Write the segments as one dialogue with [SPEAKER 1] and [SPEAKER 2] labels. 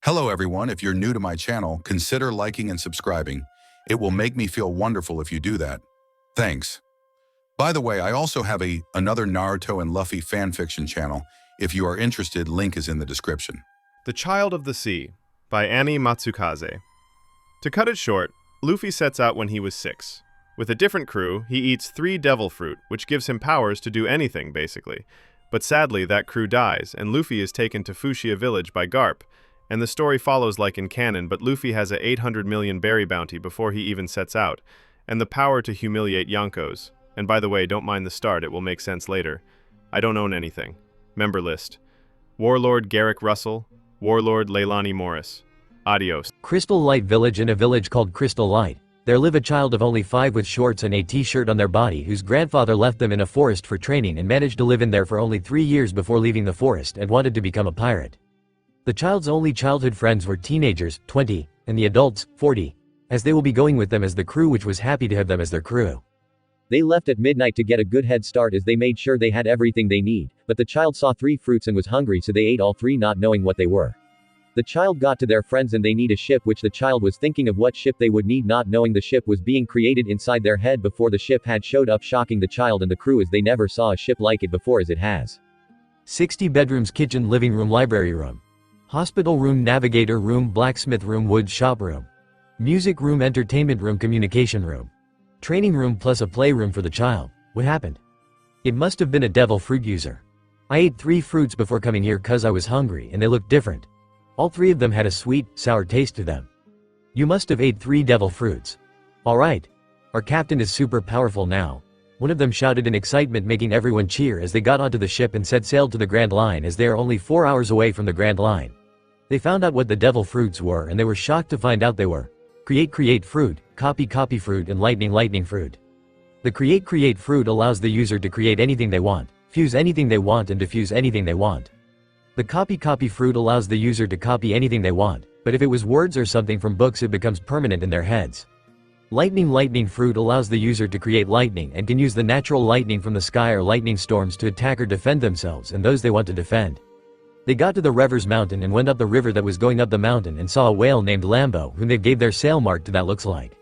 [SPEAKER 1] Hello everyone, if you're new to my channel, consider liking and subscribing. It will make me feel wonderful if you do that. Thanks. By the way, I also have another Naruto and Luffy fanfiction channel. If you are interested, link is in the description.
[SPEAKER 2] The Child of the Sea by Annie Matsukaze. To cut it short, Luffy sets out when he was 6. With a different crew, he eats 3 devil fruit, which gives him powers to do anything, basically. But sadly, that crew dies, and Luffy is taken to Fuchsia Village by Garp, and the story follows like in canon, but Luffy has a 800 million berry bounty before he even sets out, and the power to humiliate Yonkos. And by the way, don't mind the start, it will make sense later. I don't own anything. Member list. Warlord Garrick Russell, Warlord Leilani Morris. Adios.
[SPEAKER 3] Crystal Light Village. In a village called Crystal Light, there live a child of only 5 with shorts and a t-shirt on their body whose grandfather left them in a forest for training and managed to live in there for only 3 years before leaving the forest and wanted to become a pirate. The child's only childhood friends were teenagers, 20, and the adults, 40, as they will be going with them as the crew, which was happy to have them as their crew.
[SPEAKER 4] They left at midnight to get a good head start as they made sure they had everything they need, but the child saw 3 fruits and was hungry, so they ate all 3 not knowing what they were. The child got to their friends and they need a ship, which the child was thinking of what ship they would need, not knowing the ship was being created inside their head before the ship had showed up, shocking the child and the crew as they never saw a ship like it before, as it has
[SPEAKER 3] 60 bedrooms, kitchen, living room, library room, hospital room, navigator room, blacksmith room, wood shop room, music room, entertainment room, communication room, training room plus a playroom for the child. What happened? It must have been a devil fruit user. I ate 3 fruits before coming here cause I was hungry and they looked different. All 3 of them had a sweet, sour taste to them. You must have ate 3 devil fruits. Alright. Our captain is super powerful now. One of them shouted in excitement, making everyone cheer as they got onto the ship and set sail to the Grand Line, as they are only 4 hours away from the Grand Line. They found out what the devil fruits were and they were shocked to find out they were create fruit, copy fruit, and lightning fruit. The create fruit allows the user to create anything they want, fuse anything they want, and diffuse anything they want. The copy fruit allows the user to copy anything they want, but if it was words or something from books, it becomes permanent in their heads. Lightning fruit allows the user to create lightning and can use the natural lightning from the sky or lightning storms to attack or defend themselves and those they want to defend. They got to the Rever's Mountain and went up the river that was going up the mountain and saw a whale named Lambo, whom they gave their sail mark to. That looks like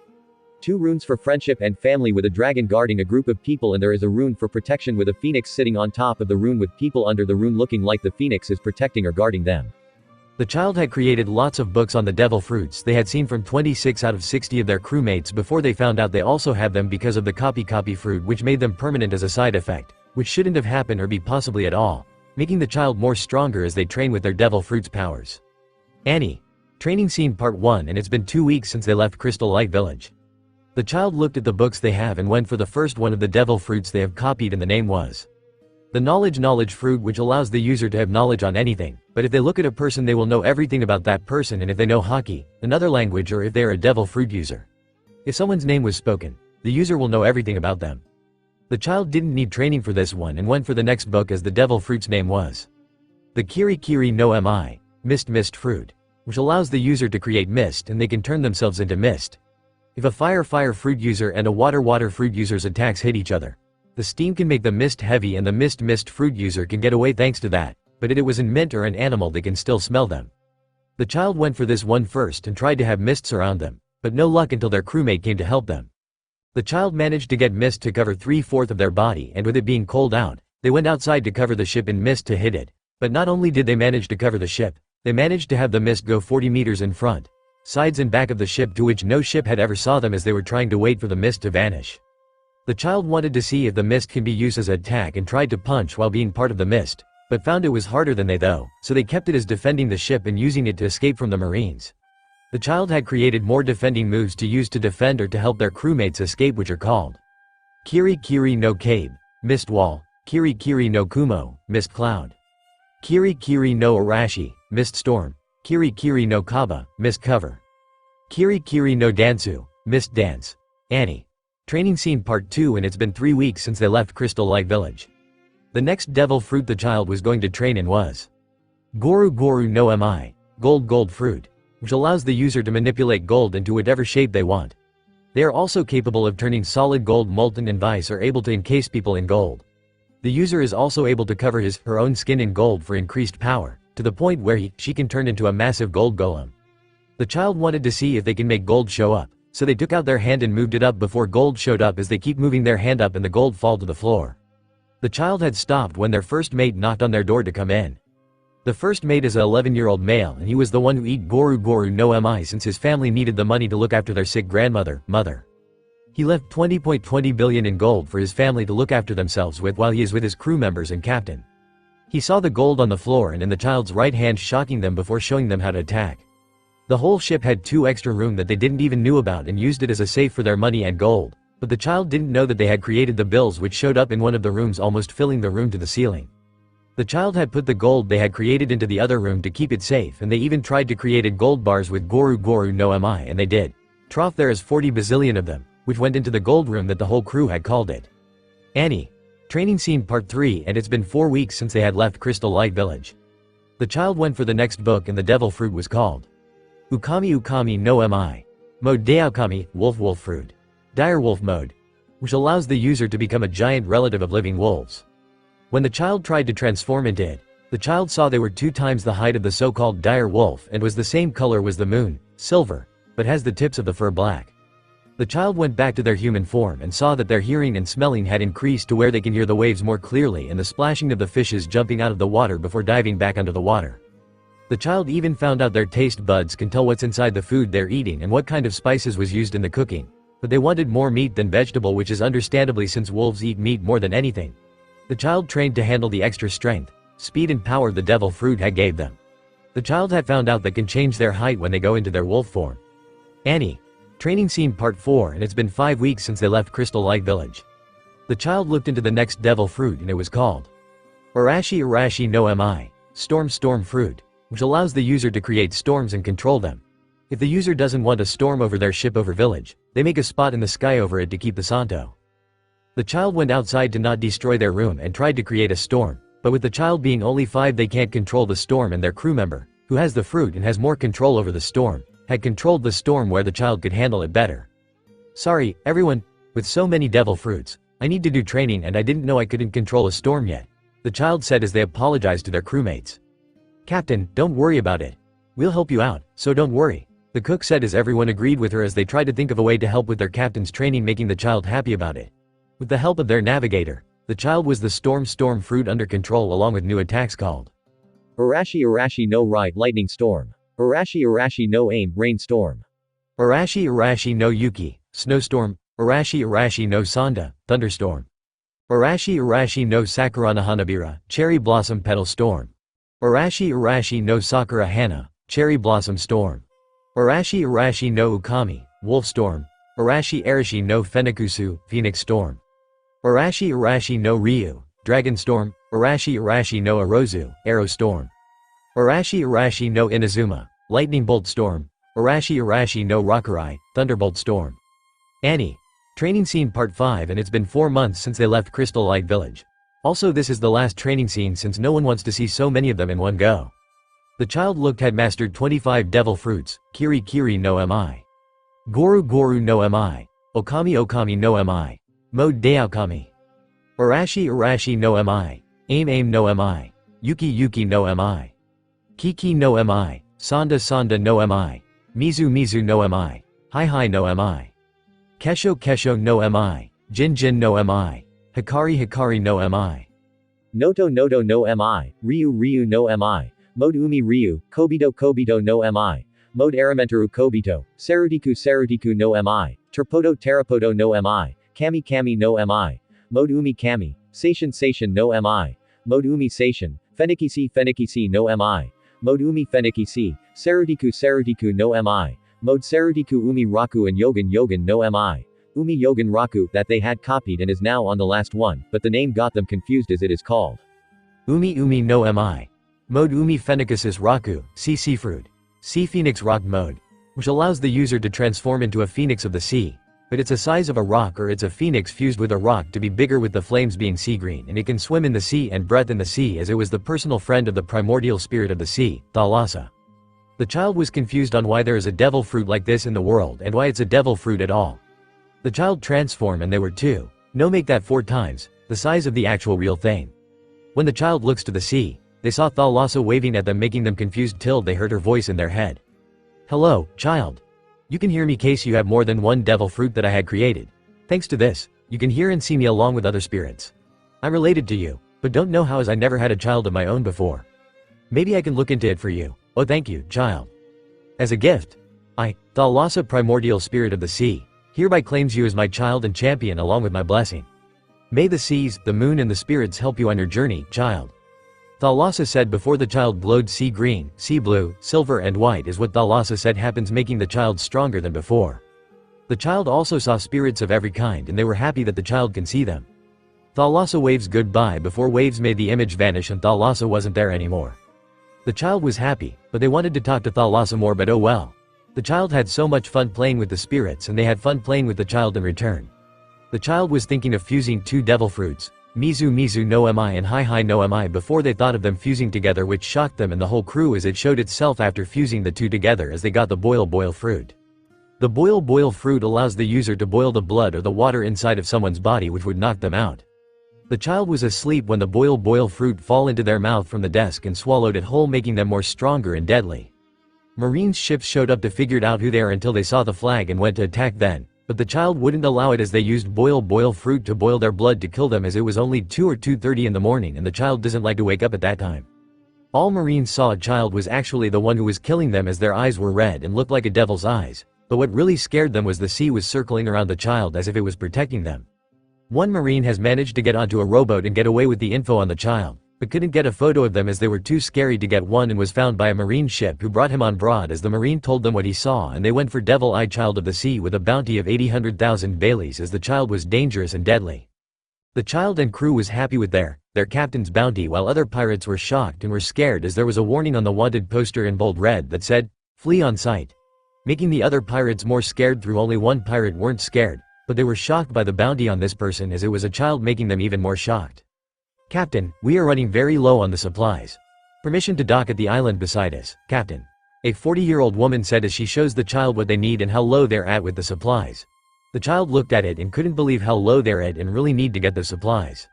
[SPEAKER 4] 2 runes for friendship and family with a dragon guarding a group of people, and there is a rune for protection with a phoenix sitting on top of the rune with people under the rune looking like the phoenix is protecting or guarding them.
[SPEAKER 3] The child had created lots of books on the devil fruits they had seen from 26 out of 60 of their crewmates before they found out they also had them because of the copy fruit, which made them permanent as a side effect, which shouldn't have happened or be possibly at all, making the child more stronger as they train with their devil fruits powers. Annie. Training scene part 1, and it's been 2 weeks since they left Crystal Light Village. The child looked at the books they have and went for the first one of the devil fruits they have copied, and the name was the knowledge fruit, which allows the user to have knowledge on anything, but if they look at a person they will know everything about that person, and if they know hockey, another language, or if they are a devil fruit user. If someone's name was spoken, the user will know everything about them. The child didn't need training for this one and went for the next book, as the devil fruit's name was the Kiri no Mi, mist fruit, which allows the user to create mist and they can turn themselves into mist. If a fire fruit user and a water fruit user's attacks hit each other, the steam can make the mist heavy and the mist fruit user can get away thanks to that, but if it was in mint or an animal they can still smell them. The child went for this one first and tried to have mist surround them, but no luck until their crewmate came to help them. The child managed to get mist to cover 3/4 of their body, and with it being cold out, they went outside to cover the ship in mist to hit it, but not only did they manage to cover the ship, they managed to have the mist go 40 meters in front, sides and back of the ship, to which no ship had ever saw them, as they were trying to wait for the mist to vanish. The child wanted to see if the mist can be used as an attack and tried to punch while being part of the mist, but found it was harder than they though, so they kept it as defending the ship and using it to escape from the Marines. The child had created more defending moves to use to defend or to help their crewmates escape, which are called Kiri no Cabe, Mist Wall, Kiri no Kumo, Mist Cloud, Kiri no Arashi, Mist Storm, Kiri no Kaba, Mist Cover, Kiri no Dansu, Mist Dance. Annie. Training scene part 2, and it's been 3 weeks since they left Crystal Light Village. The next devil fruit the child was going to train in was Goru no Mi, gold fruit, which allows the user to manipulate gold into whatever shape they want. They are also capable of turning solid gold, molten, and vice are able to encase people in gold. The user is also able to cover his/her own skin in gold for increased power, to the point where she can turn into a massive gold golem. The child wanted to see if they can make gold show up, so they took out their hand and moved it up before gold showed up. As they keep moving their hand up and the gold fall to the floor. The child had stopped when their first mate knocked on their door to come in. The first mate is a 11-year-old male, and he was the one who eat goru no mi since his family needed the money to look after their sick grandmother, mother. He left 20.20 billion in gold for his family to look after themselves with while he is with his crew members and captain. He saw the gold on the floor and in the child's right hand, shocking them before showing them how to attack. The whole ship had 2 extra rooms that they didn't even knew about and used it as a safe for their money and gold, but the child didn't know that they had created the bills which showed up in one of the rooms, almost filling the room to the ceiling. The child had put the gold they had created into the other room to keep it safe, and they even tried to create gold bars with goru no mi, and they did. Trough there is 40 bazillion of them, which went into the gold room that the whole crew had called it. Annie. Training scene part 3, and it's been 4 weeks since they had left Crystal Light Village. The child went for the next book and the devil fruit was called Ukami no mi. Mode Daokami, wolf fruit. Dire wolf mode, which allows the user to become a giant relative of living wolves. When the child tried to transform into it, the child saw they were 2 times the height of the so-called dire wolf and was the same color as the moon, silver, but has the tips of the fur black. The child went back to their human form and saw that their hearing and smelling had increased to where they can hear the waves more clearly and the splashing of the fishes jumping out of the water before diving back under the water. The child even found out their taste buds can tell what's inside the food they're eating and what kind of spices was used in the cooking, but they wanted more meat than vegetable, which is understandably since wolves eat meat more than anything. The child trained to handle the extra strength, speed and power the devil fruit had gave them. The child had found out that can change their height when they go into their wolf form. Annie. Training scene part 4, and it's been 5 weeks since they left Crystal Light Village. The child looked into the next devil fruit and it was called Arashi no mi. Storm fruit, which allows the user to create storms and control them. If the user doesn't want a storm over their ship over village, they make a spot in the sky over it to keep the Santo. The child went outside to not destroy their room and tried to create a storm, but with the child being only 5 they can't control the storm, and their crew member, who has the fruit and has more control over the storm, had controlled the storm where the child could handle it better. Sorry, everyone, with so many devil fruits, I need to do training and I didn't know I couldn't control a storm yet, the child said as they apologized to their crewmates. Captain, don't worry about it. We'll help you out, so don't worry, the cook said as everyone agreed with her as they tried to think of a way to help with their captain's training, making the child happy about it. With the help of their navigator, the child was the storm fruit under control along with new attacks called
[SPEAKER 4] Arashi no ride lightning storm. Arashi no aim rainstorm.
[SPEAKER 3] Arashi no yuki, snowstorm. Arashi no sanda, thunderstorm. Arashi no sakura no hanabira, cherry blossom petal storm. Arashi no sakura hana, cherry blossom storm. Arashi no ukami, wolf storm. Arashi no fenikusu, phoenix storm. Arashi no ryu, dragon storm. Arashi no arozu, arrow storm. Arashi no inazuma, lightning bolt storm. Arashi no rakurai, thunderbolt storm. Annie. Training scene part 5, and it's been 4 months since they left Crystal Light Village. Also, this is the last training scene since no one wants to see so many of them in one go. The child had mastered 25 devil fruits, kiri no mi. Goru no mi. Okami no mi. Mode Daokami. Arashi no mi. Aim no mi. Yuki no mi. Kiki no mi. Sanda no mi. Mizu no mi. Hi no mi. Kesho no mi. Jin no mi. Hikari no mi.
[SPEAKER 4] Noto no mi. Ryu no mi. Mode Ryu, Kobito no mi. Mode Aramentaru Kobito, Sarutiku no mi. Terapoto no mi. Kami no mi. Mode Kami, Sation no mi. Mode Sation, Feniki no mi. Mode Feniki, Sarutiku no mi. Mode Sarutiku Raku and Yogan no mi. Yogan Raku that they had copied and is now on the last one, but the name got them confused as it is called
[SPEAKER 3] Umi no mi. Mode Fenikusis Raku, Sea Seafruit. Sea Phoenix Rock mode, which allows the user to transform into a phoenix of the sea, but it's a size of a rock, or it's a phoenix fused with a rock to be bigger, with the flames being sea green, and it can swim in the sea and breath in the sea as it was the personal friend of the primordial spirit of the sea, Thalassa. The child was confused on why there is a devil fruit like this in the world and why it's a devil fruit at all. The child transformed and they were 2. No, make that 4 times, the size of the actual real thing. When the child looks to the sea, They saw Thalassa waving at them, making them confused till they heard her voice in their head. "Hello, child. You can hear me case you have more than one devil fruit that I had created. Thanks to this, you can hear and see me along with other spirits. I'm related to you, but don't know how as I never had a child of my own before. Maybe I can look into it for you. Oh, thank you, child. As a gift, I, Thalassa, primordial spirit of the sea, hereby claims you as my child and champion along with my blessing. May the seas, the moon and the spirits help you on your journey, child." Thalassa said before the child glowed. Sea green, sea blue, silver and white is what Thalassa said happens, making the child stronger than before. The child also saw spirits of every kind and they were happy that the child can see them. Thalassa waves goodbye before waves made the image vanish and Thalassa wasn't there anymore. The child was happy, but they wanted to talk to Thalassa more, but oh well. The child had so much fun playing with the spirits and they had fun playing with the child in return. The child was thinking of fusing two devil fruits, Mizu Mizu no Mi and Hi Hi no Mi, before they thought of them fusing together, which shocked them and the whole crew as it showed itself after fusing the two together as they got the boil fruit. The boil fruit allows the user to boil the blood or the water inside of someone's body, which would knock them out. The child was asleep when the boil fruit fall into their mouth from the desk and swallowed it whole, making them more stronger and deadly. Marines' ships showed up to figure out who they are until they saw the flag and went to attack then. But the child wouldn't allow it as they used boil fruit to boil their blood to kill them, as it was only 2 or 2:30 in the morning and the child doesn't like to wake up at that time. All Marines saw a child was actually the one who was killing them, as their eyes were red and looked like a devil's eyes, but what really scared them was the sea was circling around the child as if it was protecting them. One Marine has managed to get onto a rowboat and get away with the info on the child, but couldn't get a photo of them as they were too scary to get one, and was found by a Marine ship who brought him on board as the Marine told them what he saw, and they went for Devil Eye Child of the Sea with a bounty of 800,000 Baileys as the child was dangerous and deadly. The child and crew was happy with their captain's bounty, while other pirates were shocked and were scared as there was a warning on the wanted poster in bold red that said, "Flee on sight," making the other pirates more scared. Through only one pirate weren't scared, but they were shocked by the bounty on this person as it was a child, making them even more shocked. "Captain, we are running very low on the supplies. Permission to dock at the island beside us, Captain," a 40-year-old woman said as she shows the child what they need and how low they're at with the supplies. The child looked at it and couldn't believe how low they're at and really need to get the supplies.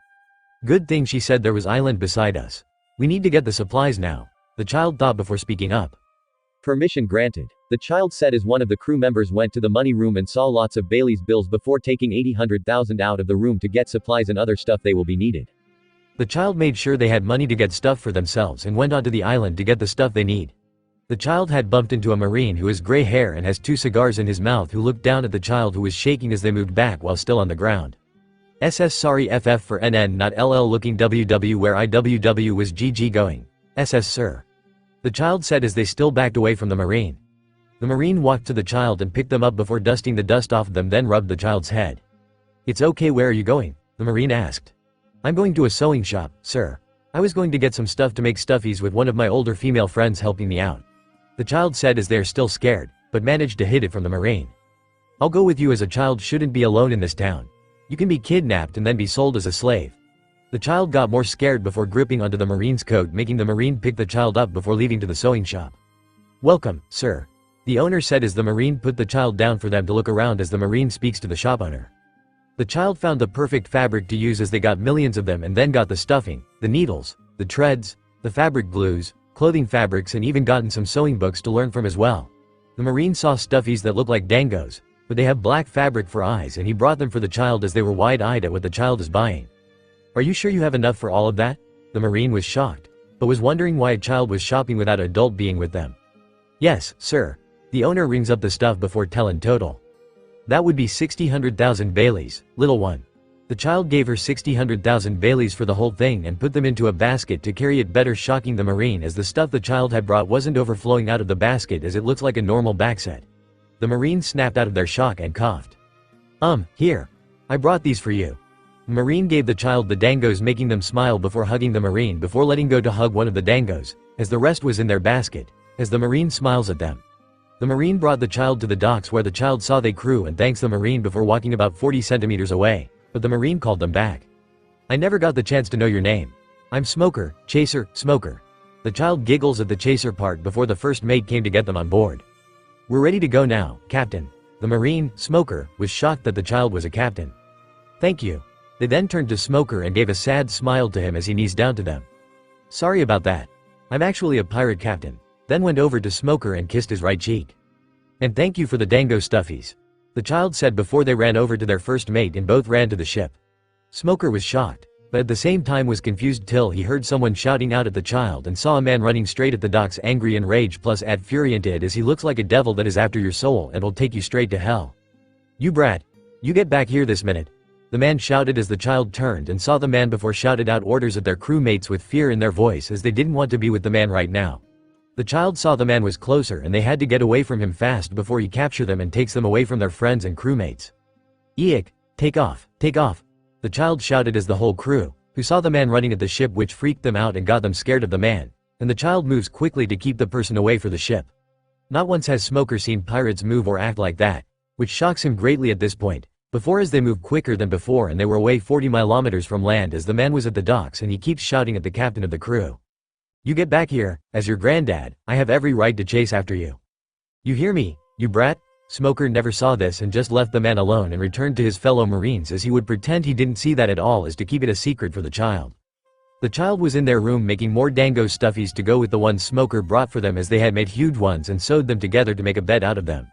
[SPEAKER 3] "Good thing," she said, "there was island beside us. We need to get the supplies now," the child thought before speaking up.
[SPEAKER 4] Permission granted. The child said as one of the crew members went to the money room and saw lots of Bailey's bills before taking 800,000 out of the room to get supplies and other stuff they will be needed. The child made sure they had money to get stuff for themselves and went onto the island to get the stuff they need. The child had bumped into a Marine who has gray hair and has 2 cigars in his mouth, who looked down at the child who was shaking as they moved back while still on the ground. SS sorry FF for NN not LL looking WW where IWW was GG going. SS sir. The child said as they still backed away from the Marine. The Marine walked to the child and picked them up before dusting the dust off them, then rubbed the child's head. "It's okay, where are you going?" the Marine asked. "I'm going to a sewing shop, sir. I was going to get some stuff to make stuffies with one of my older female friends helping me out," the child said as they are still scared, but managed to hide it from the Marine. "I'll go with you, as a child shouldn't be alone in this town. You can be kidnapped and then be sold as a slave." The child got more scared before gripping onto the Marine's coat, making the Marine pick the child up before leaving to the sewing shop. "Welcome, sir," the owner said as the Marine put the child down for them to look around as the Marine speaks to the shop owner. The child found the perfect fabric to use as they got millions of them, and then got the stuffing, the needles, the treads, the fabric glues, clothing fabrics, and even gotten some sewing books to learn from as well. The Marine saw stuffies that look like dangos, but they have black fabric for eyes, and he brought them for the child as they were wide-eyed at what the child is buying. "Are you sure you have enough for all of that?" The Marine was shocked, but was wondering why a child was shopping without an adult being with them. "Yes, sir." The owner rings up the stuff before telling total. "That would be 60,000 Baileys, little one." The child gave her 60,000 Baileys for the whole thing and put them into a basket to carry it better, shocking the Marine as the stuff the child had brought wasn't overflowing out of the basket as it looks like a normal backset. The Marine snapped out of their shock and coughed. Here. I brought these for you." The Marine gave the child the dangos, making them smile before hugging the Marine before letting go to hug one of the dangos, as the rest was in their basket, as the Marine smiles at them. The Marine brought the child to the docks where the child saw they crew and thanks the Marine before walking about 40 centimeters away, but the Marine called them back. "I never got the chance to know your name. I'm Smoker, Chaser, Smoker." The child giggles at the Chaser part before the first mate came to get them on board. "We're ready to go now, Captain." The Marine, Smoker, was shocked that the child was a captain. "Thank you." They then turned to Smoker and gave a sad smile to him as he knees down to them.
[SPEAKER 3] Sorry about that. I'm actually a pirate captain. Then went over to Smoker and kissed his right cheek. And thank you for the dango stuffies. The child said before they ran over to their first mate and both ran to the ship. Smoker was shocked, but at the same time was confused till he heard someone shouting out at the child and saw a man running straight at the docks, angry and rage plus add fury into it as he looks like a devil that is after your soul and will take you straight to hell. You brat. You get back here this minute. The man shouted as the child turned and saw the man before shouted out orders at their crewmates with fear in their voice as they didn't want to be with the man right now. The child saw the man was closer and they had to get away from him fast before he capture them and takes them away from their friends and crewmates. Eek, take off, take off. The child shouted as the whole crew, who saw the man running at the ship which freaked them out and got them scared of the man, and the child moves quickly to keep the person away for the ship. Not once has Smoker seen pirates move or act like that, which shocks him greatly at this point. Before as they move quicker than before and they were away 40 kilometers from land as the man was at the docks and he keeps shouting at the captain of the crew. You get back here, as your granddad, I have every right to chase after you. You hear me, you brat? Smoker never saw this and just left the man alone and returned to his fellow marines as he would pretend he didn't see that at all as to keep it a secret for the child. The child was in their room making more dango stuffies to go with the ones Smoker brought for them as they had made huge ones and sewed them together to make a bed out of them.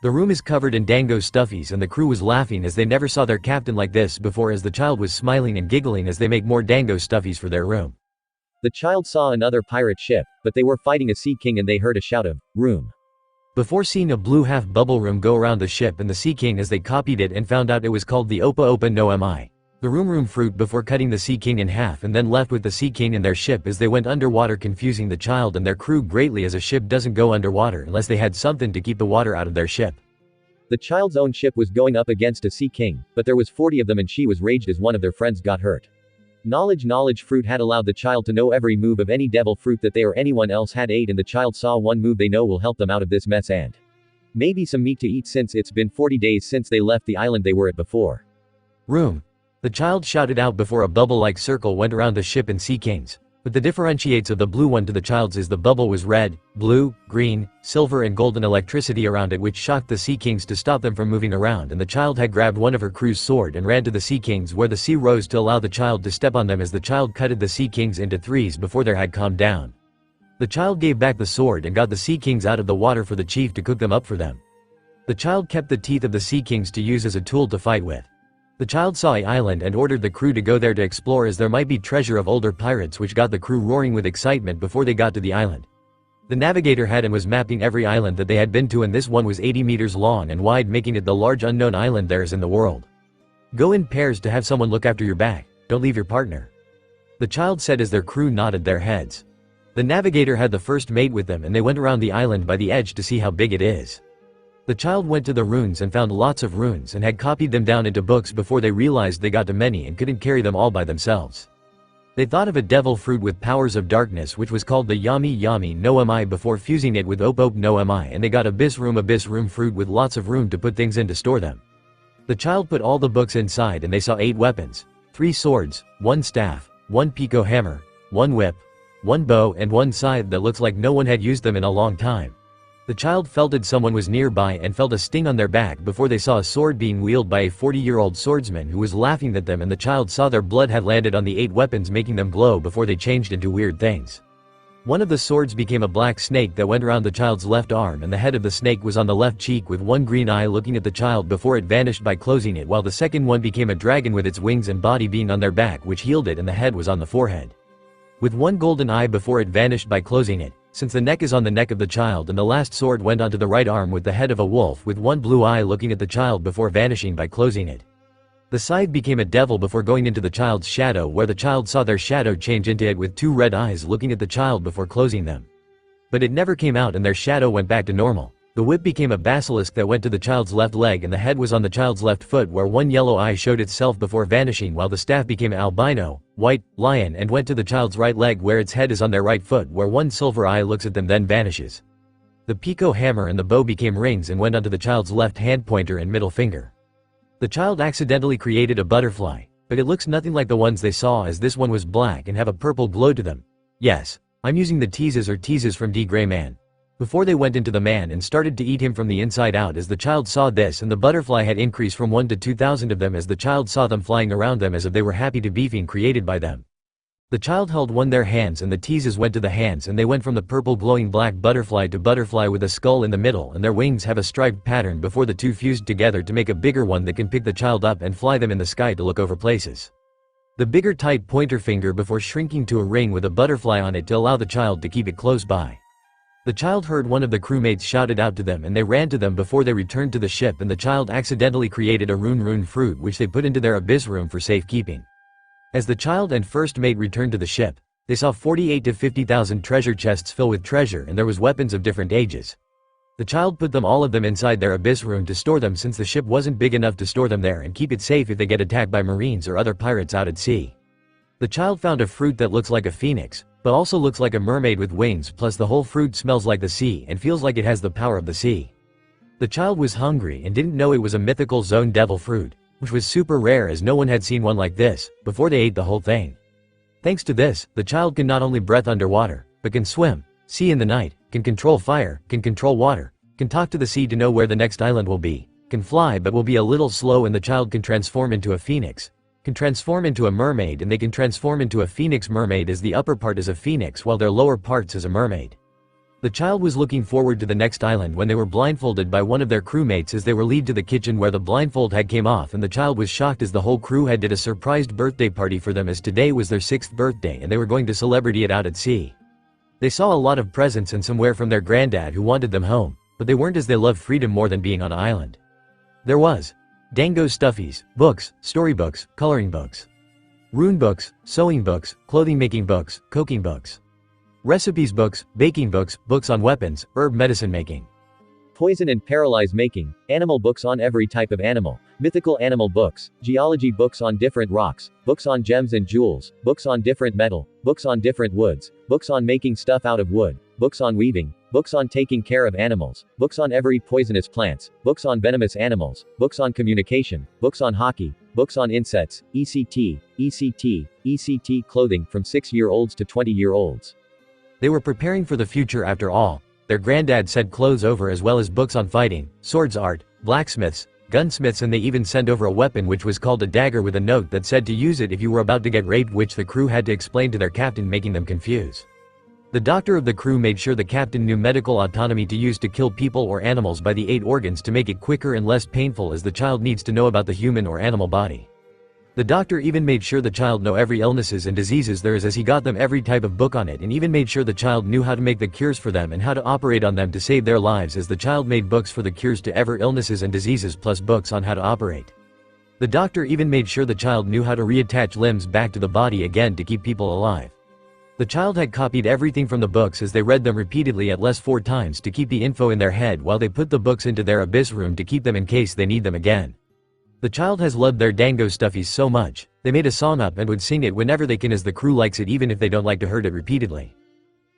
[SPEAKER 3] The room is covered in dango stuffies and the crew was laughing as they never saw their captain like this before as the child was smiling and giggling as they make more dango stuffies for their room.
[SPEAKER 4] The child saw another pirate ship, but they were fighting a sea king and they heard a shout of, room.
[SPEAKER 3] Before seeing a blue half-bubble room go around the ship and the sea king as they copied it and found out it was called the Opa Opa no Mi. The room fruit before cutting the sea king in half and then left with the sea king and their ship as they went underwater confusing the child and their crew greatly as a ship doesn't go underwater unless they had something to keep the water out of their ship.
[SPEAKER 4] The child's own ship was going up against a sea king, but there was 40 of them and she was raged as one of their friends got hurt. Knowledge fruit had allowed the child to know every move of any devil fruit that they or anyone else had ate and the child saw one move they know will help them out of this mess and maybe some meat to eat since it's been 40 days since they left the island they were at before.
[SPEAKER 3] Room. The child shouted out before a bubble-like circle went around the ship and sea kings, but the differentiates of the blue one to the child's is the bubble was red, blue, green, silver and golden electricity around it which shocked the sea kings to stop them from moving around and the child had grabbed one of her crew's sword and ran to the sea kings where the sea rose to allow the child to step on them as the child cutted the sea kings into threes before they had calmed down. The child gave back the sword and got the sea kings out of the water for the chief to cook them up for them. The child kept the teeth of the sea kings to use as a tool to fight with. The child saw an island and ordered the crew to go there to explore as there might be treasure of older pirates which got the crew roaring with excitement before they got to the island. The navigator had and was mapping every island that they had been to and this one was 80 meters long and wide making it the large unknown island there is in the world. Go in pairs to have someone look after your back, don't leave your partner. The child said as their crew nodded their heads. The navigator had the first mate with them and they went around the island by the edge to see how big it is. The child went to the runes and found lots of runes and had copied them down into books before they realized they got too many and couldn't carry them all by themselves. They thought of a devil fruit with powers of darkness which was called the Yami no Mi before fusing it with Op no Mi and they got abyss room fruit with lots of room to put things in to store them. The child put all the books inside and they saw 8 weapons, 3 swords, 1 staff, 1 piko hammer, 1 whip, 1 bow and 1 scythe that looks like no one had used them in a long time. The child felt someone was nearby and felt a sting on their back before they saw a sword being wielded by a 40-year-old swordsman who was laughing at them and the child saw their blood had landed on the 8 weapons making them glow before they changed into weird things. One of the swords became a black snake that went around the child's left arm and the head of the snake was on the left cheek with 1 green eye looking at the child before it vanished by closing it while the second one became a dragon with its wings and body being on their back which healed it and the head was on the forehead. With 1 golden eye before it vanished by closing it, since the neck is on the neck of the child and the last sword went onto the right arm with the head of a wolf with 1 blue eye looking at the child before vanishing by closing it. The scythe became a devil before going into the child's shadow where the child saw their shadow change into it with 2 red eyes looking at the child before closing them. But it never came out and their shadow went back to normal. The whip became a basilisk that went to the child's left leg and the head was on the child's left foot where 1 yellow eye showed itself before vanishing while the staff became albino, white, lion and went to the child's right leg where its head is on their right foot where 1 silver eye looks at them then vanishes. The piko hammer and the bow became rings and went onto the child's left hand pointer and middle finger. The child accidentally created a butterfly, but it looks nothing like the ones they saw as this one was black and have a purple glow to them. Yes, I'm using the teases from D. Gray Man. Before they went into the man and started to eat him from the inside out as the child saw this and the butterfly had increased from 1 to 2,000 of them as the child saw them flying around them as if they were happy to be being created by them. The child held one their hands and the teases went to the hands and they went from the purple glowing black butterfly to butterfly with a skull in the middle and their wings have a striped pattern before the two fused together to make a bigger one that can pick the child up and fly them in the sky to look over places. The bigger tight pointer finger before shrinking to a ring with a butterfly on it to allow the child to keep it close by. The child heard one of the crewmates shouted out to them and they ran to them before they returned to the ship and the child accidentally created a rune fruit which they put into their abyss room for safekeeping. As the child and first mate returned to the ship, they saw 48 to 50,000 treasure chests filled with treasure and there was weapons of different ages. The child put all of them inside their abyss room to store them since the ship wasn't big enough to store them there and keep it safe if they get attacked by marines or other pirates out at sea. The child found a fruit that looks like a phoenix, but also looks like a mermaid with wings plus the whole fruit smells like the sea and feels like it has the power of the sea. The child was hungry and didn't know it was a mythical zone devil fruit, which was super rare as no one had seen one like this, before they ate the whole thing. Thanks to this, the child can not only breathe underwater, but can swim, see in the night, can control fire, can control water, can talk to the sea to know where the next island will be, can fly but will be a little slow and the child can transform into a phoenix, can transform into a mermaid and they can transform into a phoenix mermaid as the upper part is a phoenix while their lower parts is a mermaid. The child was looking forward to the next island when they were blindfolded by one of their crewmates as they were led to the kitchen where the blindfold had came off and the child was shocked as the whole crew had did a surprised birthday party for them as today was their 6th birthday and they were going to celebrate it out at sea. They saw a lot of presents and somewhere from their granddad who wanted them home, but they weren't as they loved freedom more than being on an island. There was dango stuffies, books, storybooks, coloring books, rune books, sewing books, clothing making books, cooking books, recipes books, baking books, books on weapons, herb medicine making,
[SPEAKER 4] poison and paralyze making, animal books on every type of animal, mythical animal books, geology books on different rocks, books on gems and jewels, books on different metal, books on different woods, books on making stuff out of wood, books on weaving, books on taking care of animals, books on every poisonous plants, books on venomous animals, books on communication, books on hockey, books on insects, ECT clothing from 6-year-olds to 20-year-olds.
[SPEAKER 3] They were preparing for the future after all. Their granddad said clothes over as well as books on fighting, swords art, blacksmiths, gunsmiths and they even sent over a weapon which was called a dagger with a note that said to use it if you were about to get raped which the crew had to explain to their captain making them confused. The doctor of the crew made sure the captain knew medical autonomy to use to kill people or animals by the 8 organs to make it quicker and less painful as the child needs to know about the human or animal body. The doctor even made sure the child know every illnesses and diseases there is as he got them every type of book on it and even made sure the child knew how to make the cures for them and how to operate on them to save their lives as the child made books for the cures to every illnesses and diseases plus books on how to operate. The doctor even made sure the child knew how to reattach limbs back to the body again to keep people alive. The child had copied everything from the books as they read them repeatedly at least 4 times to keep the info in their head while they put the books into their abyss room to keep them in case they need them again. The child has loved their dango stuffies so much, they made a song up and would sing it whenever they can as the crew likes it even if they don't like to heard it repeatedly.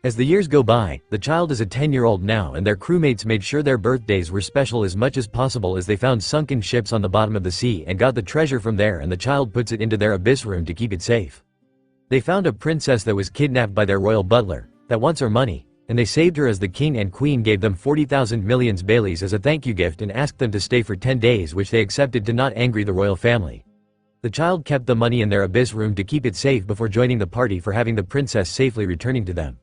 [SPEAKER 3] As the years go by, the child is a 10-year-old now and their crewmates made sure their birthdays were special as much as possible as they found sunken ships on the bottom of the sea and got the treasure from there and the child puts it into their abyss room to keep it safe. They found a princess that was kidnapped by their royal butler, that wants her money, and they saved her as the king and queen gave them 40,000 millions Baileys as a thank you gift and asked them to stay for 10 days which they accepted to not angry the royal family. The child kept the money in their abyss room to keep it safe before joining the party for having the princess safely returning to them.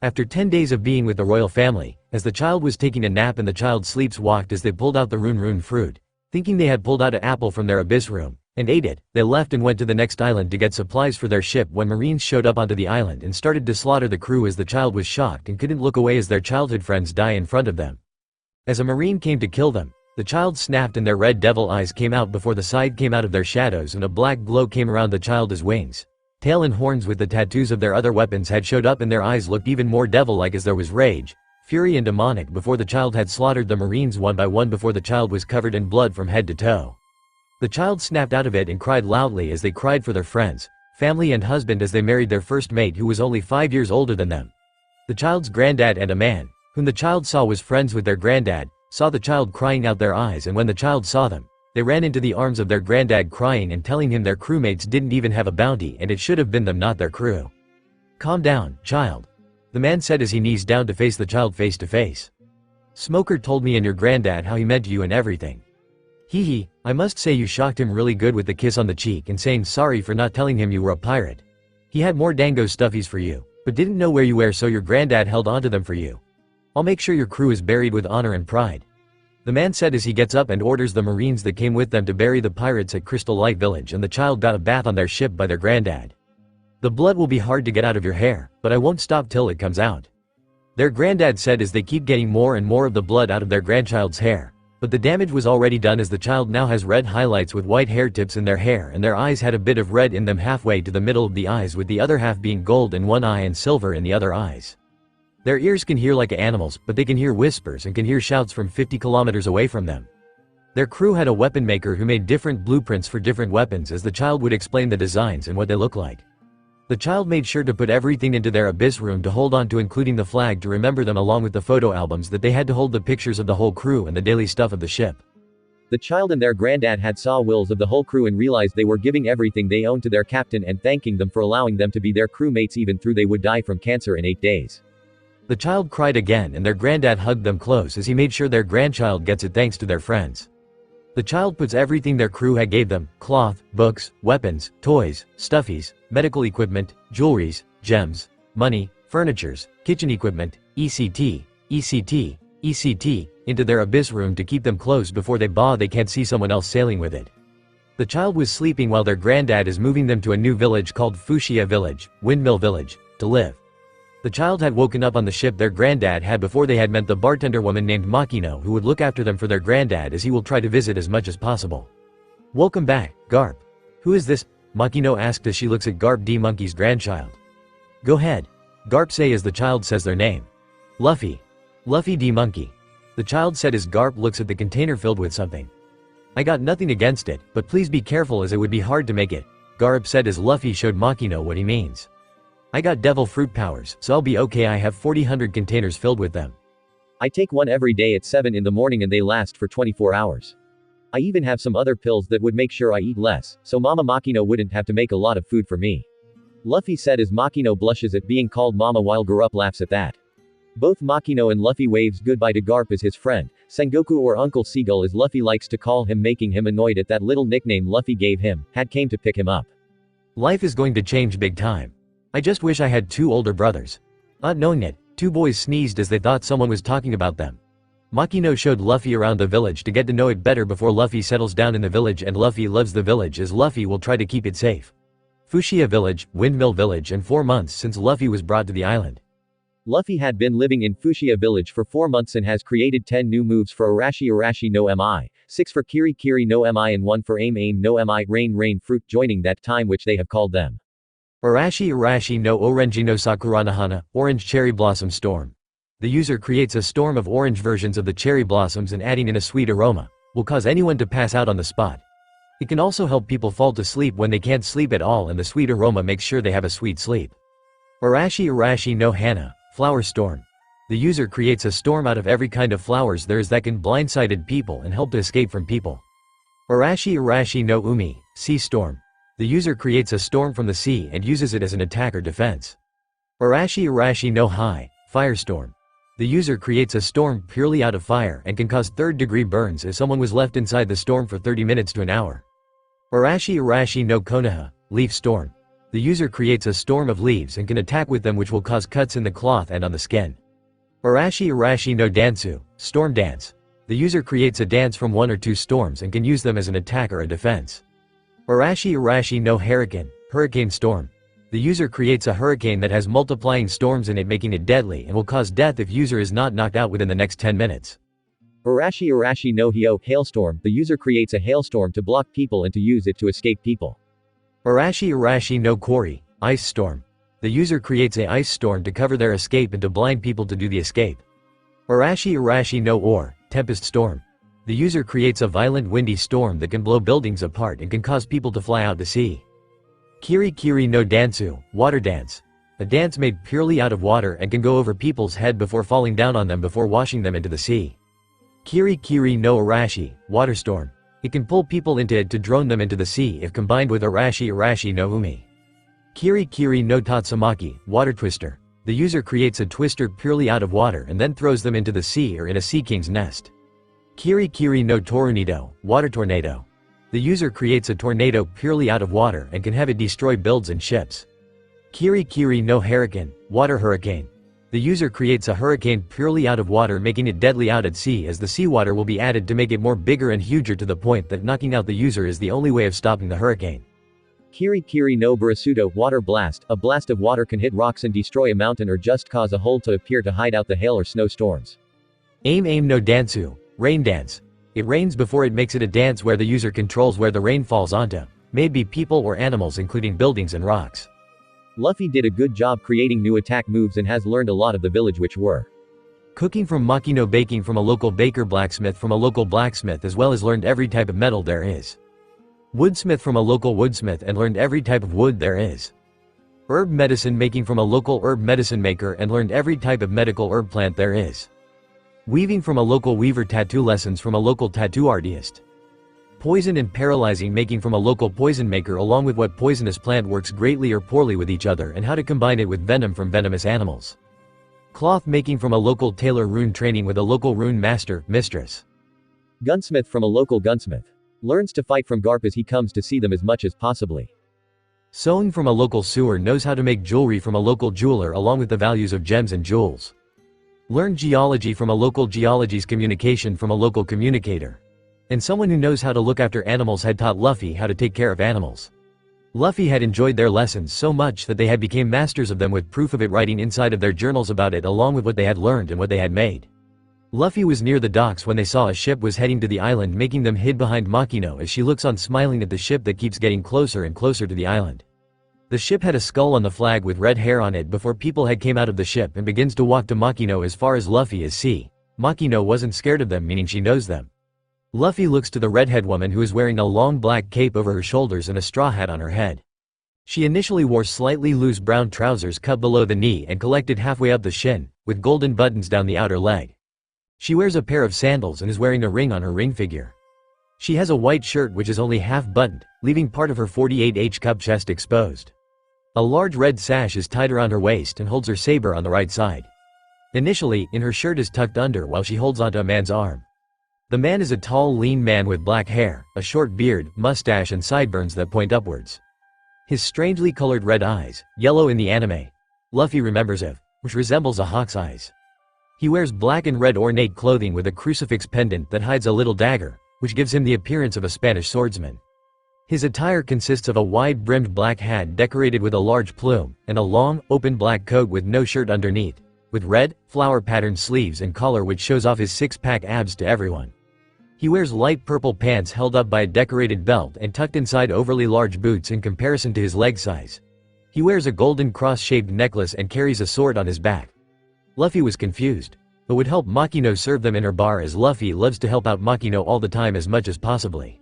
[SPEAKER 3] After 10 days of being with the royal family, as the child was taking a nap and the child sleepwalked as they pulled out the rune fruit, thinking they had pulled out an apple from their abyss room, and ate it, they left and went to the next island to get supplies for their ship when marines showed up onto the island and started to slaughter the crew as the child was shocked and couldn't look away as their childhood friends die in front of them. As a marine came to kill them, the child snapped and their red devil eyes came out before the side came out of their shadows and a black glow came around the child as wings. Tail and horns with the tattoos of their other weapons had showed up and their eyes looked even more devil-like as there was rage, fury and demonic before the child had slaughtered the marines one by one before the child was covered in blood from head to toe. The child snapped out of it and cried loudly as they cried for their friends, family and husband as they married their first mate who was only 5 years older than them. The child's granddad and a man, whom the child saw was friends with their granddad, saw the child crying out their eyes and when the child saw them, they ran into the arms of their granddad crying and telling him their crewmates didn't even have a bounty and it should have been them not their crew. "Calm down, child," the man said as he knees down to face the child face to face. "Smoker told me and your granddad how he meant you and everything. Hee, I must say you shocked him really good with the kiss on the cheek and saying sorry for not telling him you were a pirate. He had more dango stuffies for you, but didn't know where you were, so your granddad held onto them for you. I'll make sure your crew is buried with honor and pride." The man said as he gets up and orders the marines that came with them to bury the pirates at Crystal Light Village, and the child got a bath on their ship by their granddad. "The blood will be hard to get out of your hair, but I won't stop till it comes out." Their granddad said as they keep getting more and more of the blood out of their grandchild's hair. But the damage was already done, as the child now has red highlights with white hair tips in their hair, and their eyes had a bit of red in them halfway to the middle of the eyes, with the other half being gold in one eye and silver in the other eyes. Their ears can hear like animals, but they can hear whispers and can hear shouts from 50 kilometers away from them. Their crew had a weapon maker who made different blueprints for different weapons, as the child would explain the designs and what they look like. The child made sure to put everything into their abyss room to hold on to, including the flag to remember them, along with the photo albums that they had to hold the pictures of the whole crew and the daily stuff of the ship.
[SPEAKER 4] The child and their granddad had saw wills of the whole crew and realized they were giving everything they owned to their captain and thanking them for allowing them to be their crewmates even though they would die from cancer in 8 days.
[SPEAKER 3] The child cried again, and their granddad hugged them close as he made sure their grandchild gets it thanks to their friends. The child puts everything their crew had gave them: cloth, books, weapons, toys, stuffies, medical equipment, jewelries, gems, money, furnitures, kitchen equipment, ECT, into their abyss room to keep them close before they can't see someone else sailing with it. The child was sleeping while their granddad is moving them to a new village called Fushia Village, Windmill Village, to live. The child had woken up on the ship their granddad had before they had met the bartender woman named Makino, who would look after them for their granddad, as he will try to visit as much as possible. "Welcome back, Garp." "Who is this?" Makino asked as she looks at Garp D. Monkey's grandchild. "Go ahead," Garp say as the child says their name. "Luffy. Luffy D. Monkey." The child said as Garp looks at the container filled with something. "I got nothing against it, but please be careful as it would be hard to make it," Garp said as Luffy showed Makino what he means. "I got devil fruit powers, so I'll be okay. I have 400 containers filled with them.
[SPEAKER 4] I take one every day at 7 in the morning and they last for 24 hours. I even have some other pills that would make sure I eat less, so Mama Makino wouldn't have to make a lot of food for me." Luffy said as Makino blushes at being called Mama while Garp laughs at that. Both Makino and Luffy waves goodbye to Garp as his friend, Sengoku or Uncle Seagull as Luffy likes to call him, making him annoyed at that little nickname Luffy gave him, had came to pick him up.
[SPEAKER 3] "Life is going to change big time. I just wish I had 2 older brothers." Not knowing it, 2 boys sneezed as they thought someone was talking about them. Makino showed Luffy around the village to get to know it better before Luffy settles down in the village, and Luffy loves the village as Luffy will try to keep it safe. Fushia Village, Windmill Village, and 4 months since Luffy was brought to the island.
[SPEAKER 4] Luffy had been living in Fushia Village for 4 months and has created 10 new moves for Arashi no Mi, 6 for Kiri no Mi and 1 for Aim no Mi, Rain Fruit, joining that time which they have called them Arashi no Orange no Sakuranahana, Orange Cherry Blossom Storm. The user creates a storm of orange versions of the cherry blossoms, and adding in a sweet aroma will cause anyone to pass out on the spot. It can also help people fall to sleep when they can't sleep at all, and the sweet aroma makes sure they have a sweet sleep. Arashi no Hana, Flower Storm. The user creates a storm out of every kind of flowers there is that can blindsided people and help to escape from people. Arashi no Umi, Sea Storm. The user creates a storm from the sea and uses it as an attack or defense. Arashi no Hai, Firestorm. The user creates a storm purely out of fire and can cause 3rd-degree burns if someone was left inside the storm for 30 minutes to an hour. Arashi no Konoha, Leaf Storm. The user creates a storm of leaves and can attack with them, which will cause cuts in the cloth and on the skin. Arashi no Dansu, Storm Dance. The user creates a dance from 1 or 2 storms and can use them as an attack or a defense. Arashi no Hurricane, Hurricane Storm. The user creates a hurricane that has multiplying storms in it, making it deadly and will cause death if user is not knocked out within the next 10 minutes. Arashi no Hio, Hailstorm. The user creates a hailstorm to block people and to use it to escape people.
[SPEAKER 3] Arashi no Kori, Ice Storm. The user creates a ice storm to cover their escape and to blind people to do the escape. Arashi no Or, Tempest Storm. The user creates a violent windy storm that can blow buildings apart and can cause people to fly out to sea. Kiri no Dansu, Water Dance. A dance made purely out of water and can go over people's head before falling down on them before washing them into the sea. Kiri no Arashi, Water Storm. It can pull people into it to drone them into the sea if combined with Arashi no Umi. Kiri no Tatsumaki, Water Twister. The user creates a twister purely out of water and then throws them into the sea or in a sea king's nest. Kiri no Tornado, Water Tornado. The user creates a tornado purely out of water and can have it destroy builds and ships. Kiri Kiri no Hurricane, Water Hurricane. The user creates a hurricane purely out of water, making it deadly out at sea, as the seawater will be added to make it more bigger and huger to the point that knocking out the user is the only way of stopping the hurricane.
[SPEAKER 4] Kiri Kiri no Burasudo, Water Blast. A blast of water can hit rocks and destroy a mountain or just cause a hole to appear to hide out the hail or snowstorms.
[SPEAKER 3] Aim Aim no Dansu, Rain Dance. It rains before it makes it a dance where the user controls where the rain falls onto, maybe people or animals, including buildings and rocks.
[SPEAKER 4] Luffy did a good job creating new attack moves and has learned a lot of the village, which were
[SPEAKER 3] Cooking from Makino, baking from a local baker, blacksmith from a local blacksmith, as well as learned every type of metal there is. Woodsmith from a local woodsmith and learned every type of wood there is. Herb medicine making from a local herb medicine maker and learned every type of medical herb plant there is. Weaving from a local weaver, tattoo lessons from a local tattoo artist. Poison and paralyzing making from a local poison maker, along with what poisonous plant works greatly or poorly with each other and how to combine it with venom from venomous animals. Cloth making from a local tailor, rune training with a local rune master, mistress.
[SPEAKER 4] Gunsmith from a local gunsmith. Learns to fight from Garp as he comes to see them as much as possibly.
[SPEAKER 3] Sewing from a local sewer, knows how to make jewelry from a local jeweler along with the values of gems and jewels. Learned geology from a local geologist, communication from a local communicator. And someone who knows how to look after animals had taught Luffy how to take care of animals. Luffy had enjoyed their lessons so much that they had become masters of them, with proof of it writing inside of their journals about it, along with what they had learned and what they had made. Luffy was near the docks when they saw a ship was heading to the island, making them hid behind Makino as she looks on, smiling at the ship that keeps getting closer and closer to the island. The ship had a skull on the flag with red hair on it before people had came out of the ship, and begins to walk to Makino as far as Luffy is see. Makino wasn't scared of them, meaning she knows them. Luffy looks to the redhead woman, who is wearing a long black cape over her shoulders and a straw hat on her head. She initially wore slightly loose brown trousers cut below the knee and collected halfway up the shin, with golden buttons down the outer leg. She wears a pair of sandals and is wearing a ring on her ring figure. She has a white shirt which is only half buttoned, leaving part of her 48H cup chest exposed. A large red sash is tied around her waist and holds her saber on the right side. Initially, her shirt is tucked under while she holds onto a man's arm. The man is a tall, lean man with black hair, a short beard, mustache and sideburns that point upwards. His strangely colored red eyes, yellow in the anime, Luffy remembers of, which resembles a hawk's eyes. He wears black and red ornate clothing with a crucifix pendant that hides a little dagger, which gives him the appearance of a Spanish swordsman. His attire consists of a wide-brimmed black hat decorated with a large plume, and a long, open black coat with no shirt underneath, with red, flower-patterned sleeves and collar which shows off his six-pack abs to everyone. He wears light purple pants held up by a decorated belt and tucked inside overly large boots in comparison to his leg size. He wears a golden cross-shaped necklace and carries a sword on his back. Luffy was confused, but would help Makino serve them in her bar, as Luffy loves to help out Makino all the time as much as possibly.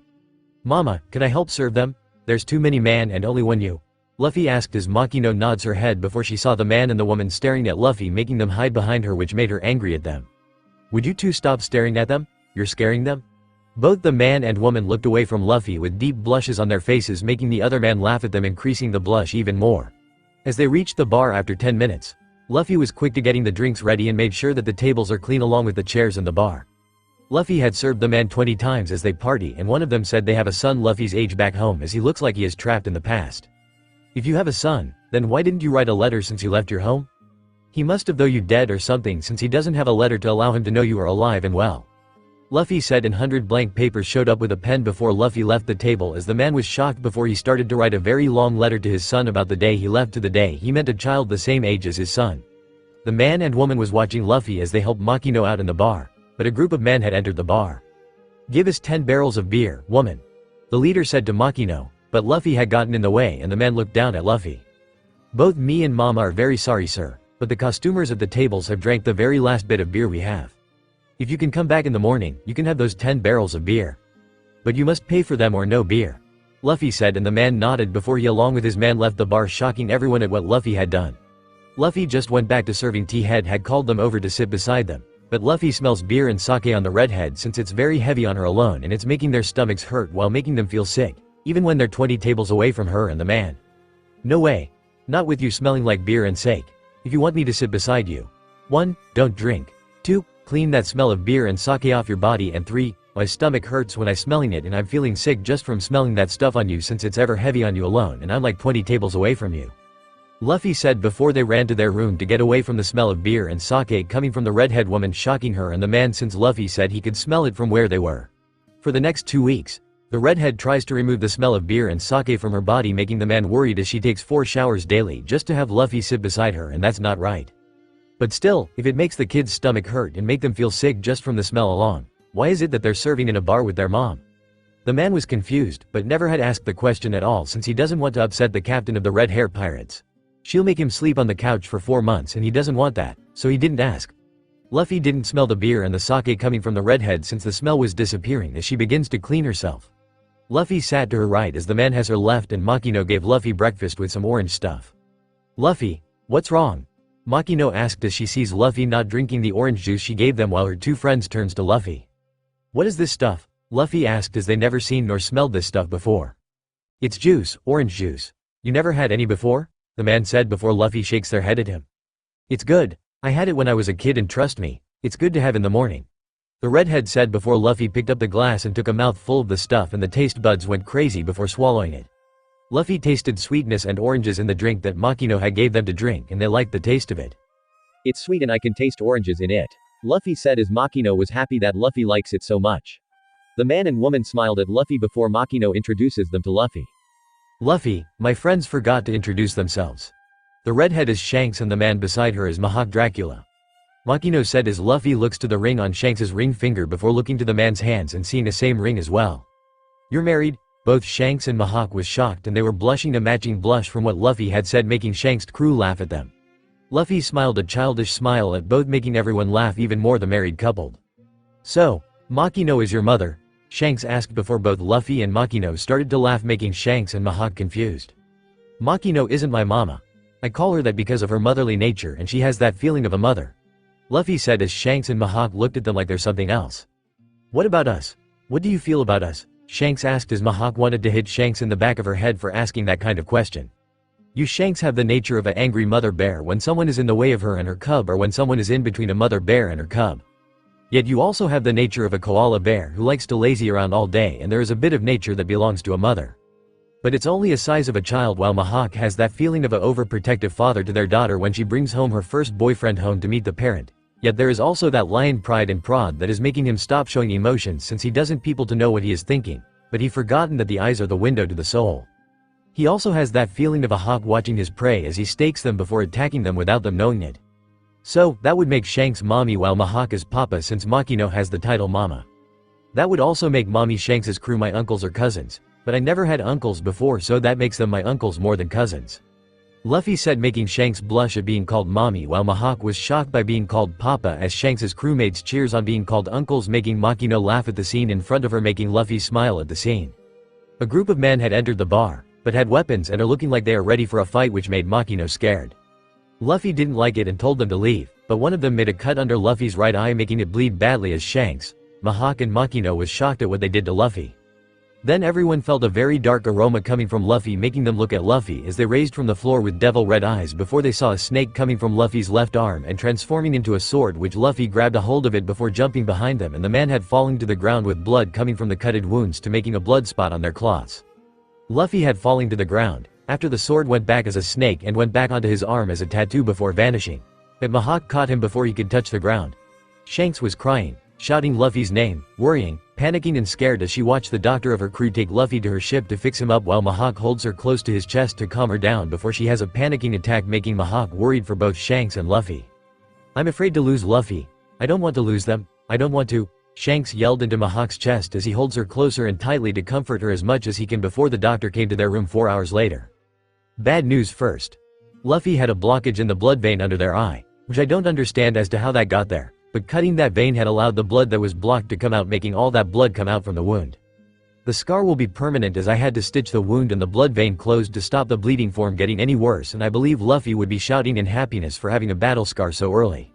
[SPEAKER 3] "Mama, can I help serve them? There's too many man and only one you," Luffy asked as Makino nods her head before she saw the man and the woman staring at Luffy, making them hide behind her, which made her angry at them. "Would you two stop staring at them? You're scaring them." Both the man and woman looked away from Luffy with deep blushes on their faces, making the other man laugh at them, increasing the blush even more. As they reached the bar after 10 minutes, Luffy was quick to getting the drinks ready and made sure that the tables are clean along with the chairs in the bar. Luffy had served the man 20 times as they party, and one of them said they have a son Luffy's age back home, as he looks like he is trapped in the past. "If you have a son, then why didn't you write a letter since you left your home? He must have, though you dead or something, since he doesn't have a letter to allow him to know you are alive and well," Luffy said, and 100 blank papers showed up with a pen before Luffy left the table, as the man was shocked before he started to write a very long letter to his son about the day he left to the day he met a child the same age as his son. The man and woman was watching Luffy as they helped Makino out in the bar, but a group of men had entered the bar. "Give us 10 barrels of beer, woman," the leader said to Makino, but Luffy had gotten in the way and the man looked down at Luffy. "Both me and Mama are very sorry, sir, but the costumers at the tables have drank the very last bit of beer we have. If you can come back in the morning, you can have those 10 barrels of beer. But you must pay for them or no beer," Luffy said, and the man nodded before he along with his man left the bar, shocking everyone at what Luffy had done. Luffy just went back to serving tea. Head had called them over to sit beside them, but Luffy smells beer and sake on the redhead since it's very heavy on her alone and it's making their stomachs hurt while making them feel sick, even when they're 20 tables away from her and the man. "No way. Not with you smelling like beer and sake. If you want me to sit beside you. 1. Don't drink. 2. Clean that smell of beer and sake off your body, and 3. My stomach hurts when I'm smelling it and I'm feeling sick just from smelling that stuff on you since it's ever heavy on you alone and I'm like 20 tables away from you." Luffy said before they ran to their room to get away from the smell of beer and sake coming from the redhead woman shocking her and the man since Luffy said he could smell it from where they were. For the next 2 weeks, the redhead tries to remove the smell of beer and sake from her body making the man worried as she takes 4 showers daily just to have Luffy sit beside her and that's not right. But still, if it makes the kid's stomach hurt and make them feel sick just from the smell alone, why is it that they're serving in a bar with their mom? The man was confused, but never had asked the question at all since he doesn't want to upset the captain of the Red Hair Pirates. She'll make him sleep on the couch for 4 months and he doesn't want that, so he didn't ask. Luffy didn't smell the beer and the sake coming from the redhead since the smell was disappearing as she begins to clean herself. Luffy sat to her right as the man has her left and Makino gave Luffy breakfast with some orange stuff. "Luffy, what's wrong?" Makino asked as she sees Luffy not drinking the orange juice she gave them while her 2 friends turns to Luffy. "What is this stuff?" Luffy asked as they never seen nor smelled this stuff before. "It's juice, orange juice. You never had any before?" The man said before Luffy shakes their head at him. "It's good. I had it when I was a kid and trust me, it's good to have in the morning." The redhead said before Luffy picked up the glass and took a mouthful of the stuff and the taste buds went crazy before swallowing it. Luffy tasted sweetness and oranges in the drink that Makino had gave them to drink and they liked the taste of it.
[SPEAKER 4] It's sweet and I can taste oranges in it. Luffy said as Makino was happy that Luffy likes it so much. The man and woman smiled at Luffy before Makino introduces them to Luffy.
[SPEAKER 3] "Luffy, my friends forgot to introduce themselves. The redhead is Shanks and the man beside her is Mihawk Dracula." Makino said as Luffy looks to the ring on Shanks's ring finger before looking to the man's hands and seeing a same ring as well. "You're married?" Both Shanks and Mihawk was shocked and they were blushing a matching blush from what Luffy had said making Shanks' crew laugh at them. Luffy smiled a childish smile at both making everyone laugh even more the married couple. "So, Makino is your mother?" Shanks asked before both Luffy and Makino started to laugh making Shanks and Mihawk confused. "Makino isn't my mama. I call her that because of her motherly nature and she has that feeling of a mother," Luffy said as Shanks and Mihawk looked at them like there's something else. "What about us? What do you feel about us?" Shanks asked as Mihawk wanted to hit Shanks in the back of her head for asking that kind of question. "You Shanks have the nature of an angry mother bear when someone is in the way of her and her cub or when someone is in between a mother bear and her cub. Yet you also have the nature of a koala bear who likes to lazy around all day and there is a bit of nature that belongs to a mother. But it's only a size of a child while Mihawk has that feeling of a overprotective father to their daughter when she brings home her first boyfriend home to meet the parent. Yet there is also that lion pride and prod that is making him stop showing emotions since he doesn't people to know what he is thinking, but he forgotten that the eyes are the window to the soul. He also has that feeling of a hawk watching his prey as he stakes them before attacking them without them knowing it. So, that would make Shanks mommy while Mihawk is papa since Makino has the title mama. That would also make mommy Shanks's crew my uncles or cousins, but I never had uncles before so that makes them my uncles more than cousins. Luffy said making Shanks blush at being called mommy while Mihawk was shocked by being called papa as Shanks's crewmates cheers on being called uncles making Makino laugh at the scene in front of her making Luffy smile at the scene. A group of men had entered the bar, but had weapons and are looking like they are ready for a fight which made Makino scared. Luffy didn't like it and told them to leave, but one of them made a cut under Luffy's right eye making it bleed badly as Shanks, Mihawk and Makino was shocked at what they did to Luffy. Then everyone felt a very dark aroma coming from Luffy making them look at Luffy as they raised from the floor with devil red eyes before they saw a snake coming from Luffy's left arm and transforming into a sword which Luffy grabbed a hold of it before jumping behind them and the man had fallen to the ground with blood coming from the cutted wounds to making a blood spot on their cloths. Luffy had fallen to the ground, after the sword went back as a snake and went back onto his arm as a tattoo before vanishing. But Mihawk caught him before he could touch the ground. Shanks was crying, shouting Luffy's name, worrying, panicking and scared as she watched the doctor of her crew take Luffy to her ship to fix him up while Mihawk holds her close to his chest to calm her down before she has a panicking attack making Mihawk worried for both Shanks and Luffy. "I'm afraid to lose Luffy. I don't want to lose them, I don't want to," Shanks yelled into Mihawk's chest as he holds her closer and tightly to comfort her as much as he can before the doctor came to their room 4 hours later. Bad news first. Luffy had a blockage in the blood vein under their eye, which I don't understand as to how that got there, but cutting that vein had allowed the blood that was blocked to come out making all that blood come out from the wound. The scar will be permanent as I had to stitch the wound and the blood vein closed to stop the bleeding from getting any worse and I believe Luffy would be shouting in happiness for having a battle scar so early.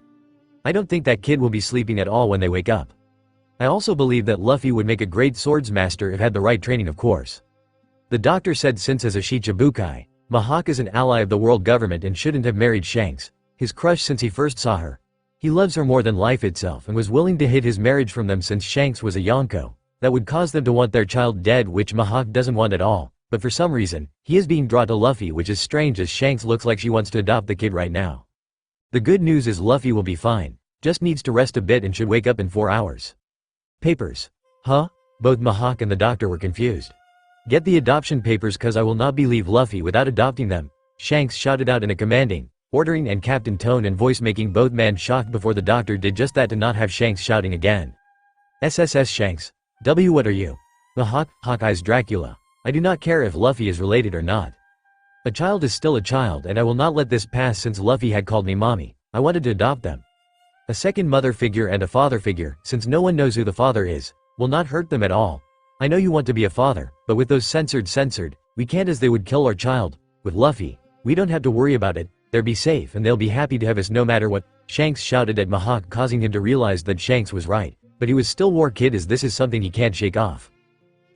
[SPEAKER 3] I don't think that kid will be sleeping at all when they wake up. I also believe that Luffy would make a great swordsmaster if had the right training of course. The doctor said since as a Shichibukai, Mihawk is an ally of the world government and shouldn't have married Shanks, his crush since he first saw her. He loves her more than life itself and was willing to hid his marriage from them since Shanks was a Yonko. That would cause them to want their child dead which Mihawk doesn't want at all, But for some reason, he is being drawn to Luffy, which is strange as Shanks looks like she wants to adopt the kid right now. The good news is Luffy will be fine, just needs to rest a bit and should wake up in 4 hours. Papers. Huh? Both Mihawk and the doctor were confused. Get the adoption papers cause I will not leave Luffy without adopting them, Shanks shouted out in a commanding, ordering and captain tone and voice, making both men shocked before the doctor did just that to not have Shanks shouting again. SSS Shanks. What are you? Mihawk, Hawkeye's Dracula. I do not care if Luffy is related or not. A child is still a child and I will not let this pass since Luffy had called me mommy. I wanted to adopt them. A second mother figure and a father figure, since no one knows who the father is, will not hurt them at all. I know you want to be a father, but with those censored, we can't as they would kill our child. With Luffy, we don't have to worry about it, they'll be safe and they'll be happy to have us no matter what, Shanks shouted at Mihawk, causing him to realize that Shanks was right, but he was still war kid as this is something he can't shake off.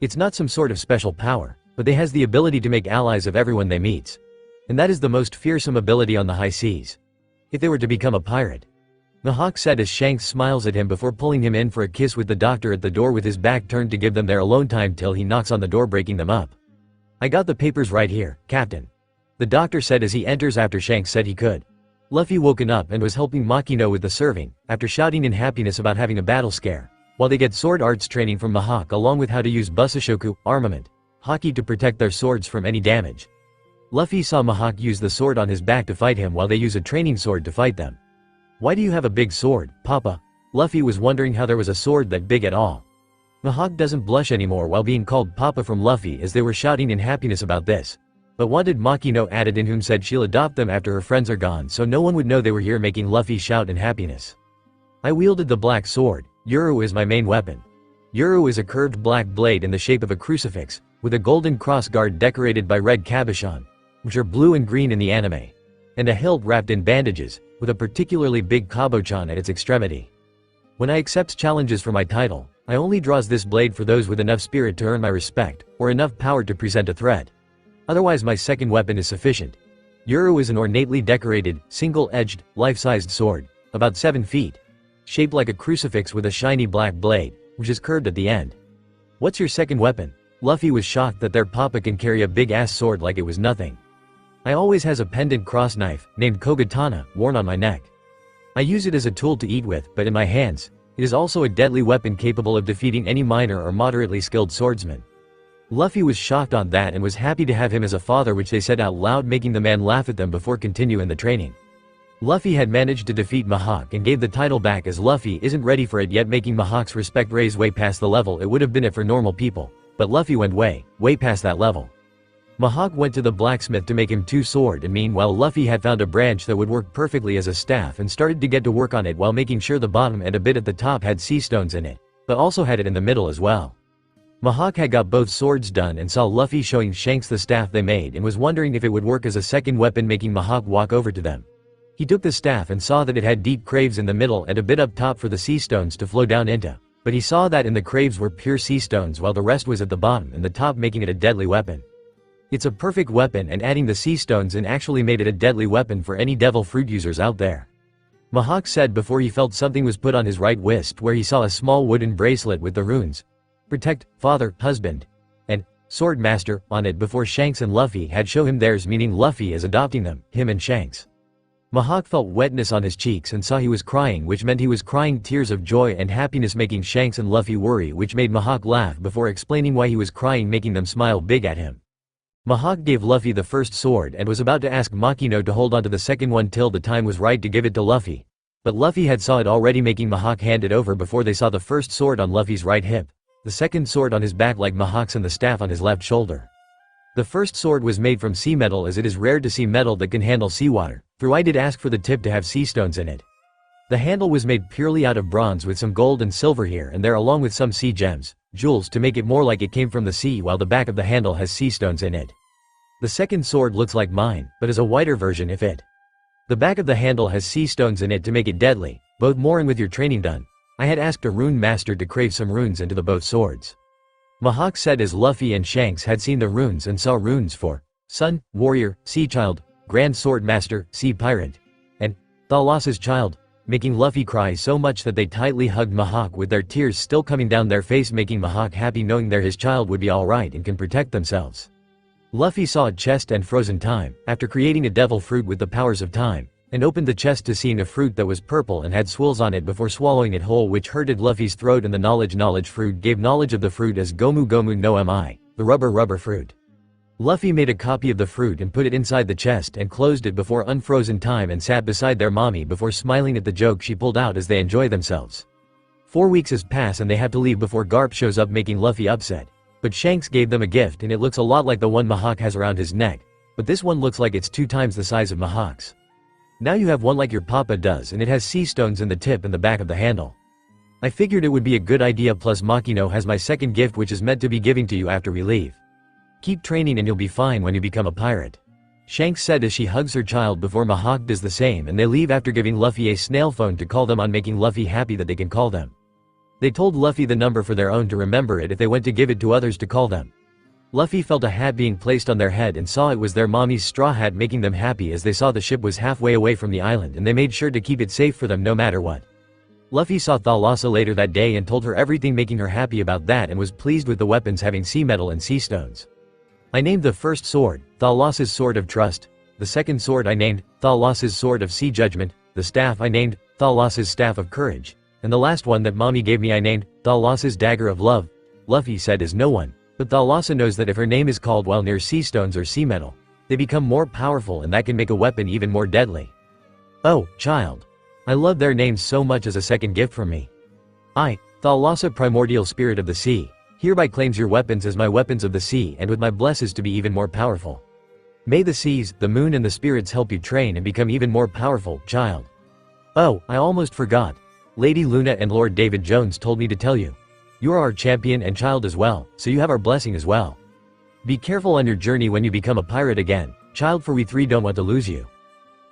[SPEAKER 3] It's not some sort of special power, but they has the ability to make allies of everyone they meets. And that is the most fearsome ability on the high seas. If they were to become a pirate. Mihawk said as Shanks smiles at him before pulling him in for a kiss with the doctor at the door with his back turned to give them their alone time till he knocks on the door, breaking them up. I got the papers right here, Captain. The doctor said as he enters after Shanks said he could. Luffy woken up and was helping Makino with the serving, after shouting in happiness about having a battle scare, while they get sword arts training from Mihawk along with how to use Busashoku, armament, haki to protect their swords from any damage. Luffy saw Mihawk use the sword on his back to fight him while they use a training sword to fight them. Why do you have a big sword, Papa? Luffy was wondering how there was a sword that big at all. Mihawk doesn't blush anymore while being called Papa from Luffy as they were shouting in happiness about this. But wanted Makino added in, whom said she'll adopt them after her friends are gone so no one would know they were here, making Luffy shout in happiness. I wielded the black sword. Yuru is my main weapon. Yuru is a curved black blade in the shape of a crucifix, with a golden cross guard decorated by red cabochon, which are blue and green in the anime, and a hilt wrapped in bandages, with a particularly big cabochon at its extremity. When I accept challenges for my title, I only draws this blade for those with enough spirit to earn my respect, or enough power to present a threat. Otherwise my second weapon is sufficient. Yuru is an ornately decorated, single-edged, life-sized sword, about 7 feet, shaped like a crucifix with a shiny black blade, which is curved at the end. What's your second weapon? Luffy was shocked that their papa can carry a big-ass sword like it was nothing. I always has a pendant cross knife, named Kogatana, worn on my neck. I use it as a tool to eat with, but in my hands, it is also a deadly weapon capable of defeating any minor or moderately skilled swordsman. Luffy was shocked on that and was happy to have him as a father, which they said out loud, making the man laugh at them before continuing the training. Luffy had managed to defeat Mihawk and gave the title back as Luffy isn't ready for it yet, making Mihawk's respect raise way past the level it would have been it for normal people, but Luffy went way past that level. Mihawk went to the blacksmith to make him 2 sword, and meanwhile Luffy had found a branch that would work perfectly as a staff and started to get to work on it while making sure the bottom and a bit at the top had sea stones in it, but also had it in the middle as well. Mihawk had got both swords done and saw Luffy showing Shanks the staff they made and was wondering if it would work as a second weapon, making Mihawk walk over to them. He took the staff and saw that it had deep craves in the middle and a bit up top for the sea stones to flow down into, but he saw that in the craves were pure sea stones while the rest was at the bottom and the top, making it a deadly weapon. It's a perfect weapon, and adding the sea stones in actually made it a deadly weapon for any devil fruit users out there. Mihawk said before he felt something was put on his right wrist, where he saw a small wooden bracelet with the runes Protect, Father, Husband, and Sword Master on it before Shanks and Luffy had show him theirs, meaning Luffy is adopting them, him and Shanks. Mihawk felt wetness on his cheeks and saw he was crying, which meant he was crying tears of joy and happiness, making Shanks and Luffy worry, which made Mihawk laugh before explaining why he was crying, making them smile big at him. Mihawk gave Luffy the first sword and was about to ask Makino to hold on to the second one till the time was right to give it to Luffy, but Luffy had saw it already, making Mihawk hand it over before they saw the first sword on Luffy's right hip, the second sword on his back like Mihawk's, and the staff on his left shoulder. The first sword was made from sea metal, as it is rare to see metal that can handle seawater, though I did ask for the tip to have sea stones in it. The handle was made purely out of bronze with some gold and silver here and there along with some sea gems, jewels, to make it more like it came from the sea, while the back of the handle has sea stones in it. The second sword looks like mine, but is a whiter version if it. The back of the handle has sea stones in it to make it deadly, both more, and with your training done, I had asked a rune master to crave some runes into the both swords. Mihawk said as Luffy and Shanks had seen the runes and saw runes for Sun, Warrior, Sea Child, Grand Sword Master, Sea Pirate, and Thalas's Child, making Luffy cry so much that they tightly hugged Mihawk with their tears still coming down their face, making Mihawk happy knowing there his child would be alright and can protect themselves. Luffy saw a chest and frozen time, after creating a devil fruit with the powers of time, and opened the chest to seeing a fruit that was purple and had swirls on it before swallowing it whole, which hurted Luffy's throat, and the knowledge fruit gave knowledge of the fruit as Gomu Gomu no Mi, the rubber fruit. Luffy made a copy of the fruit and put it inside the chest and closed it before unfrozen time and sat beside their mommy before smiling at the joke she pulled out as they enjoy themselves. 4 weeks has passed and they have to leave before Garp shows up, making Luffy upset. But Shanks gave them a gift and it looks a lot like the one Mihawk has around his neck, but this one looks like it's 2 times the size of Mihawk's. Now you have one like your papa does and it has sea stones in the tip and the back of the handle. I figured it would be a good idea, plus Makino has my second gift which is meant to be giving to you after we leave. Keep training and you'll be fine when you become a pirate. Shanks said as she hugs her child before Mihawk does the same, and they leave after giving Luffy a snail phone to call them on, making Luffy happy that they can call them. They told Luffy the number for their own to remember it if they went to give it to others to call them. Luffy felt a hat being placed on their head and saw it was their mommy's straw hat, making them happy as they saw the ship was halfway away from the island and they made sure to keep it safe for them no matter what. Luffy saw Thalassa later that day and told her everything, making her happy about that, and was pleased with the weapons having sea metal and sea stones. I named the first sword, Thalassa's Sword of Trust, the second sword I named, Thalassa's Sword of Sea Judgment, the staff I named, Thalassa's Staff of Courage, and the last one that mommy gave me I named, Thalassa's Dagger of Love. Luffy said as no one, but Thalassa knows that if her name is called while near sea stones or sea metal, they become more powerful and that can make a weapon even more deadly. Oh, child. I love their names so much as a second gift from me. I, Thalassa Primordial Spirit of the Sea, hereby claims your weapons as my weapons of the sea and with my blesses to be even more powerful. May the seas, the moon and the spirits help you train and become even more powerful, child. Oh, I almost forgot. Lady Luna and Lord David Jones told me to tell you. You are our champion and child as well, so you have our blessing as well. Be careful on your journey when you become a pirate again, child, for we 3 don't want to lose you.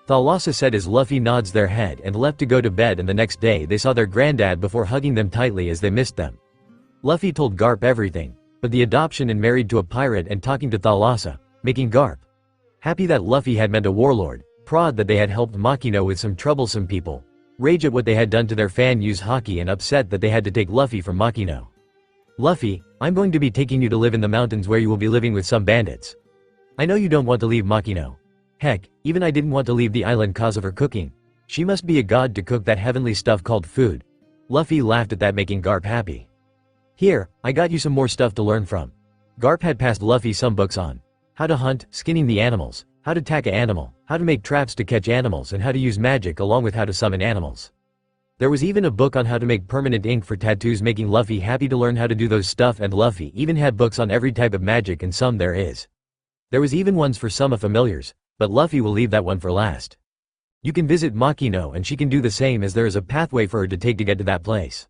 [SPEAKER 3] Thalassa said as Luffy nods their head and left to go to bed, and the next day they saw their granddad before hugging them tightly as they missed them. Luffy told Garp everything, but the adoption and married to a pirate and talking to Thalassa, making Garp happy that Luffy had met a warlord, proud that they had helped Makino with some troublesome people, rage at what they had done to their fan use hockey, and upset that they had to take Luffy from Makino. Luffy, I'm going to be taking you to live in the mountains where you will be living with some bandits. I know you don't want to leave Makino. Heck, even I didn't want to leave the island cause of her cooking. She must be a god to cook that heavenly stuff called food. Luffy laughed at that, making Garp happy. Here, I got you some more stuff to learn from. Garp had passed Luffy some books on how to hunt, skinning the animals, how to tack an animal, how to make traps to catch animals, and how to use magic, along with how to summon animals. There was even a book on how to make permanent ink for tattoos, making Luffy happy to learn how to do those stuff, and Luffy even had books on every type of magic and some there is. There was even ones for some of familiars, but Luffy will leave that one for last. You can visit Makino and she can do the same, as there is a pathway for her to take to get to that place.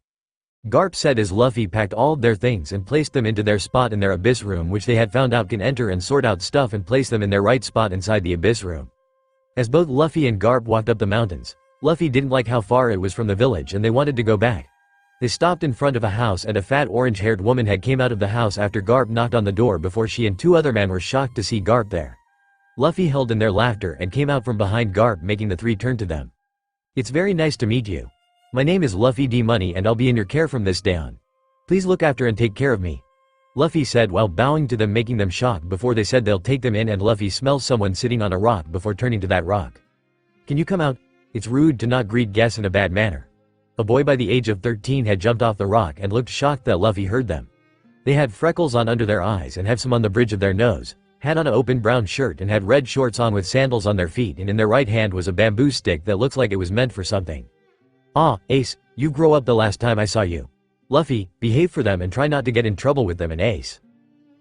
[SPEAKER 3] Garp said as Luffy packed all of their things and placed them into their spot in their abyss room, which they had found out can enter and sort out stuff and place them in their right spot inside the abyss room. As both Luffy and Garp walked up the mountains, Luffy didn't like how far it was from the village and they wanted to go back. They stopped in front of a house and a fat orange-haired woman had came out of the house after Garp knocked on the door before she and 2 other men were shocked to see Garp there. Luffy held in their laughter and came out from behind Garp, making the 3 turn to them. It's very nice to meet you. My name is Luffy D Money and I'll be in your care from this day on. Please look after and take care of me. Luffy said while bowing to them, making them shocked before they said they'll take them in, and Luffy smells someone sitting on a rock before turning to that rock. Can you come out? It's rude to not greet guests in a bad manner. A boy by the age of 13 had jumped off the rock and looked shocked that Luffy heard them. They had freckles on under their eyes and have some on the bridge of their nose, had on an open brown shirt and had red shorts on with sandals on their feet, and in their right hand was a bamboo stick that looks like it was meant for something. Ah, Ace, you grow up the last time I saw you. Luffy, behave for them and try not to get in trouble with them. And Ace.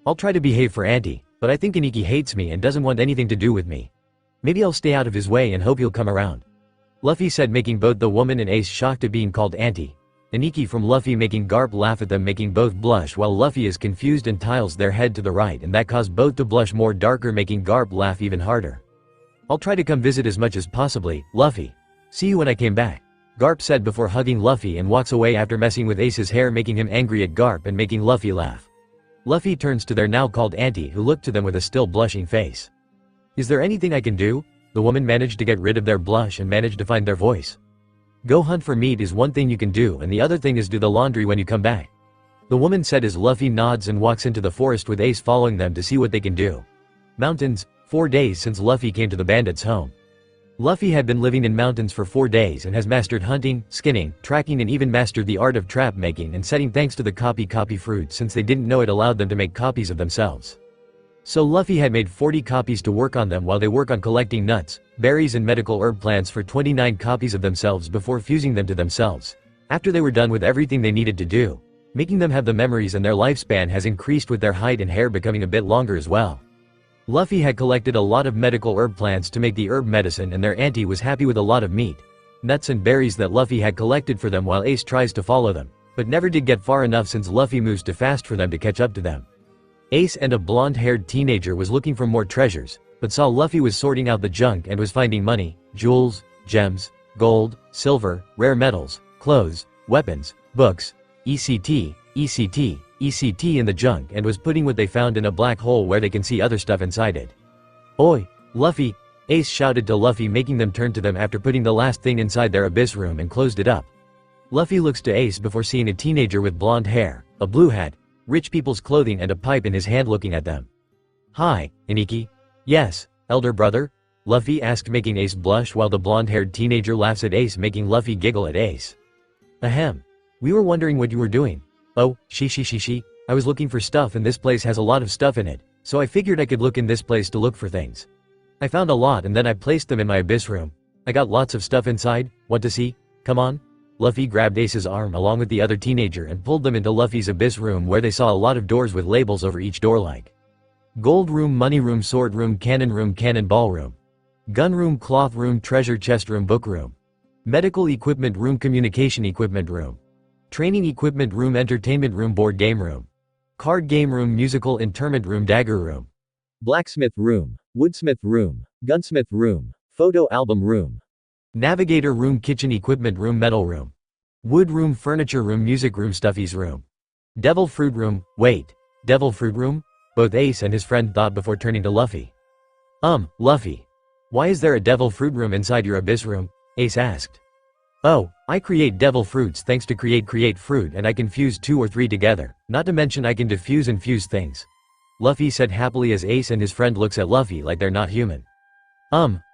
[SPEAKER 3] I'll try to behave for Auntie, but I think Aniki hates me and doesn't want anything to do with me. Maybe I'll stay out of his way and hope he'll come around. Luffy said, making both the woman and Ace shocked at being called Auntie. Aniki from Luffy, making Garp laugh at them, making both blush, while Luffy is confused and tiles their head to the right, and that caused both to blush more darker, making Garp laugh even harder. I'll try to come visit as much as possibly, Luffy. See you when I came back. Garp said before hugging Luffy and walks away after messing with Ace's hair, making him angry at Garp and making Luffy laugh. Luffy turns to their now called Auntie, who looked to them with a still blushing face. Is there anything I can do? The woman managed to get rid of their blush and managed to find their voice. Go hunt for meat is one thing you can do, and the other thing is do the laundry when you come back. The woman said as Luffy nods and walks into the forest with Ace following them to see what they can do. Mountains, 4 days since Luffy came to the bandits' home. Luffy had been living in mountains for 4 days and has mastered hunting, skinning, tracking and even mastered the art of trap making and setting thanks to the copy fruit since they didn't know it allowed them to make copies of themselves. So Luffy had made 40 copies to work on them while they work on collecting nuts, berries and medical herb plants for 29 copies of themselves before fusing them to themselves. After they were done with everything they needed to do, making them have the memories and their lifespan has increased with their height and hair becoming a bit longer as well. Luffy had collected a lot of medical herb plants to make the herb medicine and their auntie was happy with a lot of meat, nuts and berries that Luffy had collected for them while Ace tries to follow them, but never did get far enough since Luffy moves too fast for them to catch up to them. Ace and a blonde-haired teenager was looking for more treasures, but saw Luffy was sorting out the junk and was finding money, jewels, gems, gold, silver, rare metals, clothes, weapons, books, ECT in the junk and was putting what they found in a black hole where they can see other stuff inside it. "Oi, Luffy!" Ace shouted to Luffy, making them turn to them after putting the last thing inside their abyss room and closed it up. Luffy looks to Ace before seeing a teenager with blonde hair, a blue hat, rich people's clothing and a pipe in his hand looking at them. "Hi, Iniki." "Yes, elder brother?" Luffy asked, making Ace blush while the blonde-haired teenager laughs at Ace, making Luffy giggle at Ace. "Ahem. We were wondering what you were doing." "Oh, she. I was looking for stuff and this place has a lot of stuff in it, so I figured I could look in this place to look for things. I found a lot and then I placed them in my abyss room. I got lots of stuff inside, want to see? Come on?" Luffy grabbed Ace's arm along with the other teenager and pulled them into Luffy's abyss room where they saw a lot of doors with labels over each door like gold room, money room, sword room, cannonball room, gun room, cloth room, treasure chest room, book room, medical equipment room, communication equipment room, training equipment room, entertainment room, board game room, card game room, musical interment room, dagger room,
[SPEAKER 4] blacksmith room, woodsmith room, gunsmith room, photo album room,
[SPEAKER 3] navigator room, kitchen equipment room, metal room, wood room, furniture room, music room, stuffies room, devil fruit room. Wait, devil fruit room? Both Ace and his friend thought before turning to Luffy. Luffy. Why is there a devil fruit room inside your abyss room? Ace asked. "Oh, I create devil fruits thanks to create fruit and I can fuse 2 or 3 together, not to mention I can diffuse and fuse things," Luffy said happily as Ace and his friend looks at Luffy like they're not human.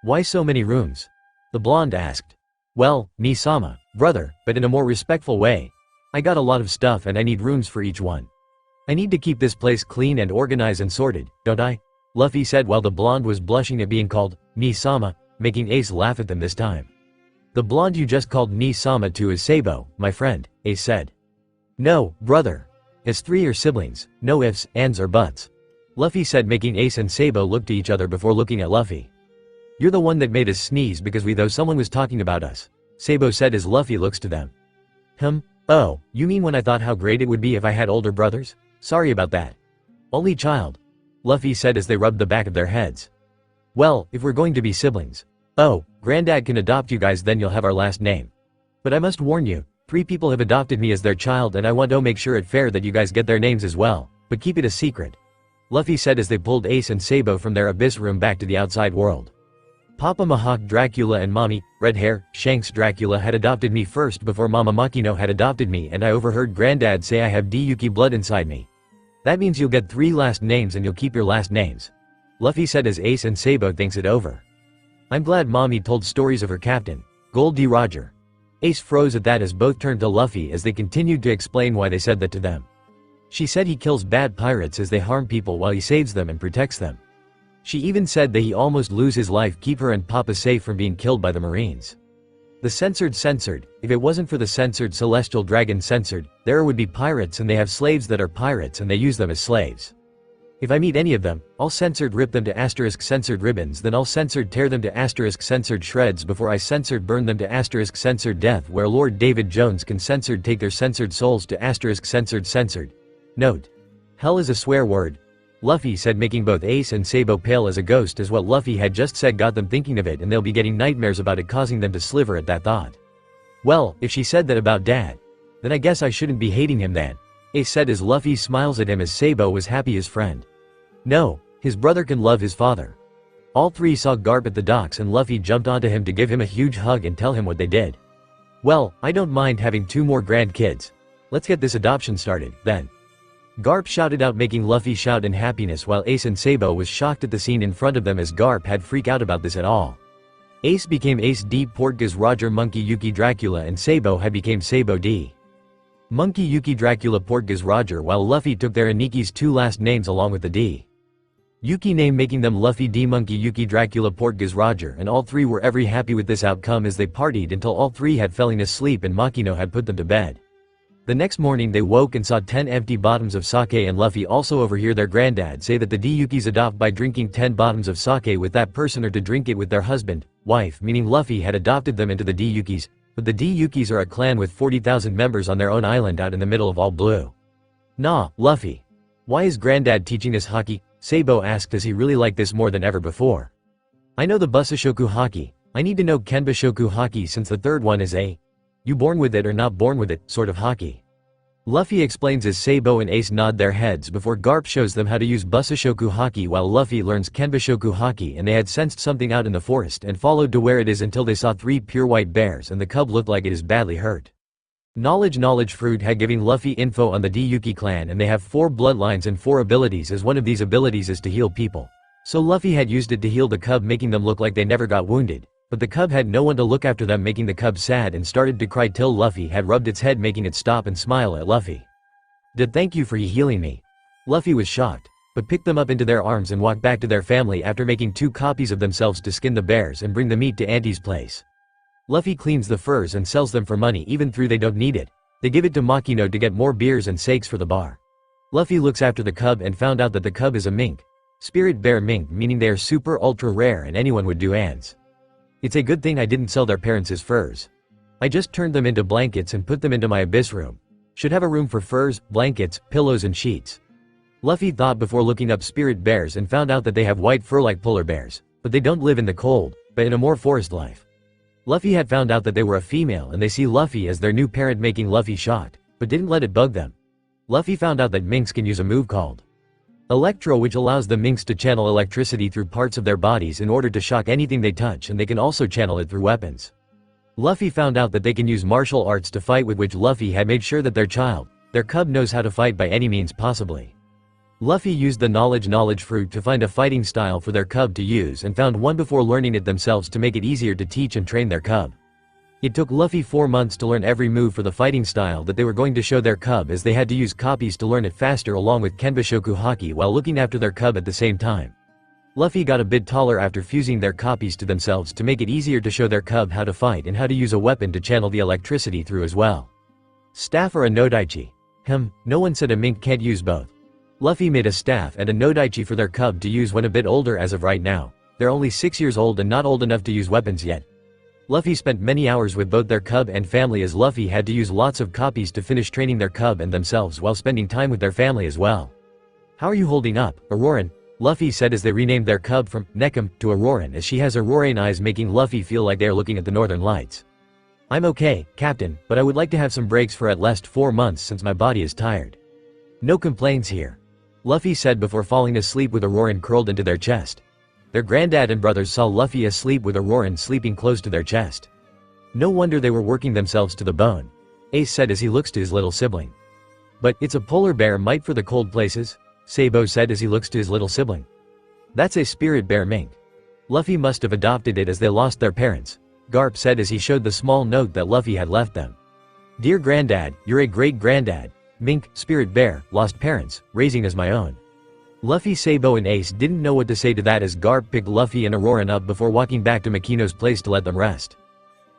[SPEAKER 3] Why so many rooms?" the blonde asked. "Well, ni-sama, brother, but in a more respectful way. I got a lot of stuff and I need rooms for each one. I need to keep this place clean and organized and sorted, don't I?" Luffy said while the blonde was blushing at being called ni-sama, making Ace laugh at them this time. "The blonde you just called ni-sama to is Sabo, my friend," Ace said. "No, brother. As 3 are siblings, no ifs, ands or buts," Luffy said, making Ace and Sabo look to each other before looking at Luffy. "You're the one that made us sneeze because we thought someone was talking about us," Sabo said as Luffy looks to them. Oh, you mean when I thought how great it would be if I had older brothers? Sorry about that. Only child," Luffy said as they rubbed the back of their heads. "Well, if we're going to be siblings. Oh, Granddad can adopt you guys, then you'll have our last name. But I must warn you, 3 people have adopted me as their child and I want to make sure it fair that you guys get their names as well, but keep it a secret," Luffy said as they pulled Ace and Sabo from their abyss room back to the outside world. "Papa Mihawk Dracula and Mommy, red hair, Shanks Dracula had adopted me first before Mama Makino had adopted me and I overheard Granddad say I have Dyuki blood inside me. That means you'll get 3 last names and you'll keep your last names," Luffy said as Ace and Sabo thinks it over. "I'm glad Mommy told stories of her captain, Gold D. Roger." Ace froze at that as both turned to Luffy as they continued to explain why they said that to them. "She said he kills bad pirates as they harm people while he saves them and protects them. She even said that he almost lose his life keep her and Papa safe from being killed by the Marines. The censored, if it wasn't for the censored celestial dragon censored, there would be pirates and they have slaves that are pirates and they use them as slaves. If I meet any of them, I'll censored rip them to * censored ribbons, then I'll censored tear them to * censored shreds before I censored burn them to * censored death, where Lord David Jones can censored take their censored souls to * censored. Note. Hell is a swear word," Luffy said, making both Ace and Sabo pale as a ghost as what Luffy had just said got them thinking of it and they'll be getting nightmares about it, causing them to sliver at that thought. "Well, if she said that about Dad, then I guess I shouldn't be hating him then," Ace said as Luffy smiles at him as Sabo was happy his friend. "No, his brother can love his father." All 3 saw Garp at the docks and Luffy jumped onto him to give him a huge hug and tell him what they did. "Well, I don't mind having 2 more grandkids. Let's get this adoption started, then." Garp shouted out, making Luffy shout in happiness, while Ace and Sabo was shocked at the scene in front of them as Garp had freaked out about this at all. Ace became Ace D. Portgas Roger Monkey Yuki Dracula, and Sabo had became Sabo D. Monkey Yuki Dracula Portgas Roger, while Luffy took their Eniki's 2 last names along with the D. Yuki name, making them Luffy D. Monkey Yuki Dracula Portgas Roger, and all 3 were very happy with this outcome as they partied until all 3 had fallen asleep and Makino had put them to bed. The next morning they woke and saw 10 empty bottoms of sake, and Luffy also overhear their granddad say that the D-Yukis adopt by drinking 10 bottoms of sake with that person or to drink it with their husband, wife, meaning Luffy had adopted them into the D-Yukis, but the D-Yukis are a clan with 40,000 members on their own island out in the middle of all blue. Nah, Luffy. Why is granddad teaching us haki? Sabo asked as he really liked this more than ever before. I know the Busashoku haki. I need to know Kenbushoku haki since the third one is a you born with it or not born with it sort of haki. Luffy explains as Sabo and Ace nod their heads before Garp shows them how to use Busashoku haki while Luffy learns Kenbushoku haki, and they had sensed something out in the forest and followed to where it is until they saw 3 pure white bears and the cub looked like it is badly hurt. Knowledge Fruit had given Luffy info on the D-Yuki clan, and they have 4 bloodlines and 4 abilities, as one of these abilities is to heal people. So Luffy had used it to heal the cub, making them look like they never got wounded. But the cub had no one to look after them, making the cub sad and started to cry till Luffy had rubbed its head, making it stop and smile at Luffy. Did thank you for healing me. Luffy was shocked, but picked them up into their arms and walked back to their family after making 2 copies of themselves to skin the bears and bring the meat to Auntie's place. Luffy cleans the furs and sells them for money even though they don't need it. They give it to Makino to get more beers and sakes for the bar. Luffy looks after the cub and found out that the cub is a mink. Spirit bear mink, meaning they are super ultra rare and anyone would do ants. It's a good thing I didn't sell their parents' furs. I just turned them into blankets and put them into my abyss room. Should have a room for furs, blankets, pillows and sheets. Luffy thought before looking up spirit bears and found out that they have white fur like polar bears, but they don't live in the cold, but in a more forest life. Luffy had found out that they were a female and they see Luffy as their new parent, making Luffy shocked, but didn't let it bug them. Luffy found out that minks can use a move called Electro, which allows the minks to channel electricity through parts of their bodies in order to shock anything they touch, and they can also channel it through weapons. Luffy found out that they can use martial arts to fight, with which Luffy had made sure that their cub knows how to fight by any means possibly. Luffy used the knowledge fruit to find a fighting style for their cub to use and found one before learning it themselves to make it easier to teach and train their cub. It took Luffy 4 months to learn every move for the fighting style that they were going to show their cub, as they had to use copies to learn it faster along with Kenbushoku haki while looking after their cub at the same time. Luffy got a bit taller after fusing their copies to themselves to make it easier to show their cub how to fight and how to use a weapon to channel the electricity through as well. Staff or a nodaichi? No one said a mink can't use both. Luffy made a staff and a nodaichi for their cub to use when a bit older. As of right now, they're only 6 years old and not old enough to use weapons yet. Luffy spent many hours with both their cub and family, as Luffy had to use lots of copies to finish training their cub and themselves while spending time with their family as well. How are you holding up, Auroran? Luffy said as they renamed their cub from Neckham to Auroran, as she has Auroran eyes, making Luffy feel like they are looking at the northern lights. I'm okay, Captain, but I would like to have some breaks for at least 4 months since my body is tired. No complaints here, Luffy said before falling asleep with Auroran curled into their chest. Their granddad and brothers saw Luffy asleep with Auroran sleeping close to their chest. No wonder they were working themselves to the bone, Ace said as he looks to his little sibling. But it's a polar bear mite for the cold places, Sabo said as he looks to his little sibling. That's a spirit bear mink. Luffy must have adopted it as they lost their parents, Garp said as he showed the small note that Luffy had left them. Dear Granddad, you're a great granddad. Mink, spirit bear, lost parents, raising as my own. Luffy, Sabo and Ace didn't know what to say to that as Garp picked Luffy and Auroran up before walking back to Makino's place to let them rest.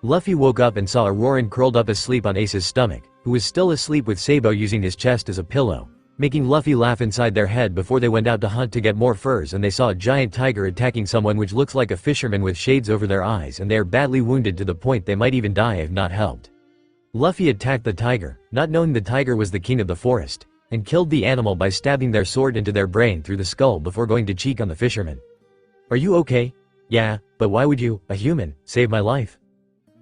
[SPEAKER 3] Luffy woke up and saw Auroran curled up asleep on Ace's stomach, who was still asleep with Sabo using his chest as a pillow, making Luffy laugh inside their head before they went out to hunt to get more furs, and they saw a giant tiger attacking someone, which looks like a fisherman with shades over their eyes, and they are badly wounded to the point they might even die if not helped. Luffy attacked the tiger, not knowing the tiger was the king of the forest, and killed the animal by stabbing their sword into their brain through the skull before going to cheek on the fisherman. Are you okay? Yeah, but why would you, a human, save my life?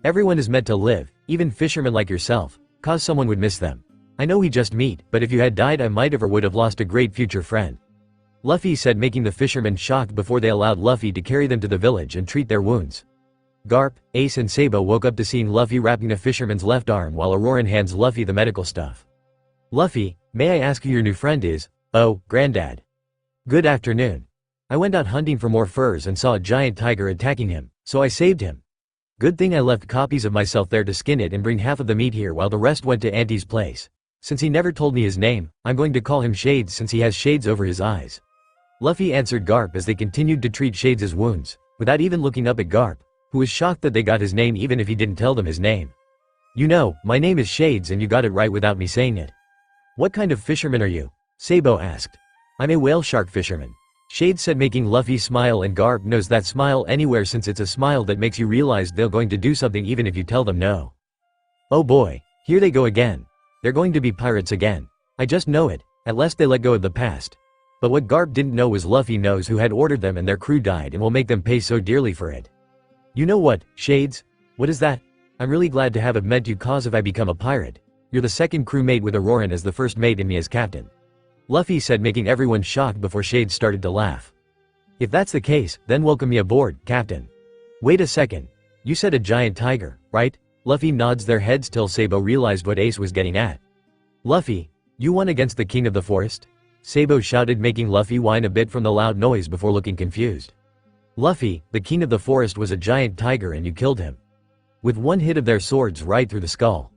[SPEAKER 3] Everyone is meant to live, even fishermen like yourself, cause someone would miss them. I know we just meet, but if you had died I might have or would have lost a great future friend. Luffy said, making the fishermen shocked before they allowed Luffy to carry them to the village and treat their wounds. Garp, Ace and Sabo woke up to seeing Luffy wrapping a fisherman's left arm while Auroran hands Luffy the medical stuff. Luffy, May I ask who your new friend is? Oh, Granddad. Good afternoon. I went out hunting for more furs and saw a giant tiger attacking him, so I saved him. Good thing I left copies of myself there to skin it and bring half of the meat here while the rest went to Auntie's place. Since he never told me his name, I'm going to call him Shades since he has shades over his eyes. Luffy answered Garp as they continued to treat Shades' wounds, without even looking up at Garp, who was shocked that they got his name even if he didn't tell them his name. You know, my name is Shades and you got it right without me saying it. What kind of fisherman are you? Sabo asked. I'm a whale shark fisherman. Shades said, making Luffy smile, and Garp knows that smile anywhere since it's a smile that makes you realize they're going to do something even if you tell them no. Oh boy, here they go again. They're going to be pirates again. I just know it, at last they let go of the past. But what Garp didn't know was Luffy knows who had ordered them and their crew died and will make them pay so dearly for it. You know what, Shades? What is that? I'm really glad to have met you cause if I become a pirate. You're the second crewmate with Auroran as the first mate and me as captain. Luffy said, making everyone shocked before Shades started to laugh. If that's the case, then welcome me aboard, Captain. Wait a second. You said a giant tiger, right? Luffy nods their heads till Sabo realized what Ace was getting at. Luffy, you won against the king of the forest? Sabo shouted, making Luffy whine a bit from the loud noise before looking confused. Luffy, the king of the forest was a giant tiger and you killed him. With one hit of their swords right through the skull.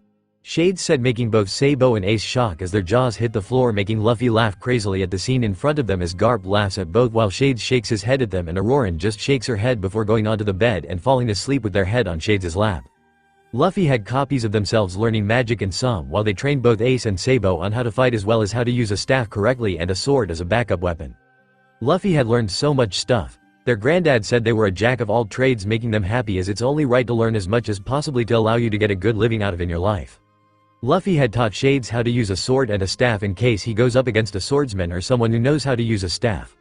[SPEAKER 3] Shades said, making both Sabo and Ace shock as their jaws hit the floor, making Luffy laugh crazily at the scene in front of them as Garp laughs at both while Shades shakes his head at them and Auroran just shakes her head before going onto the bed and falling asleep with their head on Shades' lap. Luffy had copies of themselves learning magic and some while they trained both Ace and Sabo on how to fight as well as how to use a staff correctly and a sword as a backup weapon. Luffy had learned so much stuff. Their granddad said they were a jack of all trades, making them happy as it's only right to learn as much as possibly to allow you to get a good living out of in your life. Luffy had taught Shades how to use a sword and a staff in case he goes up against a swordsman or someone who knows how to use a staff.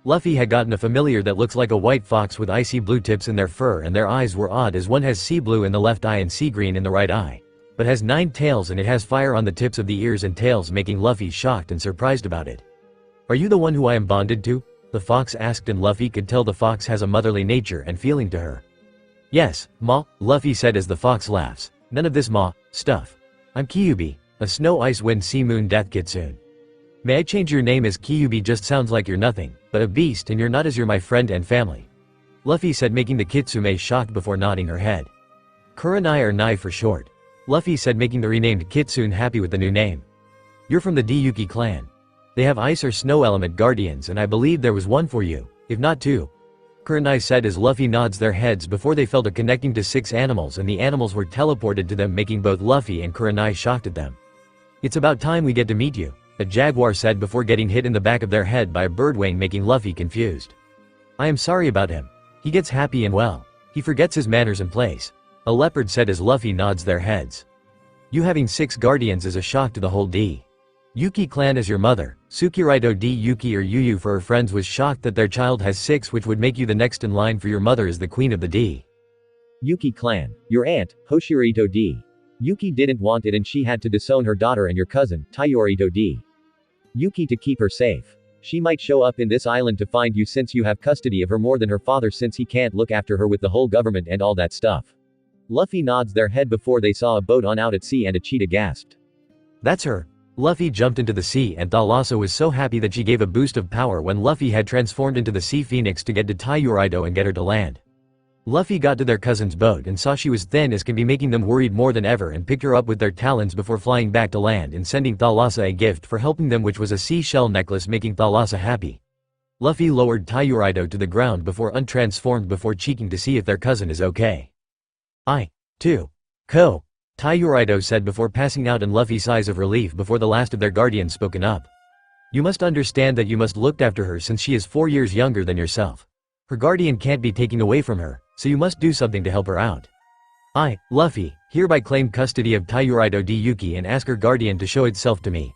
[SPEAKER 3] Luffy had gotten a familiar that looks like a white fox with icy blue tips in their fur, and their eyes were odd as one has sea blue in the left eye and sea green in the right eye, but has 9 tails and it has fire on the tips of the ears and tails, making Luffy shocked and surprised about it. Are you the one who I am bonded to? The fox asked, and Luffy could tell the fox has a motherly nature and feeling to her. Yes, Ma, Luffy said as the fox laughs. None of this Ma stuff. I'm Kyubi, a snow ice wind sea moon death kitsune. May I change your name as Kyubi? Just sounds like you're nothing but a beast and you're not, as you're my friend and family. Luffy said, making the kitsune shocked before nodding her head. Kurenai or Nai for short. Luffy said, making the renamed kitsune happy with the new name. You're from the Yuki clan. They have ice or snow element guardians and I believe there was one for you, if not 2. Kurenai said as Luffy nods their heads before they felt a connecting to 6 animals and the animals were teleported to them, making both Luffy and Kurenai shocked at them. It's about time we get to meet you, a jaguar said before getting hit in the back of their head by a birdwing, making Luffy confused. I am sorry about him. He gets happy and well, he forgets his manners and place. A leopard said as Luffy nods their heads. You having 6 guardians is a shock to the whole Yuki clan as your mother. Tsukirito Yuki or Yuyu for her friends was shocked that their child has 6, which would make you the next in line for your mother as the queen of the
[SPEAKER 4] Yuki clan. Your aunt, Hoshirito Yuki didn't want it and she had to disown her daughter and your cousin, Tayorito Yuki to keep her safe. She might show up in this island to find you since you have custody of her more than her father since he can't look after her with the whole government and all that stuff. Luffy nods their head before they saw a boat on out at sea and a cheetah gasped.
[SPEAKER 3] That's her. Luffy jumped into the sea and Thalassa was so happy that she gave a boost of power when Luffy had transformed into the Sea Phoenix to get to Tayorito and get her to land. Luffy got to their cousin's boat and saw she was thin as can be, making them worried more than ever, and picked her up with their talons before flying back to land and sending Thalassa a gift for helping them, which was a seashell necklace, making Thalassa happy. Luffy lowered Tayorito to the ground before untransformed before checking to see if their cousin is okay. I, too. Ko. Tayorito said before passing out, and Luffy sighs of relief before the last of their guardians spoken up. You must understand that you must look after her since she is 4 years younger than yourself. Her guardian can't be taken away from her, so you must do something to help her out. I, Luffy, hereby claim custody of Tayorito Yuki and ask her guardian to show itself to me.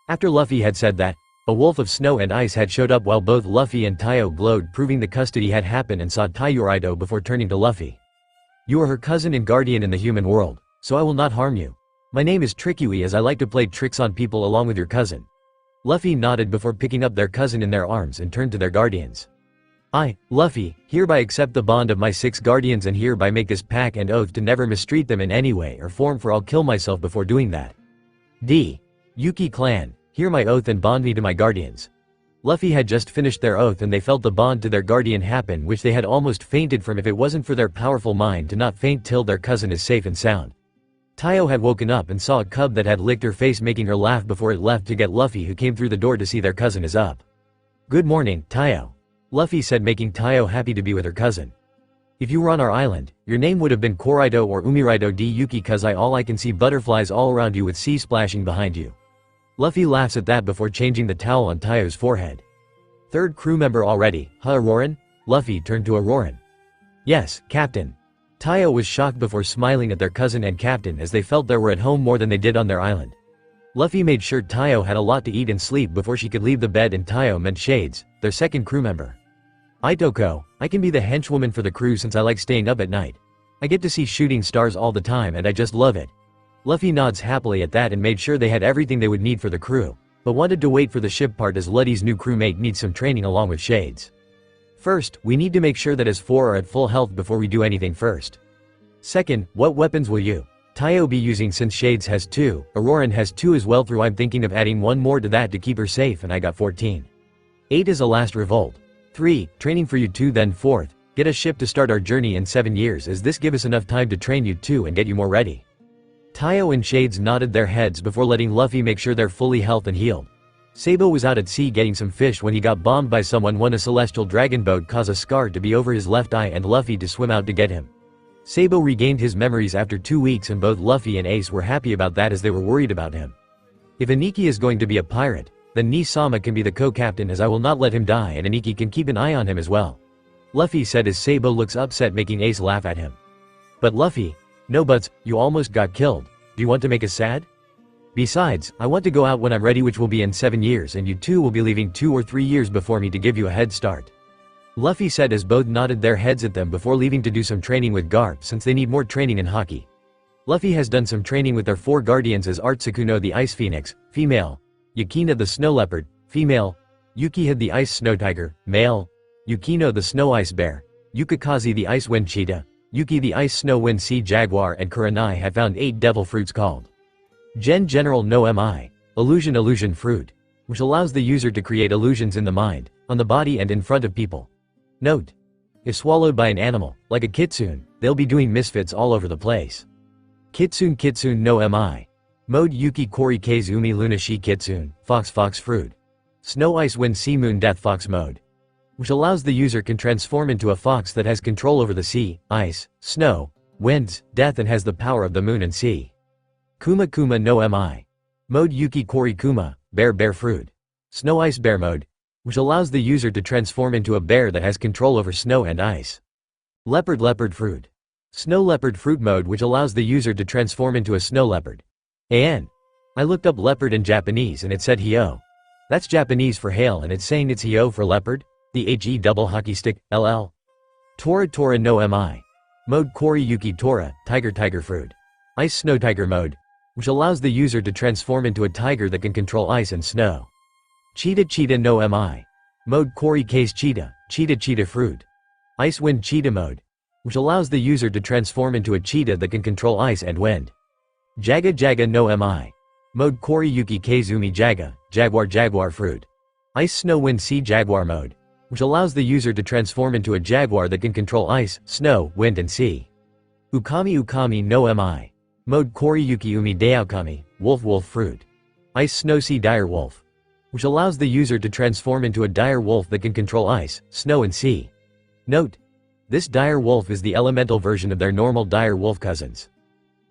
[SPEAKER 3] After Luffy had said that, a wolf of snow and ice had showed up while both Luffy and Tayo glowed, proving the custody had happened, and saw Tayorito before turning to Luffy. You are her cousin and guardian in the human world, so I will not harm you. My name is Tricky as I like to play tricks on people along with your cousin. Luffy nodded before picking up their cousin in their arms and turned to their guardians. I, Luffy, hereby accept the bond of my 6 guardians and hereby make this pact and oath to never mistreat them in any way or form, for I'll kill myself before doing that. Yuki clan. Hear my oath and bond me to my guardians. Luffy had just finished their oath and they felt the bond to their guardian happen which they had almost fainted from if it wasn't for their powerful mind to not faint till their cousin is safe and sound. Tayo had woken up and saw a cub that had licked her face making her laugh before it left to get Luffy who came through the door to see their cousin is up. Good morning, Tayo. Luffy said making Tayo happy to be with her cousin. If you were on our island, your name would have been Koraito or Umiraito de Yuki cause I can see butterflies all around you with sea splashing behind you. Luffy laughs at that before changing the towel on Tayo's forehead. Third crew member already, huh Auroran? Luffy turned to Auroran. Yes, Captain. Tayo was shocked before smiling at their cousin and captain as they felt they were at home more than they did on their island. Luffy made sure Tayo had a lot to eat and sleep before she could leave the bed and Tayo meant Shades, their second crew member. Itoko, I can be the henchwoman for the crew since I like staying up at night. I get to see shooting stars all the time and I just love it. Luffy nods happily at that and made sure they had everything they would need for the crew, but wanted to wait for the ship part as Luddy's new crewmate needs some training along with Shades. First, we need to make sure that his four are at full health before we do anything first. Second, what weapons will you, Tayo be using since Shades has 2, Auroran has 2 as well through I'm thinking of adding one more to that to keep her safe and I got 14. 8 is a last revolt. 3, training for you 2 then 4th, get a ship to start our journey in 7 years as this give us enough time to train you 2 and get you more ready. Tayo and Shades nodded their heads before letting Luffy make sure they're fully health and healed. Sabo was out at sea getting some fish when he got bombed by someone when a celestial dragon boat caused a scar to be over his left eye and Luffy to swim out to get him. Sabo regained his memories after 2 weeks and both Luffy and Ace were happy about that as they were worried about him. If Aniki is going to be a pirate, then Ni-sama can be the co-captain as I will not let him die and Aniki can keep an eye on him as well. Luffy said as Sabo looks upset making Ace laugh at him. But Luffy, no buts, you almost got killed. Do you want to make us sad? Besides, I want to go out when I'm ready which will be in 7 years and you 2 will be leaving 2 or 3 years before me to give you a head start. Luffy said as both nodded their heads at them before leaving to do some training with Garp since they need more training in hockey. Luffy has done some training with their 4 guardians as Artsukuno the Ice Phoenix, female, Yukina the Snow Leopard, female, Yukihide the Ice Snow Tiger, male, Yukino the Snow Ice Bear, Yukikaze the Ice Wind Cheetah, Yuki the Ice Snow Wind Sea Jaguar and Kurenai had found 8 devil fruits called General no Mi, Illusion Fruit, which allows the user to create illusions in the mind, on the body and in front of people. Note: if swallowed by an animal, like a kitsune, they'll be doing misfits all over the place. Kitsune no Mi. Mode Yuki Kori Kazumi Luna Shi Kitsune, Fox Fruit. Snow Ice Wind Sea Moon Death Fox Mode, which allows the user can transform into a fox that has control over the sea, ice, snow, winds, death and has the power of the moon and sea. Kuma no Mi. Mode Yuki Kori Kuma, Bear Fruit. Snow Ice Bear Mode, which allows the user to transform into a bear that has control over snow and ice. Leopard Fruit. Snow Leopard Fruit Mode which allows the user to transform into a snow leopard. I looked up leopard in Japanese and it said hyo. That's Japanese for hail and it's saying it's hyo for leopard, the HE double hockey stick, LL. Tora no Mi. Mode Kori Yuki Tora, Tiger Fruit. Ice Snow Tiger Mode, which allows the user to transform into a tiger that can control ice and snow. Cheetah no Mi. Mode Kori Case Cheetah Fruit. Ice Wind Cheetah Mode, which allows the user to transform into a cheetah that can control ice and wind. Jaga no Mi. Mode Kori Yuki Kazumi Jaguar Fruit. Ice Snow Wind Sea Jaguar Mode, which allows the user to transform into a jaguar that can control ice, snow, wind and sea. Ukami no Mi. Mode Kori Yuki Umi Daokami, Wolf Fruit. Ice Snow Sea Dire Wolf, which allows the user to transform into a dire wolf that can control ice, snow and sea. Note: this dire wolf is the elemental version of their normal dire wolf cousins.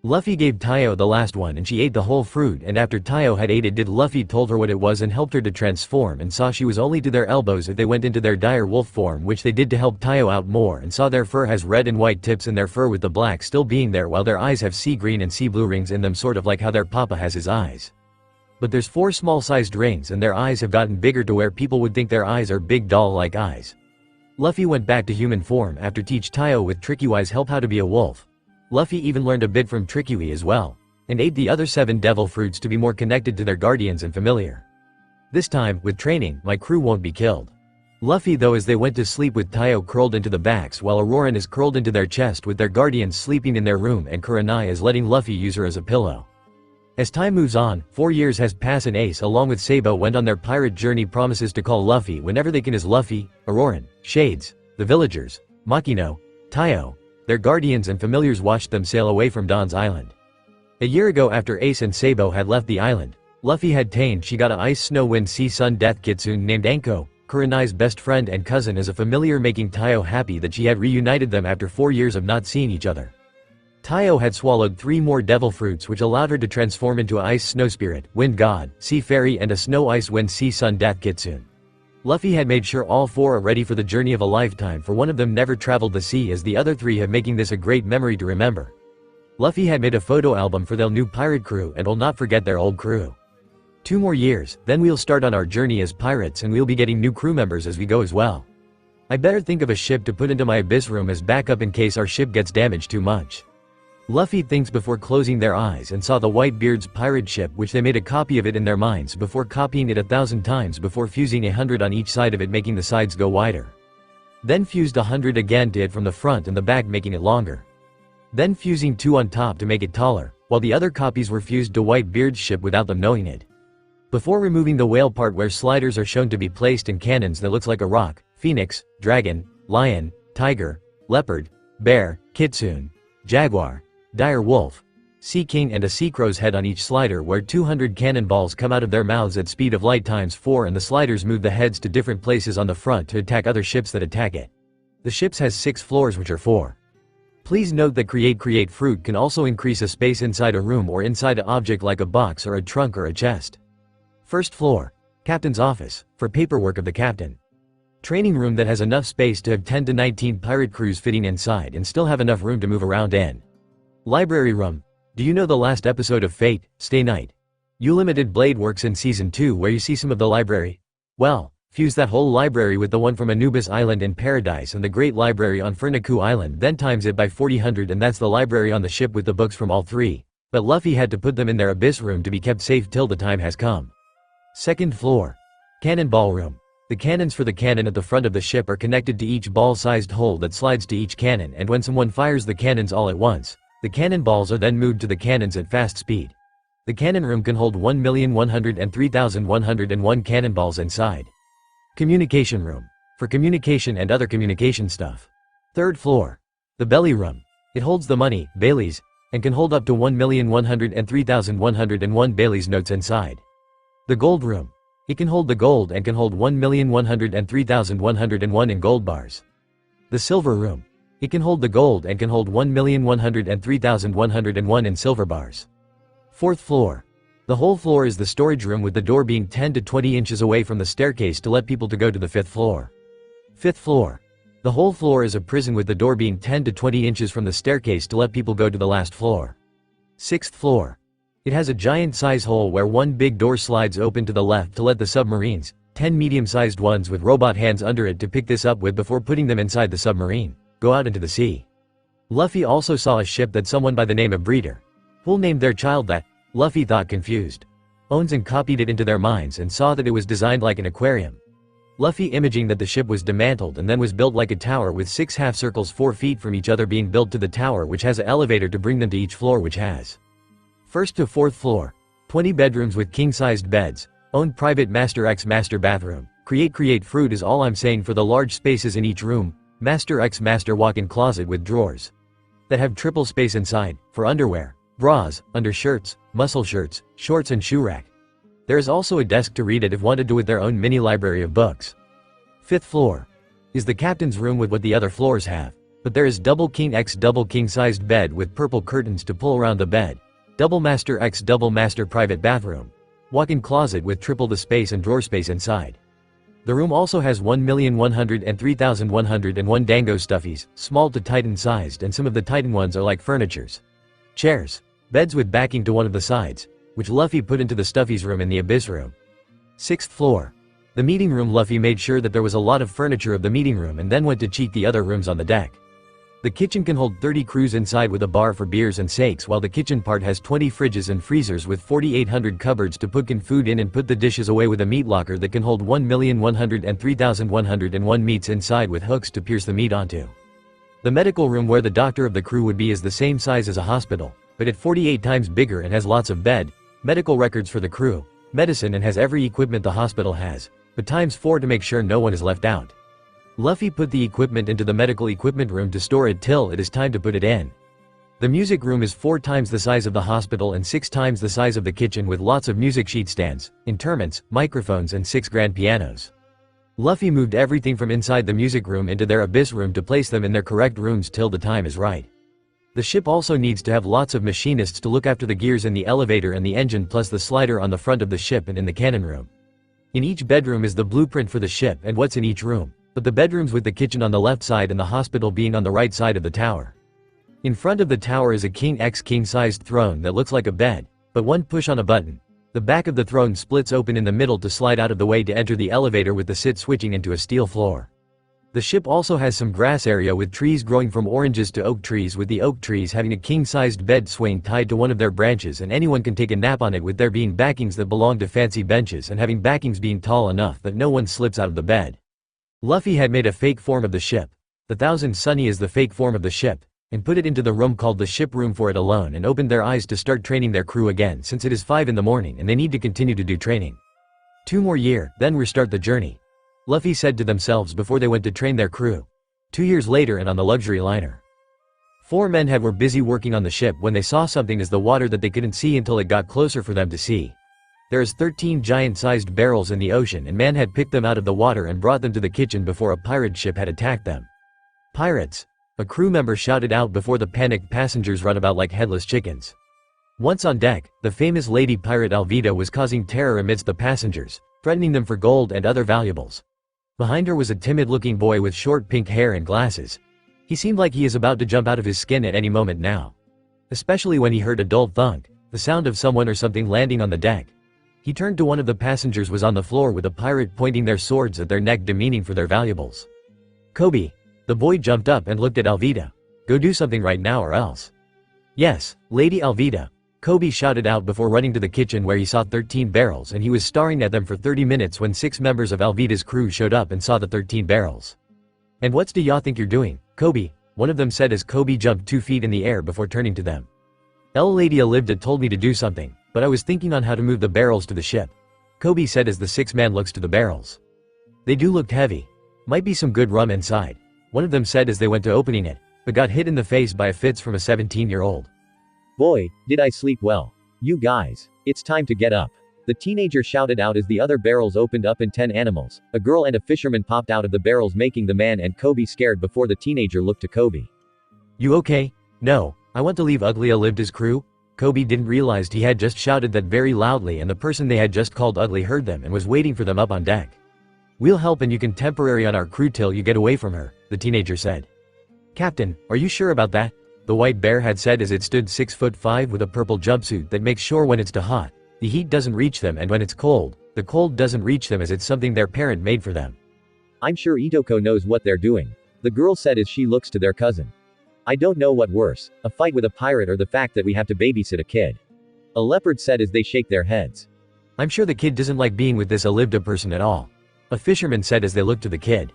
[SPEAKER 3] Luffy gave Tayo the last one and she ate the whole fruit and after Tayo had ate it did Luffy told her what it was and helped her to transform and saw she was only to their elbows if they went into their dire wolf form which they did to help Tayo out more and saw their fur has red and white tips and their fur with the black still being there while their eyes have sea green and sea blue rings in them sort of like how their papa has his eyes. But there's 4 small sized rings and their eyes have gotten bigger to where people would think their eyes are big doll like eyes. Luffy went back to human form after teach Tayo with Trickywi's help how to be a wolf. Luffy even learned a bit from Trickywi as well, and ate the other 7 devil fruits to be more connected to their guardians and familiar. This time, with training, my crew won't be killed. Luffy though as they went to sleep with Tayo curled into the backs while Auroran is curled into their chest with their guardians sleeping in their room and Kurenai is letting Luffy use her as a pillow. As time moves on, 4 years has passed and Ace along with Sabo went on their pirate journey promises to call Luffy whenever they can as Luffy, Auroran, Shades, the villagers, Makino, Tayo, their guardians and familiars watched them sail away from Dawn's Island. A year ago after Ace and Sabo had left the island, Luffy had tamed Shigata Ice Snow Wind Sea Sun Death Kitsune named Anko, Kurenai's best friend and cousin as a familiar making Tayo happy that she had reunited them after 4 years of not seeing each other. Tayo had swallowed 3 more devil fruits which allowed her to transform into a ice snow spirit, wind god, sea fairy and a snow ice wind sea sun death kitsune. Luffy had made sure all 4 are ready for the journey of a lifetime for one of them never traveled the sea as the other 3 have making this a great memory to remember. Luffy had made a photo album for their new pirate crew and will not forget their old crew. 2 more years, then we'll start on our journey as pirates and we'll be getting new crew members as we go as well. I better think of a ship to put into my abyss room as backup in case our ship gets damaged too much. Luffy thinks before closing their eyes and saw the Whitebeard's pirate ship which they made a copy of it in their minds before copying it 1,000 times before fusing 100 on each side of it making the sides go wider. Then fused 100 again to it from the front and the back making it longer. Then fusing 2 on top to make it taller, while the other copies were fused to Whitebeard's ship without them knowing it. Before removing the whale part where sliders are shown to be placed in cannons that looks like a rock, phoenix, dragon, lion, tiger, leopard, bear, kitsune, jaguar, dire wolf, sea king and a sea crow's head on each slider where 200 cannonballs come out of their mouths at speed of light times 4 and the sliders move the heads to different places on the front to attack other ships that attack it. The ships has 6 floors which are 4. Please note that create fruit can also increase a space inside a room or inside an object like a box or a trunk or a chest. First floor, Captain's office, for paperwork of the captain. Training room that has enough space to have 10 to 19 pirate crews fitting inside and still have enough room to move around in. Library room. Do you know the last episode of Fate, Stay Night? U-Limited Blade works in Season 2 where you see some of the library? Well, fuse that whole library with the one from Anubis Island in Paradise and the Great Library on Furniku Island then times it by 4000 and that's the library on the ship with the books from all 3. But Luffy had to put them in their abyss room to be kept safe till the time has come. Second floor. Cannonball room. The cannons for the cannon at the front of the ship are connected to each ball-sized hole that slides to each cannon and when someone fires the cannons all at once, the cannonballs are then moved to the cannons at fast speed. The cannon room can hold 1,103,101 cannonballs inside. Communication room. For communication and other communication stuff. Third floor. The belly room. It holds the money, Bailey's, and can hold up to 1,103,101 Bailey's notes inside. The gold room. It can hold the gold and can hold 1,103,101 in gold bars. The silver room. It can hold the gold and can hold 1,103,101 in silver bars. Fourth floor. The whole floor is the storage room with the door being 10 to 20 inches away from the staircase to let people to go to the 5th floor. Fifth floor. The whole floor is a prison with the door being 10 to 20 inches from the staircase to let people go to the last floor. Sixth floor. It has a giant size hole where one big door slides open to the left to let the submarines, 10 medium-sized ones with robot hands under it to pick this up with before putting them inside the submarine, go out into the sea. Luffy also saw a ship that someone by the name of Breeder will name their child that. Luffy thought confused. Owns and copied it into their minds and saw that it was designed like an aquarium. Luffy imaging that the ship was dismantled and then was built like a tower with 6 half circles 4 feet from each other being built to the tower which has an elevator to bring them to each floor which has. First to 4th floor. 20 bedrooms with king-sized beds. Own private Master X master bathroom. Create fruit is all I'm saying for the large spaces in each room. Master X master walk-in closet with drawers that have triple space inside, for underwear, bras, undershirts, muscle shirts, shorts and shoe rack. There is also a desk to read it if wanted to with their own mini library of books. 5th floor. Is the captain's room with what the other floors have. But there is double king X double king-sized bed with purple curtains to pull around the bed. Double master X double master private bathroom. Walk-in closet with triple the space and drawer space inside. The room also has 1,103,101 dango stuffies, small to Titan sized and some of the Titan ones are like furnitures. Chairs. Beds with backing to one of the sides, which Luffy put into the stuffies room in the abyss room. 6th floor. The meeting room. Luffy made sure that there was a lot of furniture of the meeting room and then went to check the other rooms on the deck. The kitchen can hold 30 crews inside with a bar for beers and sakes while the kitchen part has 20 fridges and freezers with 4,800 cupboards to put food in and put the dishes away with a meat locker that can hold 1,103,101 meats inside with hooks to pierce the meat onto. The medical room where the doctor of the crew would be is the same size as a hospital, but at 48 times bigger and has lots of bed, medical records for the crew, medicine, and has every equipment the hospital has, but ×4 to make sure no one is left out. Luffy put the equipment into the medical equipment room to store it till it is time to put it in. The music room is 4 times the size of the hospital and 6 times the size of the kitchen, with lots of music sheet stands, interments, microphones, and 6 grand pianos. Luffy moved everything from inside the music room into their abyss room to place them in their correct rooms till the time is right. The ship also needs to have lots of machinists to look after the gears in the elevator and the engine, plus the slider on the front of the ship and in the cannon room. In each bedroom is the blueprint for the ship and what's in each room, but the bedrooms with the kitchen on the left side and the hospital being on the right side of the tower. In front of the tower is a king x king-sized throne that looks like a bed, but one push on a button. The back of the throne splits open in the middle to slide out of the way to enter the elevator, with the sit switching into a steel floor. The ship also has some grass area with trees growing from oranges to oak trees, with the oak trees having a king-sized bed swing tied to one of their branches, and anyone can take a nap on it, with there being backings that belong to fancy benches and having backings being tall enough that no one slips out of the bed. Luffy had made a fake form of the ship. The Thousand Sunny is the fake form of the ship, and put it into the room called the ship room for it alone, and opened their eyes to start training their crew again, since it is 5 in the morning and they need to continue to do training. 2 more years, then restart the journey, Luffy said to themselves before they went to train their crew. 2 years later, and on the luxury liner. 4 men were busy working on the ship when they saw something as the water that they couldn't see until it got closer for them to see. There is 13 giant-sized barrels in the ocean, and man had picked them out of the water and brought them to the kitchen before a pirate ship had attacked them. Pirates! A crew member shouted out before the panicked passengers run about like headless chickens. Once on deck, the famous lady pirate Alvida was causing terror amidst the passengers, threatening them for gold and other valuables. Behind her was a timid-looking boy with short pink hair and glasses. He seemed like he is about to jump out of his skin at any moment now. Especially when he heard a dull thunk, the sound of someone or something landing on the deck. He turned to one of the passengers was on the floor with a pirate pointing their swords at their neck, demeaning for their valuables. Kobe. The boy jumped up and looked at Alvida. Go do something right now or else. Yes, Lady Alvida. Kobe shouted out before running to the kitchen, where he saw 13 barrels, and he was staring at them for 30 minutes when 6 members of Alvida's crew showed up and saw the 13 barrels. And what's do y'all think you're doing, Kobe? One of them said as Kobe jumped 2 feet in the air before turning to them. Lady Alvida told me to do something, but I was thinking on how to move the barrels to the ship, Kobe said as the 6th man looks to the barrels. They do look heavy. Might be some good rum inside, one of them said as they went to opening it, but got hit in the face by a fits from a 17-year-old.
[SPEAKER 4] Boy, did I sleep well. You guys, it's time to get up. The teenager shouted out as the other barrels opened up and 10 animals, a girl and a fisherman popped out of the barrels, making the man and Kobe scared before the teenager looked to Kobe.
[SPEAKER 3] You okay? No, I want to leave Ugly Alvda's crew. Kobe didn't realize he had just shouted that very loudly, and the person they had just called ugly heard them and was waiting for them up on deck. We'll help and you can temporary on our crew till you get away from her, the teenager said. Captain, are you sure about that? The white bear had said as it stood 6'5" with a purple jumpsuit that makes sure when it's too hot, the heat doesn't reach them, and when it's cold, the cold doesn't reach them, as it's something their parent made for them.
[SPEAKER 4] I'm sure Itoko knows what they're doing, the girl said as she looks to their cousin. I don't know what worse, a fight with a pirate or the fact that we have to babysit a kid. A leopard said as they shake their heads.
[SPEAKER 3] I'm sure the kid doesn't like being with this Alvda person at all, a fisherman said as they looked to the kid.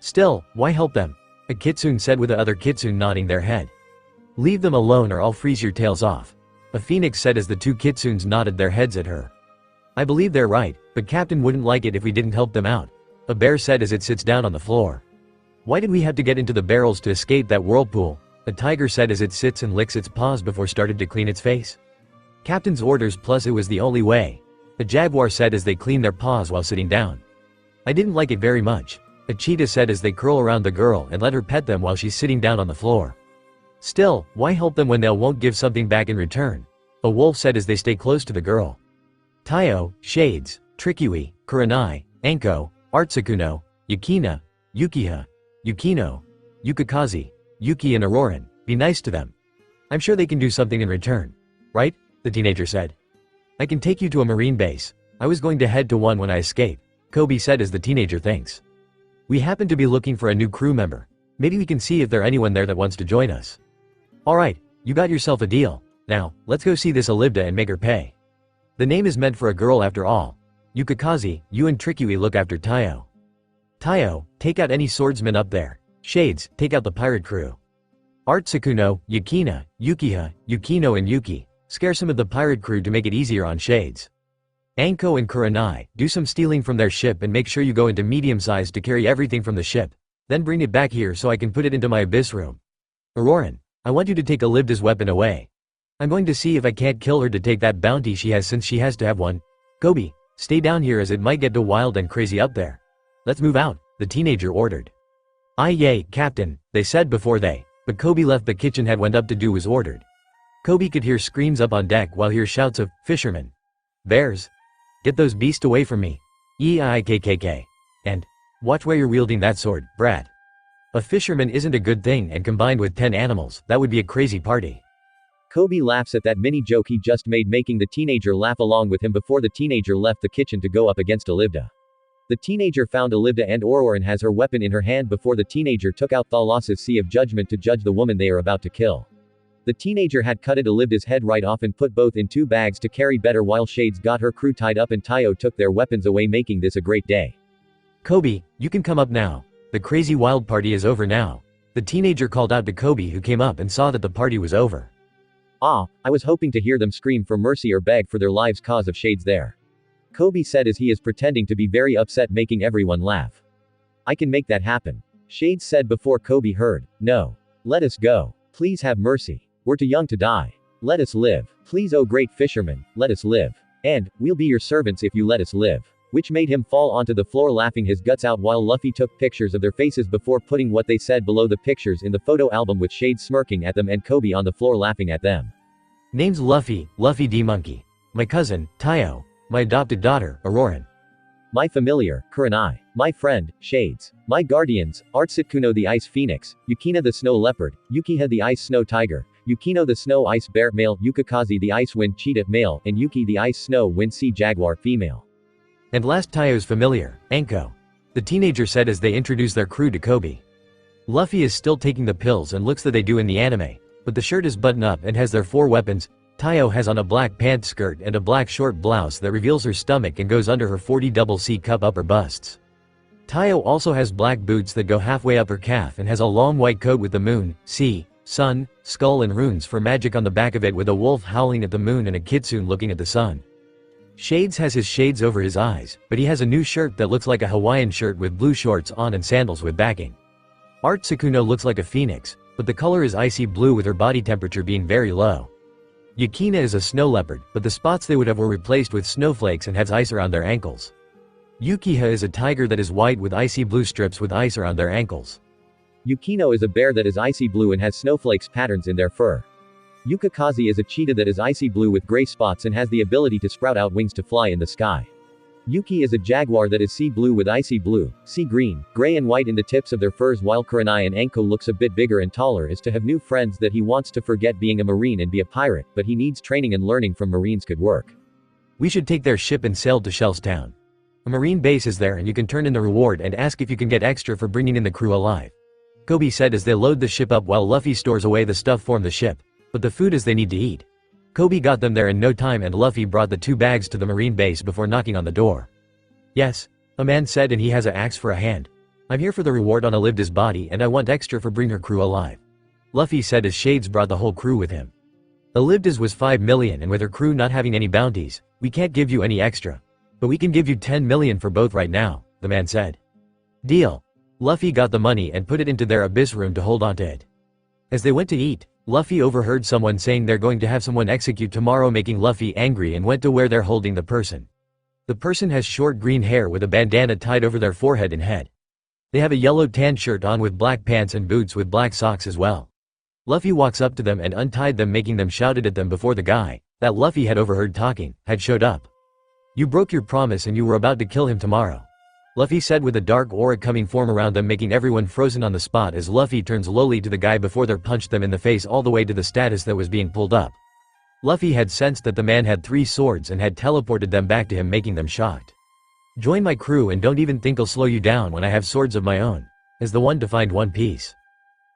[SPEAKER 3] Still, why help them? A kitsune said, with the other kitsune nodding their head. Leave them alone or I'll freeze your tails off, a phoenix said as the 2 kitsunes nodded their heads at her. I believe they're right, but Captain wouldn't like it if we didn't help them out, a bear said as it sits down on the floor. Why did we have to get into the barrels to escape that whirlpool? A tiger said as it sits and licks its paws before started to clean its face. Captain's orders, plus it was the only way, a jaguar said as they cleaned their paws while sitting down. I didn't like it very much, a cheetah said as they curl around the girl and let her pet them while she's sitting down on the floor. Still, why help them when they won't give something back in return? A wolf said as they stay close to the girl. Tayo, Shades, Trikui, Kuranai, Anko, Artsukuno, Yukina, Yukiha, Yukino, Yukikaze, Yuki and Auroran, be nice to them. I'm sure they can do something in return. Right? The teenager said. I can take you to a marine base. I was going to head to one when I escaped, Kobe said as the teenager thinks. We happen to be looking for a new crew member. Maybe we can see if there's anyone there that wants to join us. Alright, you got yourself a deal. Now, let's go see this Alvda and make her pay. The name is meant for a girl after all. Yukikaze, you and Trikui look after Tayo. Tayo, take out any swordsman up there. Shades, take out the pirate crew. Artsukuno, Yukina, Yukiha, Yukino and Yuki, Scare some of the pirate crew to make it easier on Shades. Anko and Kurenai, do some stealing from their ship and make sure you go into medium size to carry everything from the ship. Then bring it back here so I can put it into my abyss room. Auroran, I want you to take Olivda's weapon away. I'm going to see if I can't kill her to take that bounty she has since she has to have one. Kobe, stay down here as it might get too wild and crazy up there. Let's move out, the teenager ordered. Aye yay, Captain, they said before but Kobe left the kitchen had went up to do as ordered. Kobe could hear screams up on deck while hear shouts of, fishermen. Bears. Get those beasts away from me. Eikkk. And, watch where you're wielding that sword, brat. A fisherman isn't a good thing and combined with 10 animals, that would be a crazy party.
[SPEAKER 4] Kobe laughs at that mini joke he just made, making the teenager laugh along with him before the teenager left the kitchen to go up against Olivda. The teenager found Olivda and Auroran has her weapon in her hand before the teenager took out Thalas's Sea of Judgment to judge the woman they are about to kill. The teenager had cutted Olivda's head right off and put both in 2 bags to carry better while Shades got her crew tied up and Tayo took their weapons away, making this a great day.
[SPEAKER 3] Kobe, you can come up now. The crazy wild party is over now. The teenager called out to Kobe, who came up and saw that the party was over.
[SPEAKER 4] Ah, I was hoping to hear them scream for mercy or beg for their lives cause of Shades there. Kobe said as he is pretending to be very upset, making everyone laugh. I can make that happen. Shades said before Kobe heard, no. Let us go. Please have mercy. We're too young to die. Let us live. Please, oh great fisherman, let us live. And, we'll be your servants if you let us live. Which made him fall onto the floor laughing his guts out while Luffy took pictures of their faces before putting what they said below the pictures in the photo album with Shades smirking at them and Kobe on the floor laughing at them.
[SPEAKER 3] Name's Luffy, Luffy D Monkey. My cousin, Tayo. My adopted daughter, Auroran.
[SPEAKER 4] My familiar, Kurenai. My friend, Shades. My guardians, Artsutkuno the Ice Phoenix, Yukina the Snow Leopard, Yukiha the Ice Snow Tiger, Yukino the Snow Ice Bear male, Yukikaze the Ice Wind Cheetah male, and Yuki the Ice Snow Wind Sea Jaguar female.
[SPEAKER 3] And last, Tayo's familiar, Anko. The teenager said as they introduced their crew to Kobe. Luffy is still taking the pills and looks that they do in the anime, but the shirt is buttoned up and has their 4 weapons. Tayo has on a black pant skirt and a black short blouse that reveals her stomach and goes under her 40cc cup upper busts. Tayo also has black boots that go halfway up her calf and has a long white coat with the moon, sea, sun, skull and runes for magic on the back of it, with a wolf howling at the moon and a kitsune looking at the sun. Shades has his shades over his eyes, but he has a new shirt that looks like a Hawaiian shirt with blue shorts on and sandals with backing. Artsutkuno looks like a phoenix, but the color is icy blue with her body temperature being very low. Yukina is a snow leopard, but the spots they would have were replaced with snowflakes and has ice around their ankles. Yukiha is a tiger that is white with icy blue strips with ice around their ankles.
[SPEAKER 4] Yukino is a bear that is icy blue and has snowflakes patterns in their fur. Yukikaze is a cheetah that is icy blue with gray spots and has the ability to sprout out wings to fly in the sky. Yuki is a jaguar that is sea blue with icy blue, sea green, gray and white in the tips of their furs, while Kurenai and Anko looks a bit bigger and taller is to have new friends that he wants to forget being a marine and be a pirate, but he needs training and learning from marines could work.
[SPEAKER 3] We should take their ship and sail to Shellstown. A marine base is there and you can turn in the reward and ask if you can get extra for bringing in the crew alive. Kobe said as they load the ship up while Luffy stores away the stuff from the ship, but the food is they need to eat. Kobe got them there in no time and Luffy brought the 2 bags to the marine base before knocking on the door. Yes, a man said, and he has an axe for a hand. I'm here for the reward on Olivda's body and I want extra for bring her crew alive. Luffy said as Shades brought the whole crew with him. Olivda's was 5 million and with her crew not having any bounties, we can't give you any extra. But we can give you 10 million for both right now, the man said. Deal. Luffy got the money and put it into their abyss room to hold onto it. As they went to eat, Luffy overheard someone saying they're going to have someone execute tomorrow, making Luffy angry and went to where they're holding the person. The person has short green hair with a bandana tied over their forehead and head. They have a yellow tan shirt on with black pants and boots with black socks as well. Luffy walks up to them and untied them, making them shouted at them before the guy, that Luffy had overheard talking, had showed up. You broke your promise and you were about to kill him tomorrow. Luffy said with a dark aura coming form around them, making everyone frozen on the spot as Luffy turns lowly to the guy before they punched them in the face all the way to the status that was being pulled up. Luffy had sensed that the man had 3 swords and had teleported them back to him, making them shocked. Join my crew and don't even think I'll slow you down when I have swords of my own, as the one to find One Piece.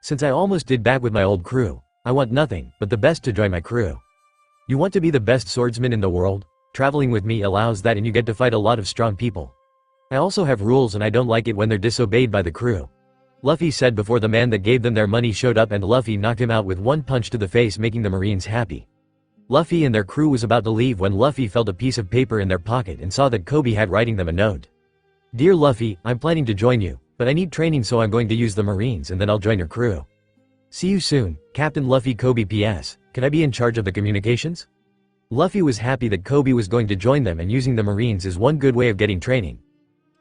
[SPEAKER 3] Since I almost did back with my old crew, I want nothing but the best to join my crew. You want to be the best swordsman in the world? Traveling with me allows that and you get to fight a lot of strong people. I also have rules and I don't like it when they're disobeyed by the crew. Luffy said before the man that gave them their money showed up and Luffy knocked him out with 1 punch to the face, making the Marines happy. Luffy and their crew was about to leave when Luffy felt a piece of paper in their pocket and saw that Kobe had writing them a note. Dear Luffy, I'm planning to join you, but I need training so I'm going to use the Marines and then I'll join your crew. See you soon, Captain Luffy. Kobe. PS, can I be in charge of the communications? Luffy was happy that Kobe was going to join them, and using the Marines is one good way of getting training.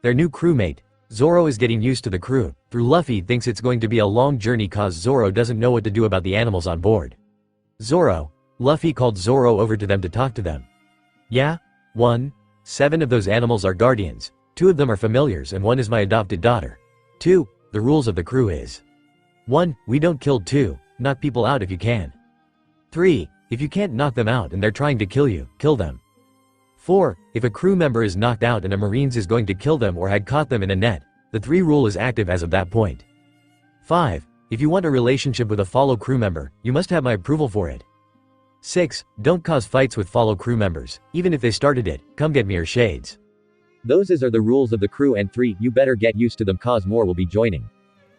[SPEAKER 3] Their new crewmate, Zoro, is getting used to the crew. Through Luffy thinks it's going to be a long journey cause Zoro doesn't know what to do about the animals on board. Zoro, Luffy called Zoro over to them to talk to them. Yeah? 7 of those animals are guardians, 2 of them are familiars and 1 is my adopted daughter. 2, the rules of the crew is 1, we don't kill. 2, knock people out if you can. 3, if you can't knock them out and they're trying to kill you, kill them. 4, if a crew member is knocked out and a Marines is going to kill them or had caught them in a net, the 3 rule is active as of that point. 5, if you want a relationship with a follow crew member, you must have my approval for it. 6, don't cause fights with follow crew members, even if they started it, come get me or shades.
[SPEAKER 4] Those are the rules of the crew, and 3, you better get used to them cause more will be joining.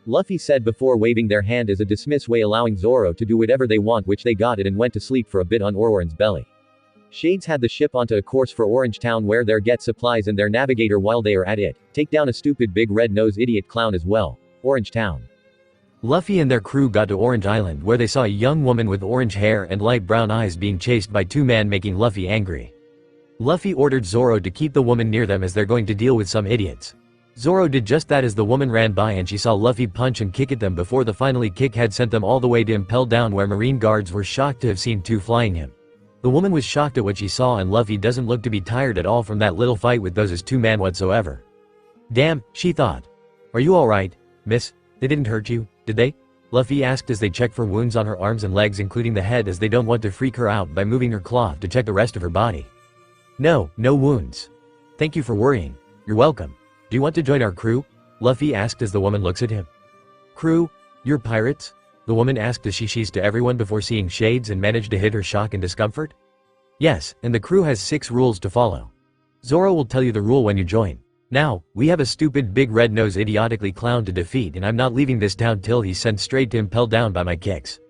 [SPEAKER 4] Luffy said before waving their hand as a dismiss way, allowing Zoro to do whatever they want, which they got it and went to sleep for a bit on Orange's belly. Shades had the ship onto a course for Orangetown where they'll get supplies and their navigator while they are at it, take down a stupid big red-nosed idiot clown as well. Orangetown.
[SPEAKER 3] Luffy and their crew got to Orange Island where they saw a young woman with orange hair and light brown eyes being chased by 2 men, making Luffy angry. Luffy ordered Zoro to keep the woman near them as they're going to deal with some idiots. Zoro did just that as the woman ran by and she saw Luffy punch and kick at them before the finally kick had sent them all the way to impel down, where Marine guards were shocked to have seen 2 flying him. The woman was shocked at what she saw, and Luffy doesn't look to be tired at all from that little fight with those as 2 men whatsoever. Damn, she thought. Are you alright, miss? They didn't hurt you, did they? Luffy asked as they checked for wounds on her arms and legs, including the head, as they don't want to freak her out by moving her cloth to check the rest of her body. No, no wounds. Thank you for worrying. You're welcome. Do you want to join our crew? Luffy asked as the woman looks at him. Crew? You're pirates? The woman asked as she sheezed to everyone before seeing Shades and managed to hid her shock and discomfort. Yes, and the crew has 6 rules to follow. Zoro will tell you the rule when you join. Now, we have a stupid big red-nosed idiotically clown to defeat, and I'm not leaving this town till he's sent straight to impel down by my kicks.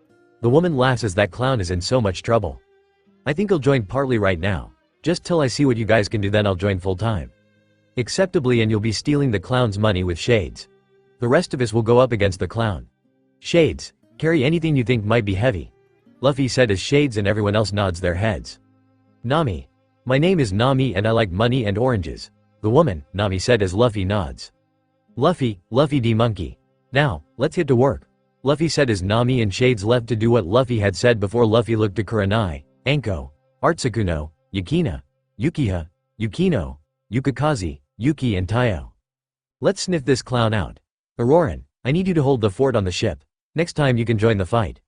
[SPEAKER 3] The woman laughs as that clown is in so much trouble. I think I'll join partly right now. Just till I see what you guys can do, then I'll join full time. Acceptably, and you'll be stealing the clown's money with Shades. The rest of us will go up against the clown. Shades, carry anything you think might be heavy. Luffy said as Shades and everyone else nods their heads. Nami. My name is Nami and I like money and oranges. The woman, Nami said as Luffy nods. Luffy D monkey. Now, let's get to work. Luffy said as Nami and Shades left to do what Luffy had said before. Luffy looked to Kurenai, Anko, Artsukuno, Yukina, Yukiha, Yukino, Yukikaze, Yuki and Taiyo. Let's sniff this clown out. Auroran, I need you to hold the fort on the ship. Next time you can join the fight.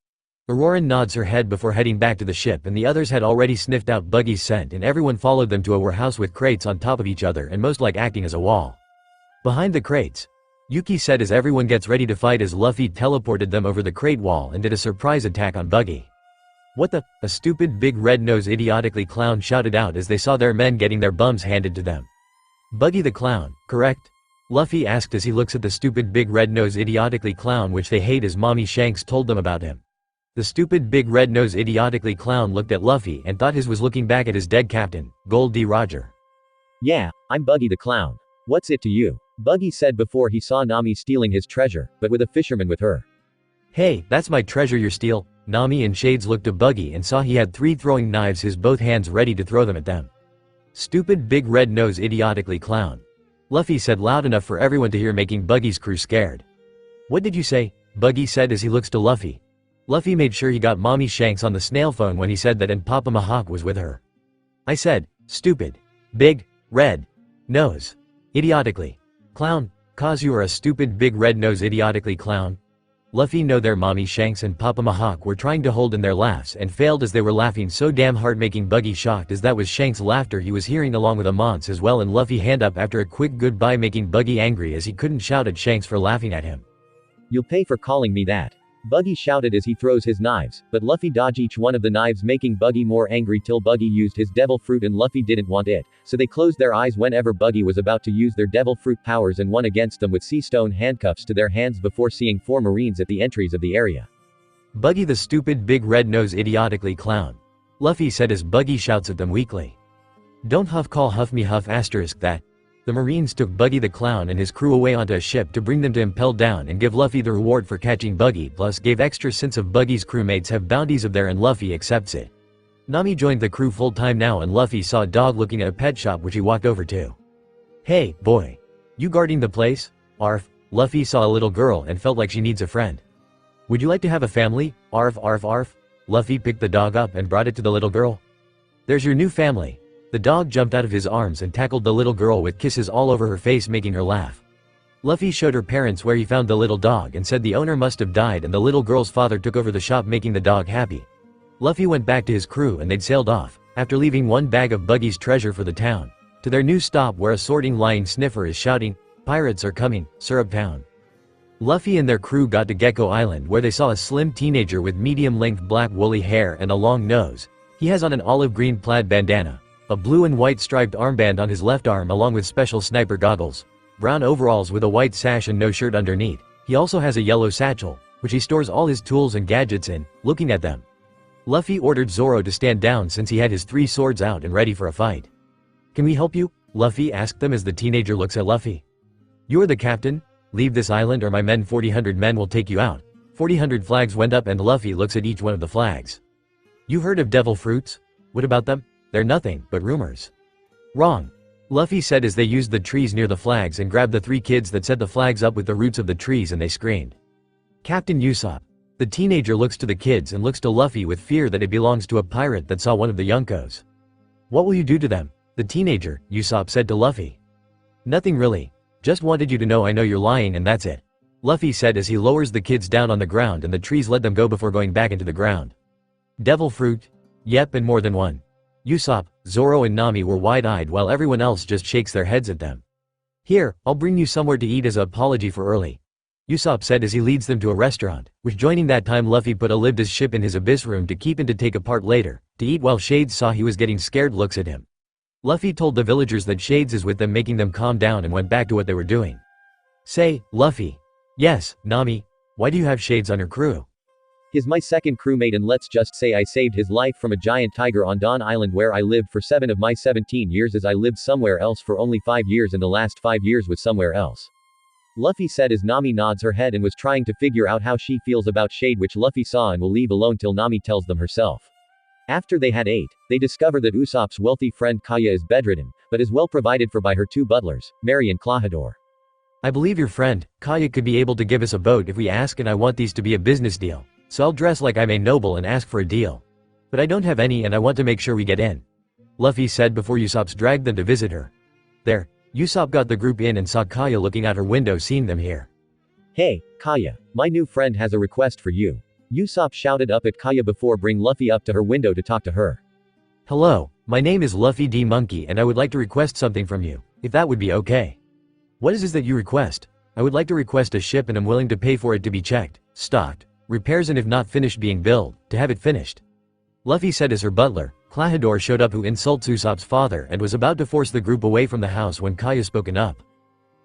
[SPEAKER 3] Auroran nods her head before heading back to the ship, and the others had already sniffed out Buggy's scent, and everyone followed them to a warehouse with crates on top of each other and most like acting as a wall. Behind the crates, Yuki said as everyone gets ready to fight as Luffy teleported them over the crate wall and did a surprise attack on Buggy. What the? A stupid big red-nosed idiotically clown shouted out as they saw their men getting their bums handed to them. Buggy the clown, correct? Luffy asked as he looks at the stupid big red-nosed idiotically clown which they hate, as Mommy Shanks told them about him. The stupid big red-nosed idiotically clown looked at Luffy and thought his was looking back at his dead captain, Gold D. Roger.
[SPEAKER 4] Yeah, I'm Buggy the clown. What's it to you? Buggy said before he saw Nami stealing his treasure, but with a fisherman with her.
[SPEAKER 3] Hey, that's my treasure you steal. Nami and Shades looked at Buggy and saw he had 3 throwing knives, his both hands ready to throw them at them. Stupid big red-nosed idiotically clown. Luffy said loud enough for everyone to hear, making Buggy's crew scared. What did you say? Buggy said as he looks to Luffy. Luffy made sure he got Mommy Shanks on the snail phone when he said that, and Papa Mihawk was with her. I said, stupid, big, red, nose, idiotically, clown, cause you are a stupid big red-nosed idiotically clown. Luffy know their Mommy Shanks and Papa Mihawk were trying to hold in their laughs and failed as they were laughing so damn hard, making Buggy shocked as that was Shanks' laughter he was hearing along with Amon's as well, and Luffy hand up after a quick goodbye, making Buggy angry as he couldn't shout at Shanks for laughing at him.
[SPEAKER 4] You'll pay for calling me that. Buggy shouted as he throws his knives, but Luffy dodged each one of the knives, making Buggy more angry till Buggy used his devil fruit, and Luffy didn't want it, so they closed their eyes whenever Buggy was about to use their devil fruit powers and won against them with sea stone handcuffs to their hands before seeing 4 Marines at the entries of the area.
[SPEAKER 3] Buggy the stupid big red-nosed idiotically clown. Luffy said as Buggy shouts at them weakly. Don't huff call huff me huff asterisk that. The Marines took Buggy the Clown and his crew away onto a ship to bring them to impel down and give Luffy the reward for catching Buggy, plus gave extra since of Buggy's crewmates have bounties of their and Luffy accepts it. Nami joined the crew full time now and Luffy saw a dog looking at a pet shop which he walked over to. Hey, boy. You guarding the place? Arf. Luffy saw a little girl and felt like she needs a friend. Would you like to have a family? Arf arf arf. Luffy picked the dog up and brought it to the little girl. There's your new family. The dog jumped out of his arms and tackled the little girl with kisses all over her face making her laugh. Luffy showed her parents where he found the little dog and said the owner must have died and the little girl's father took over the shop making the dog happy. Luffy went back to his crew and they'd sailed off, after leaving one bag of Buggy's treasure for the town, to their new stop where a sorting lying sniffer is shouting, "Pirates are coming, Syrup Town." Luffy and their crew got to Gecko Island where they saw a slim teenager with medium-length black woolly hair and a long nose. He has on an olive-green plaid bandana, a blue and white striped armband on his left arm along with special sniper goggles, brown overalls with a white sash and no shirt underneath. He also has a yellow satchel, which he stores all his tools and gadgets in. Looking at them, Luffy ordered Zoro to stand down since he had his 3 swords out and ready for a fight. Can we help you? Luffy asked them as the teenager looks at Luffy. You're the captain? Leave this island or my men 40 men will take you out. 40 flags went up and Luffy looks at each one of the flags. You heard of devil fruits? What about them? They're nothing but rumors. Wrong. Luffy said as they used the trees near the flags and grabbed the 3 kids that set the flags up with the roots of the trees and they screamed. Captain Usopp. The teenager looks to the kids and looks to Luffy with fear that it belongs to a pirate that saw one of the Yonkos. What will you do to them? The teenager, Usopp said to Luffy. Nothing really. Just wanted you to know I know you're lying and that's it. Luffy said as he lowers the kids down on the ground and the trees let them go before going back into the ground. Devil fruit? Yep, and more than one. Usopp, Zoro and Nami were wide-eyed while everyone else just shakes their heads at them. Here, I'll bring you somewhere to eat as an apology for early. Usopp said as he leads them to a restaurant, which joining that time Luffy put Alibda's ship in his abyss room to keep and to take apart later, to eat while Shades saw he was getting scared looks at him. Luffy told the villagers that Shades is with them making them calm down and went back to what they were doing. Say, Luffy. Yes, Nami. Why do you have Shades on your crew?
[SPEAKER 4] He's my second crewmate and let's just say I saved his life from a giant tiger on Dawn Island where I lived for 7 of my 17 years as I lived somewhere else for only 5 years and the last 5 years was somewhere else. Luffy said as Nami nods her head and was trying to figure out how she feels about Shade which Luffy saw and will leave alone till Nami tells them herself. After they had ate, they discover that Usopp's wealthy friend Kaya is bedridden, but is well provided for by her 2 butlers, Mary and Klahadore. I believe your friend, Kaya could be able to give us a boat if we ask and I want these to be a business deal. So I'll dress like I'm a noble and ask for a deal. But I don't have any and I want to make sure we get in. Luffy said before Usopp's dragged them to visit her. There, Usopp got the group in and saw Kaya looking out her window seeing them here. Hey, Kaya, my new friend has a request for you. Usopp shouted up at Kaya before bring Luffy up to her window to talk to her. Hello, my name is Luffy D. Monkey and I would like to request something from you, if that would be okay. What is it that you request? I would like to request a ship and I'm willing to pay for it to be checked, stocked, repairs and if not finished being built, to have it finished. Luffy said as her butler, Klahadore showed up who insults Usopp's father and was about to force the group away from the house when Kaya spoken up.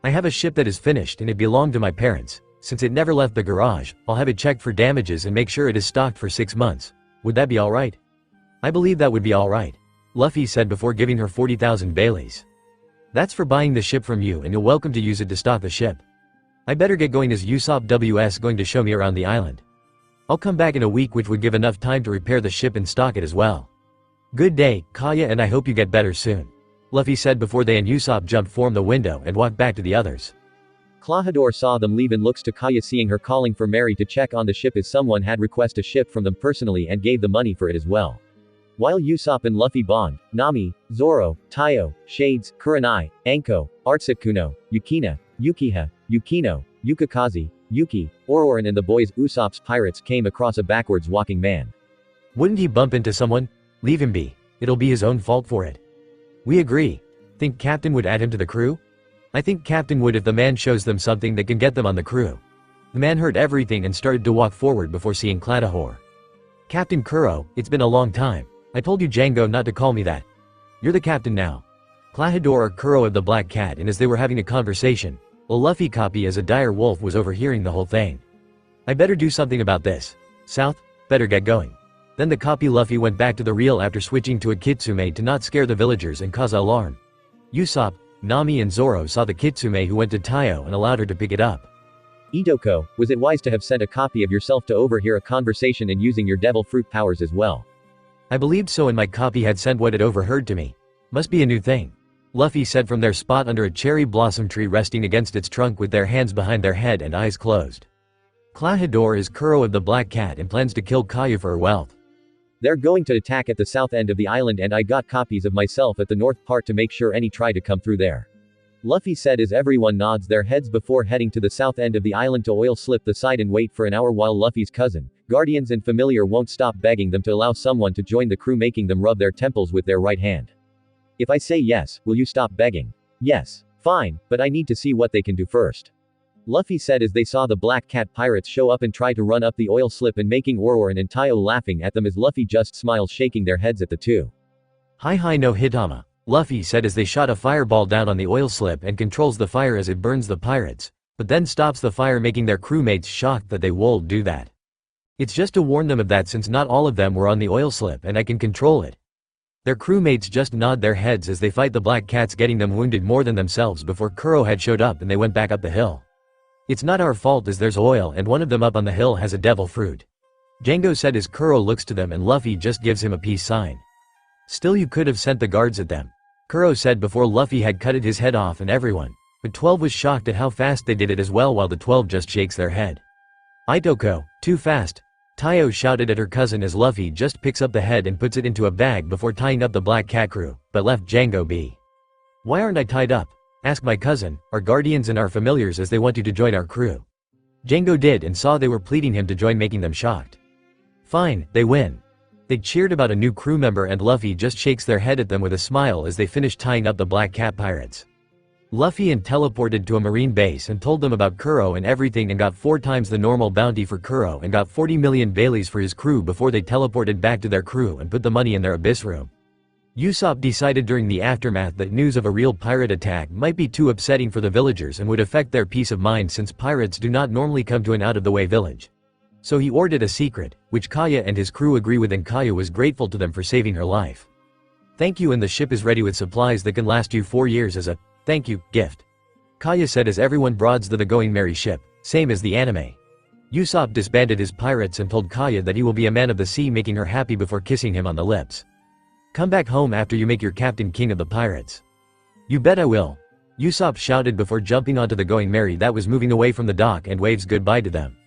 [SPEAKER 4] I have a ship that is finished and it belonged to my parents. Since it never left the garage, I'll have it checked for damages and make sure it is stocked for 6 months. Would that be alright? I believe that would be alright. Luffy said before giving her 40,000 Baileys. That's for buying the ship from you and you're welcome to use it to stock the ship. I better get going as Usopp WS going to show me around the island. I'll come back in a week which would give enough time to repair the ship and stock it as well. Good day, Kaya and I hope you get better soon. Luffy said before they and Usopp jumped from the window and walked back to the others. Klahadore saw them leave and looks to Kaya seeing her calling for Mary to check on the ship as someone had requested a ship from them personally and gave the money for it as well. While Usopp and Luffy bond, Nami, Zoro, Taiyo, Shades, Kurenai, Anko, Artsukuno, Yukina, Yukiha, Yukino, Yukikaze, Yuki, Ororan and the boys Usopp's pirates came across a backwards walking man. Wouldn't he bump into someone? Leave him be. It'll be his own fault for it. We agree. Think Captain would add him to the crew? I think Captain would if the man shows them something that can get them on the crew. The man heard everything and started to walk forward before seeing Klahadore. Captain Kuro, it's been a long time. I told you Django not to call me that. You're the captain now. Klahadore or Kuro of the Black Cat and as they were having a conversation, a Luffy copy as a dire wolf was overhearing the whole thing. I better do something about this. South, better get going.
[SPEAKER 3] Then the copy Luffy went back to the real after switching to a kitsune to not scare the villagers and cause alarm. Usopp, Nami and Zoro saw the kitsune who went to Taiyo and allowed her to pick it up.
[SPEAKER 4] Itoko, was it wise to have sent a copy of yourself to overhear a conversation and using your devil fruit powers as well?
[SPEAKER 3] I believed so, and my copy had sent what it overheard to me. Must be a new thing. Luffy said from their spot under a cherry blossom tree resting against its trunk with their hands behind their head and eyes closed. Klahadore is Kuro of the Black Cat and plans to kill Kayu for her wealth.
[SPEAKER 4] They're going to attack at the south end of the island and I got copies of myself at the north part to make sure any try to come through there. Luffy said as everyone nods their heads before heading to the south end of the island to oil slip the side and wait for an hour while Luffy's cousin, guardians and familiar won't stop begging them to allow someone to join the crew, making them rub their temples with their right hand. If I say yes, will you stop begging? Yes. Fine, but I need to see what they can do first. Luffy said as they saw the Black Cat pirates show up and try to run up the oil slip and making Ororon and Taiyo laughing at them as Luffy just smiles, shaking their heads at the two.
[SPEAKER 3] Hi no Hitama, Luffy said as they shot a fireball down on the oil slip and controls the fire as it burns the pirates, but then stops the fire, making their crewmates shocked that they won't do that. It's just to warn them of that since not all of them were on the oil slip and I can control it. Their crewmates just nod their heads as they fight the Black Cats, getting them wounded more than themselves before Kuro had showed up and they went back up the hill. It's not our fault as there's oil and one of them up on the hill has a devil fruit. Django said as Kuro looks to them and Luffy just gives him a peace sign. Still, you could have sent the guards at them, Kuro said before Luffy had cut his head off and everyone. But 12 was shocked at how fast they did it as well while the 12 just shakes their head. Itoko, too fast. Taiyo shouted at her cousin as Luffy just picks up the head and puts it into a bag before tying up the Black Cat crew, but left Django be. Why aren't I tied up? Asked my cousin, our guardians and our familiars as they want you to join our crew. Django did and saw they were pleading him to join, making them shocked. Fine, they win. They cheered about a new crew member and Luffy just shakes their head at them with a smile as they finish tying up the Black Cat pirates. Luffy and teleported to a marine base and told them about Kuro and everything and got 4 times the normal bounty for Kuro and got 40 million Baileys for his crew before they teleported back to their crew and put the money in their abyss room. Usopp decided during the aftermath that news of a real pirate attack might be too upsetting for the villagers and would affect their peace of mind since pirates do not normally come to an out-of-the-way village. So he ordered a secret, which Kaya and his crew agree with, and Kaya was grateful to them for saving her life. Thank you, and the ship is ready with supplies that can last you 4 years as a thank you gift. Kaya said as everyone broads the Going Merry ship, same as the anime. Usopp disbanded his pirates and told Kaya that he will be a man of the sea, making her happy before kissing him on the lips. Come back home after you make your captain king of the pirates. You bet I will. Usopp shouted before jumping onto the Going Merry that was moving away from the dock and waves goodbye to them.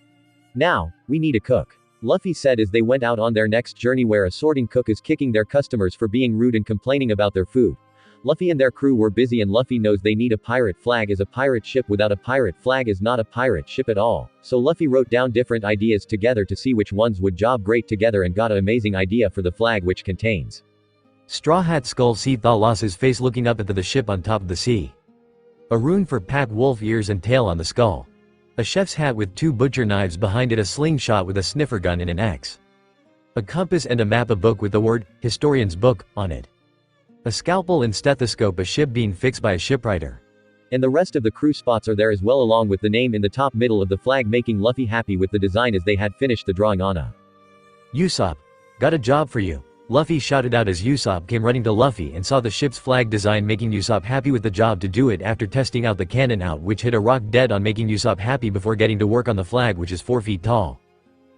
[SPEAKER 4] Now, we need a cook, Luffy said as they went out on their next journey, where a sorting cook is kicking their customers for being rude and complaining about their food. Luffy and their crew were busy and Luffy knows they need a pirate flag as a pirate ship without a pirate flag is not a pirate ship at all, so Luffy wrote down different ideas together to see which ones would job great together and got an amazing idea for the flag, which contains Straw Hat Skull See Thalas's face looking up at the ship on top of the sea. A rune for Pack Wolf ears and tail on the skull. A chef's hat with 2 butcher knives behind it, a slingshot with a sniffer gun in an X. A compass and a map, a book with the word, Historian's Book, on it. A scalpel and stethoscope, a ship being fixed by a shipwrighter. And the rest of the crew spots are there as well, along with the name in the top middle of the flag, making Luffy happy with the design as they had finished the drawing on a Usopp, got a job for you, Luffy shouted out as Usopp came running to Luffy and saw the ship's flag design, making Usopp happy with the job to do it after testing out the cannon out, which hit a rock dead on, making Usopp happy before getting to work on the flag, which is 4 feet tall,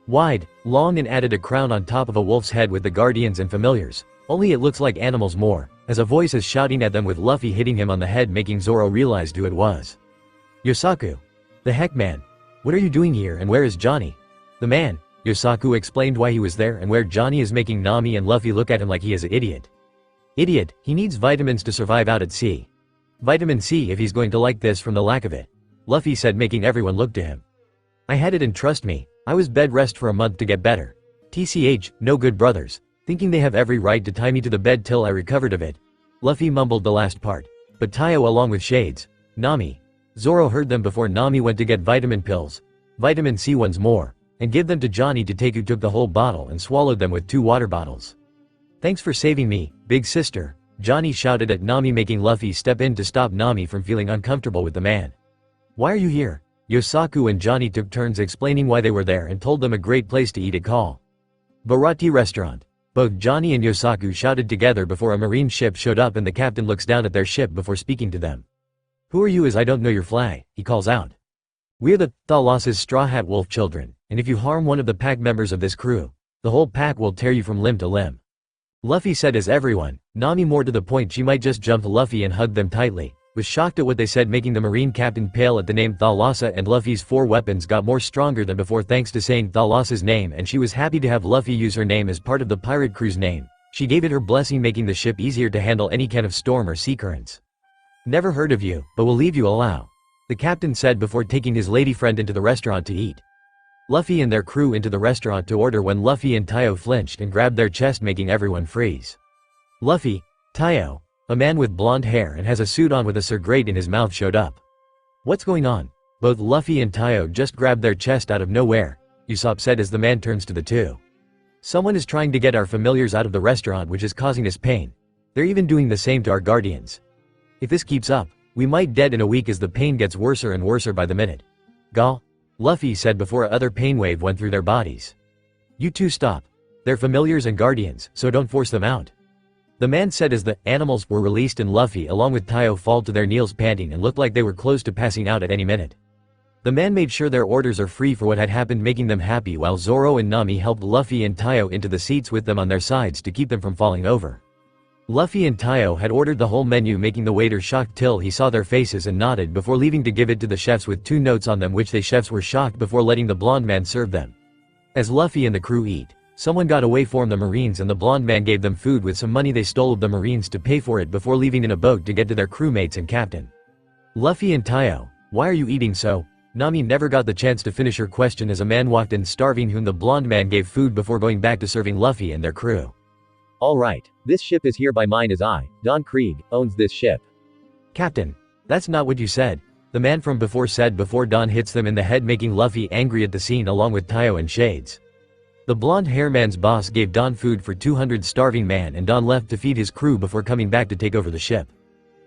[SPEAKER 4] wide, long, and added a crown on top of a wolf's head with the guardians and familiars, only it looks like animals more, as a voice is shouting at them with Luffy hitting him on the head, making Zoro realize who it was. Yosaku. The heck, man. What are you doing here and where is Johnny? The man. Yosaku explained why he was there and where Johnny is, making Nami and Luffy look at him like he is an idiot. Idiot, he needs vitamins to survive out at sea. Vitamin C if he's going to like this from the lack of it, Luffy said, making everyone look to him. I had it and trust me, I was bed rest for a month to get better. TCH, no good brothers, thinking they have every right to tie me to the bed till I recovered of it. Luffy mumbled the last part. But Taiyo along with Shades, Nami, Zoro heard them before Nami went to get vitamin pills, vitamin C ones more, and give them to Johnny to take, who took the whole bottle and swallowed them with 2 water bottles. Thanks for saving me, big sister, Johnny shouted at Nami, making Luffy step in to stop Nami from feeling uncomfortable with the man. Why are you here? Yosaku and Johnny took turns explaining why they were there and told them a great place to eat at call.
[SPEAKER 3] Baroque restaurant. Both Johnny and Yosaku shouted together before a marine ship showed up and the captain looks down at their ship before speaking to them. "Who are you as I don't know your flag?" he calls out. "We're the Thalas's Straw Hat Wolf children, and if you harm one of the pack members of this crew, the whole pack will tear you from limb to limb." Luffy said as everyone, Nami more to the point she might just jump Luffy and hug them tightly, was shocked at what they said, making the marine captain pale at the name Thalassa, and Luffy's 4 weapons got more stronger than before thanks to saying Thalassa's name, and she was happy to have Luffy use her name as part of the pirate crew's name. She gave it her blessing, making the ship easier to handle any kind of storm or sea currents. "Never heard of you, but we'll leave you allow," the captain said before taking his lady friend into the restaurant to eat. Luffy and their crew into the restaurant to order when Luffy and Taiyo flinched and grabbed their chest, making everyone freeze. Luffy, Taiyo, a man with blonde hair and has a suit on with a cigarette in his mouth, showed up. "What's going on?" Both Luffy and Taiyo just grabbed their chest out of nowhere, Usopp said as the man turns to the two. "Someone is trying to get our familiars out of the restaurant, which is causing us pain. They're even doing the same to our guardians. If this keeps up, we might dead in a week as the pain gets worser and worser by the minute." "Gah," Luffy said before other pain wave went through their bodies. "You two stop. They're familiars and guardians, so don't force them out," the man said as the animals were released and Luffy along with Taiyo fall to their knees panting and looked like they were close to passing out at any minute. The man made sure their orders are free for what had happened, making them happy, while Zoro and Nami helped Luffy and Taiyo into the seats with them on their sides to keep them from falling over. Luffy and Taiyo had ordered the whole menu, making the waiter shocked till he saw their faces and nodded before leaving to give it to the chefs with 2 notes on them, which they chefs were shocked before letting the blonde man serve them. As Luffy and the crew eat, someone got away from the Marines and the blonde man gave them food with some money they stole of the Marines to pay for it before leaving in a boat to get to their crewmates and captain. Luffy and Taiyo, "Why are you eating so?" Nami never got the chance to finish her question as a man walked in starving, whom the blonde man gave food before going back to serving Luffy and their crew.
[SPEAKER 4] "Alright, this ship is hereby mine as I, Don Krieg, owns this ship."
[SPEAKER 3] "Captain, that's not what you said," the man from before said before Don hits them in the head, making Luffy angry at the scene along with Taiyo and Shades. The blonde hair man's boss gave Don food for 200 starving man and Don left to feed his crew before coming back to take over the ship.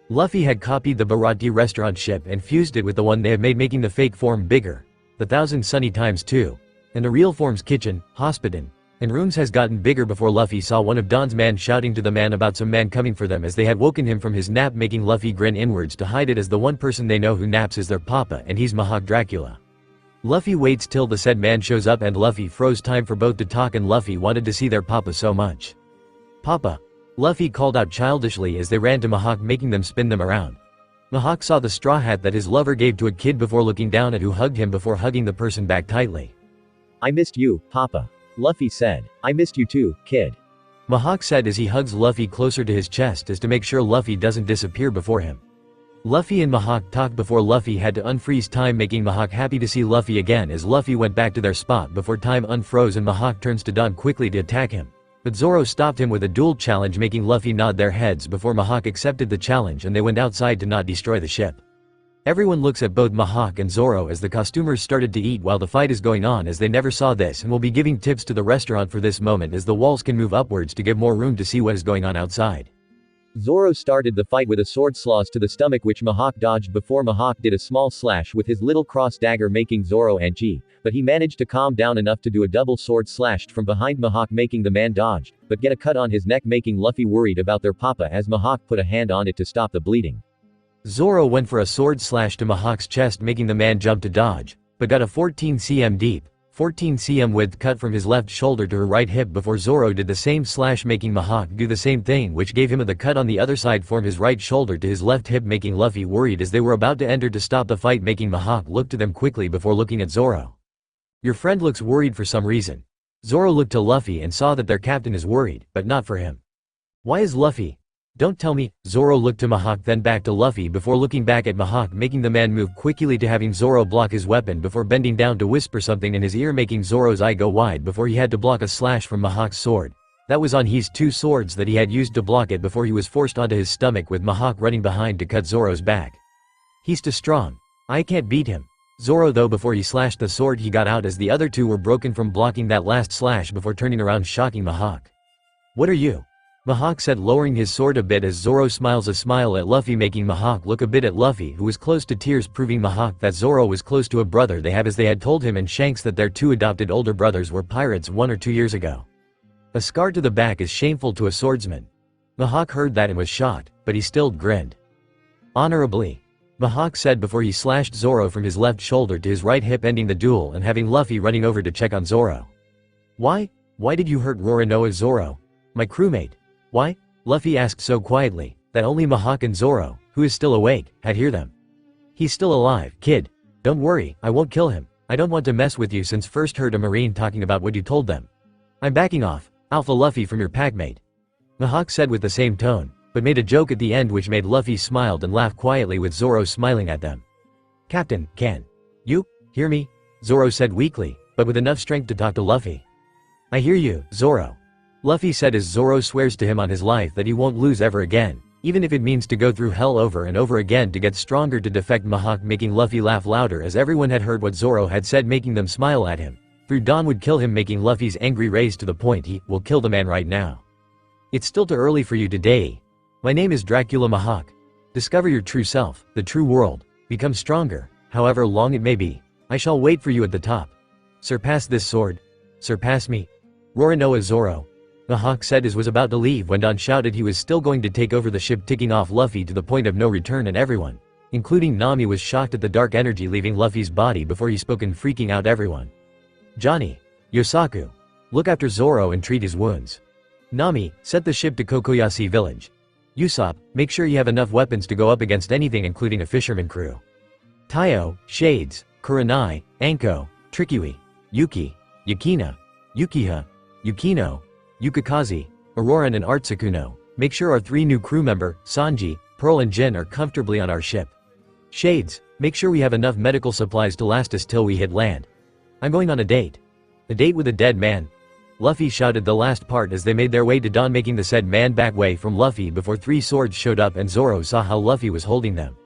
[SPEAKER 3] Luffy had copied the Baroque restaurant ship and fused it with the one they had made, making the fake form bigger, the 1000 Sunny times 2, and the real form's kitchen, hospital, and rooms has gotten bigger before Luffy saw one of Don's man shouting to the man about some man coming for them as they had woken him from his nap, making Luffy grin inwards to hide it as the one person they know who naps is their papa, and he's Mihawk Dracula. Luffy waits till the said man shows up and Luffy froze time for both to talk, and Luffy wanted to see their papa so much. "Papa," Luffy called out childishly as they ran to Mihawk, making them spin them around. Mihawk saw the straw hat that his lover gave to a kid before looking down at who hugged him before hugging the person back tightly.
[SPEAKER 4] "I missed you, Papa," Luffy said. "I missed you too, kid,"
[SPEAKER 3] Mihawk said as he hugs Luffy closer to his chest as to make sure Luffy doesn't disappear before him. Luffy and Mihawk talked before Luffy had to unfreeze time, making Mihawk happy to see Luffy again as Luffy went back to their spot before time unfroze and Mihawk turns to Don quickly to attack him. But Zoro stopped him with a duel challenge, making Luffy nod their heads before Mihawk accepted the challenge and they went outside to not destroy the ship. Everyone looks at both Mihawk and Zoro as the costumers started to eat while the fight is going on, as they never saw this and will be giving tips to the restaurant for this moment as the walls can move upwards to give more room to see what is going on outside.
[SPEAKER 4] Zoro started the fight with a sword slash to the stomach, which Mihawk dodged before Mihawk did a small slash with his little cross dagger, making Zoro NG, but he managed to calm down enough to do a double sword slashed from behind Mihawk, making the man dodge, but get a cut on his neck, making Luffy worried about their papa as Mihawk put a hand on it to stop the bleeding.
[SPEAKER 3] Zoro went for a sword slash to Mihawk's chest, making the man jump to dodge, but got a 14 cm deep, 14 cm width cut from his left shoulder to her right hip before Zoro did the same slash, making Mihawk do the same thing, which gave him the cut on the other side from his right shoulder to his left hip, making Luffy worried as they were about to enter to stop the fight, making Mihawk look to them quickly before looking at Zoro. "Your friend looks worried for some reason." Zoro looked to Luffy and saw that their captain is worried, but not for him. "Why is Luffy? Don't tell me." Zoro looked to Mihawk then back to Luffy before looking back at Mihawk, making the man move quickly to having Zoro block his weapon before bending down to whisper something in his ear, making Zoro's eye go wide before he had to block a slash from Mihawk's sword. That was on his 2 swords that he had used to block it before he was forced onto his stomach, with Mihawk running behind to cut Zoro's back. "He's too strong. I can't beat him." Zoro though before he slashed the sword he got out as the other 2 were broken from blocking that last slash before turning around, shocking Mihawk. "What are you?" Mihawk said, lowering his sword a bit as Zoro smiles a smile at Luffy, making Mihawk look a bit at Luffy, who was close to tears, proving Mihawk that Zoro was close to a brother they have, as they had told him and Shanks that their 2 adopted older brothers were pirates 1 or 2 years ago. A scar to the back is shameful to a swordsman. Mihawk heard that and was shocked, but he still grinned. Honorably, Mihawk said before he slashed Zoro from his left shoulder to his right hip, ending the duel and having Luffy running over to check on Zoro. Why did you hurt Roronoa, Zoro? My crewmate. Why? Luffy asked so quietly that only Mihawk and Zoro, who is still awake, had hear them. He's still alive, kid. Don't worry, I won't kill him. I don't want to mess with you since first heard a marine talking about what you told them. I'm backing off, Alpha Luffy, from your packmate. Mihawk said with the same tone, but made a joke at the end which made Luffy smile and laugh quietly with Zoro smiling at them. Captain, can you hear me? Zoro said weakly, but with enough strength to talk to Luffy. I hear you, Zoro. Luffy said as Zoro swears to him on his life that he won't lose ever again, even if it means to go through hell over and over again to get stronger to defect. Mihawk making Luffy laugh louder as everyone had heard what Zoro had said, making them smile at him. Through Dawn would kill him, making Luffy's angry raise to the point he will kill the man right now. It's still too early for you today. My name is Dracula Mihawk. Discover your true self, the true world. Become stronger, however long it may be. I shall wait for you at the top. Surpass this sword. Surpass me. Roronoa, Zoro. Mihawk said as was about to leave when Dawn shouted he was still going to take over the ship, ticking off Luffy to the point of no return, and everyone, including Nami, was shocked at the dark energy leaving Luffy's body before he spoke and freaking out everyone. Johnny. Yosaku. Look after Zoro and treat his wounds. Nami, set the ship to Kokoyashi village. Usopp, make sure you have enough weapons to go up against anything including a fisherman crew. Taiyo, Shades, Kurenai, Anko, Trikui, Yuki, Yukina, Yukiha, Yukino, Yukikaze, Auroran and Artsukuno, make sure our 3 new crew member, Sanji, Pearl and Jin, are comfortably on our ship. Shades, make sure we have enough medical supplies to last us till we hit land. I'm going on a date. A date with a dead man. Luffy shouted the last part as they made their way to Dawn, making the said man back way from Luffy before 3 swords showed up and Zoro saw how Luffy was holding them.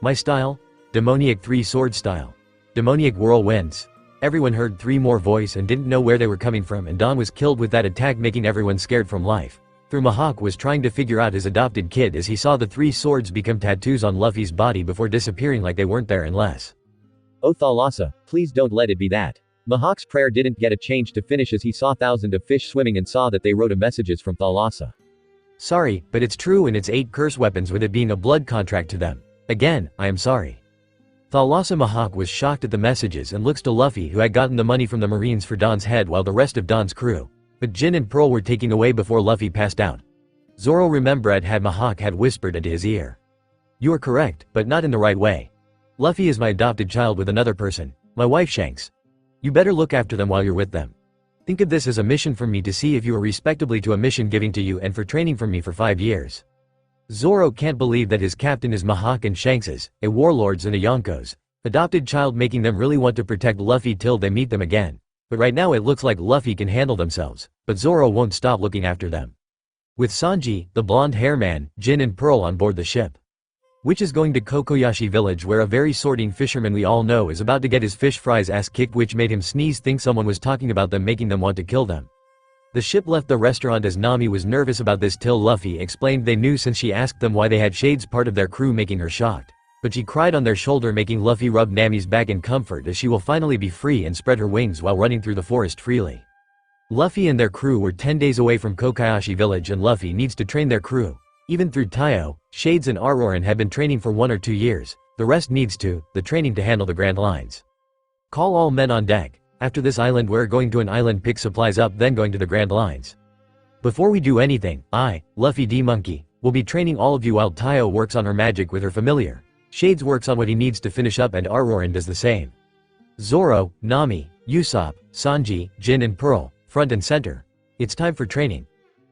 [SPEAKER 3] My style? Demoniac 3-sword style. Demoniac whirlwinds. Everyone heard 3 more voice and didn't know where they were coming from, and Dawn was killed with that attack, making everyone scared from life. Through Mihawk was trying to figure out his adopted kid as he saw the 3 swords become tattoos on Luffy's body before disappearing like they weren't there unless.
[SPEAKER 4] Oh Thalassa, please don't let it be that. Mihawk's prayer didn't get a change to finish as he saw thousands of fish swimming and saw that they wrote a messages from Thalassa.
[SPEAKER 3] Sorry, but it's true, and it's 8 curse weapons with it being a blood contract to them. Again, I am sorry. Thalassa. Mihawk was shocked at the messages and looks to Luffy, who had gotten the money from the Marines for Dawn's head while the rest of Dawn's crew, but Jin and Pearl, were taken away before Luffy passed out. Zoro remembered had Mihawk had whispered into his ear. You are correct, but not in the right way. Luffy is my adopted child with another person, my wife Shanks. You better look after them while you're with them. Think of this as a mission from me to see if you are respectably to a mission giving to you and for training from me for 5 years. Zoro can't believe that his captain is Mihawk and Shanks's, a warlord's and a Yonko's adopted child, making them really want to protect Luffy till they meet them again. But right now it looks like Luffy can handle themselves, but Zoro won't stop looking after them. With Sanji, the blonde hair man, Jin and Pearl on board the ship, which is going to Kokoyashi village, where a very sorting fisherman we all know is about to get his fish fries ass kicked, which made him sneeze, think someone was talking about them, making them want to kill them. The ship left the restaurant as Nami was nervous about this till Luffy explained they knew since she asked them why they had Shades part of their crew, making her shocked. But she cried on their shoulder, making Luffy rub Nami's back in comfort as she will finally be free and spread her wings while running through the forest freely. Luffy and their crew were 10 days away from Kokoyashi village, and Luffy needs to train their crew. Even through Taiyo, Shades and Auroran had been training for 1 or 2 years, the rest needs the training to handle the Grand Lines. Call all men on deck. After this island we're going to an island, pick supplies up, then going to the Grand Lines. Before we do anything, I, Luffy D. Monkey, will be training all of you while Taiyo works on her magic with her familiar. Shades works on what he needs to finish up, and Auroran does the same. Zoro, Nami, Usopp, Sanji, Jin and Pearl, front and center. It's time for training.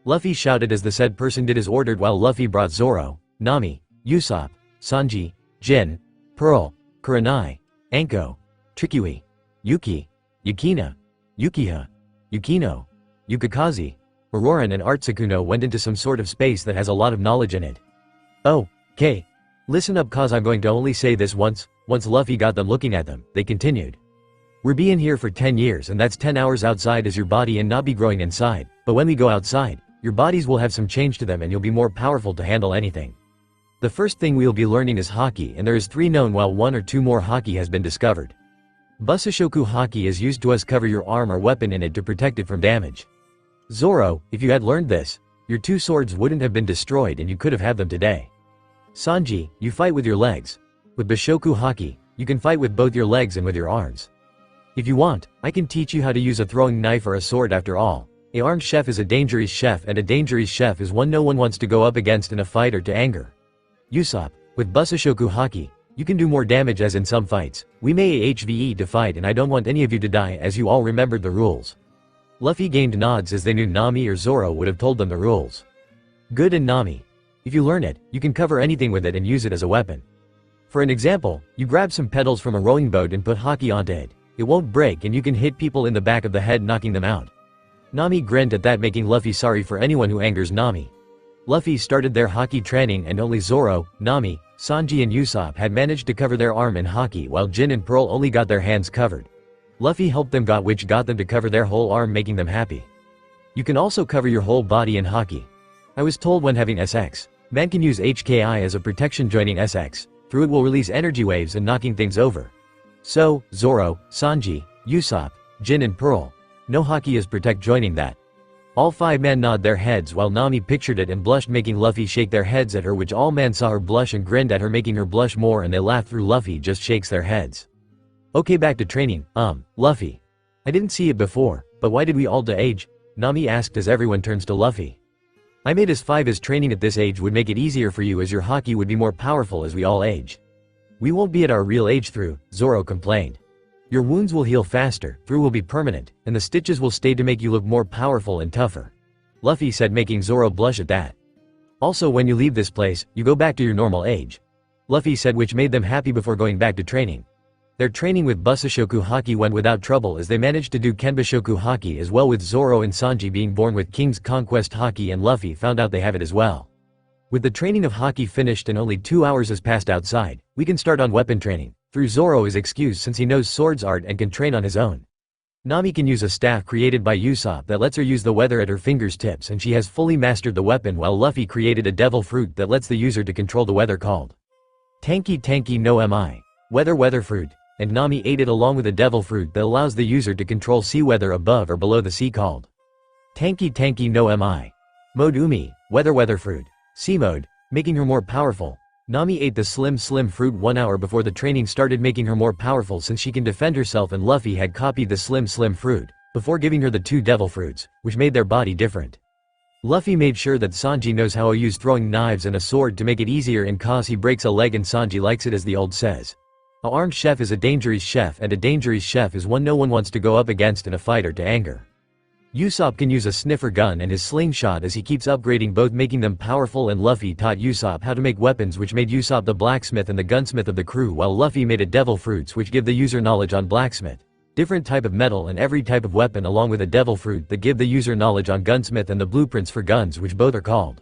[SPEAKER 3] Luffy shouted as the said person did as ordered while Luffy brought Zoro, Nami, Usopp, Sanji, Jin, Pearl, Kurenai, Anko, Trikui, Yuki, Yukina, Yukiha, Yukino, Yukikaze, Auroran and Artsukuno went into some sort of space that has a lot of knowledge in it. Oh, K. Listen up, cause I'm going to only say this once. Once Luffy got them looking at them, they continued. We're being here for 10 years, and that's 10 hours outside as your body and not be growing inside. But when we go outside, your bodies will have some change to them and you'll be more powerful to handle anything. The first thing we'll be learning is Haki, and there is 3 known while 1 or 2 more Haki has been discovered. Busashoku Haki is used to cover your arm or weapon in it to protect it from damage. Zoro, if you had learned this, your 2 swords wouldn't have been destroyed and you could have had them today. Sanji, you fight with your legs. With Bishoku Haki, you can fight with both your legs and with your arms. If you want, I can teach you how to use a throwing knife or a sword. After all, a armed chef is a dangerous chef, and a dangerous chef is one no one wants to go up against in a fight or to anger. Usopp, with Busashoku Haki, you can do more damage, as in some fights. We may HVE to fight and I don't want any of you to die, as you all remembered the rules. Luffy gained nods as they knew Nami or Zoro would have told them the rules. Good. And Nami, if you learn it, you can cover anything with it and use it as a weapon. For an example, you grab some pedals from a rowing boat and put Haki onto it. It won't break and you can hit people in the back of the head, knocking them out. Nami grinned at that, making Luffy sorry for anyone who angers Nami. Luffy started their Haki training and only Zoro, Nami, Sanji and Usopp had managed to cover their arm in Haki, while Jin and Pearl only got their hands covered. Luffy helped them, which got them to cover their whole arm, making them happy. You can also cover your whole body in Haki. I was told when having SX, man can use HKI as a protection, joining SX. Through it will release energy waves and knocking things over. So, Zoro, Sanji, Usopp, Jin and Pearl, no Haki is protect, joining that. All 5 men nod their heads while Nami pictured it and blushed, making Luffy shake their heads at her, which all men saw her blush and grinned at her, making her blush more, and they laughed through Luffy just shakes their heads. Okay, back to training. Luffy. I didn't see it before, but why did we all de-age? Nami asked as everyone turns to Luffy. I made as 5 as training at this age would make it easier for you, as your Haki would be more powerful as we all age. We won't be at our real age through, Zoro complained. Your wounds will heal faster, through will be permanent, and the stitches will stay to make you look more powerful and tougher. Luffy said, making Zoro blush at that. Also, when you leave this place, you go back to your normal age. Luffy said, which made them happy before going back to training. Their training with Busashoku Haki went without trouble, as they managed to do Kenbushoku Haki as well, with Zoro and Sanji being born with King's Conquest Haki, and Luffy found out they have it as well. With the training of Haki finished and only 2 hours has passed outside, we can start on weapon training. Through Zoro is excused since he knows swords art and can train on his own. Nami can use a staff created by Usopp that lets her use the weather at her fingers tips, and she has fully mastered the weapon, while Luffy created a devil fruit that lets the user to control the weather called Tanki Tanki no Mi. Weather fruit, and Nami ate it along with a devil fruit that allows the user to control sea weather above or below the sea called Tanki Tanki no Mi. Mode Umi, weather fruit. Sea mode, making her more powerful. Nami ate the slim fruit 1 hour before the training started, making her more powerful since she can defend herself, and Luffy had copied the slim fruit before giving her the 2 devil fruits, which made their body different. Luffy made sure that Sanji knows how to use throwing knives and a sword to make it easier in case he breaks a leg, and Sanji likes it, as the old says. A armed chef is a dangerous chef, and a dangerous chef is one no one wants to go up against in a fight or to anger. Usopp can use a sniffer gun and his slingshot as he keeps upgrading both, making them powerful, and Luffy taught Usopp how to make weapons, which made Usopp the blacksmith and the gunsmith of the crew, while Luffy made a devil fruits which give the user knowledge on blacksmith, different type of metal and every type of weapon, along with a devil fruit that give the user knowledge on gunsmith and the blueprints for guns, which both are called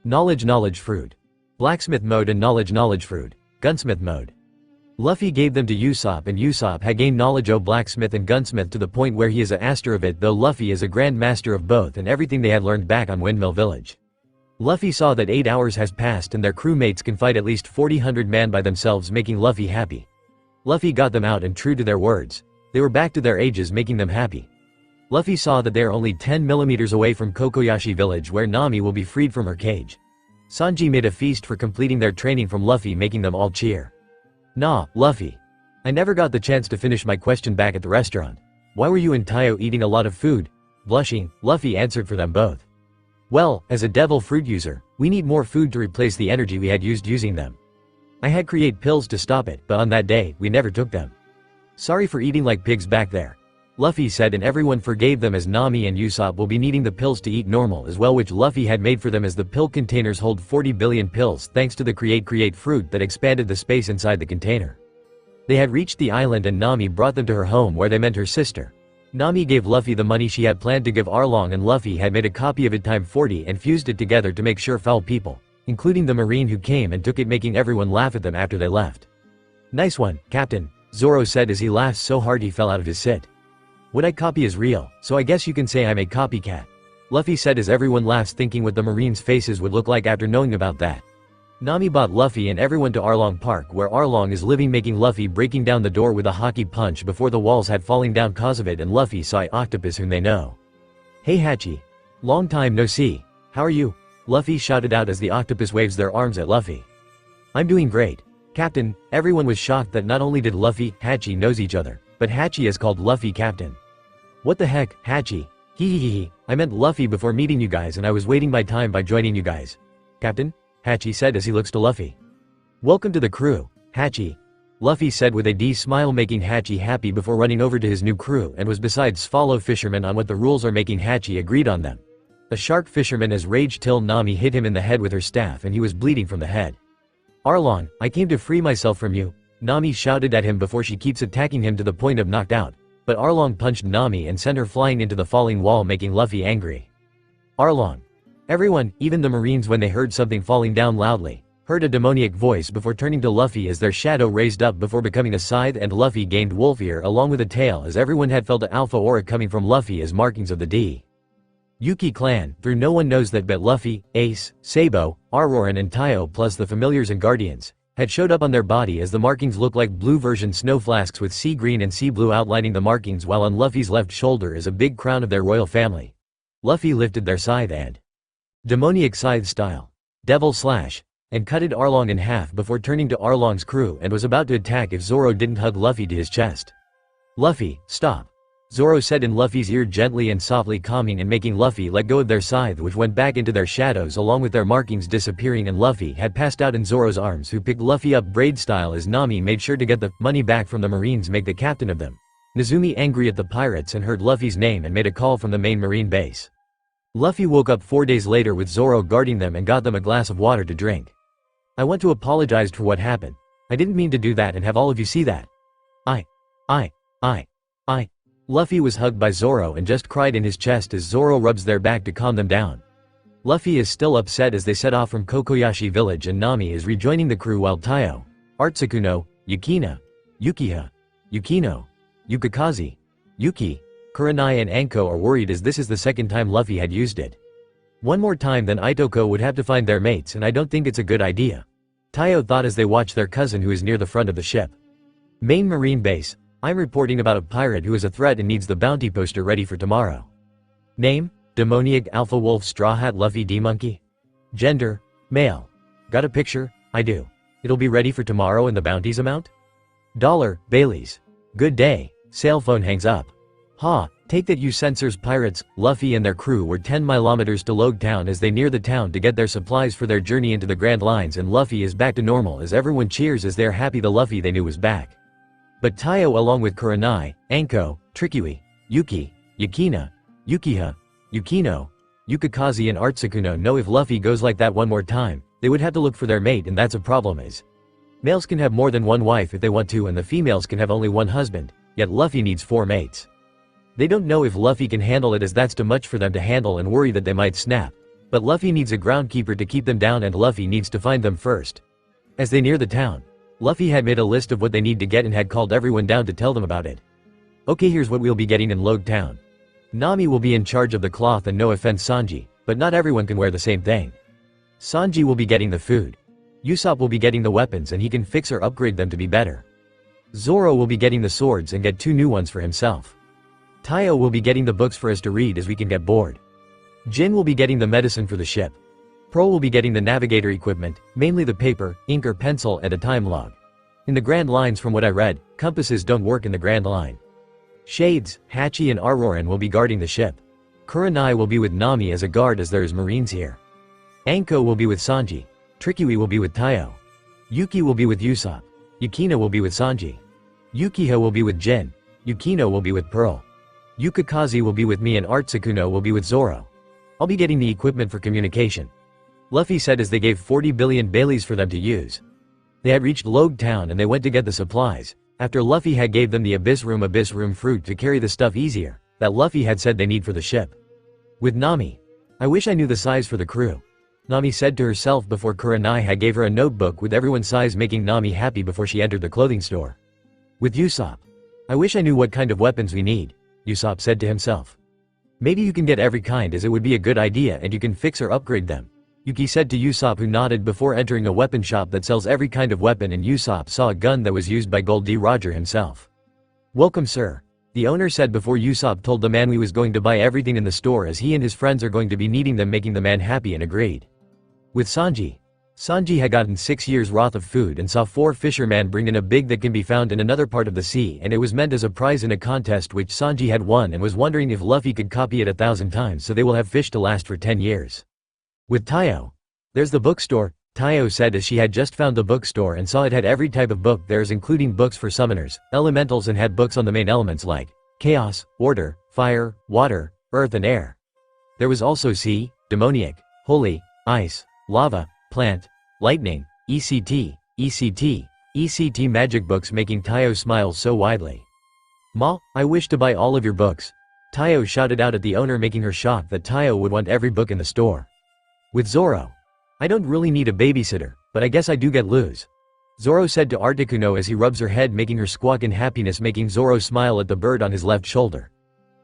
[SPEAKER 3] knowledge fruit, blacksmith mode, and knowledge fruit, gunsmith mode. Luffy gave them to Usopp, and Usopp had gained knowledge of blacksmith and gunsmith to the point where he is a master of it, though Luffy is a grand master of both and everything they had learned back on Windmill Village. Luffy saw that 8 hours has passed and their crewmates can fight at least 400 man by themselves, making Luffy happy. Luffy got them out, and true to their words, they were back to their ages, making them happy. Luffy saw that they are only 10 millimeters away from Kokoyashi village, where Nami will be freed from her cage. Sanji made a feast for completing their training from Luffy, making them all cheer. Nah, Luffy. I never got the chance to finish my question back at the restaurant. Why were you and Tayo eating a lot of food? Blushing, Luffy answered for them both. Well, as a devil fruit user, we need more food to replace the energy we had used using them. I had create pills to stop it, but on that day, we never took them. Sorry for eating like pigs back there. Luffy said, and everyone forgave them, as Nami and Usopp will be needing the pills to eat normal as well, which Luffy had made for them, as the pill containers hold 40 billion pills thanks to the create fruit that expanded the space inside the container. They had reached the island and Nami brought them to her home, where they met her sister. Nami gave Luffy the money she had planned to give Arlong, and Luffy had made a copy of it times 40 and fused it together to make sure foul people, including the marine who came and took it, making everyone laugh at them after they left. Nice one, Captain, Zoro said as he laughed so hard he fell out of his sit. What I copy is real, so I guess you can say I'm a copycat, Luffy said as everyone laughs, thinking what the marines' faces would look like after knowing about that. Nami bought Luffy and everyone to Arlong Park, where Arlong is living, making Luffy breaking down the door with a hockey punch before the walls had falling down cause of it, and Luffy saw an octopus whom they know. Hey Hachi, Long time no see. How are you? Luffy shouted out as the octopus waves their arms at Luffy. I'm doing great. Captain. Everyone was shocked that not only did Luffy, Hachi knows each other, but Hachi has called Luffy Captain. What the heck, Hachi? Hee. I meant Luffy before meeting you guys and I was waiting my time by joining you guys. Captain? Hachi said as he looks to Luffy. Welcome to the crew, Hachi. Luffy said with a smile, making Hachi happy before running over to his new crew and was besides follow fishermen on what the rules are, making Hachi agreed on them. A shark fisherman has raged till Nami hit him in the head with her staff and he was bleeding from the head. Arlong, I came to free myself from you, Nami shouted at him before she keeps attacking him to the point of knocked out, but Arlong punched Nami and sent her flying into the falling wall, making Luffy angry. Arlong. Everyone, even the Marines, when they heard something falling down loudly, heard a demoniac voice before turning to Luffy as their shadow raised up before becoming a scythe, and Luffy gained wolf ear along with a tail as everyone had felt the alpha aura coming from Luffy as markings of the D. Yuki clan, through no one knows that but Luffy, Ace, Sabo, Auroran and Taiyo plus the familiars and guardians, had showed up on their body as the markings look like blue version snow flasks with sea green and sea blue outlining the markings, while on Luffy's left shoulder is a big crown of their royal family. Luffy lifted their scythe and demoniac scythe style devil slash and cutted Arlong in half before turning to Arlong's crew and was about to attack if Zoro didn't hug Luffy to his chest. Luffy, stop. Zoro said in Luffy's ear, gently and softly, calming and making Luffy let go of their scythe, which went back into their shadows along with their markings disappearing, and Luffy had passed out in Zoro's arms, who picked Luffy up braid style as Nami made sure to get the money back from the Marines, make the captain of them. Nezumi angry at the pirates and heard Luffy's name and made a call from the main Marine base. Luffy woke up 4 days later with Zoro guarding them and got them a glass of water to drink. I want to apologize for what happened. I didn't mean to do that and have all of you see that. I. Luffy was hugged by Zoro and just cried in his chest as Zoro rubs their back to calm them down. Luffy is still upset as they set off from Kokoyashi village and Nami is rejoining the crew, while Taiyo, Artsukuno, Yukina, Yukiha, Yukino, Yukikaze, Yuki, Kurenai and Anko are worried as this is the second time Luffy had used it. One more time then Itoko would have to find their mates, and I don't think it's a good idea. Taiyo thought as they watched their cousin who is near the front of the ship. Main Marine base. I'm reporting about a pirate who is a threat and needs the bounty poster ready for tomorrow. Name? Demoniac Alpha Wolf Straw Hat Luffy D Monkey. Gender? Male. Got a picture? I do. It'll be ready for tomorrow, and the bounty's amount? $. Bailey's. Good day. Cell phone hangs up. Ha, take that you censors. Pirates, Luffy and their crew were 10 kilometers to Loguetown as they near the town to get their supplies for their journey into the Grand Lines, and Luffy is back to normal as everyone cheers as they're happy the Luffy they knew was back. But Taiyo along with Kurenai, Anko, Trikui, Yuki, Yukina, Yukiha, Yukino, Yukikaze and Artsukuno know if Luffy goes like that one more time, they would have to look for their mate, and that's a problem as males can have more than one wife if they want to and the females can have only one husband, yet Luffy needs 4 mates. They don't know if Luffy can handle it as that's too much for them to handle and worry that they might snap. But Luffy needs a groundkeeper to keep them down and Luffy needs to find them first. As they near the town, Luffy had made a list of what they need to get and had called everyone down to tell them about it. Okay, here's what we'll be getting in Loguetown. Nami will be in charge of the cloth, and no offense Sanji, but not everyone can wear the same thing. Sanji will be getting the food. Usopp will be getting the weapons and he can fix or upgrade them to be better. Zoro will be getting the swords and get 2 new ones for himself. Taiyo will be getting the books for us to read as we can get bored. Jin will be getting the medicine for the ship. Pro will be getting the navigator equipment, mainly the paper, ink or pencil, and a time log. In the Grand Lines, from what I read, compasses don't work in the Grand Line. Shades, Hachi and Auroran will be guarding the ship. Kurenai will be with Nami as a guard as there is Marines here. Anko will be with Sanji. Trikui will be with Taiyo. Yuki will be with Usopp. Yukina will be with Sanji. Yukiha will be with Jin. Yukino will be with Pearl. Yukikaze will be with me and Artsukuno will be with Zoro. I'll be getting the equipment for communication. Luffy said as they gave 40 billion Baileys for them to use. They had reached Loguetown and they went to get the supplies, after Luffy had gave them the Abyss Room fruit to carry the stuff easier, that Luffy had said they need for the ship. With Nami. I wish I knew the size for the crew. Nami said to herself before Kurenai had gave her a notebook with everyone's size, making Nami happy before she entered the clothing store. With Usopp. I wish I knew what kind of weapons we need, Usopp said to himself. Maybe you can get every kind as it would be a good idea and you can fix or upgrade them. Yuki said to Usopp, who nodded before entering a weapon shop that sells every kind of weapon, and Usopp saw a gun that was used by Gold D. Roger himself. Welcome sir. The owner said before Usopp told the man we was going to buy everything in the store as he and his friends are going to be needing them, making the man happy and agreed. With Sanji had gotten 6 years' worth of food and saw 4 fishermen bring in a big that can be found in another part of the sea, and it was meant as a prize in a contest which Sanji had won and was wondering if Luffy could copy it 1,000 times so they will have fish to last for 10 years. With Tayo, there's the bookstore, Tayo said as she had just found the bookstore and saw it had every type of book there's, including books for summoners, elementals, and had books on the main elements like chaos, order, fire, water, earth and air. There was also sea, demoniac, holy, ice, lava, plant, lightning, ECT, magic books, making Tayo smile so widely. "Ma, I wish to buy all of your books," Tayo shouted out at the owner, making her shocked that Tayo would want every book in the store. With Zoro, "I don't really need a babysitter, but I guess I do get loose," Zoro said to Articuno as he rubs her head, making her squawk in happiness, making Zoro smile at the bird on his left shoulder.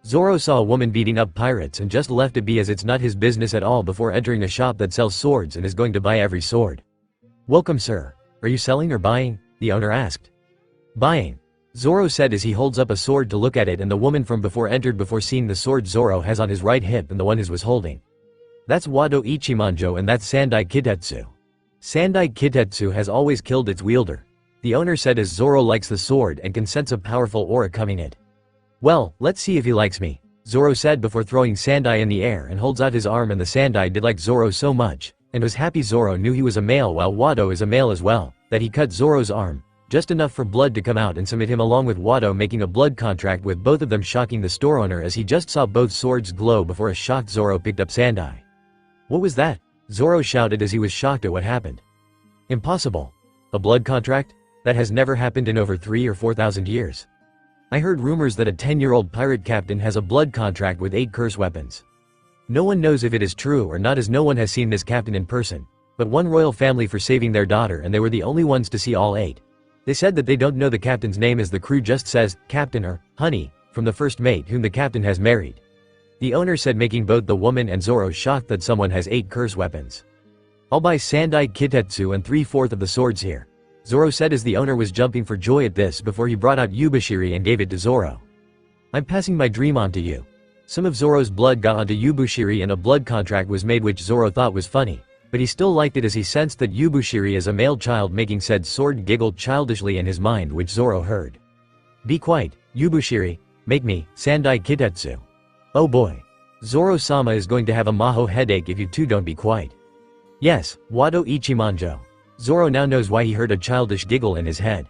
[SPEAKER 3] Zoro saw a woman beating up pirates and just left it be as it's not his business at all before entering a shop that sells swords and is going to buy every sword. "Welcome, sir. Are you selling or buying?" the owner asked. "Buying," Zoro said as he holds up a sword to look at it, and the woman from before entered before seeing the sword Zoro has on his right hip and the one his was holding. "That's Wado Ichimonjo and that's Sandai Kitetsu. Sandai Kitetsu has always killed its wielder," the owner said as Zoro likes the sword and can sense a powerful aura coming it. "Well, let's see if he likes me," Zoro said before throwing Sandai in the air and holds out his arm, and the Sandai did like Zoro so much, and was happy Zoro knew he was a male while Wado is a male as well, that he cut Zoro's arm, just enough for blood to come out and submit him along with Wado, making a blood contract with both of them, shocking the store owner as he just saw both swords glow before a shocked Zoro picked up Sandai. "What was that?" Zoro shouted as he was shocked at what happened. "Impossible. A blood contract? That has never happened in over 3,000 or 4,000 years. I heard rumors that a 10-year-old pirate captain has a blood contract with 8 curse weapons. No one knows if it is true or not as no one has seen this captain in person, but one royal family for saving their daughter, and they were the only ones to see all 8. They said that they don't know the captain's name as the crew just says, Captain or Honey, from the first mate whom the captain has married," the owner said, making both the woman and Zoro shocked that someone has 8 curse weapons. "I'll buy Sandai Kitetsu and 3/4 of the swords here," Zoro said as the owner was jumping for joy at this before he brought out Yubashiri and gave it to Zoro. "I'm passing my dream on to you." Some of Zoro's blood got onto Yubushiri and a blood contract was made, which Zoro thought was funny, but he still liked it as he sensed that Yubushiri is a male child, making said sword giggle childishly in his mind, which Zoro heard. "Be quiet, Yubushiri, make me Sandai Kitetsu. Oh boy. Zoro-sama is going to have a maho headache if you two don't be quiet." "Yes, Wado Ichimonjo." Zoro now knows why he heard a childish giggle in his head.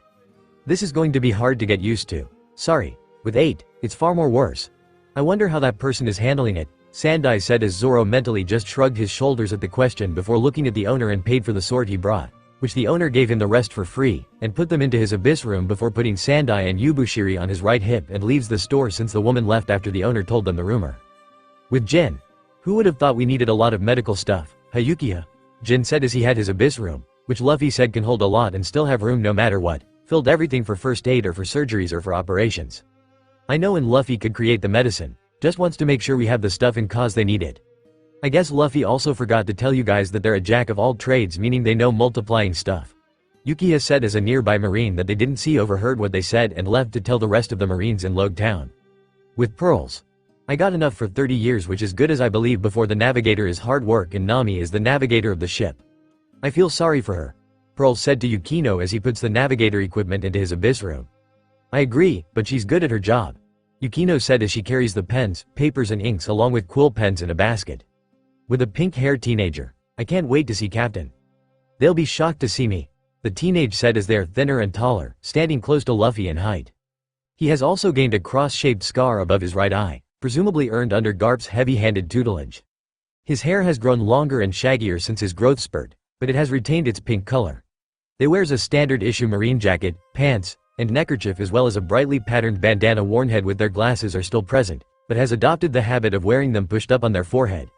[SPEAKER 3] "This is going to be hard to get used to. Sorry. With 8, it's far more worse. I wonder how that person is handling it," Sandai said as Zoro mentally just shrugged his shoulders at the question before looking at the owner and paid for the sword he brought, which the owner gave him the rest for free, and put them into his abyss room before putting Sandai and Yubushiri on his right hip and leaves the store since the woman left after the owner told them the rumor. With Jin, "Who would have thought we needed a lot of medical stuff, Hayukiya?" Jin said as he had his abyss room, which Luffy said can hold a lot and still have room no matter what, filled everything for first aid or for surgeries or for operations. "I know, and Luffy could create the medicine, just wants to make sure we have the stuff in cause they need it. I guess Luffy also forgot to tell you guys that they're a jack of all trades, meaning they know multiplying stuff." Yukiya said as a nearby marine that they didn't see overheard what they said and left to tell the rest of the marines in Loguetown. With pearls, "I got enough for 30 years, which is good as I believe before the navigator is hard work, and Nami is the navigator of the ship. I feel sorry for her," Pearl said to Yukino as he puts the navigator equipment into his abyss room. "I agree, but she's good at her job," Yukino said as she carries the pens, papers and inks along with quill pens in a basket. With a pink-haired teenager, "I can't wait to see Captain. They'll be shocked to see me," the teenage said as they are thinner and taller, standing close to Luffy in height. He has also gained a cross-shaped scar above his right eye, presumably earned under Garp's heavy-handed tutelage. His hair has grown longer and shaggier since his growth spurt, but it has retained its pink color. They wears a standard-issue marine jacket, pants, and neckerchief, as well as a brightly patterned bandana. Worn head with their glasses are still present, but has adopted the habit of wearing them pushed up on their forehead.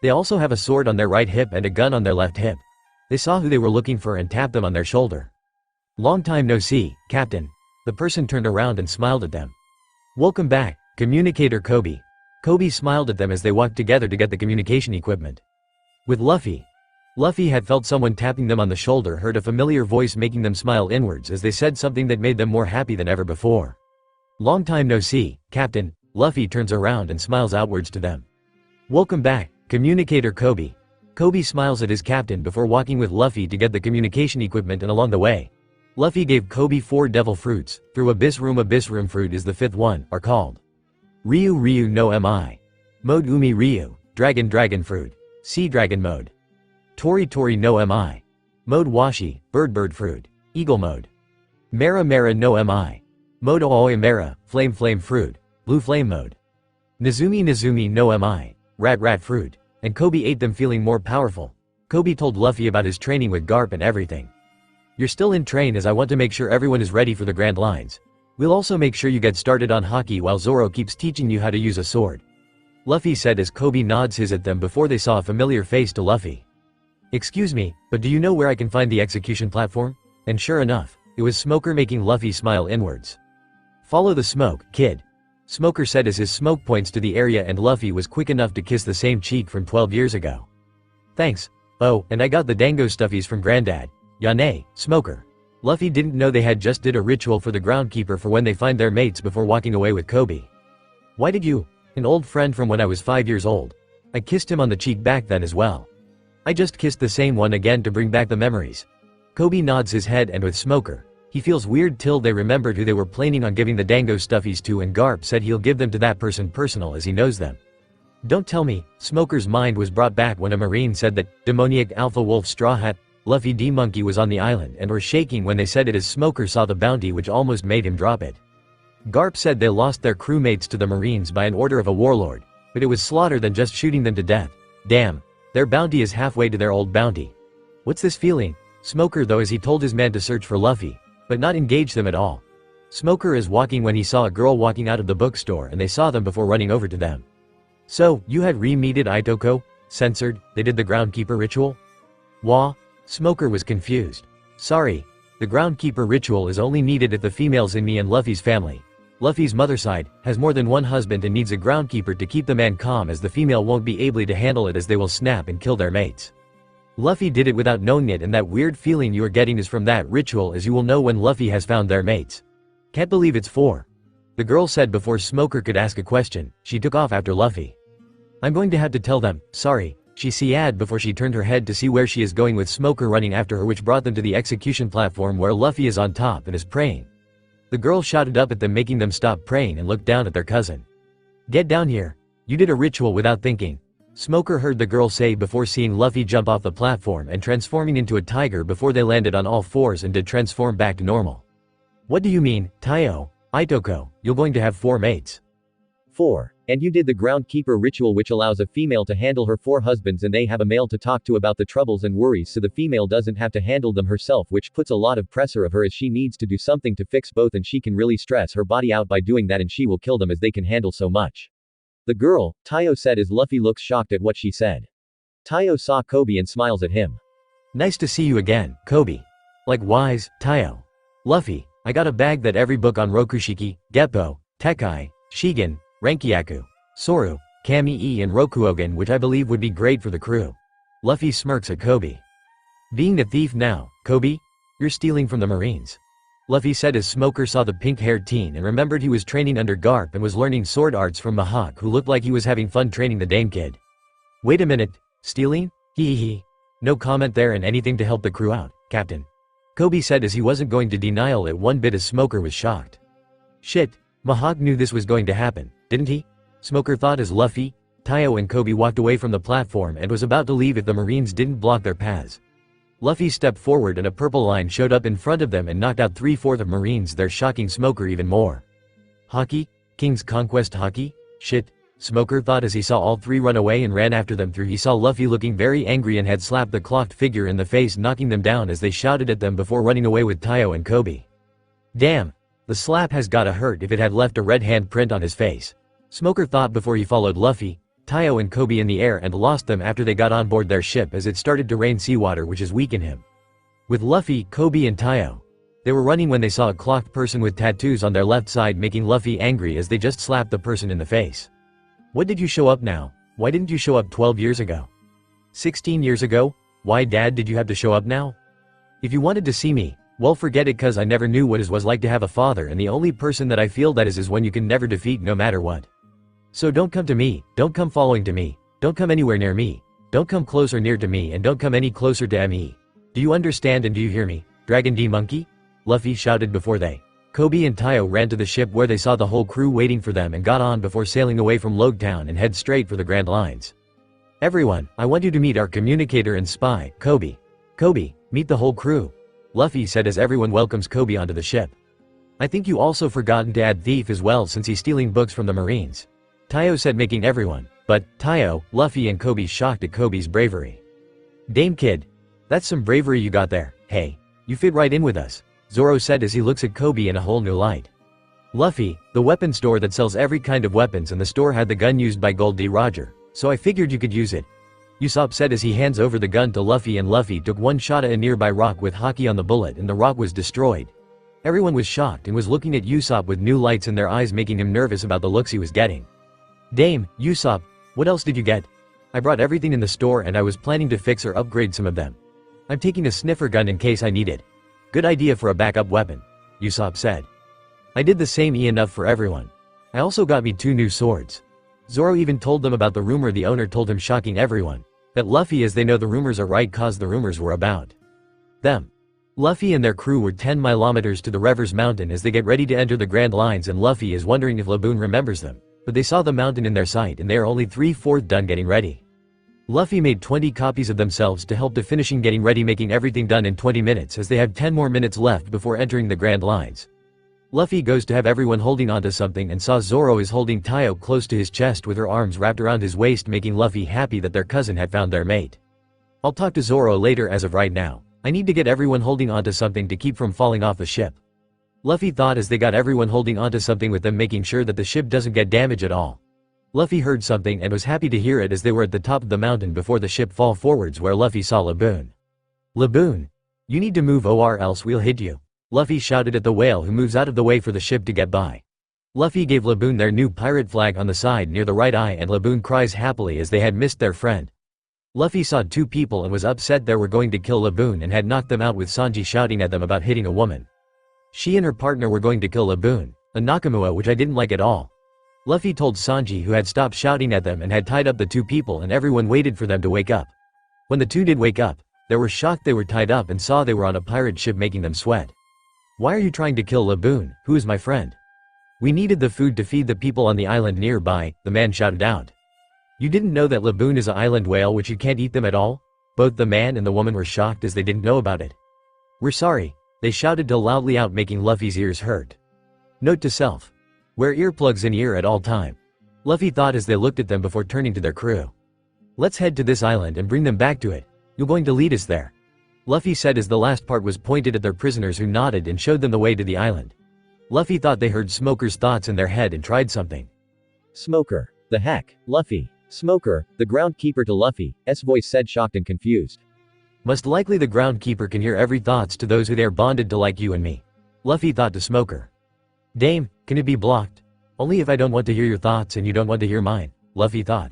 [SPEAKER 3] They also have a sword on their right hip and a gun on their left hip. They saw who they were looking for and tapped them on their shoulder. "Long time no see, Captain." The person turned around and smiled at them. "Welcome back, Communicator Kobe." Kobe smiled at them as they walked together to get the communication equipment. With Luffy had felt someone tapping them on the shoulder, heard a familiar voice making them smile inwards as they said something that made them more happy than ever before. Long time no see, Captain. Luffy turns around and smiles outwards to them. Welcome back, Communicator Kobe. Kobe smiles at his captain before walking with Luffy to get the communication equipment, and along the way, Luffy gave Kobe 4 devil fruits. Through Abyss Room fruit is the 5th one, are called Ryu no Mi. Mode Umi Ryu, Dragon fruit. Sea Dragon mode. Tori no Mi. Mode Washi, Bird fruit. Eagle mode. Mera no Mi. Mode Aoi Mera, Flame fruit. Blue flame mode. Nizumi no Mi. Rat fruit. And Kobe ate them feeling more powerful. Kobe told Luffy about his training with Garp and everything. You're still in train, as I want to make sure everyone is ready for the grand lines. We'll also make sure you get started on hockey while Zoro keeps teaching you how to use a sword. Luffy said as Kobe nods his at them before they saw a familiar face to Luffy. Excuse me, but do you know where I can find the execution platform? And sure enough, it was Smoker, making Luffy smile inwards. Follow the smoke, kid. Smoker said as his smoke points to the area, and Luffy was quick enough to kiss the same cheek from 12 years ago. Thanks. Oh, and I got the dango stuffies from Granddad. Yane, Smoker. Luffy didn't know they had just did a ritual for the groundkeeper for when they find their mates before walking away with Kobe. Why did you? An old friend from when I was 5 years old. I kissed him on the cheek back then as well. I just kissed the same one again to bring back the memories. Kobe nods his head, and with Smoker, he feels weird till they remembered who they were planning on giving the dango stuffies to, and Garp said he'll give them to that person personal as he knows them. Don't tell me. Smoker's mind was brought back when a marine said that demoniac Alpha Wolf Straw Hat, Luffy D Monkey was on the island, and were shaking when they said it as Smoker saw the bounty, which almost made him drop it. Garp said they lost their crewmates to the marines by an order of a warlord, but it was slaughter than just shooting them to death. Damn, their bounty is halfway to their old bounty. What's this feeling? Smoker though, as he told his man to search for Luffy, but not engage them at all. Smoker is walking when he saw a girl walking out of the bookstore, and they saw them before running over to them. So, you had re-meeted Itoko? Censored, they did the groundkeeper ritual? Wah? Smoker was confused. Sorry. The groundkeeper ritual is only needed if the females in me and Luffy's family, Luffy's mother side, has more than one husband and needs a groundkeeper to keep the man calm, as the female won't be able to handle it, as they will snap and kill their mates. Luffy did it without knowing it, and that weird feeling you are getting is from that ritual, as you will know when Luffy has found their mates. Can't believe it's 4. The girl said before Smoker could ask a question. She took off after Luffy. I'm going to have to tell them, sorry, she said before she turned her head to see where she is going, with Smoker running after her, which brought them to the execution platform where Luffy is on top and is praying. The girl shouted up at them, making them stop praying and look down at their cousin. Get down here. You did a ritual without thinking. Smoker heard the girl say before seeing Luffy jump off the platform and transforming into a tiger before they landed on all fours and did transform back to normal. What do you mean, Taiyo? Itoko, you're going to have 4 mates.
[SPEAKER 4] 4. And you did the groundkeeper ritual, which allows a female to handle her 4 husbands, and they have a male to talk to about the troubles and worries, so the female doesn't have to handle them herself, which puts a lot of pressure of her, as she needs to do something to fix both, and she can really stress her body out by doing that, and she will kill them as they can handle so much. The girl, Taiyo, said as Luffy looks shocked at what she said. Taiyo saw Kobe and smiles at him.
[SPEAKER 3] Nice to see you again, Kobe. Likewise, Taiyo. Luffy, I got a bag that every book on Rokushiki, Geppo, Tekai, Shigen, Rankyaku, Soru, Kami-e and Rokuogen, which I believe would be great for the crew. Luffy smirks at Kobe. Being a thief now, Kobe? You're stealing from the Marines. Luffy said as Smoker saw the pink-haired teen and remembered he was training under Garp and was learning sword arts from Mihawk, who looked like he was having fun training the Dane kid. Wait a minute, stealing? Hee. No comment there, and anything to help the crew out, Captain. Kobe said as he wasn't going to denial it one bit, as Smoker was shocked. Shit, Mihawk knew this was going to happen, didn't he? Smoker thought as Luffy, Taiyo and Kobe walked away from the platform and was about to leave if the Marines didn't block their paths. Luffy stepped forward and a purple line showed up in front of them and knocked out 3/4 of Marines there, shocking Smoker even more. Hockey? King's Conquest hockey? Shit, Smoker thought as he saw all 3 run away and ran after them through. He saw Luffy looking very angry and had slapped the clocked figure in the face, knocking them down as they shouted at them before running away with Taiyo and Kobe. Damn, the slap has gotta hurt if it had left a red hand print on his face. Smoker thought before he followed Luffy, Taiyo and Kobe in the air and lost them after they got on board their ship, as it started to rain seawater, which is weaken him. With Luffy, Kobe and Taiyo, they were running when they saw a clocked person with tattoos on their left side, making Luffy angry as they just slapped the person in the face. What did you show up now? Why didn't you show up 12 years ago? 16 years ago? Why, Dad, did you have to show up now? If you wanted to see me, Well, forget it, cause I never knew what it was like to have a father, and the only person that I feel that is when you can never defeat no matter what. So don't come to me, don't come following to me, don't come anywhere near me, don't come closer near to me, and don't come any closer to me. Do you understand and do you hear me, Dragon D Monkey? Luffy shouted before they. Kobe and Tayo ran to the ship where they saw the whole crew waiting for them and got on before sailing away from Loguetown and head straight for the Grand Lines. Everyone, I want you to meet our communicator and spy, Kobe. Kobe, meet the whole crew. Luffy said as everyone welcomes Kobe onto the ship. I think you also forgotten to add thief as well since he's stealing books from the Marines. Tayo said, making everyone, but Tayo, Luffy and Kobe shocked at Kobe's bravery. Dame kid. That's some bravery you got there. Hey, you fit right in with us, Zoro said as he looks at Kobe in a whole new light. Luffy, the weapon store that sells every kind of weapons, and the store had the gun used by Gold D. Roger, so I figured you could use it. Usopp said as he hands over the gun to Luffy, and Luffy took one shot at a nearby rock with hockey on the bullet and the rock was destroyed. Everyone was shocked and was looking at Usopp with new lights in their eyes, making him nervous about the looks he was getting. Dame, Usopp, what else did you get? I brought everything in the store and I was planning to fix or upgrade some of them. I'm taking a sniffer gun in case I need it. Good idea for a backup weapon, Usopp said. I did the same enough for everyone. I also got me 2 new swords. Zoro even told them about the rumor the owner told him, shocking everyone. That Luffy, as they know the rumors are right cause the rumors were about them. Luffy and their crew were 10 kilometers to the Rever's Mountain as they get ready to enter the Grand Lines, and Luffy is wondering if Laboon remembers them. But they saw the mountain in their sight and they are only 3/4 done getting ready. Luffy made 20 copies of themselves to help to finishing getting ready, making everything done in 20 minutes as they have 10 more minutes left before entering the Grand Lines. Luffy goes to have everyone holding onto something and saw Zoro is holding Tayo close to his chest with her arms wrapped around his waist, making Luffy happy that their cousin had found their mate. I'll talk to Zoro later. As of right now, I need to get everyone holding onto something to keep from falling off the ship. Luffy thought as they got everyone holding onto something with them, making sure that the ship doesn't get damaged at all. Luffy heard something and was happy to hear it as they were at the top of the mountain before the ship fall forwards, where Luffy saw Laboon. Laboon, you need to move or else we'll hit you, Luffy shouted at the whale, who moves out of the way for the ship to get by. Luffy gave Laboon their new pirate flag on the side near the right eye, and Laboon cries happily as they had missed their friend. Luffy saw 2 people and was upset they were going to kill Laboon and had knocked them out, with Sanji shouting at them about hitting a woman. She and her partner were going to kill Laboon, a Nakamura, which I didn't like at all. Luffy told Sanji, who had stopped shouting at them and had tied up the 2 people, and everyone waited for them to wake up. When the 2 did wake up, they were shocked they were tied up and saw they were on a pirate ship, making them sweat. Why are you trying to kill Laboon, who is my friend? We needed the food to feed the people on the island nearby, the man shouted out. You didn't know that Laboon is an island whale, which you can't eat them at all? Both the man and the woman were shocked as they didn't know about it. We're sorry, they shouted loudly out, making Luffy's ears hurt. Note to self. Wear earplugs in ear at all time. Luffy thought as they looked at them before turning to their crew. Let's head to this island and bring them back to it. You're going to lead us there, Luffy said as the last part was pointed at their prisoners, who nodded and showed them the way to the island. Luffy thought they heard Smoker's thoughts in their head and tried something.
[SPEAKER 4] Smoker. The heck, Luffy. Smoker, the groundkeeper to Luffy's voice said, shocked and confused.
[SPEAKER 3] Most likely the groundkeeper can hear every thoughts to those who they are bonded to, like you and me, Luffy thought to Smoker. Dame, can it be blocked? Only if I don't want to hear your thoughts and you don't want to hear mine, Luffy thought.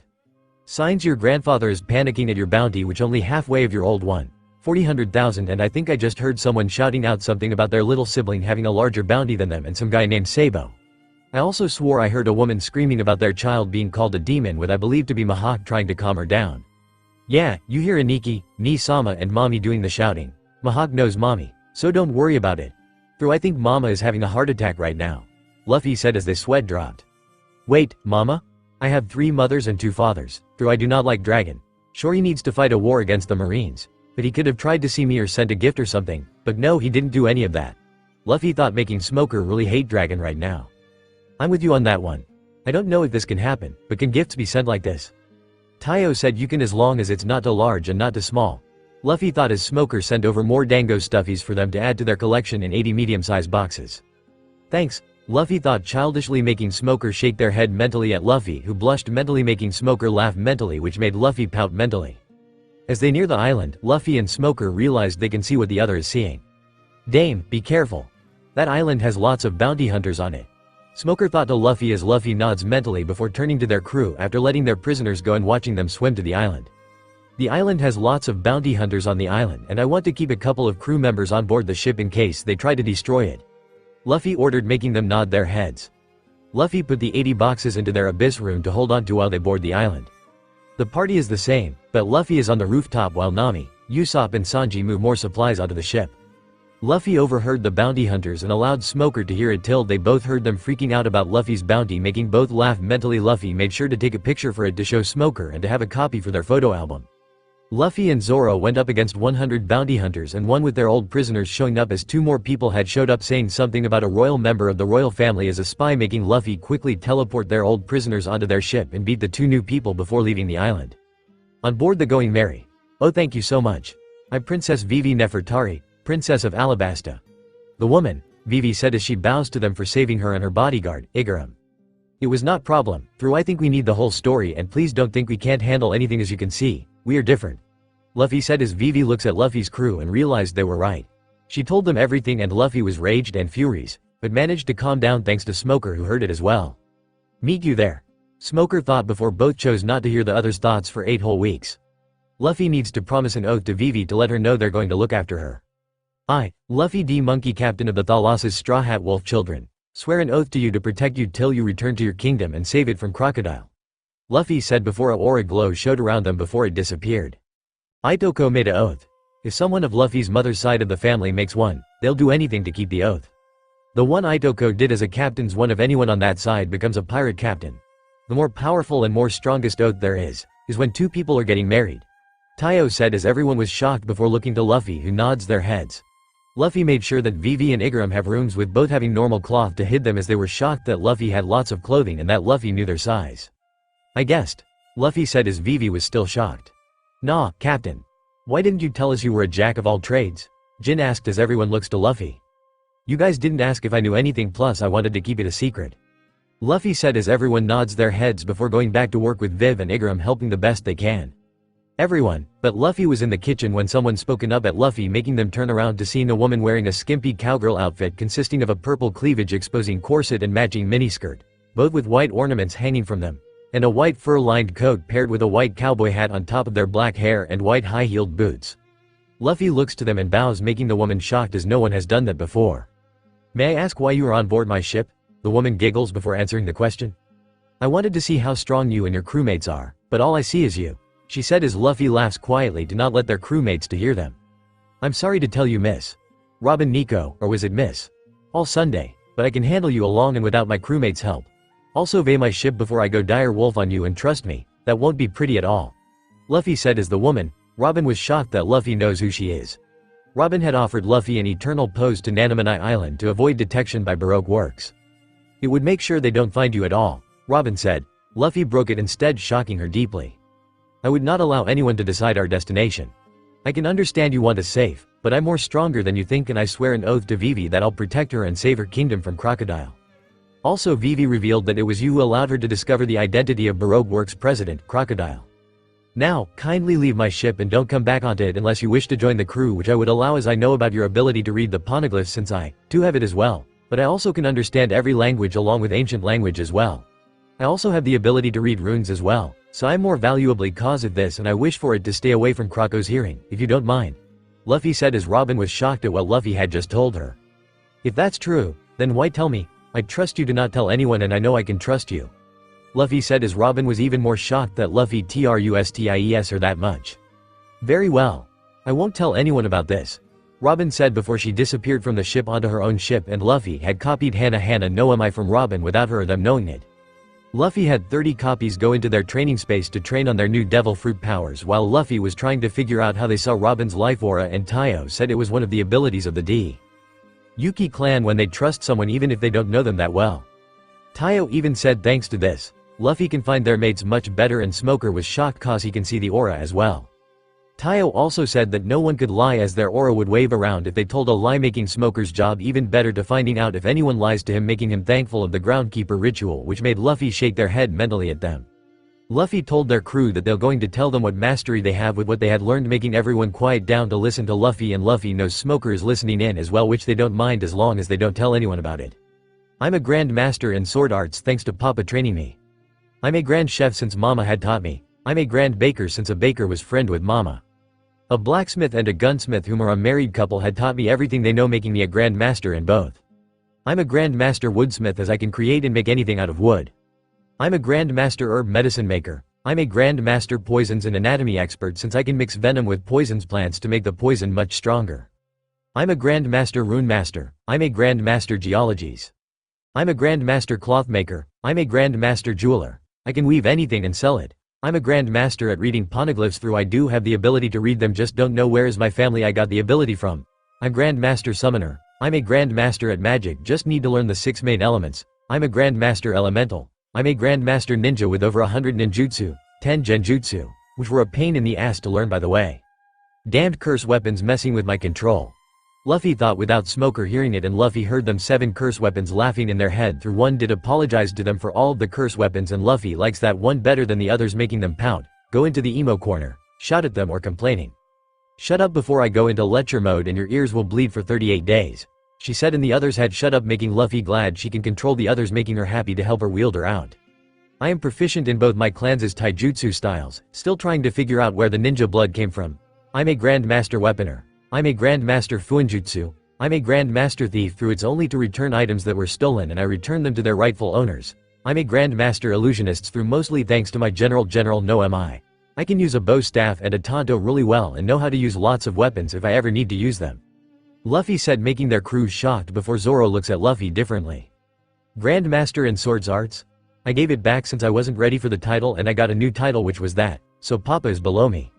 [SPEAKER 3] Signs your grandfather is panicking at your bounty, which only halfway of your old one. 40,000, and I think I just heard someone shouting out something about their little sibling having a larger bounty than them, and some guy named Sabo. I also swore I heard a woman screaming about their child being called a demon, with I believe to be Mihawk trying to calm her down. Yeah, you hear Aniki, Ni-sama and Mommy doing the shouting. Mihawk knows Mommy, so don't worry about it. Though I think Mama is having a heart attack right now, Luffy said as the sweat dropped. Wait, Mama? I have 3 mothers and 2 fathers, though I do not like Dragon. Sure, he needs to fight a war against the Marines, but he could have tried to see me or sent a gift or something, but no, he didn't do any of that. Luffy thought, making Smoker really hate Dragon right now. I'm with you on that one. I don't know if this can happen, but can gifts be sent like this? Tayo said you can, as long as it's not too large and not too small. Luffy thought as Smoker sent over more Dango stuffies for them to add to their collection in 80 medium-sized boxes. Thanks, Luffy thought childishly, making Smoker shake their head mentally at Luffy, who blushed mentally, making Smoker laugh mentally, which made Luffy pout mentally. As they near the island, Luffy and Smoker realized they can see what the other is seeing. Dame, be careful. That island has lots of bounty hunters on it, Smoker thought to Luffy as Luffy nods mentally before turning to their crew after letting their prisoners go and watching them swim to the island. The island has lots of bounty hunters on the island and I want to keep a couple of crew members on board the ship in case they try to destroy it. Luffy ordered, making them nod their heads. Luffy put the 80 boxes into their abyss room to hold on to while they board the island. The party is the same, but Luffy is on the rooftop while Nami, Usopp and Sanji move more supplies onto the ship. Luffy overheard the bounty hunters and allowed Smoker to hear it till they both heard them freaking out about Luffy's bounty, making both laugh mentally. Luffy made sure to take a picture for it to show Smoker and to have a copy for their photo album. Luffy and Zoro went up against 100 bounty hunters and won with their old prisoners showing up as 2 more people had showed up saying something about a royal member of the royal family as a spy, making Luffy quickly teleport their old prisoners onto their ship and beat the 2 new people before leaving the island. On board the Going Merry. Oh, thank you so much. I'm Princess Vivi Nefertari, Princess of Alabasta. The woman, Vivi said as she bows to them for saving her and her bodyguard, Igaram. It was not problem, through I think we need the whole story and please don't think we can't handle anything, as you can see, we are different. Luffy said as Vivi looks at Luffy's crew and realized they were right. She told them everything and Luffy was raged and furious, but managed to calm down thanks to Smoker who heard it as well. Meet you there. Smoker thought before both chose not to hear the other's thoughts for 8 whole weeks. Luffy needs to promise an oath to Vivi to let her know they're going to look after her. I, Luffy D. Monkey, captain of the Thalas's Straw Hat Wolf Children, swear an oath to you to protect you till you return to your kingdom and save it from crocodile. Luffy said before a aura glow showed around them before it disappeared. Itoko made an oath. If someone of Luffy's mother's side of the family makes one, they'll do anything to keep the oath. The one Itoko did as a captain's one of anyone on that side becomes a pirate captain. The more powerful and more strongest oath there is when 2 people are getting married. Taiyo said as everyone was shocked before looking to Luffy, who nods their heads. Luffy made sure that Vivi and Igaram have rooms with both having normal cloth to hide them as they were shocked that Luffy had lots of clothing and that Luffy knew their size. I guessed. Luffy said as Vivi was still shocked. Nah, Captain. Why didn't you tell us you were a jack of all trades? Jin asked as everyone looks to Luffy. You guys didn't ask if I knew anything, plus I wanted to keep it a secret. Luffy said as everyone nods their heads before going back to work with Viv and Igaram helping the best they can. Everyone, but Luffy was in the kitchen when someone spoken up at Luffy, making them turn around to seeing a woman wearing a skimpy cowgirl outfit consisting of a purple cleavage exposing corset and matching miniskirt, both with white ornaments hanging from them, and a white fur-lined coat paired with a white cowboy hat on top of their black hair and white high-heeled boots. Luffy looks to them and bows, making the woman shocked as no one has done that before. May I ask why you are on board my ship? The woman giggles before answering the question. I wanted to see how strong you and your crewmates are, but all I see is you, she said as Luffy laughs quietly to not let their crewmates to hear them. I'm sorry to tell you, Miss Robin Nico, or was it Miss? All Sunday, but I can handle you along and without my crewmates' help. Also vey my ship before I go dire wolf on you, and trust me, that won't be pretty at all. Luffy said as the woman, Robin, was shocked that Luffy knows who she is. Robin had offered Luffy an eternal pose to Nanamani Island to avoid detection by Baroque works. It would make sure they don't find you at all, Robin said. Luffy broke it instead, shocking her deeply. I would not allow anyone to decide our destination. I can understand you want us safe, but I'm more stronger than you think, and I swear an oath to Vivi that I'll protect her and save her kingdom from crocodile. Also, Vivi revealed that it was you who allowed her to discover the identity of Baroque Works president, Crocodile. Now, kindly leave my ship and don't come back onto it unless you wish to join the crew, which I would allow as I know about your ability to read the poneglyphs, since I, too, have it as well, but I also can understand every language along with ancient language as well. I also have the ability to read runes as well, so I'm more valuably cause of this, and I wish for it to stay away from Croco's hearing, if you don't mind. Luffy said as Robin was shocked at what Luffy had just told her. If that's true, then why tell me? I trust you to not tell anyone, and I know I can trust you. Luffy said as Robin was even more shocked that Luffy trusties her that much. Very well. I won't tell anyone about this, Robin said before she disappeared from the ship onto her own ship, and Luffy had copied Hana no Ami from Robin without her or them knowing it. Luffy had 30 copies go into their training space to train on their new devil fruit powers, while Luffy was trying to figure out how they saw Robin's life aura, and Taiyo said it was one of the abilities of the D. Yuki clan when they trust someone even if they don't know them that well. Taiyo even said thanks to this, Luffy can find their mates much better, and Smoker was shocked cause he can see the aura as well. Taiyo also said that no one could lie as their aura would wave around if they told a lie, making Smoker's job even better to finding out if anyone lies to him, making him thankful of the groundkeeper ritual, which made Luffy shake their head mentally at them. Luffy told their crew that they're going to tell them what mastery they have with what they had learned, making everyone quiet down to listen to Luffy, and Luffy knows Smoker is listening in as well, which they don't mind as long as they don't tell anyone about it. I'm a grand master in sword arts thanks to Papa training me. I'm a grand chef since Mama had taught me. I'm a grand baker since a baker was friend with mama. A blacksmith and a gunsmith whom are a married couple had taught me everything they know, making me a grand master in both. I'm a grand master woodsmith as I can create and make anything out of wood. I'm a grand master herb medicine maker. I'm a grand master poisons and anatomy expert since I can mix venom with poisons plants to make the poison much stronger. I'm a grand master rune master. I'm a grand master geologies. I'm a grand master cloth maker. I'm a grand master jeweler. I can weave anything and sell it. I'm a grand master at reading poneglyphs through I do have the ability to read them, just don't know where is my family I got the ability from. I'm grand master summoner. I'm a grand master at magic, just need to learn the 6 main elements. I'm a grand master elemental. I'm a grand master ninja with over 100 ninjutsu, 10 genjutsu, which were a pain in the ass to learn by the way. Damned curse weapons messing with my control. Luffy thought without Smoker hearing it, and Luffy heard them 7 curse weapons laughing in their head through one did apologize to them for all of the curse weapons, and Luffy likes that one better than the others, making them pout, go into the emo corner, shout at them or complaining. Shut up before I go into lecture mode and your ears will bleed for 38 days. She said, and the others had shut up, making Luffy glad she can control the others, making her happy to help her wield her out. I am proficient in both my clan's taijutsu styles, still trying to figure out where the ninja blood came from. I'm a grand master weaponer. I'm a grand master fuinjutsu. I'm a grand master thief through it's only to return items that were stolen and I return them to their rightful owners. I'm a grand master illusionists through mostly thanks to my general no mi. I can use a bow staff and a tanto really well and know how to use lots of weapons if I ever need to use them. Luffy said, making their crew shocked before Zoro looks at Luffy differently. Grand master in swords arts? I gave it back since I wasn't ready for the title and I got a new title which was that, so Papa is below me.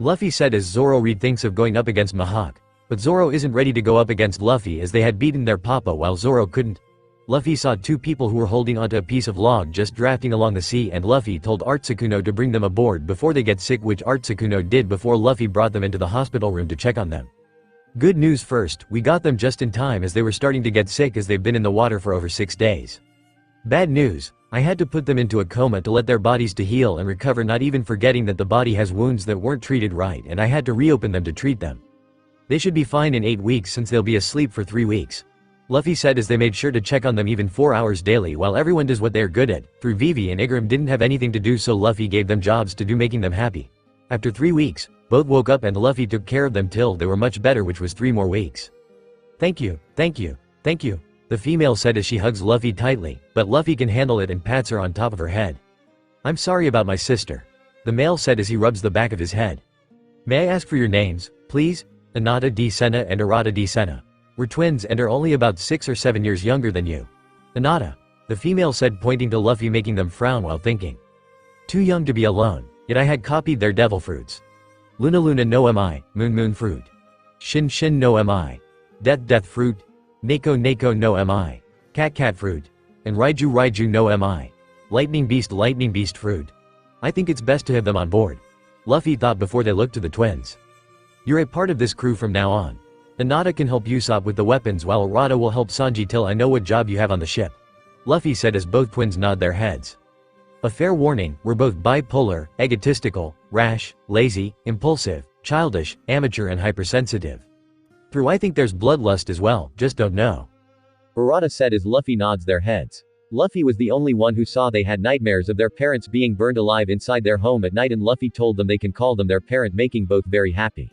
[SPEAKER 3] Luffy said as Zoro thinks of going up against Mihawk, but Zoro isn't ready to go up against Luffy as they had beaten their papa while Zoro couldn't. Luffy saw 2 people who were holding onto a piece of log just drafting along the sea, and Luffy told Artsukuno to bring them aboard before they get sick, which Artsukuno did before Luffy brought them into the hospital room to check on them. Good news first, we got them just in time as they were starting to get sick as they've been in the water for over 6 days. Bad news, I had to put them into a coma to let their bodies to heal and recover, not even forgetting that the body has wounds that weren't treated right, and I had to reopen them to treat them. They should be fine in 8 weeks since they'll be asleep for 3 weeks. Luffy said as they made sure to check on them even 4 hours daily while everyone does what they're good at, through Vivi and Igaram didn't have anything to do, so Luffy gave them jobs to do, making them happy. After 3 weeks, both woke up and Luffy took care of them till they were much better, which was 3 more weeks. Thank you, thank you, thank you, the female said as she hugs Luffy tightly, but Luffy can handle it and pats her on top of her head. I'm sorry about my sister, the male said as he rubs the back of his head. May I ask for your names, please? Anata D. Senna and Arata D. Senna. We're twins and are only about 6 or 7 years younger than you. Anata, the female said, pointing to Luffy, making them frown while thinking. Too young to be alone, yet I had copied their devil fruits. Luna Luna no mi, Moon Moon fruit. Shin Shin no mi. Death Death fruit. Neko Neko no mi. Cat Cat fruit. And Raiju Raiju no mi. Lightning Beast fruit. I think it's best to have them on board. Luffy thought before they looked to the twins. You're a part of this crew from now on. Anata can help Usopp with the weapons while Arata will help Sanji till I know what job you have on the ship. Luffy said as both twins nod their heads. A fair warning, we're both bipolar, egotistical, rash, lazy, impulsive, childish, amateur and hypersensitive. Through I think there's bloodlust as well, just don't know.
[SPEAKER 4] Arata said as Luffy nods their heads. Luffy was the only one who saw they had nightmares of their parents being burned alive inside their home at night, and Luffy told them they can call them their parent, making both very happy.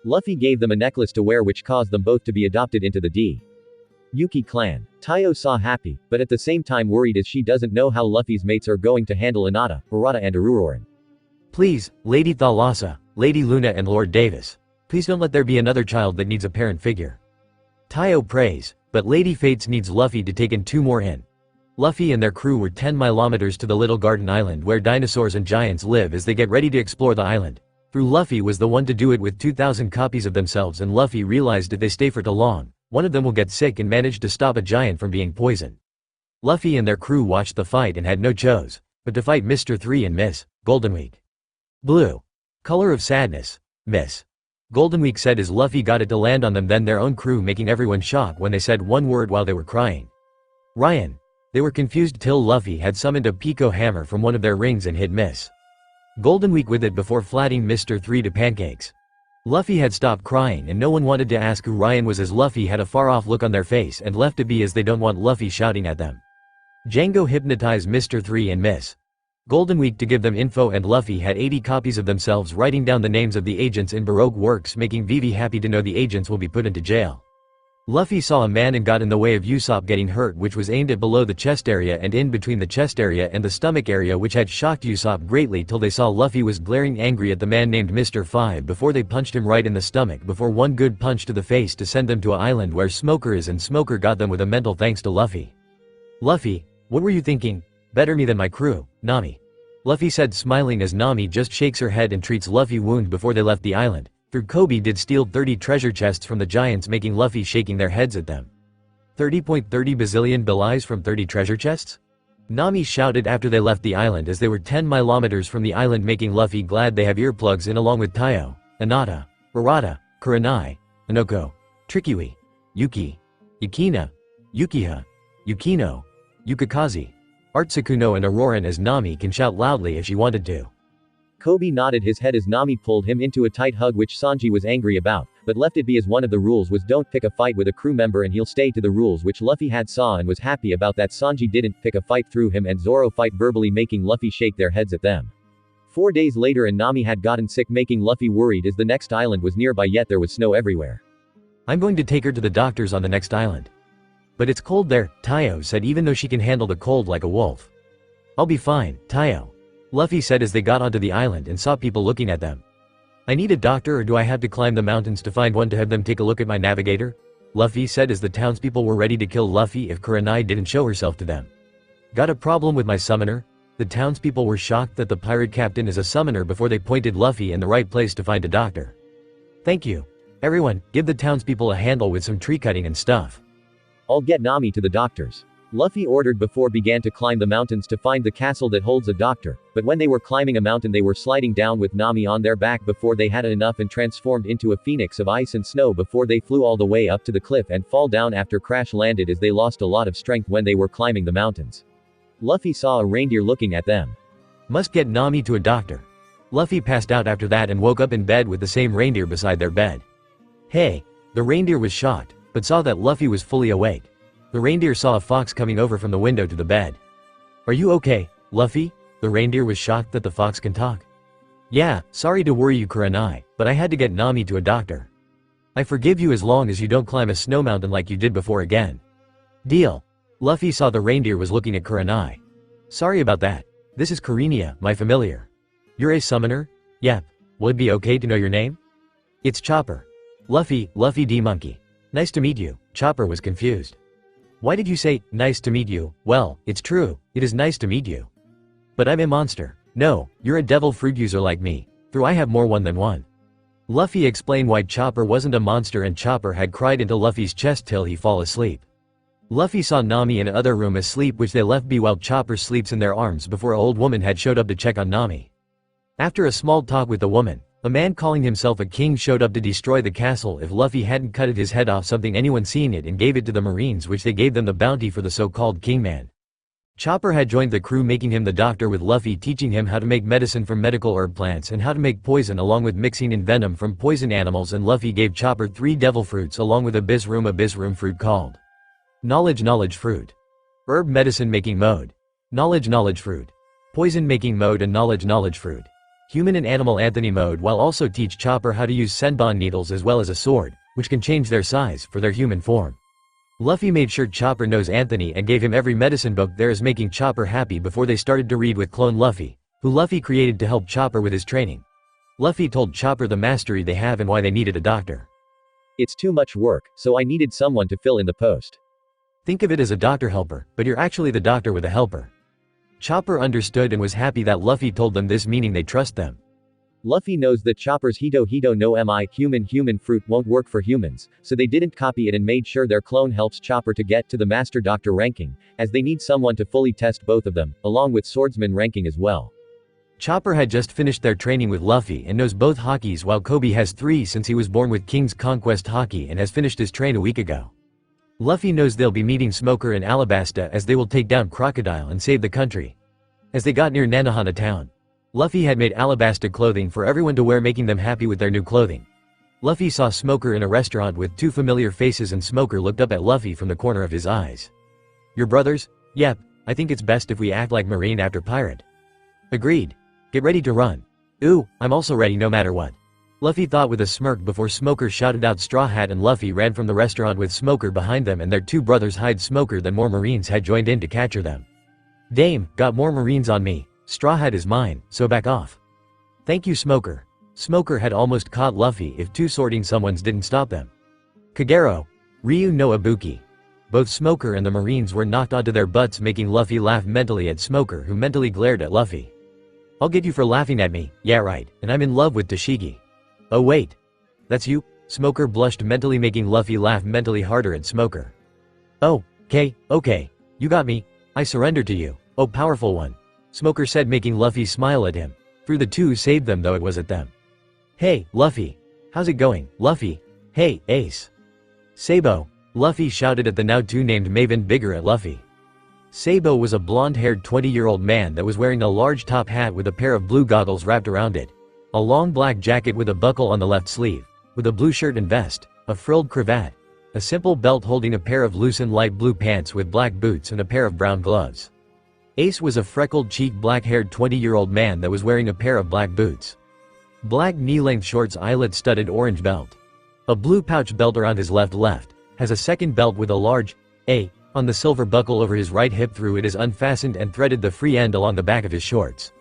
[SPEAKER 4] Luffy gave them a necklace to wear which caused them both to be adopted into the D. Yuki clan. Taiyo saw happy, but at the same time worried as she doesn't know how Luffy's mates are going to handle Anata, Arata and Aruroran.
[SPEAKER 3] Please, Lady Thalassa, Lady Luna and Lord Davis. Please don't let there be another child that needs a parent figure. Taiyo prays, but Lady Fates needs Luffy to take in 2 more in. Luffy and their crew were 10 kilometers to the little garden island where dinosaurs and giants live as they get ready to explore the island. Through Luffy was the one to do it with 2,000 copies of themselves, and Luffy realized if they stay for too long, one of them will get sick, and managed to stop a giant from being poisoned. Luffy and their crew watched the fight and had no choice but to fight Mr. 3 and Miss Goldenweek. Blue. Color of sadness. Miss Goldenweek said as Luffy got it to land on them, then their own crew, making everyone shocked when they said one word while they were crying. Ryan. They were confused till Luffy had summoned a Pico hammer from one of their rings and hit Miss Goldenweek with it before flattening Mr. 3 to pancakes. Luffy had stopped crying and no one wanted to ask who Ryan was as Luffy had a far-off look on their face and left it be as they don't want Luffy shouting at them. Django hypnotized Mr. 3 and Miss Golden Week to give them info, and Luffy had 80 copies of themselves writing down the names of the agents in Baroque works, making Vivi happy to know the agents will be put into jail. Luffy saw a man and got in the way of Usopp getting hurt, which was aimed at below the chest area and in between the chest area and the stomach area, which had shocked Usopp greatly till they saw Luffy was glaring angry at the man named Mr. 5 before they punched him right in the stomach before one good punch to the face to send them to an island where Smoker is, and Smoker got them with a mental thanks to Luffy. Luffy, what were you thinking? Better me than my crew, Nami. Luffy said, smiling as Nami just shakes her head and treats Luffy wound before they left the island. Through Kobe did steal 30 treasure chests from the giants, making Luffy shaking their heads at them. 30.30 bazillion billies from 30 treasure chests? Nami shouted after they left the island as they were 10 kilometers from the island, making Luffy glad they have earplugs in along with Taiyo, Anata, Arata, Kurenai, Inoko, Trikiwi, Yuki, Yukina, Yukiha, Yukino, Yukikaze, Artsukuno and Auroran, as Nami can shout loudly if she wanted to.
[SPEAKER 4] Kobe nodded his head as Nami pulled him into a tight hug, which Sanji was angry about, but left it be as one of the rules was don't pick a fight with a crew member and he'll stay to the rules, which Luffy had saw and was happy about that Sanji didn't pick a fight through him and Zoro fight verbally, making Luffy shake their heads at them. 4 days later and Nami had gotten sick, making Luffy worried as the next island was nearby, yet there was snow everywhere.
[SPEAKER 3] I'm going to take her to the doctors on the next island. But it's cold there, Taiyo said, even though she can handle the cold like a wolf. I'll be fine, Taiyo, Luffy said as they got onto the island and saw people looking at them. I need a doctor, or do I have to climb the mountains to find one to have them take a look at my navigator? Luffy said as the townspeople were ready to kill Luffy if Kurenai didn't show herself to them. Got a problem with my summoner? The townspeople were shocked that the pirate captain is a summoner before they pointed Luffy in the right place to find a doctor. Thank you. Everyone, give the townspeople a handle with some tree cutting and stuff.
[SPEAKER 4] I'll get Nami to the doctors, Luffy ordered before began to climb the mountains to find the castle that holds a doctor, but when they were climbing a mountain they were sliding down with Nami on their back before they had enough and transformed into a phoenix of ice and snow before they flew all the way up to the cliff and fall down after crash landed as they lost a lot of strength when they were climbing the mountains. Luffy saw a reindeer looking at them.
[SPEAKER 3] Must get Nami to a doctor. Luffy passed out after that and woke up in bed with the same reindeer beside their bed. Hey! The reindeer was shocked, but saw that Luffy was fully awake. The reindeer saw a fox coming over from the window to the bed. Are you okay, Luffy? The reindeer was shocked that the fox can talk. Yeah, sorry to worry you Kurenai, but I had to get Nami to a doctor. I forgive you as long as you don't climb a snow mountain like you did before again. Deal. Luffy saw the reindeer was looking at Kurenai. Sorry about that. This is Kurinia, my familiar. You're a summoner? Yep. Would it be okay to know your name? It's Chopper. Luffy D Monkey. Nice to meet you. Chopper was confused. Why did you say, nice to meet you? Well, it's true, it is nice to meet you. But I'm a monster. No, you're a devil fruit user like me. Through I have more one than one. Luffy explained why Chopper wasn't a monster and Chopper had cried into Luffy's chest till he fall asleep. Luffy saw Nami in another room asleep which they left be while Chopper sleeps in their arms before an old woman had showed up to check on Nami. After a small talk with the woman, a man calling himself a king showed up to destroy the castle if Luffy hadn't cut his head off, something anyone seen it, and gave it to the Marines, which they gave them the bounty for the so-called Kingman. Chopper had joined the crew, making him the doctor, with Luffy teaching him how to make medicine from medical herb plants and how to make poison along with mixing in venom from poison animals, and Luffy gave Chopper 3 devil fruits along with abyss room fruit called knowledge fruit, herb medicine making mode, knowledge fruit, poison making mode, and knowledge fruit, human and animal Anthony mode, while also teach Chopper how to use senbon needles as well as a sword, which can change their size for their human form. Luffy made sure Chopper knows Anthony and gave him every medicine book there is, making Chopper happy before they started to read with Clone Luffy, who Luffy created to help Chopper with his training. Luffy told Chopper the mastery they have and why they needed a doctor.
[SPEAKER 4] It's too much work, so I needed someone to fill in the post.
[SPEAKER 3] Think of it as a doctor helper, but you're actually the doctor with a helper. Chopper understood and was happy that Luffy told them this, meaning they trust them.
[SPEAKER 4] Luffy knows that Chopper's Hito no Mi human fruit won't work for humans, so they didn't copy it and made sure their clone helps Chopper to get to the Master Doctor ranking, as they need someone to fully test both of them, along with swordsman ranking as well. Chopper had just finished their training with Luffy and knows both Hakis, while Kobe has 3 since he was born with King's Conquest Haki and has finished his train a week ago. Luffy knows they'll be meeting Smoker and Alabasta as they will take down Crocodile and save the country. As they got near Nanohana town, Luffy had made Alabasta clothing for everyone to wear, making them happy with their new clothing. Luffy saw Smoker in a restaurant with 2 familiar faces, and Smoker looked up at Luffy from the corner of his eyes. Your brothers? Yep, I think it's best if we act like Marine after pirate.
[SPEAKER 3] Agreed. Get ready to run. Ooh, I'm also ready no matter what. Luffy thought with a smirk before Smoker shouted out Straw Hat, and Luffy ran from the restaurant with Smoker behind them and their two brothers hide Smoker. Then more Marines had joined in to capture them. Dame, got more Marines on me. Straw Hat is mine, so back off. Thank you, Smoker. Smoker had almost caught Luffy if two sorting someone's didn't stop them. Kagero. Ryu no Ibuki. Both Smoker and the Marines were knocked onto their butts, making Luffy laugh mentally at Smoker, who mentally glared at Luffy. I'll get you for laughing at me, yeah right, and I'm in love with Tashigi. Oh wait. That's you? Smoker blushed mentally, making Luffy laugh mentally harder at Smoker. Oh, okay, you got me. I surrender to you, oh powerful one. Smoker said, making Luffy smile at him. Through the two saved them, though it was at them. Hey, Luffy. How's it going, Luffy? Hey, Ace. Sabo. Luffy shouted at the now two-named Maven bigger at Luffy. Sabo was a blonde-haired 20-year-old man that was wearing a large top hat with a pair of blue goggles wrapped around it. A long black jacket with a buckle on the left sleeve, with a blue shirt and vest, a frilled cravat, a simple belt holding a pair of loosened light blue pants with black boots and a pair of brown gloves. Ace was a freckled-cheeked black-haired 20-year-old man that was wearing a pair of black boots. Black knee-length shorts, eyelet-studded orange belt. A blue pouch belt around his left, has a second belt with a large A on the silver buckle over his right hip. Through it is unfastened and threaded the free end along the back of his shorts.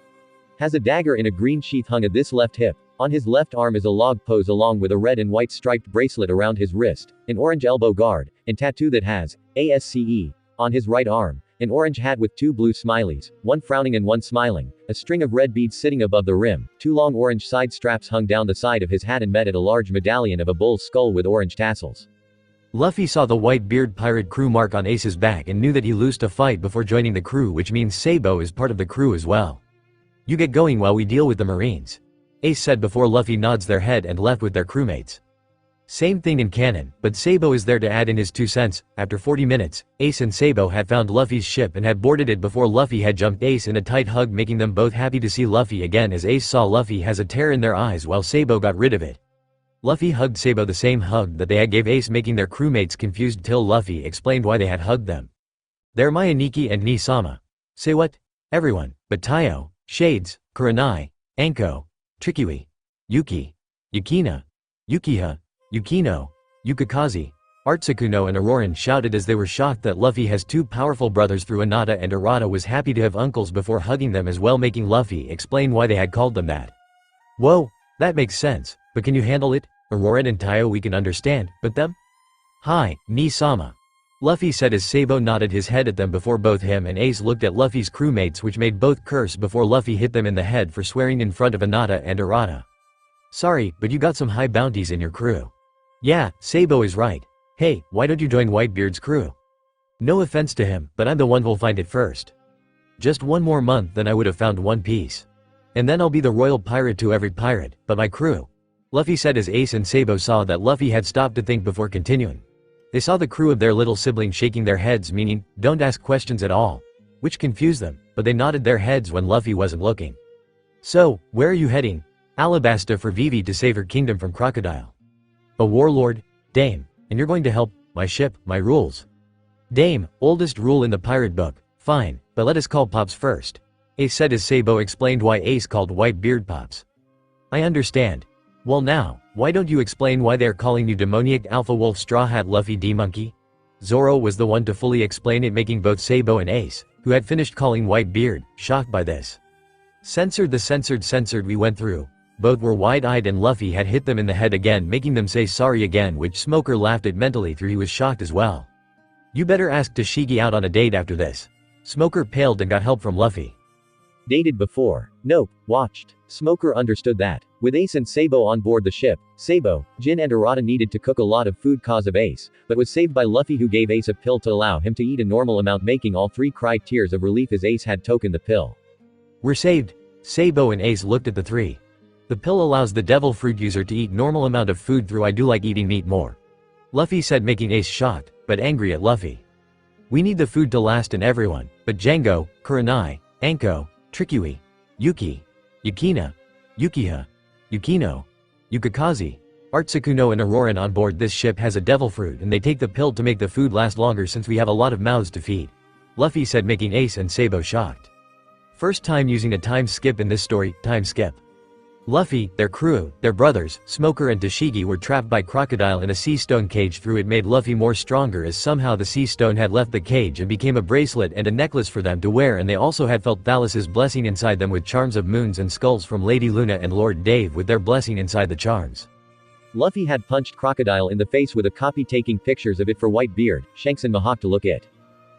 [SPEAKER 3] Has a dagger in a green sheath hung at this left hip. On his left arm is a log pose along with a red and white striped bracelet around his wrist, an orange elbow guard, and tattoo that has ASCE on his right arm, an orange hat with two blue smileys, one frowning and one smiling, a string of red beads sitting above the rim, two long orange side straps hung down the side of his hat, and met at a large medallion of a bull's skull with orange tassels. Luffy saw the Whitebeard pirate crew mark on Ace's back and knew that he lost a fight before joining the crew, which means Sabo is part of the crew as well. You get going while we deal with the Marines. Ace said before Luffy nods their head and left with their crewmates. Same thing in canon, but Sabo is there to add in his 2 cents. After 40 minutes, Ace and Sabo had found Luffy's ship and had boarded it before Luffy had jumped Ace in a tight hug, making them both happy to see Luffy again, as Ace saw Luffy has a tear in their eyes while Sabo got rid of it. Luffy hugged Sabo the same hug that they had gave Ace, making their crewmates confused till Luffy explained why they had hugged them. They're Miyaniki and Ni-sama. Say what? Everyone, but Tayo, Shades, Kurenai, Anko, Trikui, Yuki, Yukina, Yukiha, Yukino, Yukikaze, Artsukuno and Auroran shouted as they were shocked that Luffy has two powerful brothers. Through Anata and Arata was happy to have uncles before hugging them as well, making Luffy explain why they had called them that. Whoa, that makes sense, but can you handle it? Auroran and Tayo we can understand, but them? Hi, Ni-sama. Luffy said as Sabo nodded his head at them before both him and Ace looked at Luffy's crewmates, which made both curse before Luffy hit them in the head for swearing in front of Anata and Arata. Sorry, but you got some high bounties in your crew. Yeah, Sabo is right. Hey, why don't you join Whitebeard's crew? No offense to him, but I'm the one who'll find it first. Just one more month then I would have found One Piece. And then I'll be the royal pirate to every pirate, but my crew. Luffy said as Ace and Sabo saw that Luffy had stopped to think before continuing. They saw the crew of their little sibling shaking their heads, meaning, don't ask questions at all. Which confused them, but they nodded their heads when Luffy wasn't looking. So, where are you heading? Alabasta for Vivi to save her kingdom from Crocodile. A warlord? Dame. And you're going to help? My ship, my rules. Dame, oldest rule in the pirate book. Fine, but let us call Pops first. Ace said as Sabo explained why Ace called Whitebeard Pops. I understand. Well now, why don't you explain why they're calling you Demoniac Alpha Wolf Straw Hat Luffy D-Monkey? Zoro was the one to fully explain it, making both Sabo and Ace, who had finished calling Whitebeard, shocked by this. Censored we went through. Both were wide-eyed and Luffy had hit them in the head again, making them say sorry again, which Smoker laughed at mentally through he was shocked as well. You better ask Tashigi out on a date after this. Smoker paled and got help from Luffy. Dated before. Nope, watched. Smoker understood that. With Ace and Sabo on board the ship, Sabo, Jin and Arata needed to cook a lot of food cause of Ace, but was saved by Luffy, who gave Ace a pill to allow him to eat a normal amount, making all three cry tears of relief as Ace had taken the pill. We're saved. Sabo and Ace looked at the three. The pill allows the devil fruit user to eat normal amount of food through. I do like eating meat more. Luffy said, making Ace shocked, but angry at Luffy. We need the food to last and everyone, but Django, Kurenai, Anko, Trikui, Yuki, Yukina, Yukiha, Yukino, Yukikaze, Artsukuno and Auroran on board this ship has a devil fruit and they take the pill to make the food last longer since we have a lot of mouths to feed. Luffy said, making Ace and Sabo shocked. First time using a time skip in this story, time skip. Luffy, their crew, their brothers, Smoker and Tashigi were trapped by Crocodile in a sea stone cage. Through it made Luffy more stronger as somehow the sea stone had left the cage and became a bracelet and a necklace for them to wear, and they also had felt Thalas's blessing inside them with charms of moons and skulls from Lady Luna and Lord Dave with their blessing inside the charms.
[SPEAKER 4] Luffy had punched Crocodile in the face with a copy, taking pictures of it for Whitebeard, Shanks and Mihawk to look at.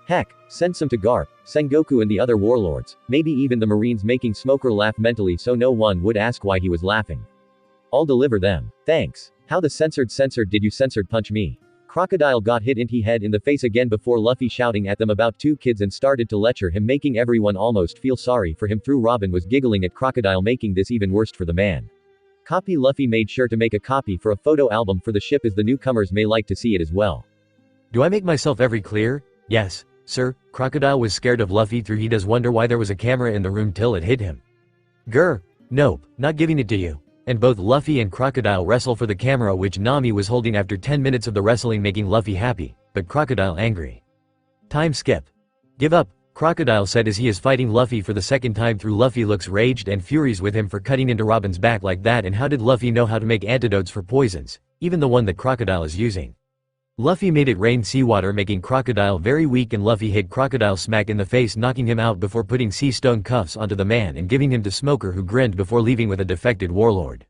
[SPEAKER 4] Heck, send some to Garp, Sengoku and the other warlords, maybe even the Marines, making Smoker laugh mentally so no one would ask why he was laughing. I'll deliver them. Thanks. How the censored did you censored punch me? Crocodile got hit in the head in the face again before Luffy shouting at them about 2 kids and started to lecture him, making everyone almost feel sorry for him. Through Robin was giggling at Crocodile, making this even worse for the man. Copy. Luffy made sure to make a copy for a photo album for the ship as the newcomers may like to see it as well.
[SPEAKER 3] Do I make myself very clear? Yes, sir. Crocodile was scared of Luffy. Through he does wonder why there was a camera in the room till it hit him. Grr. Nope, not giving it to you. And both Luffy and Crocodile wrestle for the camera which Nami was holding after 10 minutes of the wrestling, making Luffy happy, but Crocodile angry. Time skip. Give up, Crocodile said as he is fighting Luffy for the second time. Through Luffy looks raged and furious with him for cutting into Robin's back like that, and how did Luffy know how to make antidotes for poisons, even the one that Crocodile is using? Luffy made it rain seawater, making Crocodile very weak, and Luffy hit Crocodile smack in the face, knocking him out before putting sea stone cuffs onto the man and giving him to Smoker, who grinned before leaving with a defected warlord.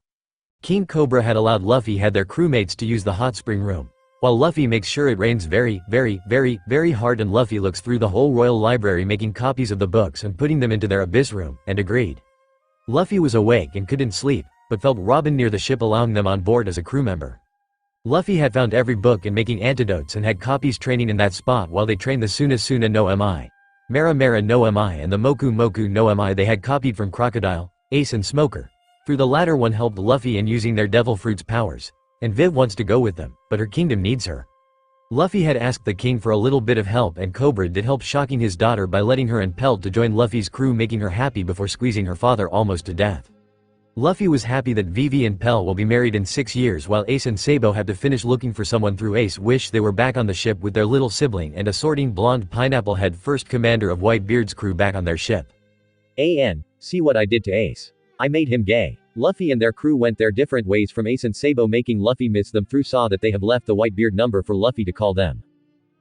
[SPEAKER 3] King Cobra had allowed Luffy had their crewmates to use the hot spring room, while Luffy makes sure it rains very hard, and Luffy looks through the whole royal library making copies of the books and putting them into their abyss room, and agreed. Luffy was awake and couldn't sleep, but felt Robin near the ship allowing them on board as a crew member. Luffy had found every book in making antidotes and had copies training in that spot while they trained the Suna no Mi, Mera no Mi and the Moku no Mi they had copied from Crocodile, Ace and Smoker. Through the latter one helped Luffy in using their devil fruits powers, and Viv wants to go with them, but her kingdom needs her. Luffy had asked the king for a little bit of help, and Cobra did help, shocking his daughter by letting her and Pelt to join Luffy's crew, making her happy before squeezing her father almost to death. Luffy was happy that Vivi and Pell will be married in 6 years, while Ace and Sabo have to finish looking for someone. Through Ace wish they were back on the ship with their little sibling and a sorting blonde pineapple head first commander of Whitebeard's crew back on their ship.
[SPEAKER 4] See what I did to Ace? I made him gay. Luffy and their crew went their different ways from Ace and Sabo, making Luffy miss them. Through saw that they have left the Whitebeard number for Luffy to call them.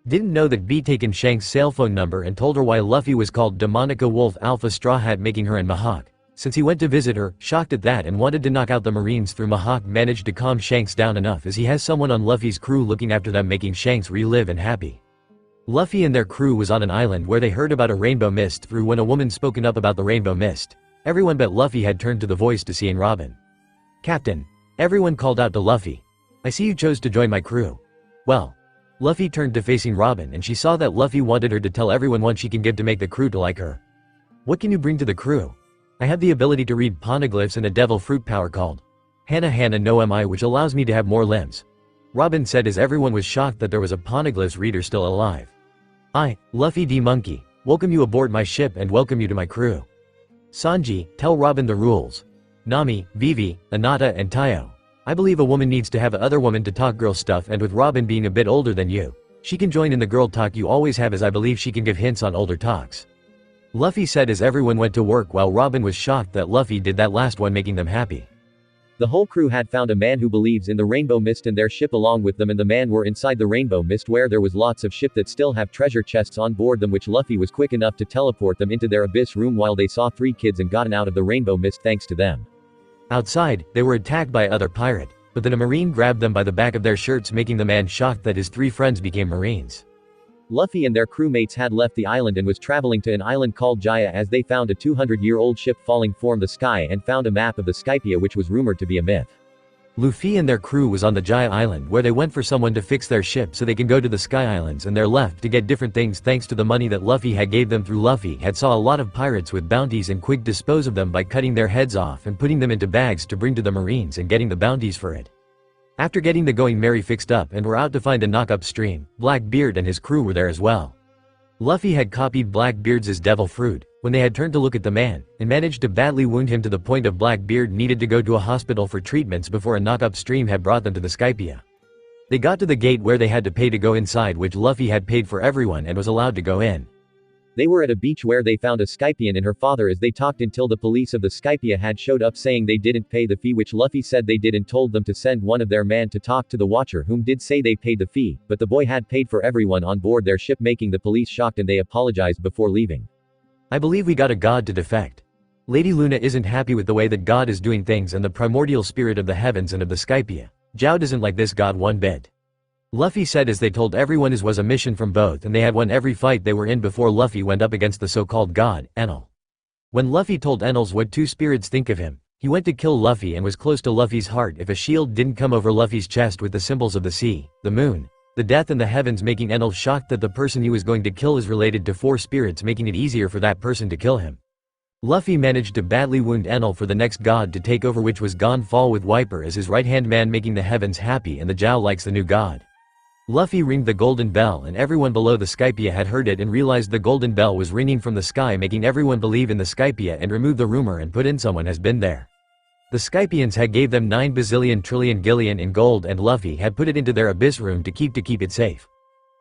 [SPEAKER 3] Didn't know that B taken Shanks' cell phone number and told her why Luffy was called Demonica Wolf Alpha Straw Hat, making her and Mihawk, since he went to visit her, shocked at that and wanted to knock out the Marines. Through Mihawk managed to calm Shanks down enough as he has someone on Luffy's crew looking after them, making Shanks relive and happy. Luffy and their crew was on an island where they heard about a rainbow mist. Through when a woman spoken up about the rainbow mist, everyone but Luffy had turned to the voice to see in Robin. Captain. Everyone called out to Luffy. I see you chose to join my crew. Well. Luffy turned to facing Robin and she saw that Luffy wanted her to tell everyone what she can give to make the crew to like her. What can you bring to the crew? I have the ability to read poneglyphs and a devil fruit power called Hana no Mi, which allows me to have more limbs. Robin said as everyone was shocked that there was a poneglyphs reader still alive. I, Luffy D. Monkey, welcome you aboard my ship and welcome you to my crew. Sanji, tell Robin the rules. Nami, Vivi, Anata and Tayo. I believe a woman needs to have other woman to talk girl stuff, and with Robin being a bit older than you, she can join in the girl talk you always have, as I believe she can give hints on older talks. Luffy said as everyone went to work, while Robin was shocked that Luffy did that last one, making them happy.
[SPEAKER 4] The whole crew had found a man who believes in the rainbow mist and their ship along with them, and the man were inside the rainbow mist where there was lots of ship that still have treasure chests on board them, which Luffy was quick enough to teleport them into their abyss room while they saw 3 kids and gotten out of the rainbow mist thanks to them. Outside, they were attacked by other pirate, but then a marine grabbed them by the back of their shirts, making the man shocked that his 3 friends became marines. Luffy and their crewmates had left the island and was traveling to an island called Jaya as they found a 200-year-old ship falling from the sky and found a map of the Skypia, which was rumored to be a myth. Luffy and their crew was on the Jaya Island where they went for someone to fix their ship so they can go to the Sky Islands, and they're left to get different things thanks to the money that Luffy had gave them. Through Luffy had saw a lot of pirates with bounties and quick dispose of them by cutting their heads off and putting them into bags to bring to the Marines and getting the bounties for it. After getting the Going Merry fixed up and were out to find a knock upstream, Blackbeard and his crew were there as well. Luffy had copied Blackbeard's devil fruit when they had turned to look at the man, and managed to badly wound him to the point of Blackbeard needed to go to a hospital for treatments before a knock upstream had brought them to the Skypia. They got to the gate where they had to pay to go inside, which Luffy had paid for everyone and was allowed to go in. They were at a beach where they found a Skypian and her father as they talked until the police of the Skypia had showed up saying they didn't pay the fee, which Luffy said they did and told them to send one of their men to talk to the watcher, whom did say they paid the fee, but the boy had paid for everyone on board their ship, making the police shocked, and they apologized before leaving.
[SPEAKER 3] I believe we got a god to defect. Lady Luna isn't happy with the way that God is doing things and the primordial spirit of the heavens and of the Skypia. Zhao doesn't like this god one bit. Luffy said as they told everyone his was a mission from both and they had won every fight they were in before Luffy went up against the so-called god, Enel. When Luffy told Enels what two spirits think of him, he went to kill Luffy and was close to Luffy's heart if a shield didn't come over Luffy's chest with the symbols of the sea, the moon, the death and the heavens, making Enel shocked that the person he was going to kill is related to four spirits, making it easier for that person to kill him. Luffy managed to badly wound Enel for the next god to take over, which was Gon Fall with Viper as his right-hand man, making the heavens happy and the Zhao likes the new god. Luffy ringed the golden bell and everyone below the Skypia had heard it and realized the golden bell was ringing from the sky, making everyone believe in the Skypia and remove the rumor and put in someone has been there. The Skypians had gave them 9 bazillion trillion gillion in gold and Luffy had put it into their abyss room to keep it safe.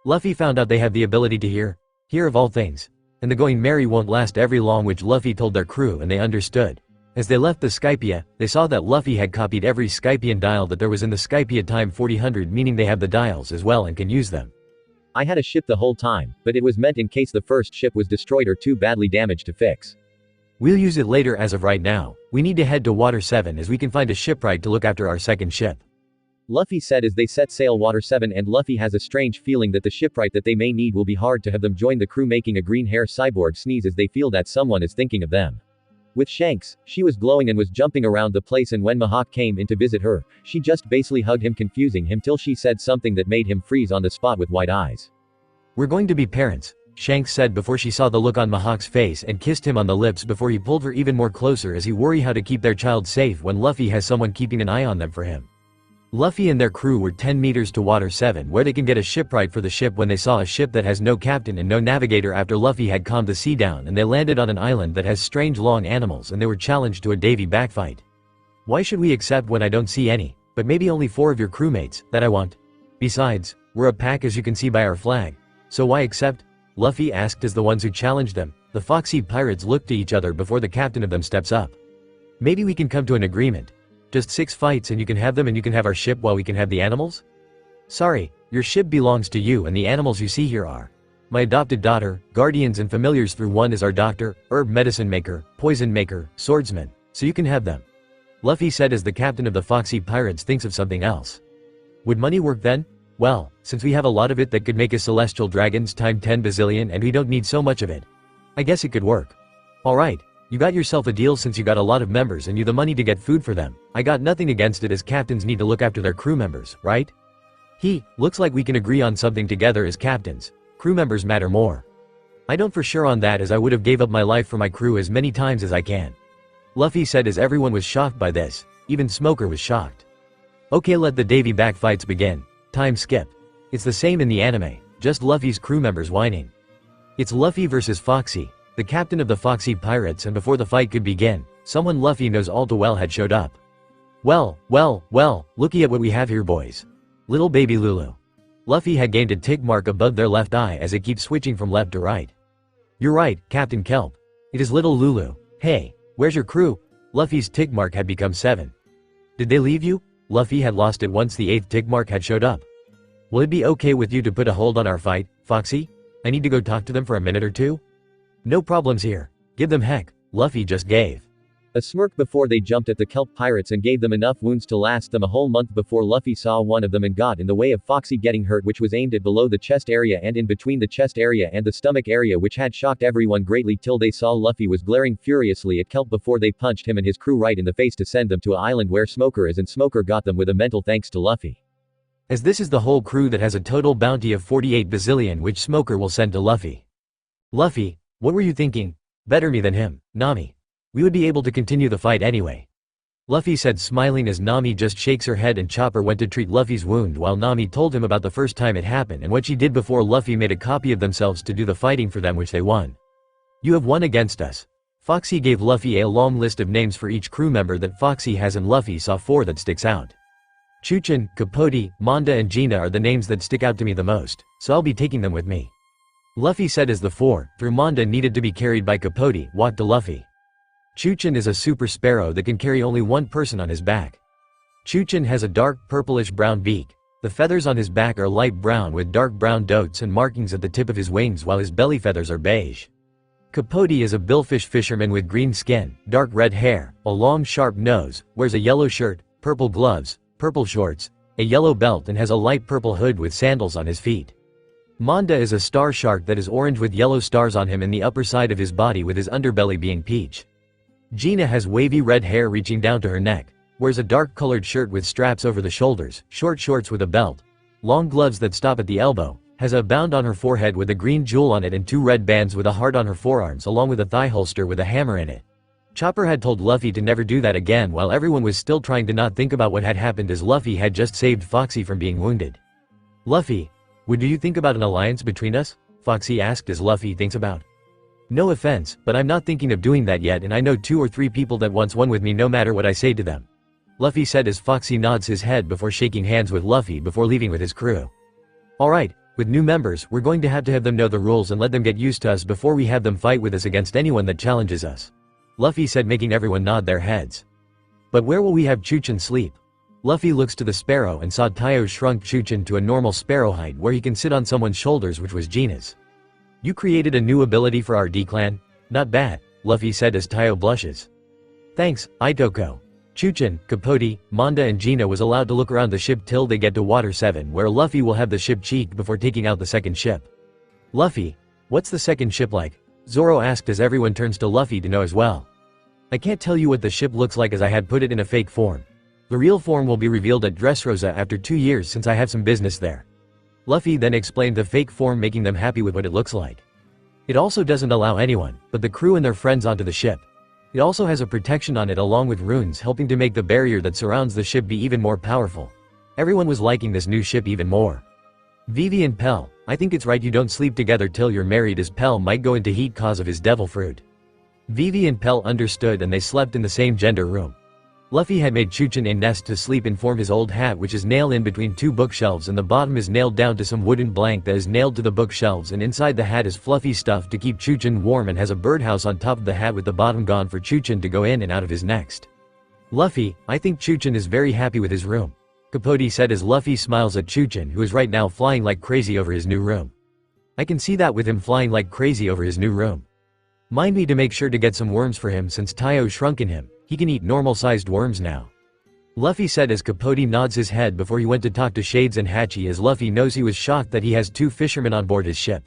[SPEAKER 3] Luffy found out they have the ability to hear of all things. And the going merry won't last every long, which Luffy told their crew and they understood. As they left the Skypia, they saw that Luffy had copied every Skypian dial that there was in the Skypia time 4000, meaning they have the dials as well and can use them.
[SPEAKER 4] I had a ship the whole time, but it was meant in case the first ship was destroyed or too badly damaged to fix.
[SPEAKER 3] We'll use it later. As of right now, we need to head to Water 7 as we can find a shipwright to look after our second ship.
[SPEAKER 4] Luffy said as they set sail Water 7, and Luffy has a strange feeling that the shipwright that they may need will be hard to have them join the crew, making a green hair cyborg sneeze as they feel that someone is thinking of them. With Shanks, she was glowing and was jumping around the place, and when Mihawk came in to visit her, she just basically hugged him, confusing him till she said something that made him freeze on the spot with wide eyes.
[SPEAKER 3] We're going to be parents, Shanks said before she saw the look on Mihawk's face and kissed him on the lips before he pulled her even more closer as he worry how to keep their child safe when Luffy has someone keeping an eye on them for him. Luffy and their crew were 10 meters to Water 7 where they can get a shipwright for the ship when they saw a ship that has no captain and no navigator after Luffy had calmed the sea down, and they landed on an island that has strange long animals and they were challenged to a Davy backfight. Why should we accept when I don't see any, but maybe only 4 of your crewmates, that I want? Besides, we're a pack as you can see by our flag. So why accept? Luffy asked as the ones who challenged them, the foxy pirates, looked to each other before the captain of them steps up. Maybe we can come to an agreement. Just 6 fights and you can have them and you can have our ship while we can have the animals? Sorry, your ship belongs to you and the animals you see here are my adopted daughter, guardians and familiars through one is our doctor, herb medicine maker, poison maker, swordsman, so you can have them. Luffy said as the captain of the foxy pirates thinks of something else. Would money work then? Well, since we have a lot of it that could make us celestial dragons time 10 bazillion and we don't need so much of it. I guess it could work. Alright. You got yourself a deal since you got a lot of members and you the money to get food for them. I got nothing against it as captains need to look after their crew members, right? Looks like we can agree on something together as captains. Crew members matter more. I don't for sure on that as I would have gave up my life for my crew as many times as I can. Luffy said as everyone was shocked by this. Even Smoker was shocked. Okay, let the Davy back fights begin. Time skip. It's the same in the anime, just Luffy's crew members whining. It's Luffy versus Foxy, the captain of the Foxy Pirates, and before the fight could begin, someone Luffy knows all too well had showed up. Well, looky at what we have here, boys. Little baby Lulu. Luffy had gained a tick mark above their left eye as it keeps switching from left to right. You're right, Captain Kelp. It is little Lulu. Hey, where's your crew? Luffy's tick mark had become 7. Did they leave you? Luffy had lost it once the 8th tick mark had showed up. Will it be okay with you to put a hold on our fight, Foxy? I need to go talk to them for a minute or two? No problems here. Give them heck. Luffy just gave a smirk before they jumped at the kelp pirates and gave them enough wounds to last them a whole month before Luffy saw one of them and got in the way of Foxy getting hurt, which was aimed at below the chest area and in between the chest area and the stomach area, which had shocked everyone greatly till they saw Luffy was glaring furiously at kelp before they punched him and his crew right in the face to send them to an island where Smoker is, and Smoker got them with a mental thanks to Luffy. As this is the whole crew that has a total bounty of 48 bazillion which Smoker will send to Luffy. Luffy, what were you thinking? Better me than him, Nami. We would be able to continue the fight anyway. Luffy said smiling as Nami just shakes her head, and Chopper went to treat Luffy's wound while Nami told him about the first time it happened and what she did before Luffy made a copy of themselves to do the fighting for them, which they won. You have won against us. Foxy gave Luffy a long list of names for each crew member that Foxy has, and Luffy saw 4 that sticks out. Chuchin, Capote, Manda and Gina are the names that stick out to me the most, so I'll be taking them with me. Luffy said as the fore, through Manda needed to be carried by Capote, walked to Luffy. Chuchin is a super sparrow that can carry only one person on his back. Chuchin has a dark purplish-brown beak. The feathers on his back are light brown with dark brown dots and markings at the tip of his wings while his belly feathers are beige. Capote is a billfish fisherman with green skin, dark red hair, a long sharp nose, wears a yellow shirt, purple gloves, purple shorts, a yellow belt and has a light purple hood with sandals on his feet. Manda is a star shark that is orange with yellow stars on him in the upper side of his body with his underbelly being peach. Gina has wavy red hair reaching down to her neck, wears a dark-colored shirt with straps over the shoulders, short shorts with a belt, long gloves that stop at the elbow, has a band on her forehead with a green jewel on it and 2 red bands with a heart on her forearms along with a thigh holster with a hammer in it. Chopper had told Luffy to never do that again while everyone was still trying to not think about what had happened as Luffy had just saved Foxy from being wounded. Luffy, do you think about an alliance between us? Foxy asked as Luffy thinks about. No offense, but I'm not thinking of doing that yet and I know 2 or 3 people that wants one with me no matter what I say to them. Luffy said as Foxy nods his head before shaking hands with Luffy before leaving with his crew. Alright, with new members, we're going to have them know the rules and let them get used to us before we have them fight with us against anyone that challenges us. Luffy said making everyone nod their heads. But where will we have Chuchin sleep? Luffy looks to the sparrow and saw Tayo shrunk Chuchin to a normal sparrow height where he can sit on someone's shoulders which was Gina's. You created a new ability for our D-clan? Not bad, Luffy said as Tayo blushes. Thanks, Itoko. Chuchin, Capote, Manda and Gina was allowed to look around the ship till they get to Water 7 where Luffy will have the ship cheeked before taking out the second ship. Luffy, what's the second ship like? Zoro asked as everyone turns to Luffy to know as well. I can't tell you what the ship looks like as I had put it in a fake form. The real form will be revealed at Dress Rosa after 2 years since I have some business there. Luffy then explained the fake form making them happy with what it looks like. It also doesn't allow anyone, but the crew and their friends onto the ship. It also has a protection on it along with runes helping to make the barrier that surrounds the ship be even more powerful. Everyone was liking this new ship even more. Vivi and Pell, I think it's right you don't sleep together till you're married as Pell might go into heat cause of his devil fruit. Vivi and Pell understood and they slept in the same gender room. Luffy had made Chuchin a nest to sleep in form his old hat which is nailed in between 2 bookshelves and the bottom is nailed down to some wooden blank that is nailed to the bookshelves and inside the hat is fluffy stuff to keep Chuchin warm and has a birdhouse on top of the hat with the bottom gone for Chuchin to go in and out of his next. Luffy, I think Chuchin is very happy with his room. Capote said as Luffy smiles at Chuchin who is right now flying like crazy over his new room. I can see that with him flying like crazy over his new room. Mind me to make sure to get some worms for him since Tayo shrunken him. He can eat normal-sized worms now. Luffy said as Capote nods his head before he went to talk to Shades and Hachi as Luffy knows he was shocked that he has 2 fishermen on board his ship.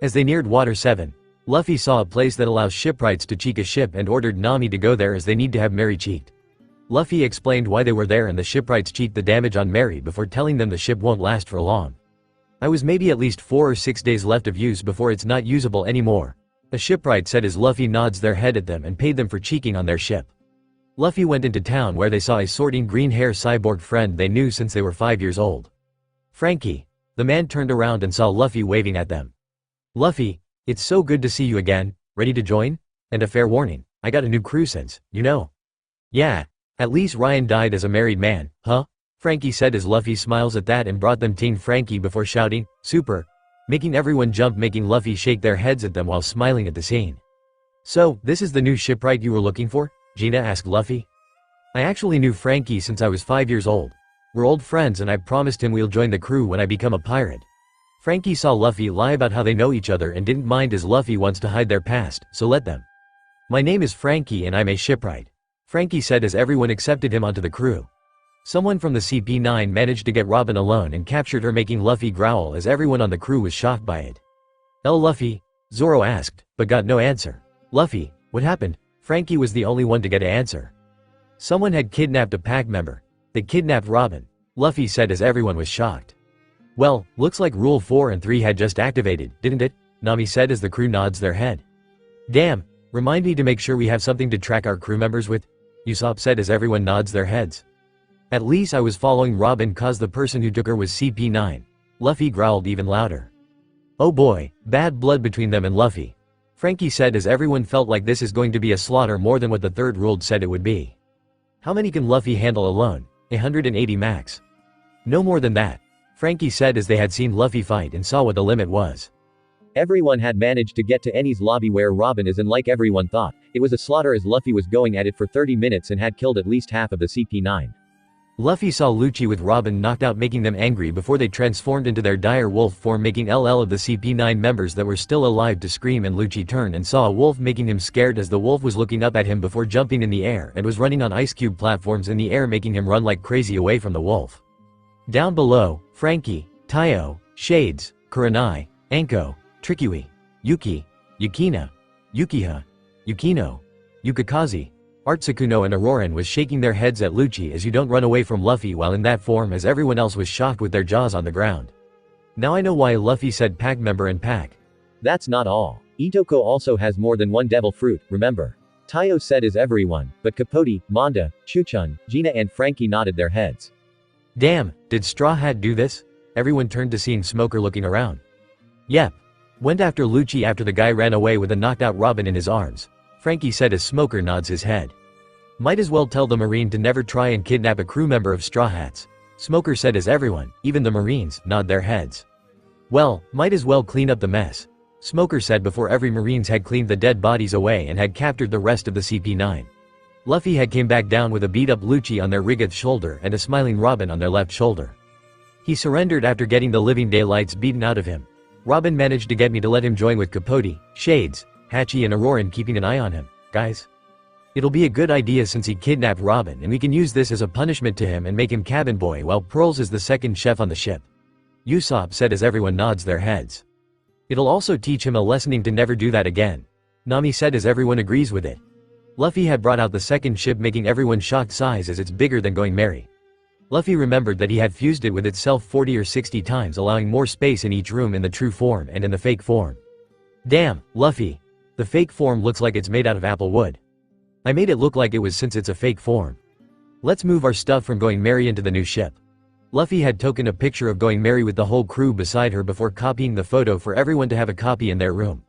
[SPEAKER 3] As they neared Water 7, Luffy saw a place that allows shipwrights to cheek a ship and ordered Nami to go there as they need to have Mary cheeked. Luffy explained why they were there and the shipwrights cheat the damage on Mary before telling them the ship won't last for long. I was maybe at least 4 or 6 days left of use before it's not usable anymore. A shipwright said as Luffy nods their head at them and paid them for cheeking on their ship. Luffy went into town where they saw a sorting green hair cyborg friend they knew since they were 5 years old. Frankie. The man turned around and saw Luffy waving at them. Luffy, it's so good to see you again, ready to join? And a fair warning, I got a new crew since, you know. Yeah, at least Ryan died as a married man, huh? Frankie said as Luffy smiles at that and brought them Teen Frankie before shouting, super, making everyone jump making Luffy shake their heads at them while smiling at the scene. So, this is the new shipwright you were looking for? Gina asked Luffy. I actually knew Frankie since I was 5 years old. We're old friends and I promised him we'll join the crew when I become a pirate. Frankie saw Luffy lie about how they know each other and didn't mind as Luffy wants to hide their past, so let them. My name is Frankie and I'm a shipwright. Frankie said as everyone accepted him onto the crew. Someone from the CP9 managed to get Robin alone and captured her making Luffy growl as everyone on the crew was shocked by it. Luffy? Zoro asked, but got no answer. Luffy, what happened? Frankie was the only one to get an answer. Someone had kidnapped a pack member. They kidnapped Robin. Luffy said as everyone was shocked. Well, looks like Rule 4 and 3 had just activated, didn't it? Nami said as the crew nods their head. Damn, remind me to make sure we have something to track our crew members with? Usopp said as everyone nods their heads. At least I was following Robin cause the person who took her was CP9. Luffy growled even louder. Oh boy, bad blood between them and Luffy. Frankie said as everyone felt like this is going to be a slaughter more than what the third rule said it would be. How many can Luffy handle alone? 180 max. No more than that. Frankie said as they had seen Luffy fight and saw what the limit was.
[SPEAKER 4] Everyone had managed to get to Enies Lobby where Robin is, and like everyone thought, it was a slaughter as Luffy was going at it for 30 minutes and had killed at least half of the CP9.
[SPEAKER 3] Luffy saw Lucci with Robin knocked out, making them angry before they transformed into their dire wolf form, making LL of the CP9 members that were still alive to scream, and Lucci turned and saw a wolf, making him scared as the wolf was looking up at him before jumping in the air and was running on ice cube platforms in the air, making him run like crazy away from the wolf. Down below, Frankie, Tayo, Shades, Kurenai, Anko, Trikui, Yuki, Yukina, Yukiha, Yukino, Yukikaze, Artsukuno and Auroran was shaking their heads at Lucci as you don't run away from Luffy while in that form, as everyone else was shocked with their jaws on the ground. Now I know why Luffy said pack member and pack.
[SPEAKER 4] That's not all. Itoko also has more than one devil fruit, remember? Tayo said is everyone, but Capote, Manda, Chuchun, Gina and Frankie nodded their heads.
[SPEAKER 3] Damn, did Straw Hat do this? Everyone turned to seeing Smoker looking around. Yep. Went after Lucci after the guy ran away with a knocked out Robin in his arms. Frankie said as Smoker nods his head. Might as well tell the Marine to never try and kidnap a crew member of Straw Hats. Smoker said as everyone, even the Marines, nod their heads. Well, might as well clean up the mess. Smoker said before every Marines had cleaned the dead bodies away and had captured the rest of the CP9. Luffy had came back down with a beat up Lucci on their rigged shoulder and a smiling Robin on their left shoulder. He surrendered after getting the living daylights beaten out of him. Robin managed to get me to let him join with Capote, Shades, Hachi and Auroran keeping an eye on him. Guys, it'll be a good idea since he kidnapped Robin, and we can use this as a punishment to him and make him cabin boy while Pearls is the second chef on the ship. Usopp said as everyone nods their heads. It'll also teach him a lessoning to never do that again. Nami said as everyone agrees with it. Luffy had brought out the second ship, making everyone shocked size as it's bigger than Going Merry. Luffy remembered that he had fused it with itself 40 or 60 times, allowing more space in each room in the true form and in the fake form. Damn, Luffy. The fake form looks like it's made out of apple wood. I made it look like it was since it's a fake form. Let's move our stuff from Going Merry into the new ship. Luffy had taken a picture of Going Merry with the whole crew beside her before copying the photo for everyone to have a copy in their room.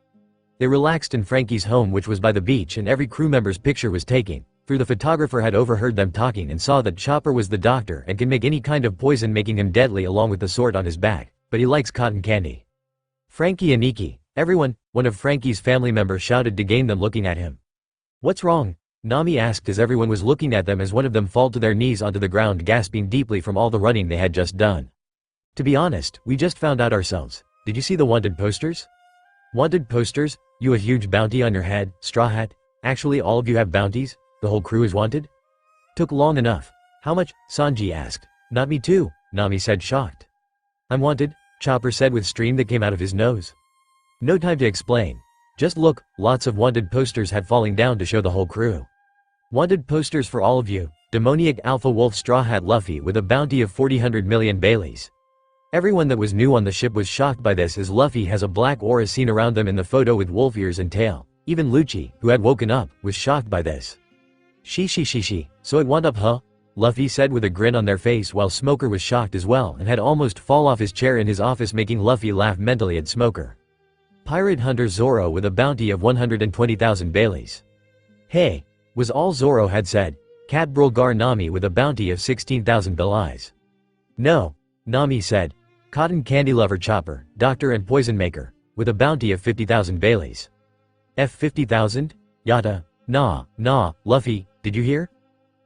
[SPEAKER 3] They relaxed in Frankie's home, which was by the beach, and every crew member's picture was taken. Through the photographer had overheard them talking and saw that Chopper was the doctor and can make any kind of poison, making him deadly along with the sword on his back, but he likes cotton candy. Frankie and Nikki, everyone, one of Frankie's family members shouted to gain them looking at him. What's wrong? Nami asked as everyone was looking at them as one of them fall to their knees onto the ground, gasping deeply from all the running they had just done. To be honest, we just found out ourselves. Did you see the wanted posters? Wanted posters? You a huge bounty on your head, Straw Hat? Actually all of you have bounties? The whole crew is wanted? Took long enough. How much? Sanji asked. Not me too, Nami said shocked. I'm wanted, Chopper said with steam that came out of his nose. No time to explain. Just look, lots of wanted posters had falling down to show the whole crew. Wanted posters for all of you. Demoniac Alpha Wolf Straw Hat Luffy with a bounty of 400 million Baileys. Everyone that was new on the ship was shocked by this, as Luffy has a black aura seen around them in the photo with wolf ears and tail. Even Lucci, who had woken up, was shocked by this. She, so it wound up huh? Luffy said with a grin on their face, while Smoker was shocked as well and had almost fall off his chair in his office, making Luffy laugh mentally at Smoker. Pirate Hunter Zoro with a bounty of 120,000 Baileys. Hey, was all Zoro had said. Cat Bulgar Nami with a bounty of 16,000 Baileys. No, Nami said. Cotton Candy Lover Chopper, Doctor and Poison Maker, with a bounty of 50,000 Baileys. F 50,000? Yata. Nah, Luffy, did you hear?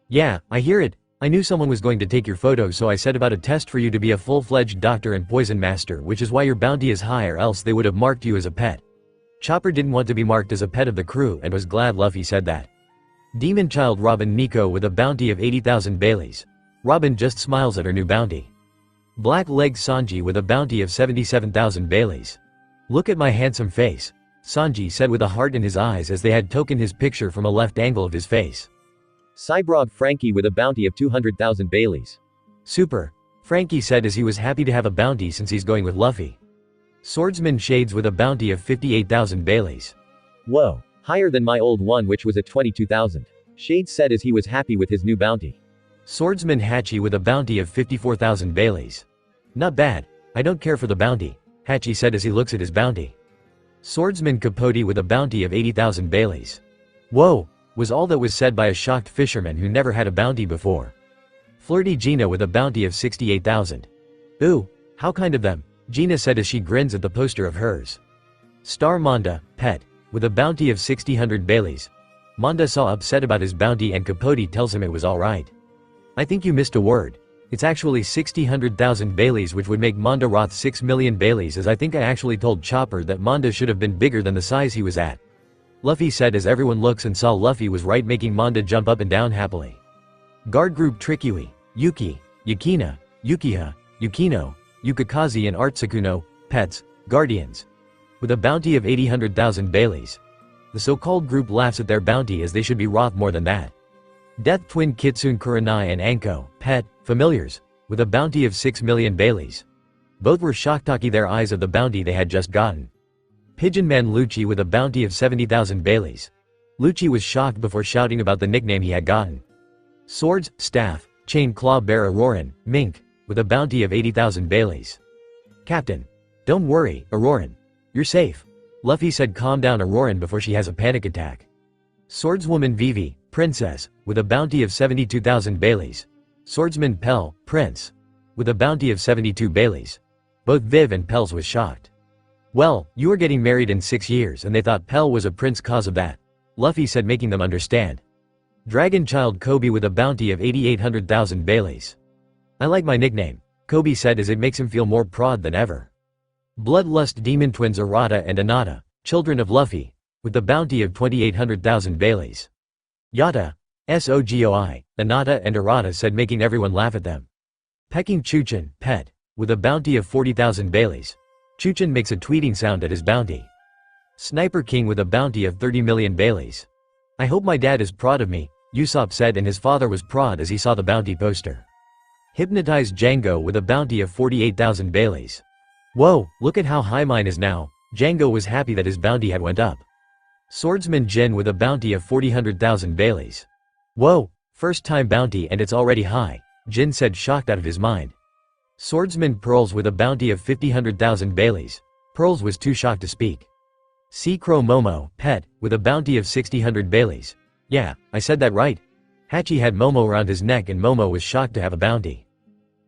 [SPEAKER 3] Yeah, I hear it. I knew someone was going to take your photo, so I set about a test for you to be a full-fledged doctor and poison master, which is why your bounty is high, or else they would have marked you as a pet. Chopper didn't want to be marked as a pet of the crew and was glad Luffy said that. Demon Child Robin Nico with a bounty of 80,000 Baileys. Robin just smiles at her new bounty. Black Leg Sanji with a bounty of 77,000 Baileys. Look at my handsome face, Sanji said with a heart in his eyes as they had taken his picture from a left angle of his face.
[SPEAKER 4] Cyborg Frankie with a bounty of 200,000 Baileys.
[SPEAKER 3] Super, Frankie said as he was happy to have a bounty since he's going with Luffy. Swordsman Shades with a bounty of 58,000 Baileys.
[SPEAKER 4] Whoa, higher than my old one, which was at 22,000. Shades said as he was happy with his new bounty.
[SPEAKER 3] Swordsman Hachi with a bounty of 54,000 Baileys. Not bad, I don't care for the bounty, Hachi said as he looks at his bounty. Swordsman Capote with a bounty of 80,000 Baileys. Whoa, was all that was said by a shocked fisherman who never had a bounty before. Flirty Gina with a bounty of 68,000. Ooh, how kind of them, Gina said as she grins at the poster of hers. Star Manda, pet, with a bounty of 60 Baileys. Manda saw upset about his bounty and Capote tells him it was alright. I think you missed a word. It's actually 60,000 Baileys, which would make Manda Roth 6 million Baileys, as I think I actually told Chopper that Manda should have been bigger than the size he was at. Luffy said as everyone looks and saw Luffy was right, making Manda jump up and down happily. Guard Group Trikui, Yuki, Yukina, Yukiha, Yukino, Yukikaze and Artsukuno, pets, guardians. With a bounty of 80,000 Baileys. The so-called group laughs at their bounty as they should be Roth more than that. Death Twin Kitsune Kurenai and Anko, pet, familiars, with a bounty of 6 million Baileys. Both were shocked their eyes of the bounty they had just gotten. Pigeon Man Lucci with a bounty of 70,000 Baileys. Lucci was shocked before shouting about the nickname he had gotten. Swords, Staff, Chain Claw Bear Auroran, Mink, with a bounty of 80,000 Baileys. Captain. Don't worry, Auroran. You're safe. Luffy said calm down Auroran before she has a panic attack. Swordswoman Vivi, Princess, with a bounty of 72,000 Baileys. Swordsman Pell, Prince, with a bounty of 72 Baileys. Both Viv and Pels was shocked. Well, you are getting married in 6 years and they thought Pell was a prince cause of that. Luffy said, making them understand. Dragon Child Kobe with a bounty of 88,000 Baileys. I like my nickname, Kobe said as it makes him feel more proud than ever. Bloodlust Demon Twins Arata and Anata, children of Luffy, with the bounty of 28,000 Baileys. Yata, Sogoi, Anata and Arata said, making everyone laugh at them. Peking Chuchin, pet, with a bounty of 40,000 Baileys. Chuchin makes a tweeting sound at his bounty. Sniper King with a bounty of 30 million Baileys. I hope my dad is proud of me, Usopp said, and his father was proud as he saw the bounty poster. Hypnotized Django with a bounty of 48,000 Baileys. Whoa, look at how high mine is now. Django was happy that his bounty had went up. Swordsman Jin with a bounty of 40,000 Baileys. Whoa, first time bounty and it's already high, Jin said, shocked out of his mind. Swordsman Pearls with a bounty of 50,000 Baileys. Pearls was too shocked to speak. Sea Crow Momo, pet, with a bounty of 60 Baileys. Yeah, I said that right. Hachi had Momo around his neck and Momo was shocked to have a bounty.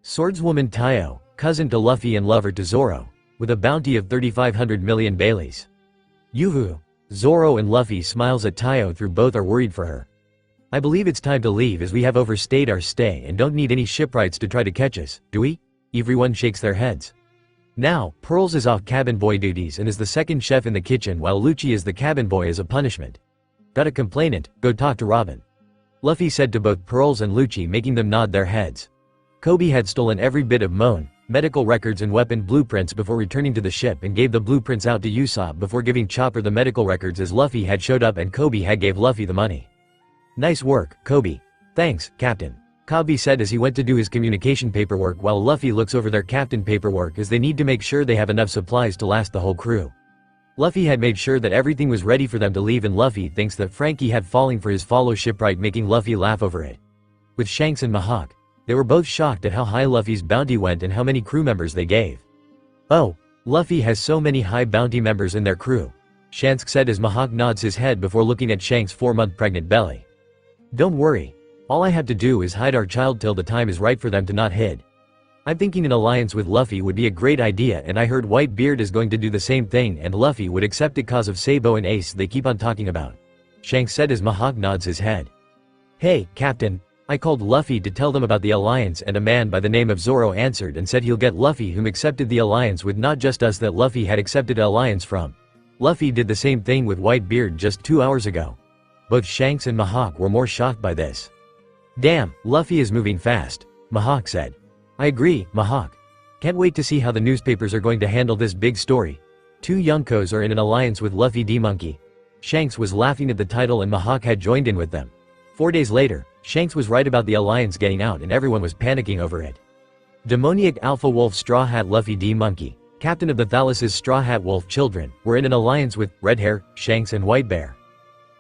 [SPEAKER 3] Swordswoman Tayo, cousin to Luffy and lover to Zoro, with a bounty of 3,500 million Baileys. Yuhu, Zoro and Luffy smiles at Tayo through both are worried for her. I believe it's time to leave as we have overstayed our stay and don't need any shipwrights to try to catch us, do we? Everyone shakes their heads. Now, Pearls is off cabin boy duties and is the second chef in the kitchen while Lucci is the cabin boy as a punishment. Got a complainant, go talk to Robin. Luffy said to both Pearls and Lucci, making them nod their heads. Kobe had stolen every bit of Moan, medical records and weapon blueprints before returning to the ship and gave the blueprints out to Usopp before giving Chopper the medical records as Luffy had showed up and Kobe had gave Luffy the money. Nice work, Kobe. Thanks, Captain. Kobe said as he went to do his communication paperwork while Luffy looks over their captain paperwork as they need to make sure they have enough supplies to last the whole crew. Luffy had made sure that everything was ready for them to leave and Luffy thinks that Frankie had fallen for his follow shipwright, making Luffy laugh over it. With Shanks and Mihawk, they were both shocked at how high Luffy's bounty went and how many crew members they gave. Oh, Luffy has so many high bounty members in their crew, Shanks said as Mihawk nods his head before looking at Shanks' 4-month pregnant belly. Don't worry. All I have to do is hide our child till the time is right for them to not hid. I'm thinking an alliance with Luffy would be a great idea and I heard Whitebeard is going to do the same thing and Luffy would accept it cause of Sabo and Ace they keep on talking about. Shanks said as Mihawk nods his head. Hey, Captain. I called Luffy to tell them about the alliance and a man by the name of Zoro answered and said he'll get Luffy whom accepted the alliance with not just us that Luffy had accepted alliance from. Luffy did the same thing with Whitebeard just 2 hours ago. Both Shanks and Mihawk were more shocked by this. Damn, Luffy is moving fast, Mihawk said. I agree, Mihawk. Can't wait to see how the newspapers are going to handle this big story. 2 Yonkos are in an alliance with Luffy D Monkey. Shanks was laughing at the title and Mihawk had joined in with them. 4 days later, Shanks was right about the alliance getting out and everyone was panicking over it. Demoniac Alpha Wolf Straw Hat Luffy D Monkey, captain of the Thalas's Straw Hat Wolf children, were in an alliance with Red Hair, Shanks and White Bear.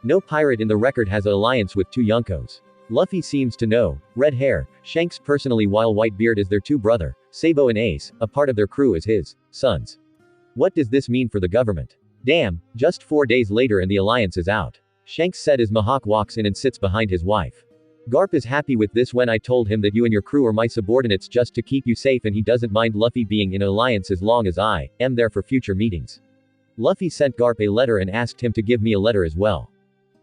[SPEAKER 4] No pirate in the record has an alliance with 2 Yonkos. Luffy seems to know Red Hair, Shanks personally while Whitebeard is their 2 brother, Sabo and Ace, a part of their crew is his sons. What does this mean for the government? Damn, just 4 days later and the alliance is out. Shanks said as Mihawk walks in and sits behind his wife. Garp is happy with this when I told him that you and your crew are my subordinates just to keep you safe and he doesn't mind Luffy being in an alliance as long as I am there for future meetings. Luffy sent Garp a letter and asked him to give me a letter as well.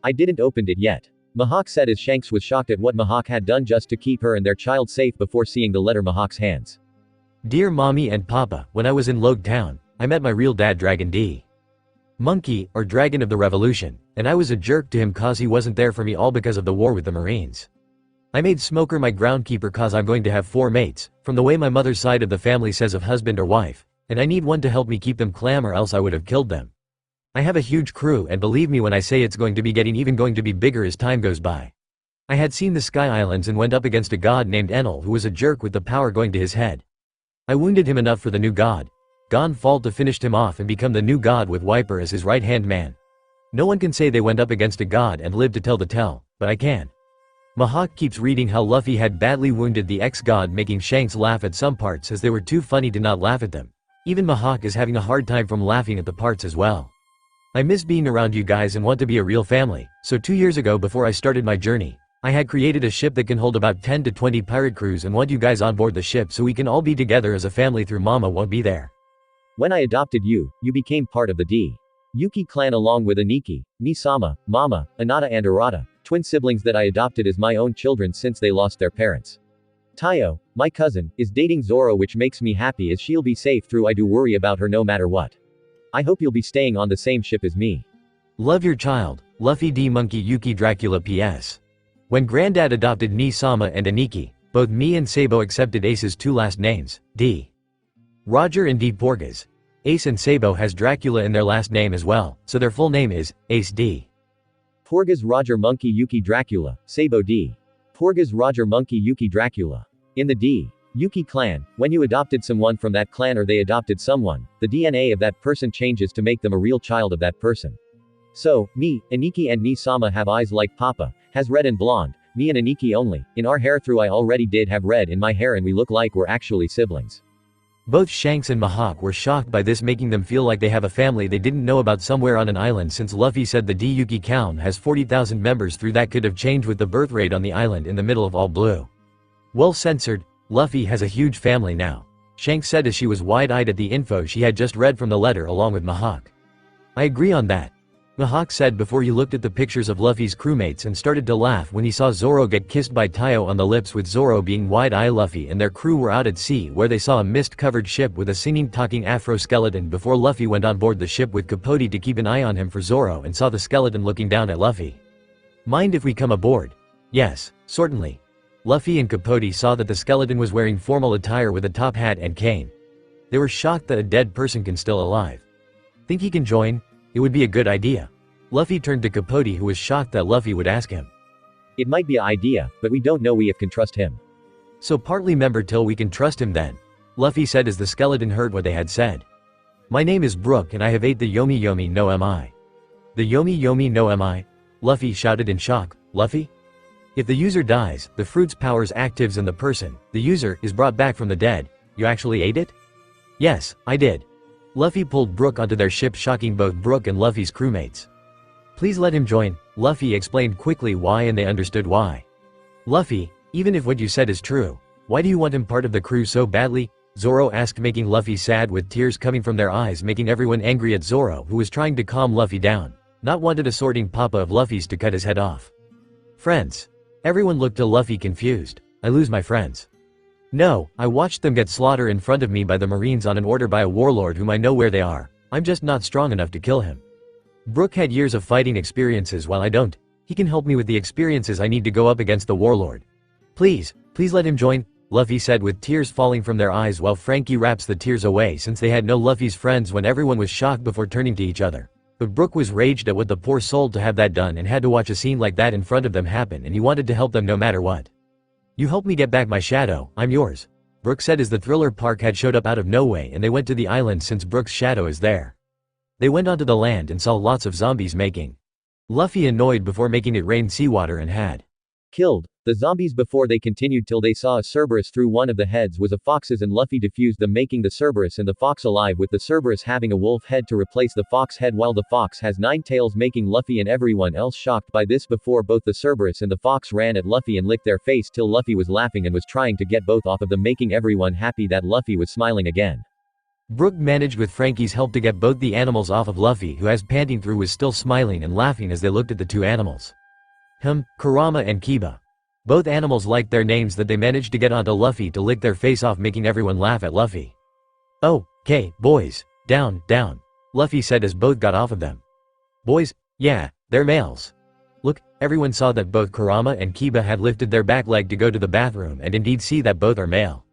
[SPEAKER 4] I didn't opened it yet. Mihawk said as Shanks was shocked at what Mihawk had done just to keep her and their child safe before seeing the letter Mihawk's hands.
[SPEAKER 3] Dear Mommy and Papa, when I was in Loguetown, I met my real dad Dragon D. Monkey, or Dragon of the Revolution, and I was a jerk to him cause he wasn't there for me all because of the war with the Marines. I made Smoker my groundkeeper cause I'm going to have 4 mates, from the way my mother's side of the family says of husband or wife, and I need one to help me keep them calm or else I would have killed them. I have a huge crew and believe me when I say it's going to be bigger as time goes by. I had seen the Sky Islands and went up against a god named Enel who was a jerk with the power going to his head. I wounded him enough for the new god, Gonfall to finish him off and become the new god with Wiper as his right-hand man. No one can say they went up against a god and lived to tell the tale, but I can. Mihawk keeps reading how Luffy had badly wounded the ex-god making Shanks laugh at some parts as they were too funny to not laugh at them. Even Mihawk is having a hard time from laughing at the parts as well. I miss being around you guys and want to be a real family, so 2 years ago before I started my journey, I had created a ship that can hold about 10 to 20 pirate crews and want you guys on board the ship so we can all be together as a family through Mama won't be there.
[SPEAKER 4] When I adopted you, you became part of the D. Yuki clan along with Aniki, Nisama, Mama, Anata and Arata, twin siblings that I adopted as my own children since they lost their parents. Tayo, my cousin, is dating Zoro which makes me happy as she'll be safe through I do worry about her no matter what. I hope you'll be staying on the same ship as me.
[SPEAKER 3] Love your child, Luffy D Monkey Yuki Dracula PS. When Granddad adopted Nisama and Aniki, both me and Sabo accepted Ace's 2 last names, D. Roger and D Porgas. Ace and Sabo has Dracula in their last name as well, so their full name is Ace D.
[SPEAKER 4] Porgas Roger Monkey Yuki Dracula, Sabo D. Porgas Roger Monkey Yuki Dracula. In the D. Yuki clan, when you adopted someone from that clan or they adopted someone, the DNA of that person changes to make them a real child of that person. So, me, Aniki and Nisama have eyes like Papa, has red and blonde, me and Aniki only, in our hair through I already did have red in my hair and we look like we're actually siblings.
[SPEAKER 3] Both Shanks and Mihawk were shocked by this making them feel like they have a family they didn't know about somewhere on an island since Luffy said the D Yuki clan has 40,000 members through that could have changed with the birth rate on the island in the middle of all blue. Well censored, Luffy has a huge family now. Shanks said as she was wide-eyed at the info she had just read from the letter along with Mihawk. I agree on that. Mihawk said before he looked at the pictures of Luffy's crewmates and started to laugh when he saw Zoro get kissed by Tayo on the lips with Zoro being wide-eye. Luffy and their crew were out at sea where they saw a mist-covered ship with a singing talking afro skeleton before Luffy went on board the ship with Capote to keep an eye on him for Zoro and saw the skeleton looking down at Luffy. Mind if we come aboard? Yes, certainly. Luffy and Capote saw that the skeleton was wearing formal attire with a top hat and cane. They were shocked that a dead person can still alive. Think he can join? It would be a good idea. Luffy turned to Capote who was shocked that Luffy would ask him.
[SPEAKER 4] It might be an idea, but we don't know if can trust him.
[SPEAKER 3] So partly member till we can trust him then. Luffy said as the skeleton heard what they had said. My name is Brook and I have ate the Yomi Yomi no Mi. The Yomi Yomi no Mi? Luffy shouted in shock. Luffy? If the user dies, the fruit's powers actives and the person, the user, is brought back from the dead. You actually ate it? Yes, I did. Luffy pulled Brook onto their ship shocking both Brook and Luffy's crewmates. Please let him join, Luffy explained quickly why and they understood why. Luffy, even if what you said is true, why do you want him part of the crew so badly? Zoro asked making Luffy sad with tears coming from their eyes making everyone angry at Zoro who was trying to calm Luffy down, not wanted a sorting papa of Luffy's to cut his head off. Friends. Everyone looked to Luffy confused. I lose my friends. No, I watched them get slaughtered in front of me by the Marines on an order by a warlord whom I know where they are. I'm just not strong enough to kill him. Brook had years of fighting experiences while I don't. He can help me with the experiences I need to go up against the warlord. Please let him join, Luffy said with tears falling from their eyes while Frankie wraps the tears away since they had no Luffy's friends when everyone was shocked before turning to each other. But Brook was raged at what the poor soul to have that done and had to watch a scene like that in front of them happen and he wanted to help them no matter what. You helped me get back my shadow, I'm yours. Brook said as the thriller park had showed up out of nowhere and they went to the island since Brook's shadow is there. They went onto the land and saw lots of zombies making Luffy annoyed before making it rain seawater and had
[SPEAKER 4] killed the zombies before they continued till they saw a Cerberus through one of the heads was a fox's and Luffy defused them making the Cerberus and the fox alive with the Cerberus having a wolf head to replace the fox head while the fox has 9 tails making Luffy and everyone else shocked by this before both the Cerberus and the fox ran at Luffy and licked their face till Luffy was laughing and was trying to get both off of them making everyone happy that Luffy was smiling again.
[SPEAKER 3] Brook managed with Frankie's help to get both the animals off of Luffy, who as panting through was still smiling and laughing as they looked at the two animals. Kurama and Kiba. Both animals liked their names that they managed to get onto Luffy to lick their face off, making everyone laugh at Luffy. "Oh, okay, boys. Down, down," Luffy said as both got off of them. "Boys? Yeah, they're males." Look, everyone saw that both Kurama and Kiba had lifted their back leg to go to the bathroom and indeed see that both are male.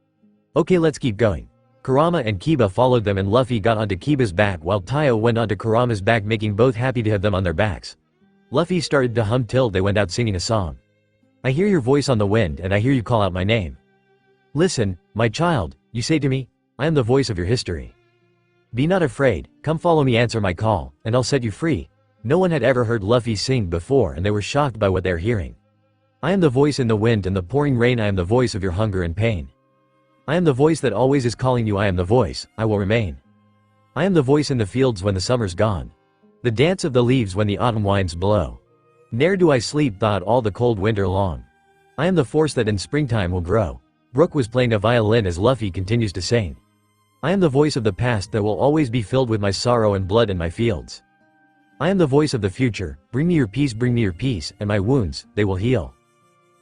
[SPEAKER 3] "Okay, let's keep going." Kurama and Kiba followed them and Luffy got onto Kiba's back while Taiyo went onto Kurama's back, making both happy to have them on their backs. Luffy started to hum till they went out singing a song. "I hear your voice on the wind and I hear you call out my name. Listen, my child, you say to me, I am the voice of your history. Be not afraid, come follow me, answer my call, and I'll set you free." No one had ever heard Luffy sing before and they were shocked by what they're hearing. "I am the voice in the wind and the pouring rain, I am the voice of your hunger and pain. I am the voice that always is calling you, I am the voice, I will remain. I am the voice in the fields when the summer's gone. The dance of the leaves when the autumn winds blow. Ne'er do I sleep thought all the cold winter long. I am the force that in springtime will grow." Brook was playing a violin as Luffy continues to sing. "I am the voice of the past that will always be filled with my sorrow and blood in my fields. I am the voice of the future, bring me your peace, and my wounds, they will heal.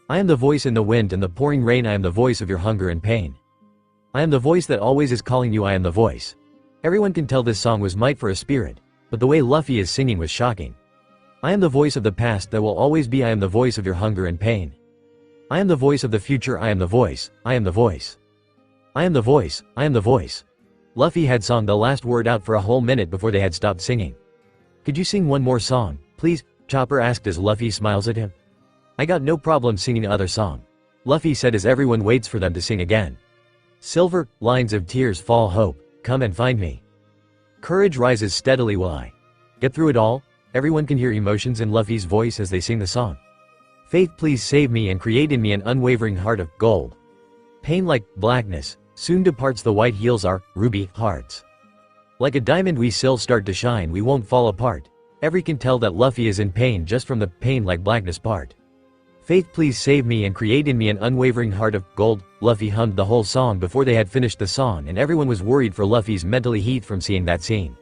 [SPEAKER 3] I am the voice in the wind and the pouring rain, I am the voice of your hunger and pain. I am the voice that always is calling you, I am the voice." Everyone can tell this song was might for a spirit, but the way Luffy is singing was shocking. "I am the voice of the past that will always be, I am the voice of your hunger and pain. I am the voice of the future, I am the voice, I am the voice. I am the voice, I am the voice." Luffy had sung the last word out for a whole minute before they had stopped singing. "Could you sing one more song, please?" Chopper asked as Luffy smiles at him. "I got no problem singing another song," Luffy said as everyone waits for them to sing again. "Silver, lines of tears fall, hope, come and find me. Courage rises steadily, will I get through it all?" Everyone can hear emotions in Luffy's voice as they sing the song. "Faith, please save me and create in me an unwavering heart of gold. Pain like blackness, soon departs, the white heals our ruby hearts. Like a diamond we still start to shine, we won't fall apart." Every can tell that Luffy is in pain just from the pain like blackness part. "Faith, please save me and create in me an unwavering heart of gold." Luffy hummed the whole song before they had finished the song and everyone was worried for Luffy's mental heat from seeing that scene.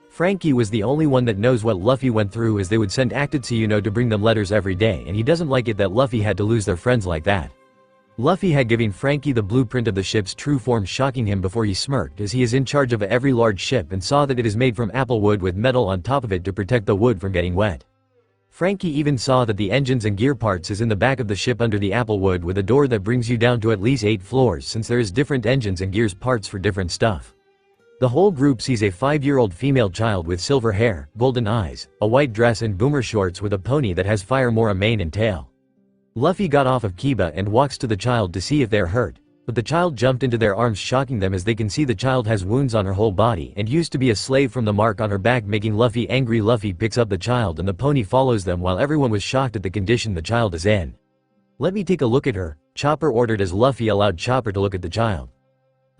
[SPEAKER 3] Frankie was the only one that knows what Luffy went through, as they would send Akatsuki to bring them letters every day, and he doesn't like it that Luffy had to lose their friends like that. Luffy had given Frankie the blueprint of the ship's true form, shocking him before he smirked as he is in charge of every large ship and saw that it is made from apple wood with metal on top of it to protect the wood from getting wet. Frankie even saw that the engines and gear parts is in the back of the ship under the apple wood with a door that brings you down to at least 8 floors, since there is different engines and gears parts for different stuff. The whole group sees a 5-year-old female child with silver hair, golden eyes, a white dress and boomer shorts with a pony that has fire mora mane and tail. Luffy got off of Kiba and walks to the child to see if they're hurt, but the child jumped into their arms, shocking them as they can see the child has wounds on her whole body and used to be a slave from the mark on her back, making Luffy angry. Luffy picks up the child and the pony follows them while everyone was shocked at the condition the child is in. "Let me take a look at her," Chopper ordered as Luffy allowed Chopper to look at the child.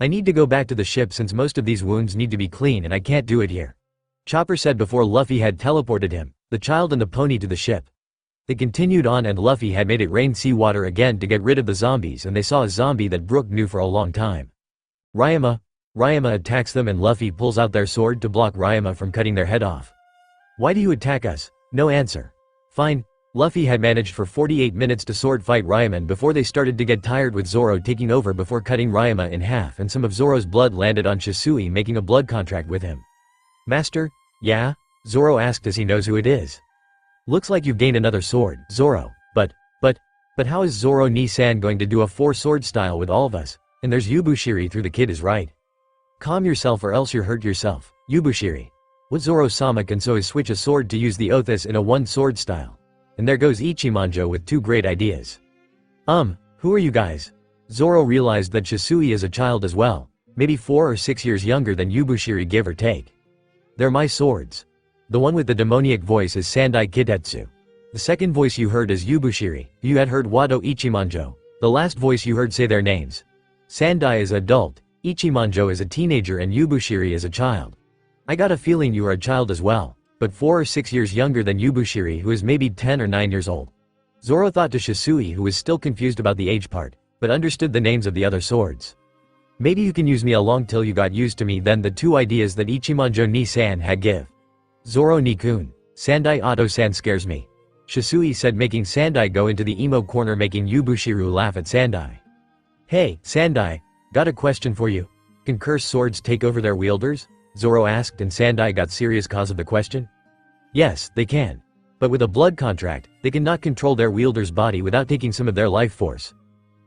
[SPEAKER 3] "I need to go back to the ship since most of these wounds need to be clean and I can't do it here," Chopper said before Luffy had teleported him, the child and the pony to the ship. They continued on and Luffy had made it rain seawater again to get rid of the zombies, and they saw a zombie that Brook knew for a long time. Ryama attacks them and Luffy pulls out their sword to block Ryama from cutting their head off. "Why do you attack us?" No answer. "Fine." Luffy had managed for 48 minutes to sword fight Ryama before they started to get tired, with Zoro taking over before cutting Ryama in half, and some of Zoro's blood landed on Shisui, making a blood contract with him. "Master?" "Yeah?" Zoro asked as he knows who it is. "Looks like you've gained another sword, Zoro, but how is Zoro Ni-san going to do a 4-sword style with all of us? And there's Yubushiri through, the kid is right." "Calm yourself or else you'll hurt yourself, Yubushiri. What Zoro-sama can so is switch a sword to use the Othis in a 1-sword style. And there goes Ichimonjo with 2 great ideas." Who are you guys?" Zoro realized that Shisui is a child as well, maybe 4 or 6 years younger than Yubushiri, give or take. "They're my swords. The one with the demoniac voice is Sandai Kitetsu. The second voice you heard is Yubushiri. You had heard Wado Ichimonjo. The last voice you heard say their names. Sandai is adult, Ichimonjo is a teenager and Yubushiri is a child. I got a feeling you are a child as well, but 4 or 6 years younger than Yubushiri, who is maybe 10 or 9 years old." Zoro thought to Shisui, who was still confused about the age part, but understood the names of the other swords. Maybe you can use me along till you got used to me. Then the two ideas that Ichimonjo ni-san had give. Zoro ni-kun. Sandai Otto-san scares me. Shisui said, making Sandai go into the emo corner, making Yubushiru laugh at Sandai. Hey, Sandai, got a question for you. Can cursed swords take over their wielders? Zoro asked, and Sandai got serious cause of the question. Yes, they can. But with a blood contract, they cannot control their wielder's body without taking some of their life force.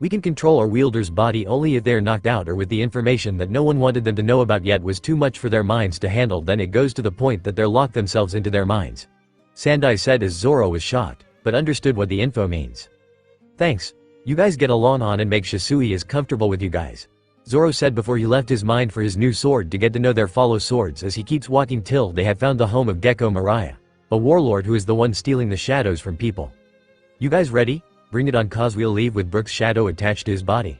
[SPEAKER 3] We can control our wielder's body only if they are knocked out or with the information that no one wanted them to know about yet was too much for their minds to handle. Then it goes to the point that they're locked themselves into their minds. Sandai said as Zoro was shocked, but understood what the info means. Thanks. You guys get along on and make Shisui as comfortable with you guys. Zoro said before he left his mind for his new sword to get to know their follow swords as he keeps walking till they had found the home of Gecko Mariah, a warlord who is the one stealing the shadows from people. You guys ready? Bring it on, cause we'll leave with Brook's shadow attached to his body.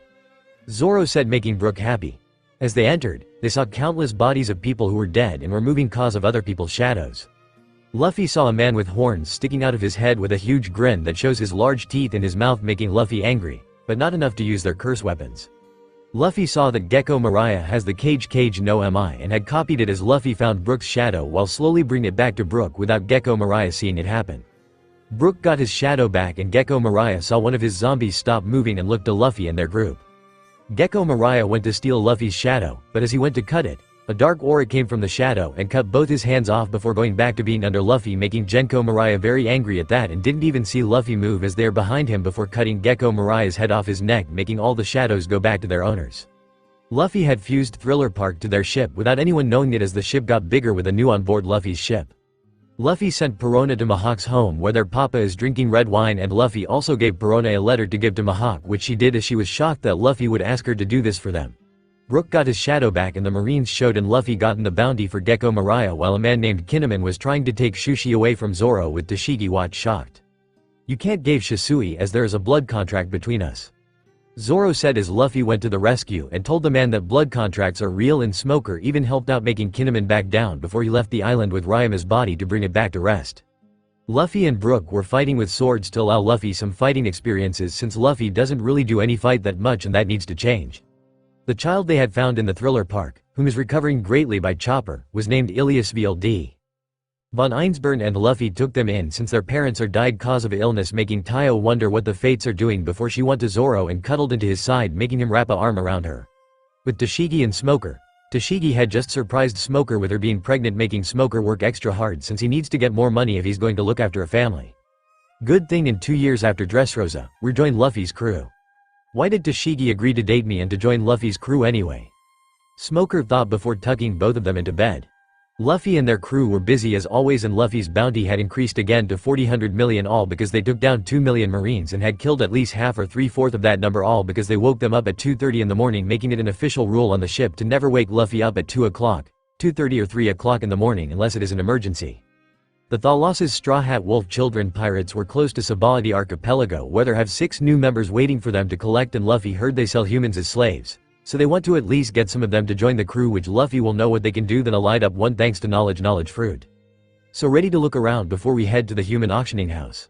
[SPEAKER 3] Zoro said, making Brook happy. As they entered, they saw countless bodies of people who were dead and were moving cause of other people's shadows. Luffy saw a man with horns sticking out of his head with a huge grin that shows his large teeth in his mouth, making Luffy angry, but not enough to use their curse weapons. Luffy saw that Gecko Mariah has the cage no mi and had copied it as Luffy found Brook's shadow while slowly bringing it back to Brook without Gecko Mariah seeing it happen. Brook got his shadow back and Gecko Mariah saw one of his zombies stop moving and looked to Luffy and their group. Gecko Mariah went to steal Luffy's shadow, but as he went to cut it, a dark aura came from the shadow and cut both his hands off before going back to being under Luffy, making Gecko Mariah very angry at that and didn't even see Luffy move as they are behind him before cutting Gecko Mariah's head off his neck, making all the shadows go back to their owners. Luffy had fused Thriller Park to their ship without anyone knowing it as the ship got bigger with a new on board Luffy's ship. Luffy sent Perona to Mihawk's home where their papa is drinking red wine, and Luffy also gave Perona a letter to give to Mihawk, which she did as she was shocked that Luffy would ask her to do this for them. Brook got his shadow back and the Marines showed, and Luffy gotten the bounty for Gecko Mariah while a man named Kinemon was trying to take Shushi away from Zoro with Tashigi watch shocked. You can't give Shisui as there is a blood contract between us. Zoro said as Luffy went to the rescue and told the man that blood contracts are real, and Smoker even helped out making Kinemon back down before he left the island with Ryama's body to bring it back to rest. Luffy and Brook were fighting with swords to allow Luffy some fighting experiences since Luffy doesn't really do any fight that much and that needs to change. The child they had found in the Thriller Park, whom is recovering greatly by Chopper, was named Iliasviel D. Von Einsburn and Luffy took them in since their parents are died cause of illness, making Tayo wonder what the fates are doing before she went to Zoro and cuddled into his side, making him wrap a arm around her. With Tashigi and Smoker, Tashigi had just surprised Smoker with her being pregnant, making Smoker work extra hard since he needs to get more money if he's going to look after a family. Good thing in 2 years after Dress Rosa, we joined Luffy's crew. Why did Tashigi agree to date me and to join Luffy's crew anyway? Smoker thought before tucking both of them into bed. Luffy and their crew were busy as always, and Luffy's bounty had increased again to 400 million, all because they took down 2 million Marines and had killed at least half or 3/4 of that number, all because they woke them up at 2:30 in the morning, making it an official rule on the ship to never wake Luffy up at 2 o'clock, 2:30 or 3 o'clock in the morning unless it is an emergency. The Thalas's Straw Hat Wolf Children pirates were close to Sabaody Archipelago where there have 6 new members waiting for them to collect, and Luffy heard they sell humans as slaves. So they want to at least get some of them to join the crew, which Luffy will know what they can do then light up one thanks to knowledge fruit. So ready to look around before we head to the human auctioning house.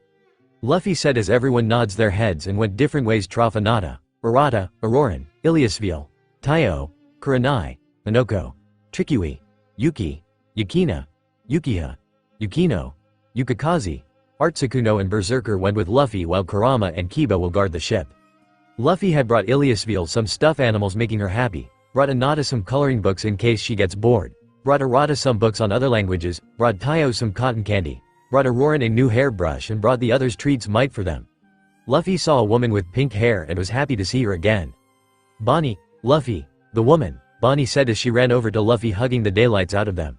[SPEAKER 3] Luffy said as everyone nods their heads and went different ways. Trafanata, Arata, Auroran, Iliasviel, Tayo, Kuranai, Minoko, Trikui, Yuki, Yukina, Yukiha, Yukino, Yukikaze, Artsukuno and Berserker went with Luffy while Kurama and Kiba will guard the ship. Luffy had brought Iliasviel some stuffed animals making her happy, brought Anata some coloring books in case she gets bored, brought Arata some books on other languages, brought Tayo some cotton candy, brought Auroran a new hairbrush and brought the others treats might for them. Luffy saw a woman with pink hair and was happy to see her again. Bonnie, Luffy, the woman, Bonnie said as she ran over to Luffy, hugging the daylights out of them.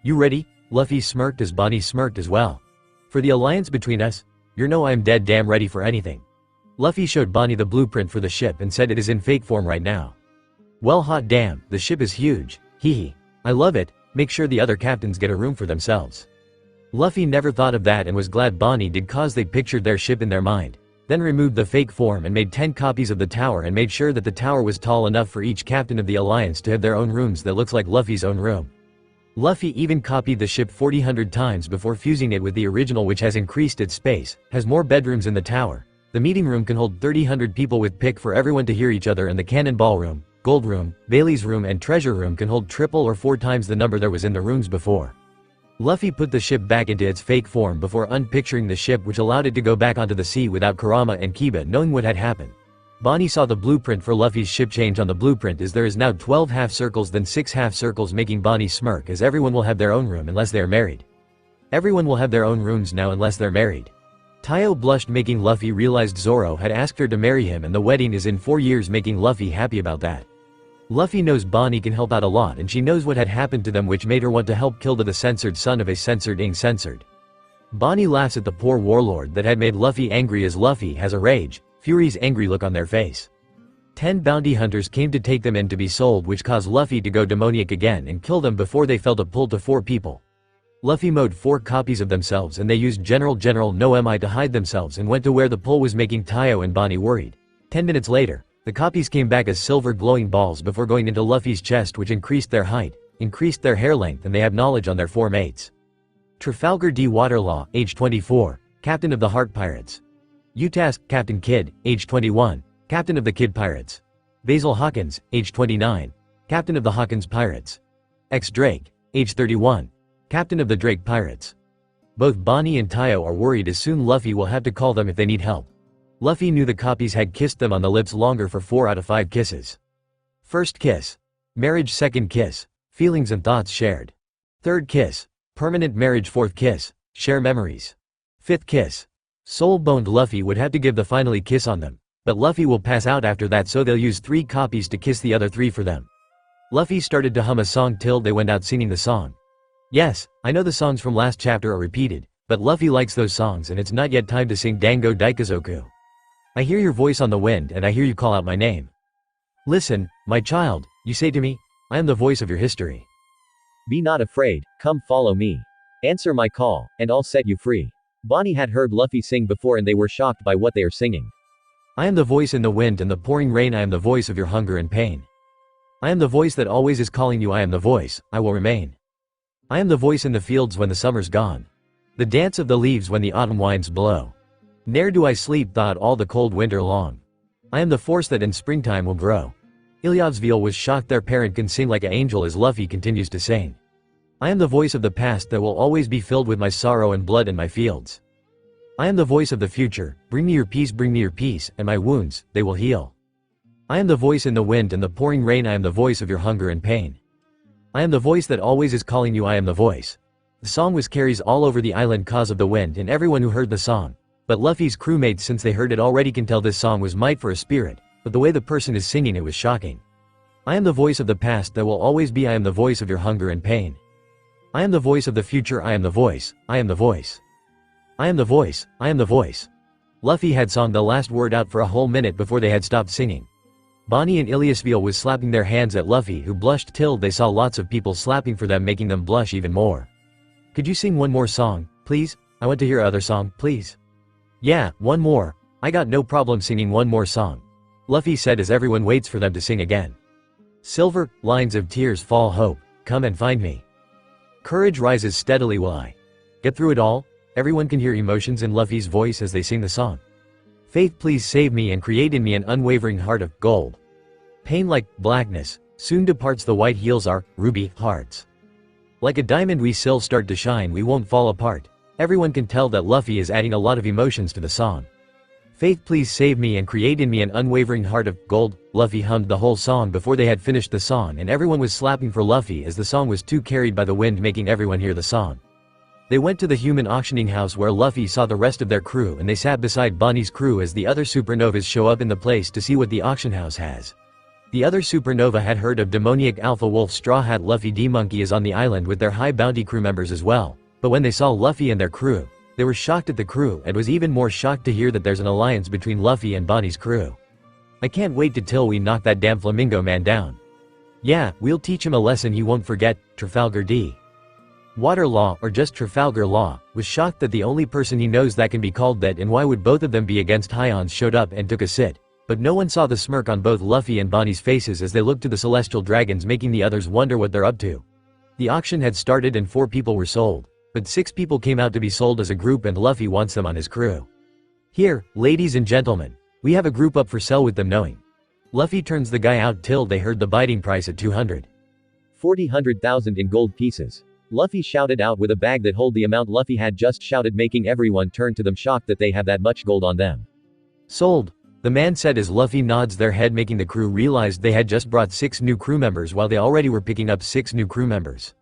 [SPEAKER 3] You ready? Luffy smirked as Bonnie smirked as well. For the alliance between us? You know I'm dead damn ready for anything. Luffy showed Bonnie the blueprint for the ship and said it is in fake form right now. Well, hot damn, the ship is huge, hehe. I love it, make sure the other captains get a room for themselves. Luffy never thought of that and was glad Bonnie did cause they pictured their ship in their mind, then removed the fake form and made 10 copies of the tower and made sure that the tower was tall enough for each captain of the alliance to have their own rooms that looks like Luffy's own room. Luffy even copied the ship 400 times before fusing it with the original, which has increased its space, has more bedrooms in the tower. The meeting room can hold 300 people with pick for everyone to hear each other, and the cannonball room, gold room, Bailey's room and treasure room can hold triple or 4 times the number there was in the rooms before. Luffy put the ship back into its fake form before unpicturing the ship, which allowed it to go back onto the sea without Kurama and Kiba knowing what had happened. Bonnie saw the blueprint for Luffy's ship change on the blueprint as there is now 12 half circles then 6 half circles, making Bonnie smirk as everyone will have their own room unless they are married. Everyone will have their own rooms now unless they're married. Tayo blushed, making Luffy realized Zoro had asked her to marry him and the wedding is in 4 years, making Luffy happy about that. Luffy knows Bonnie can help out a lot and she knows what had happened to them, which made her want to help kill the censored son of a censored ing censored. Bonnie laughs at the poor warlord that had made Luffy angry as Luffy has a rage, fury's angry look on their face. 10 bounty hunters came to take them in to be sold, which caused Luffy to go demoniac again and kill them before they felt a pull to 4 people. Luffy made 4 copies of themselves and they used General No Mi to hide themselves and went to where the pull was, making Tayo and Bonnie worried. 10 minutes later, the copies came back as silver glowing balls before going into Luffy's chest, which increased their height, increased their hair length, and they have knowledge on their 4 mates. Trafalgar D. Waterlaw, age 24, Captain of the Heart Pirates. Utask, Captain Kidd, age 21, Captain of the Kid Pirates. Basil Hawkins, age 29, Captain of the Hawkins Pirates. X Drake, age 31, Captain of the Drake Pirates. Both Bonnie and Tayo are worried as soon Luffy will have to call them if they need help. Luffy knew the copies had kissed them on the lips longer for 4 out of 5 kisses. First kiss. Marriage. Second kiss. Feelings and thoughts shared. Third kiss. Permanent marriage. Fourth kiss. Share memories. Fifth kiss. Soul-boned Luffy would have to give the finally kiss on them, but Luffy will pass out after that, so they'll use 3 copies to kiss the other 3 for them. Luffy started to hum a song till they went out singing the song. Yes, I know the songs from last chapter are repeated, but Luffy likes those songs and it's not yet time to sing Dango Daikazoku. I hear your voice on the wind and I hear you call out my name. Listen, my child, you say to me, I am the voice of your history.
[SPEAKER 4] Be not afraid, come follow me. Answer my call, and I'll set you free. Bonnie had heard Luffy sing before and they were shocked by what they are singing.
[SPEAKER 3] I am the voice in the wind and the pouring rain, I am the voice of your hunger and pain. I am the voice that always is calling you, I am the voice, I will remain. I am the voice in the fields when the summer's gone. The dance of the leaves when the autumn winds blow. Ne'er do I sleep thought all the cold winter long. I am the force that in springtime will grow. Ilyovsville was shocked their parent can sing like an angel as Luffy continues to sing. I am the voice of the past that will always be filled with my sorrow and blood in my fields. I am the voice of the future, bring me your peace, and my wounds, they will heal. I am the voice in the wind and the pouring rain, I am the voice of your hunger and pain. I am the voice that always is calling you, I am the voice. The song was carries all over the island cause of the wind and everyone who heard the song. But Luffy's crewmates, since they heard it already, can tell this song was might for a spirit, but the way the person is singing it was shocking. I am the voice of the past that will always be, I am the voice of your hunger and pain. I am the voice of the future, I am the voice, I am the voice. I am the voice, I am the voice. Luffy had sung the last word out for a whole minute before they had stopped singing. Bonnie and Ilyovsville was slapping their hands at Luffy, who blushed till they saw lots of people slapping for them, making them blush even more. Could you sing one more song, please? I want to hear other song, please. Yeah, one more. I got no problem singing one more song. Luffy said as everyone waits for them to sing again. Silver, lines of tears fall, hope, come and find me. Courage rises steadily, will I get through it all? Everyone can hear emotions in Luffy's voice as they sing the song. Faith, please save me and create in me an unwavering heart of gold. Pain like blackness, soon departs, the white heels are ruby hearts. Like a diamond we still start to shine, we won't fall apart. Everyone can tell that Luffy is adding a lot of emotions to the song. Faith, please save me and create in me an unwavering heart of gold. Luffy hummed the whole song before they had finished the song, and everyone was slapping for Luffy as the song was too carried by the wind, making everyone hear the song. They went to the human auctioning house where Luffy saw the rest of their crew, and they sat beside Bonnie's crew as the other supernovas show up in the place to see what the auction house has. The other supernova had heard of demoniac Alpha Wolf Straw Hat Luffy D Monkey is on the island with their high bounty crew members as well. But when they saw Luffy and their crew, they were shocked at the crew and was even more shocked to hear that there's an alliance between Luffy and Bonnie's crew. I can't wait till we knock that damn flamingo man down. Yeah, we'll teach him a lesson he won't forget. Trafalgar D. Waterlaw, or just Trafalgar Law, was shocked that the only person he knows that can be called that, and why would both of them be against Hyons, showed up and took a sit. But no one saw the smirk on both Luffy and Bonnie's faces as they looked to the celestial dragons, making the others wonder what they're up to. The auction had started and 4 people were sold. But 6 people came out to be sold as a group, and Luffy wants them on his crew. Here, ladies and gentlemen, we have a group up for sale with them knowing. Luffy turns the guy out till they heard the biting price at
[SPEAKER 4] 40,000 in gold pieces. Luffy shouted out with a bag that hold the amount Luffy had just shouted, making everyone turn to them shocked that they have that much gold on them.
[SPEAKER 3] Sold. The man said as Luffy nods their head, making the crew realized they had just brought 6 new crew members while they already were picking up 6 new crew members.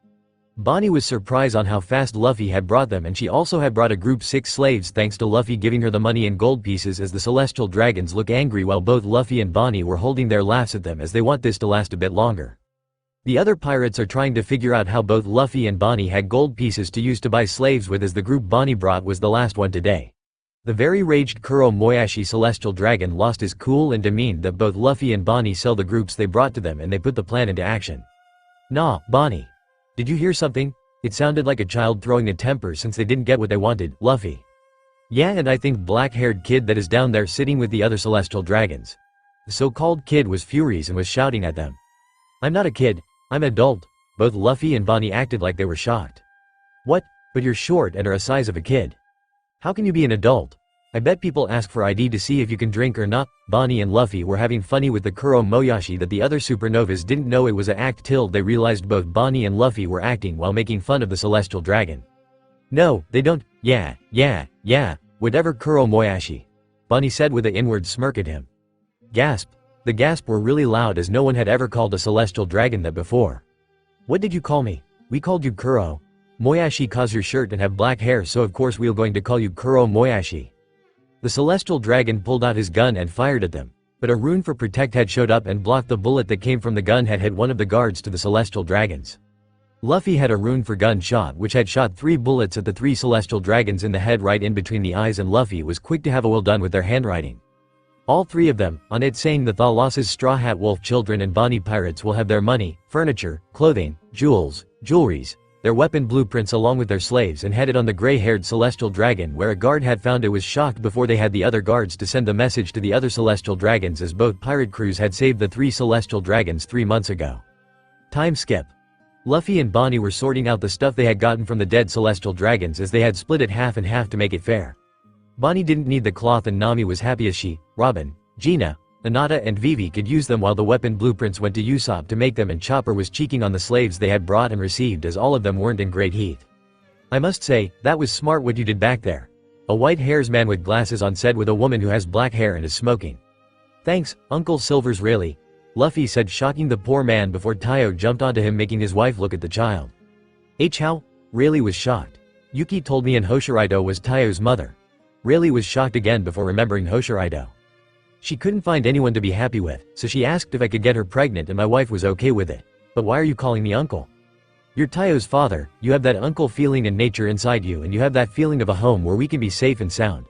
[SPEAKER 3] Bonnie was surprised on how fast Luffy had brought them, and she also had brought a group 6 slaves thanks to Luffy giving her the money in gold pieces. As the celestial dragons look angry while both Luffy and Bonnie were holding their laughs at them as they want this to last a bit longer. The other pirates are trying to figure out how both Luffy and Bonnie had gold pieces to use to buy slaves with, as the group Bonnie brought was the last one today. The very raged Kuro Moyashi celestial dragon lost his cool and demeaned that both Luffy and Bonnie sell the groups they brought to them, and they put the plan into action. Nah, Bonnie. Did you hear something? It sounded like a child throwing a temper since they didn't get what they wanted, Luffy. Yeah, and I think black-haired kid that is down there sitting with the other celestial dragons. The so-called kid was furious and was shouting at them. I'm not a kid, I'm adult. Both Luffy and Bonnie acted like they were shocked. What? But you're short and are a size of a kid. How can you be an adult? I bet people ask for ID to see if you can drink or not. Bonnie and Luffy were having funny with the Kuro Moyashi that the other supernovas didn't know it was a act till they realized both Bonnie and Luffy were acting while making fun of the celestial dragon. No, they don't. Yeah, whatever Kuro Moyashi. Bonnie said with an inward smirk at him. Gasp. The gasp were really loud as no one had ever called a celestial dragon that before. What did you call me? We called you Kuro Moyashi cause your shirt and have black hair, so of course we're going to call you Kuro Moyashi. The celestial dragon pulled out his gun and fired at them, but a rune for protect had showed up and blocked the bullet that came from the gun had hit one of the guards to the celestial dragons. Luffy had a rune for gun shot which had shot 3 bullets at the 3 celestial dragons in the head right in between the eyes, and Luffy was quick to have a well done with their handwriting. All 3 of them, on it saying the Thalas's Straw Hat Wolf children and Bonnie pirates will have their money, furniture, clothing, jewels, jewelries, their weapon blueprints along with their slaves, and headed on the gray-haired celestial dragon where a guard had found it was shocked before they had the other guards to send the message to the other celestial dragons, as both pirate crews had saved the 3 celestial dragons 3 months ago. Time skip. Luffy and Bonnie were sorting out the stuff they had gotten from the dead celestial dragons as they had split it half and half to make it fair. Bonnie didn't need the cloth and Nami was happy as she, Robin, Gina, Anata and Vivi could use them while the weapon blueprints went to Usopp to make them, and Chopper was cheeking on the slaves they had brought and received as all of them weren't in great heat. I must say, that was smart what you did back there. A white-hairs man with glasses on said with a woman who has black hair and is smoking. Thanks, Uncle Silver's really. Luffy said, shocking the poor man before Tayo jumped onto him, making his wife look at the child. How? Rayleigh was shocked. Yuki told me and Hoshiraido was Tayo's mother. Rayleigh was shocked again before remembering Hoshiraido. She couldn't find anyone to be happy with, so she asked if I could get her pregnant and my wife was okay with it. But why are you calling me uncle? You're Tayo's father, you have that uncle feeling and nature inside you, and you have that feeling of a home where we can be safe and sound.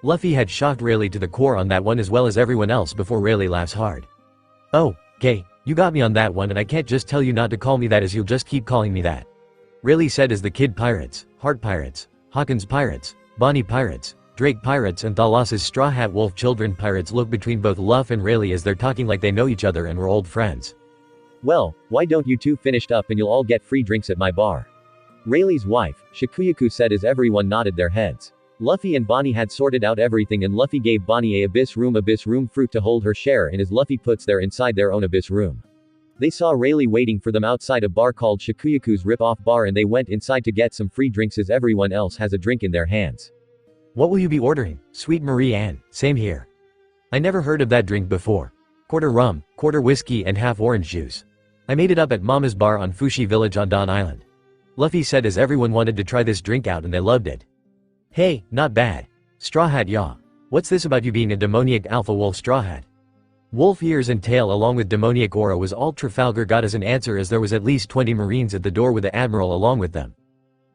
[SPEAKER 3] Luffy had shocked Rayleigh to the core on that one as well as everyone else before Rayleigh laughs hard. Oh, okay, you got me on that one, and I can't just tell you not to call me that as you'll just keep calling me that. Rayleigh said as the Kid Pirates, Heart Pirates, Hawkins Pirates, Bonnie Pirates, Drake Pirates and Thalas's Straw Hat Wolf children pirates look between both Luff and Rayleigh as they're talking like they know each other and were old friends.
[SPEAKER 4] Well, why don't you two finished up and you'll all get free drinks at my bar? Rayleigh's wife, Shikuyaku said as everyone nodded their heads. Luffy and Bonnie had sorted out everything and Luffy gave Bonnie a abyss room fruit to hold her share in as Luffy puts their inside their own abyss room. They saw Rayleigh waiting for them outside a bar called Shikuyaku's Rip-Off Bar and they went inside to get some free drinks as everyone else has a drink in their hands.
[SPEAKER 3] What will you be ordering? Sweet Marie Anne, same here. I never heard of that drink before. Quarter rum, quarter whiskey and half orange juice. I made it up at Mama's bar on Fushi Village on Don Island. Luffy said as everyone wanted to try this drink out and they loved it. Hey, not bad. Straw Hat yaw. What's this about you being a demoniac alpha wolf Straw Hat? Wolf ears and tail along with demoniac aura was all Trafalgar got as an answer as there was at least 20 marines at the door with the admiral along with them.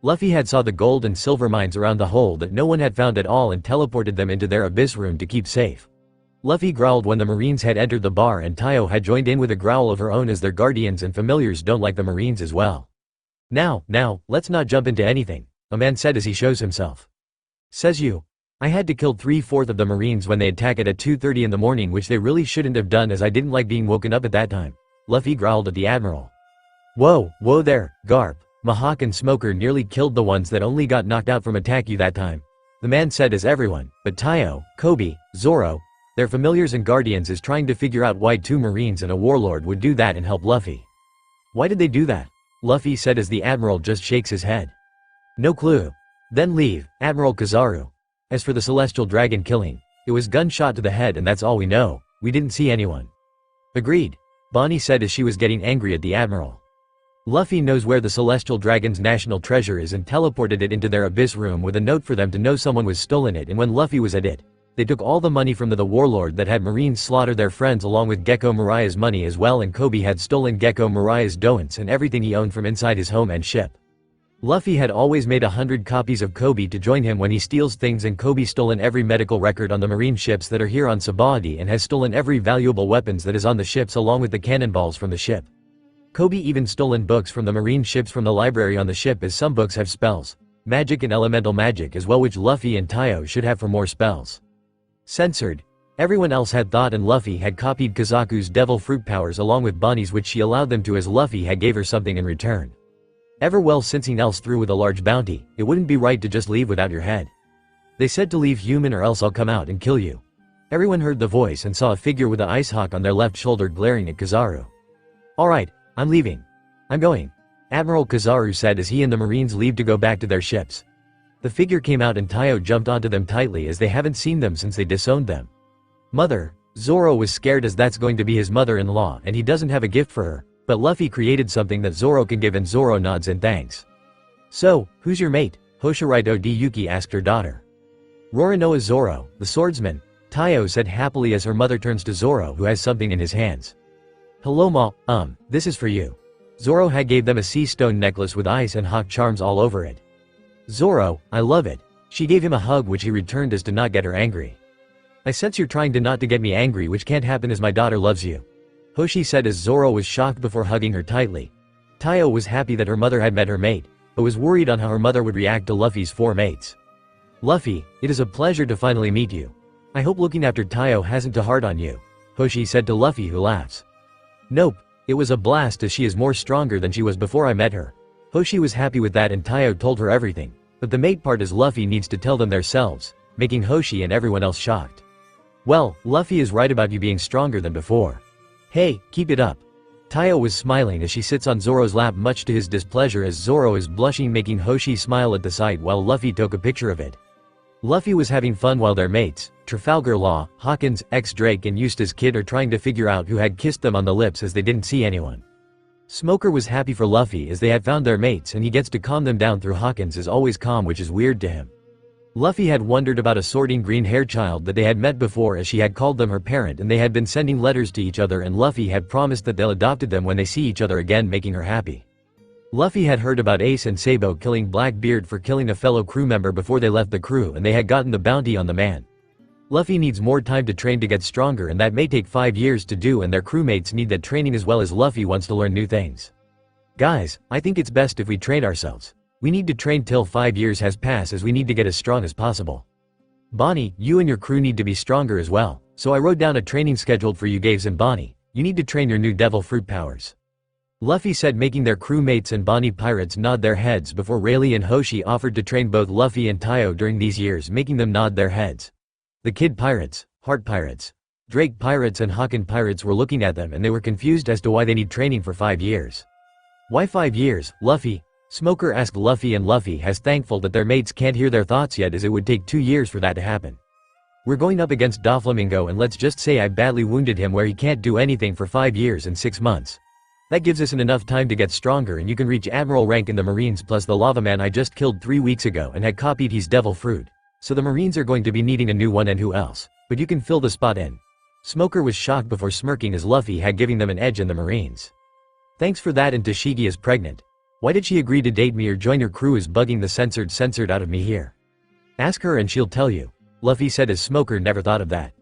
[SPEAKER 3] Luffy had saw the gold and silver mines around the hole that no one had found at all and teleported them into their abyss room to keep safe. Luffy growled when the marines had entered the bar and Tayo had joined in with a growl of her own as their guardians and familiars don't like the marines as well. Now, let's not jump into anything, a man said as he shows himself. Says you. I had to kill 3/4 of the marines when they attacked at 2:30 in the morning, which they really shouldn't have done as I didn't like being woken up at that time. Luffy growled at the admiral. Whoa there, Garp. Mihawk and Smoker nearly killed the ones that only got knocked out from attack you that time. The man said as everyone, but Tayo, Kobe, Zoro, Their familiars and guardians is trying to figure out why 2 Marines and a warlord would do that and help Luffy. Why did they do that? Luffy said as the Admiral just shakes his head. No clue. Then leave, Admiral Kizaru. As for the celestial dragon killing, it was gunshot to the head and that's all we know, we didn't see anyone. Agreed, Bonnie said as she was getting angry at the Admiral. Luffy knows where the celestial dragon's national treasure is and teleported it into their abyss room with a note for them to know someone was stolen it, and when Luffy was at it, they took all the money from the warlord that had Marines slaughter their friends along with Gecko Mariah's money as well, and Kobe had stolen Gecko Mariah's doents and everything he owned from inside his home and ship. Luffy had always made 100 copies of Kobe to join him when he steals things, and Kobe stolen every medical record on the marine ships that are here on Sabaody and has stolen every valuable weapons that is on the ships along with the cannonballs from the ship. Kobe even stolen books from the marine ships from the library on the ship, as some books have spells, magic and elemental magic as well, which Luffy and Taiyo should have for more spells. Censored. Everyone else had thought and Luffy had copied Kazaku's devil fruit powers along with Bonnie's, which she allowed them to as Luffy had gave her something in return. Ever well, since he else through with a large bounty, it wouldn't be right to just leave without your head. They said to leave human or else I'll come out and kill you. Everyone heard the voice and saw a figure with an ice hawk on their left shoulder glaring at Kizaru. Alright, I'm leaving. I'm going, Admiral Kizaru said as he and the Marines leave to go back to their ships. The figure came out and Taiyo jumped onto them tightly as they haven't seen them since they disowned them. Mother, Zoro was scared as that's going to be his mother-in-law and he doesn't have a gift for her, but Luffy created something that Zoro can give and Zoro nods in thanks. So, who's your mate? Hoshirito D. Yuki asked her daughter. Roronoa Zoro, the swordsman, Taiyo said happily as her mother turns to Zoro who has something in his hands. Hello ma, this is for you. Zoro had gave them a sea stone necklace with ice and hawk charms all over it. Zoro, I love it. She gave him a hug which he returned as to not get her angry. I sense you're trying to not to get me angry, which can't happen as my daughter loves you. Hoshi said as Zoro was shocked before hugging her tightly. Taiyo was happy that her mother had met her mate, but was worried on how her mother would react to Luffy's 4 mates. Luffy, it is a pleasure to finally meet you. I hope looking after Taiyo hasn't too hard on you, Hoshi said to Luffy, who laughs. Nope, it was a blast as she is more stronger than she was before I met her. Hoshi was happy with that and Taiyo told her everything, but the mate part is Luffy needs to tell them themselves, making Hoshi and everyone else shocked. Well, Luffy is right about you being stronger than before. Hey, keep it up. Taiyo was smiling as she sits on Zoro's lap much to his displeasure as Zoro is blushing, making Hoshi smile at the sight while Luffy took a picture of it. Luffy was having fun while their mates, Trafalgar Law, Hawkins, X-Drake and Eustace Kid are trying to figure out who had kissed them on the lips as they didn't see anyone. Smoker was happy for Luffy as they had found their mates and he gets to calm them down through Hawkins is always calm, which is weird to him. Luffy had wondered about a sorting green-haired child that they had met before as she had called them her parent and they had been sending letters to each other and Luffy had promised that they'll adopted them when they see each other again, making her happy. Luffy had heard about Ace and Sabo killing Blackbeard for killing a fellow crew member before they left the crew and they had gotten the bounty on the man. Luffy needs more time to train to get stronger and that may take 5 years to do, and their crewmates need that training as well as Luffy wants to learn new things. Guys, I think it's best if we train ourselves. We need to train till 5 years has passed as we need to get as strong as possible. Bonnie, you and your crew need to be stronger as well, so I wrote down a training scheduled for you Gaves and Bonnie. You need to train your new devil fruit powers. Luffy said, making their crewmates and Bonnie pirates nod their heads before Rayleigh and Hoshi offered to train both Luffy and Taiyo during these years, making them nod their heads. The Kid Pirates, Heart Pirates, Drake Pirates and Hawken Pirates were looking at them and they were confused as to why they need training for 5 years. Why 5 years, Luffy? Smoker asked Luffy, and Luffy has thankful that their mates can't hear their thoughts yet as it would take 2 years for that to happen. We're going up against Doflamingo and let's just say I badly wounded him where he can't do anything for 5 years and 6 months. That gives us enough time to get stronger and you can reach Admiral rank in the Marines, plus the lava man I just killed 3 weeks ago and had copied his devil fruit. So the Marines are going to be needing a new one, and who else? But you can fill the spot in. Smoker was shocked before smirking as Luffy had giving them an edge in the Marines. Thanks for that, and Tashigi is pregnant. Why did she agree to date me or join your crew is bugging the censored out of me here. Ask her and she'll tell you, Luffy said as Smoker never thought of that.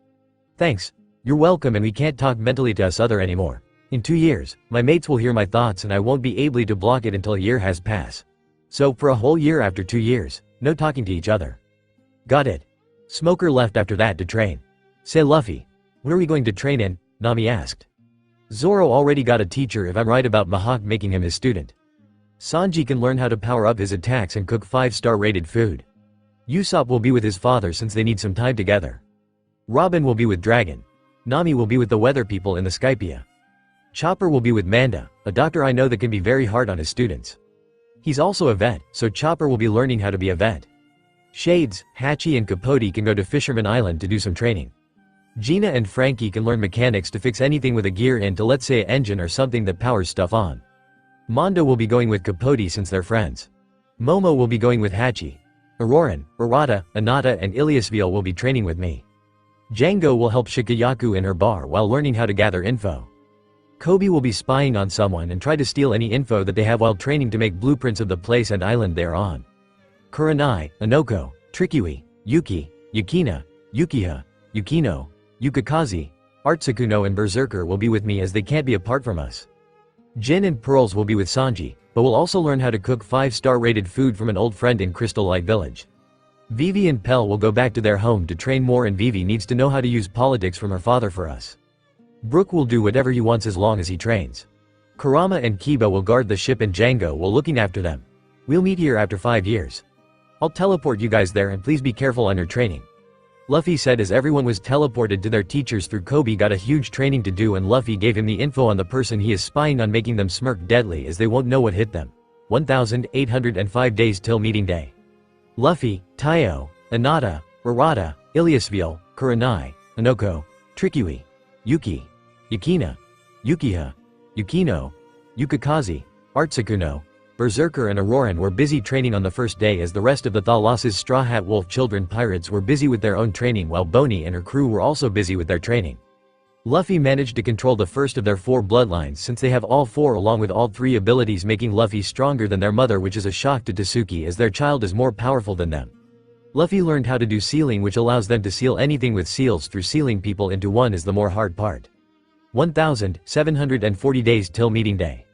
[SPEAKER 3] Thanks. You're welcome, and we can't talk mentally to us other anymore. In 2 years, my mates will hear my thoughts and I won't be able to block it until a year has passed. So for a whole year after 2 years, no talking to each other. Got it. Smoker left after that to train. Say Luffy, what are we going to train in? Nami asked. Zoro already got a teacher if I'm right about Mihawk making him his student. Sanji can learn how to power up his attacks and cook 5-star rated food. Usopp will be with his father since they need some time together. Robin will be with Dragon. Nami will be with the weather people in the Skypia. Chopper will be with Manda, a doctor I know that can be very hard on his students. He's also a vet, so Chopper will be learning how to be a vet. Shades, Hachi and Capote can go to Fisherman Island to do some training. Gina and Frankie can learn mechanics to fix anything with a gear into, let's say, an engine or something that powers stuff on. Mondo will be going with Capote since they're friends. Momo will be going with Hachi. Auroran, Arata, Anata and Iliasville will be training with me. Django will help Shikayaku in her bar while learning how to gather info. Kobe will be spying on someone and try to steal any info that they have while training to make blueprints of the place and island they're on. Kurenai, Anoko, Trikiwi, Yuki, Yukina, Yukiha, Yukino, Yukikaze, Artsukuno and Berserker will be with me as they can't be apart from us. Jin and Pearls will be with Sanji, but will also learn how to cook 5-star rated food from an old friend in Crystal Light Village. Vivi and Pell will go back to their home to train more and Vivi needs to know how to use politics from her father for us. Brook will do whatever he wants as long as he trains. Kurama and Kiba will guard the ship and Django will looking after them. We'll meet here after 5 years. I'll teleport you guys there and please be careful on your training. Luffy said as everyone was teleported to their teachers through Kobe got a huge training to do and Luffy gave him the info on the person he is spying on making them smirk deadly as they won't know what hit them. 1805 days till meeting day. Luffy, Taiyo, Anata, Arata, Iliasville, Kurenai, Anoko, Trikiwi, Yuki, Yukina, Yukiha, Yukino, Yukikaze, Artsukuno, Berserker and Auroran were busy training on the first day as the rest of the Thalas's Straw Hat Wolf children pirates were busy with their own training while Boney and her crew were also busy with their training. Luffy managed to control the first of their 4 bloodlines since they have all 4 along with all 3 abilities making Luffy stronger than their mother which is a shock to Tasuki as their child is more powerful than them. Luffy learned how to do sealing which allows them to seal anything with seals through sealing people into one is the more hard part. 1740 days till meeting day.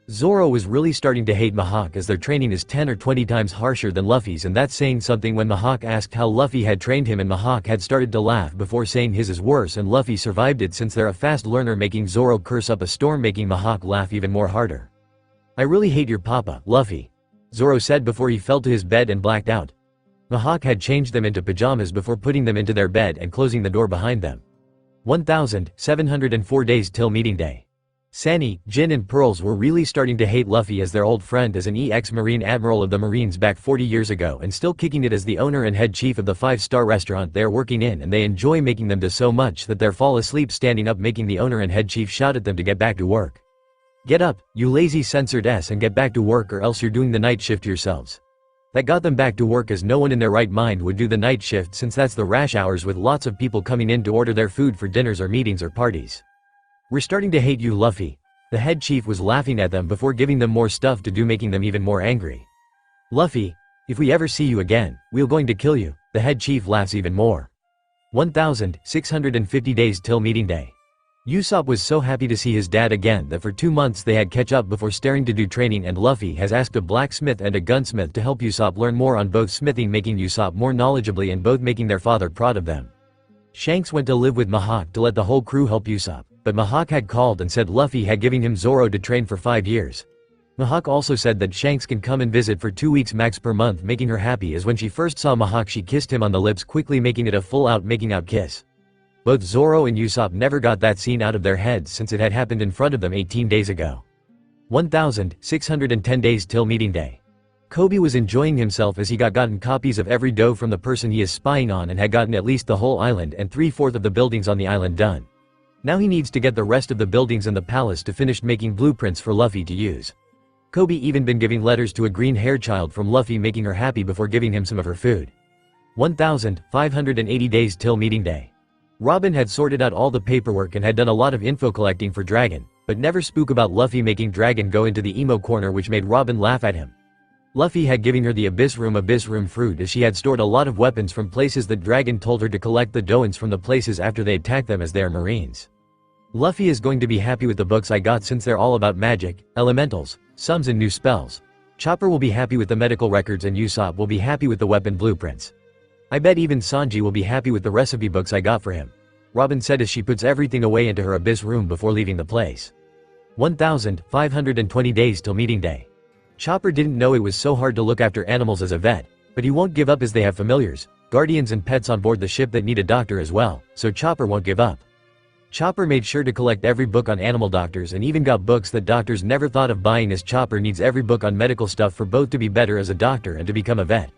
[SPEAKER 3] Zoro was really starting to hate Mihawk as their training is 10 or 20 times harsher than Luffy's and that's saying something when Mihawk asked how Luffy had trained him and Mihawk had started to laugh before saying his is worse and Luffy survived it since they're a fast learner making Zoro curse up a storm making Mihawk laugh even more harder. I really hate your papa, Luffy. Zoro said before he fell to his bed and blacked out. Mihawk had changed them into pajamas before putting them into their bed and closing the door behind them. 1704 days till meeting day. Sunny, Jin and Pearls were really starting to hate Luffy as their old friend as an ex-Marine Admiral of the Marines back 40 years ago and still kicking it as the owner and head chief of the 5-star restaurant they're working in and they enjoy making them do so much that they're fall asleep standing up making the owner and head chief shout at them to get back to work. Get up, you lazy censored s and get back to work or else you're doing the night shift yourselves. That got them back to work as no one in their right mind would do the night shift since that's the rash hours with lots of people coming in to order their food for dinners or meetings or parties. We're starting to hate you Luffy. The head chief was laughing at them before giving them more stuff to do making them even more angry. Luffy, if we ever see you again, we're going to kill you, the head chief laughs even more. 1650 days till meeting day. Usopp was so happy to see his dad again that for 2 months they had catch up before starting to do training and Luffy has asked a blacksmith and a gunsmith to help Usopp learn more on both smithing making Usopp more knowledgeably and both making their father proud of them. Shanks went to live with Mihawk to let the whole crew help Usopp, but Mihawk had called and said Luffy had given him Zoro to train for 5 years. Mihawk also said that Shanks can come and visit for 2 weeks max per month making her happy as when she first saw Mihawk she kissed him on the lips quickly making it a full-out making out kiss. Both Zoro and Usopp never got that scene out of their heads since it had happened in front of them 18 days ago. 1610 days till meeting day. Kobe was enjoying himself as he gotten copies of every dough from the person he is spying on and had gotten at least the whole island and 3/4 of the buildings on the island done. Now he needs to get the rest of the buildings in the palace to finish making blueprints for Luffy to use. Kobe even been giving letters to a green-haired child from Luffy making her happy before giving him some of her food. 1580 days till meeting day. Robin had sorted out all the paperwork and had done a lot of info collecting for Dragon, but never spoke about Luffy making Dragon go into the emo corner which made Robin laugh at him. Luffy had given her the Abyss Room fruit as she had stored a lot of weapons from places that Dragon told her to collect the Doans from the places after they attacked them as they are Marines. Luffy is going to be happy with the books I got since they're all about magic, elementals, sums and new spells. Chopper will be happy with the medical records and Usopp will be happy with the weapon blueprints. I bet even Sanji will be happy with the recipe books I got for him. Robin said as she puts everything away into her Abyss room before leaving the place. 1520 days till meeting day. Chopper didn't know it was so hard to look after animals as a vet, but he won't give up as they have familiars, guardians and pets on board the ship that need a doctor as well, so Chopper won't give up. Chopper made sure to collect every book on animal doctors and even got books that doctors never thought of buying, as Chopper needs every book on medical stuff for both to be better as a doctor and to become a vet.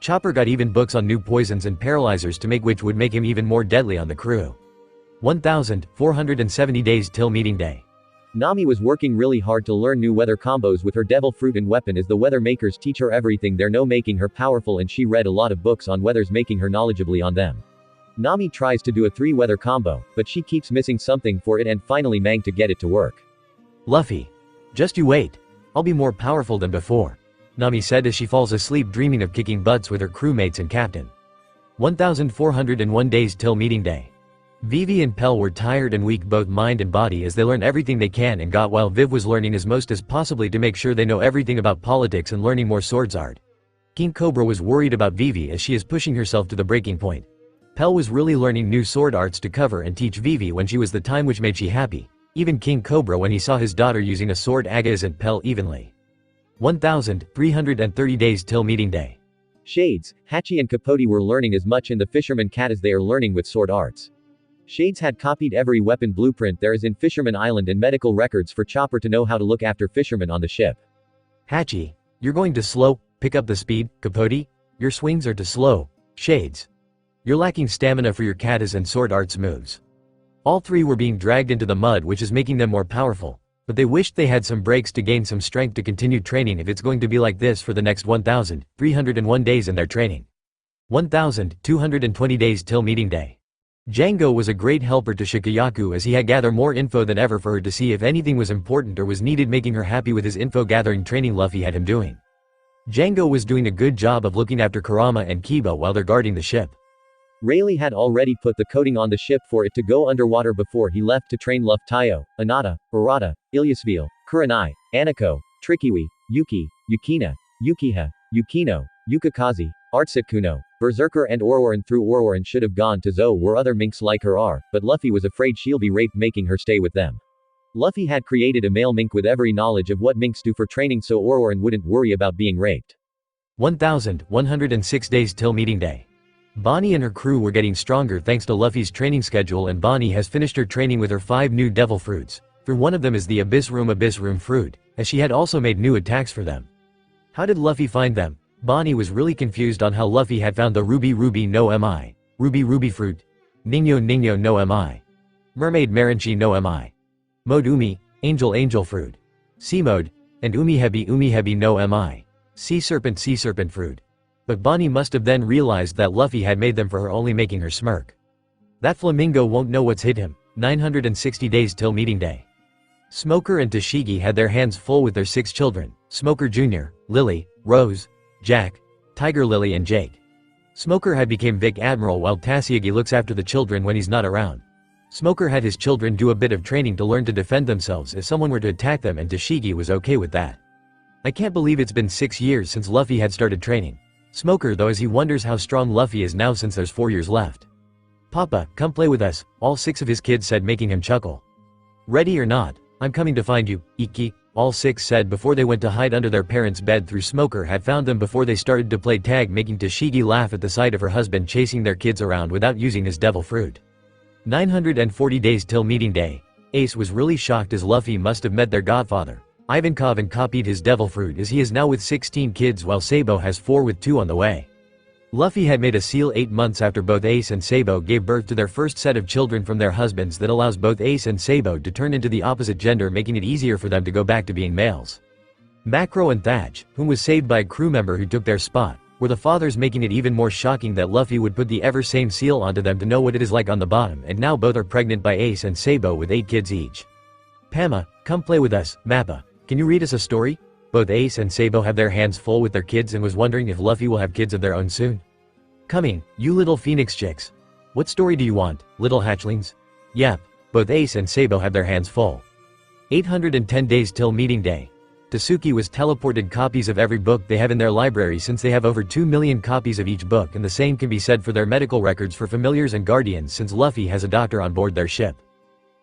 [SPEAKER 3] Chopper got even books on new poisons and paralyzers to make, which would make him even more deadly on the crew. 1470 days till meeting day.
[SPEAKER 4] Nami was working really hard to learn new weather combos with her devil fruit and weapon, as the weather makers teach her everything they know, making her powerful, and she read a lot of books on weathers, making her knowledgeably on them. Nami tries to do a 3-weather combo, but she keeps missing something for it and finally managed to get it to work.
[SPEAKER 3] Luffy. Just you wait. I'll be more powerful than before, Nami said as she falls asleep dreaming of kicking butts with her crewmates and captain. 1401 days till meeting day. Vivi and Pell were tired and weak, both mind and body, as they learn everything they can and got, while Viv was learning as most as possibly to make sure they know everything about politics and learning more swords art. King Cobra was worried about Vivi as she is pushing herself to the breaking point. Pell was really learning new sword arts to cover and teach Vivi when she was the time, which made she happy. Even King Cobra, when he saw his daughter using a sword, Agaz and Pell evenly. 1330 days till meeting day.
[SPEAKER 4] Shades, Hachi and Capote were learning as much in the Fisherman Cat as they are learning with sword arts. Shades had copied every weapon blueprint there is in Fisherman Island and medical records for Chopper to know how to look after fishermen on the ship.
[SPEAKER 3] Hachi, you're going too slow. Pick up the speed. Capote, your swings are too slow. Shades, you're lacking stamina for your katas and sword arts moves. All three were being dragged into the mud, which is making them more powerful, but they wished they had some breaks to gain some strength to continue training if it's going to be like this for the next 1301 days in their training. 1220 days till meeting day. Django was a great helper to Shikayaku as he had gathered more info than ever for her to see if anything was important or was needed, making her happy with his info gathering training Luffy had him doing. Django was doing a good job of looking after Kurama and Kiba while they're guarding the ship.
[SPEAKER 4] Rayleigh had already put the coating on the ship for it to go underwater before he left to train Luff Tayo, Anata, Arata, Ilyasville, Kurenai, Aniko, Trikiwi, Yuki, Yukina, Yukiha, Yukino, Yukikaze, Artsutkuno, Berserker and Ororan. Through Ororan should have gone to Zo where other minks like her are, but Luffy was afraid she'll be raped, making her stay with them. Luffy had created a male mink with every knowledge of what minks do for training so Ororan wouldn't worry about being raped. 1106 days till meeting day. Bonnie and her crew were getting stronger thanks to Luffy's training schedule, and Bonnie has finished her training with her 5 new devil fruits. For one of them is the Abyss Room fruit, as she had also made new attacks for them. How did Luffy find them? Bonnie was really confused on how Luffy had found the Ruby no Mi, Ruby fruit, Nino no Mi, Mermaid Marinchi no Mi, Mode Umi, Angel fruit, Sea Mode, and Umihebi no Mi, Sea Serpent fruit. But Bonnie must have then realized that Luffy had made them for her, only making her smirk. That flamingo won't know what's hit him. 960 days till meeting day. Smoker and Tashigi had their hands full with their 6 children, Smoker Jr., Lily, Rose, Jack, Tiger Lily and Jake. Smoker had become Vic Admiral while Tashigi looks after the children when he's not around. Smoker had his children do a bit of training to learn to defend themselves if someone were to attack them, and Tashigi was okay with that. I can't believe it's been 6 years since Luffy had started training. Smoker though, as he wonders how strong Luffy is now since there's 4 years left. Papa, come play with us, all 6 of his kids said, making him chuckle. Ready or not, I'm coming to find you, Iki, all 6 said before they went to hide under their parents' bed. Through Smoker had found them before they started to play tag, making Tashigi laugh at the sight of her husband chasing their kids around without using his devil fruit. 940 days till meeting day. Ace was really shocked as Luffy must have met their godfather, Ivankov, and copied his devil fruit, as he is now with 16 kids while Sabo has 4 with 2 on the way. Luffy had made a seal 8 months after both Ace and Sabo gave birth to their first set of children from their husbands that allows both Ace and Sabo to turn into the opposite gender, making it easier for them to go back to being males. Macro and Thatch, whom was saved by a crew member who took their spot, were the fathers, making it even more shocking that Luffy would put the ever same seal onto them to know what it is like on the bottom, and now both are pregnant by Ace and Sabo with 8 kids each. Pama, come play with us. Mappa, can you read us a story? Both Ace and Sabo have their hands full with their kids and was wondering if Luffy will have kids of their own soon. Coming, you little phoenix chicks. What story do you want, little hatchlings? Yep, both Ace and Sabo have their hands full. 810 days till meeting day. Tasuki was teleported copies of every book they have in their library, since they have over 2 million copies of each book, and the same can be said for their medical records for familiars and guardians, since Luffy has a doctor on board their ship.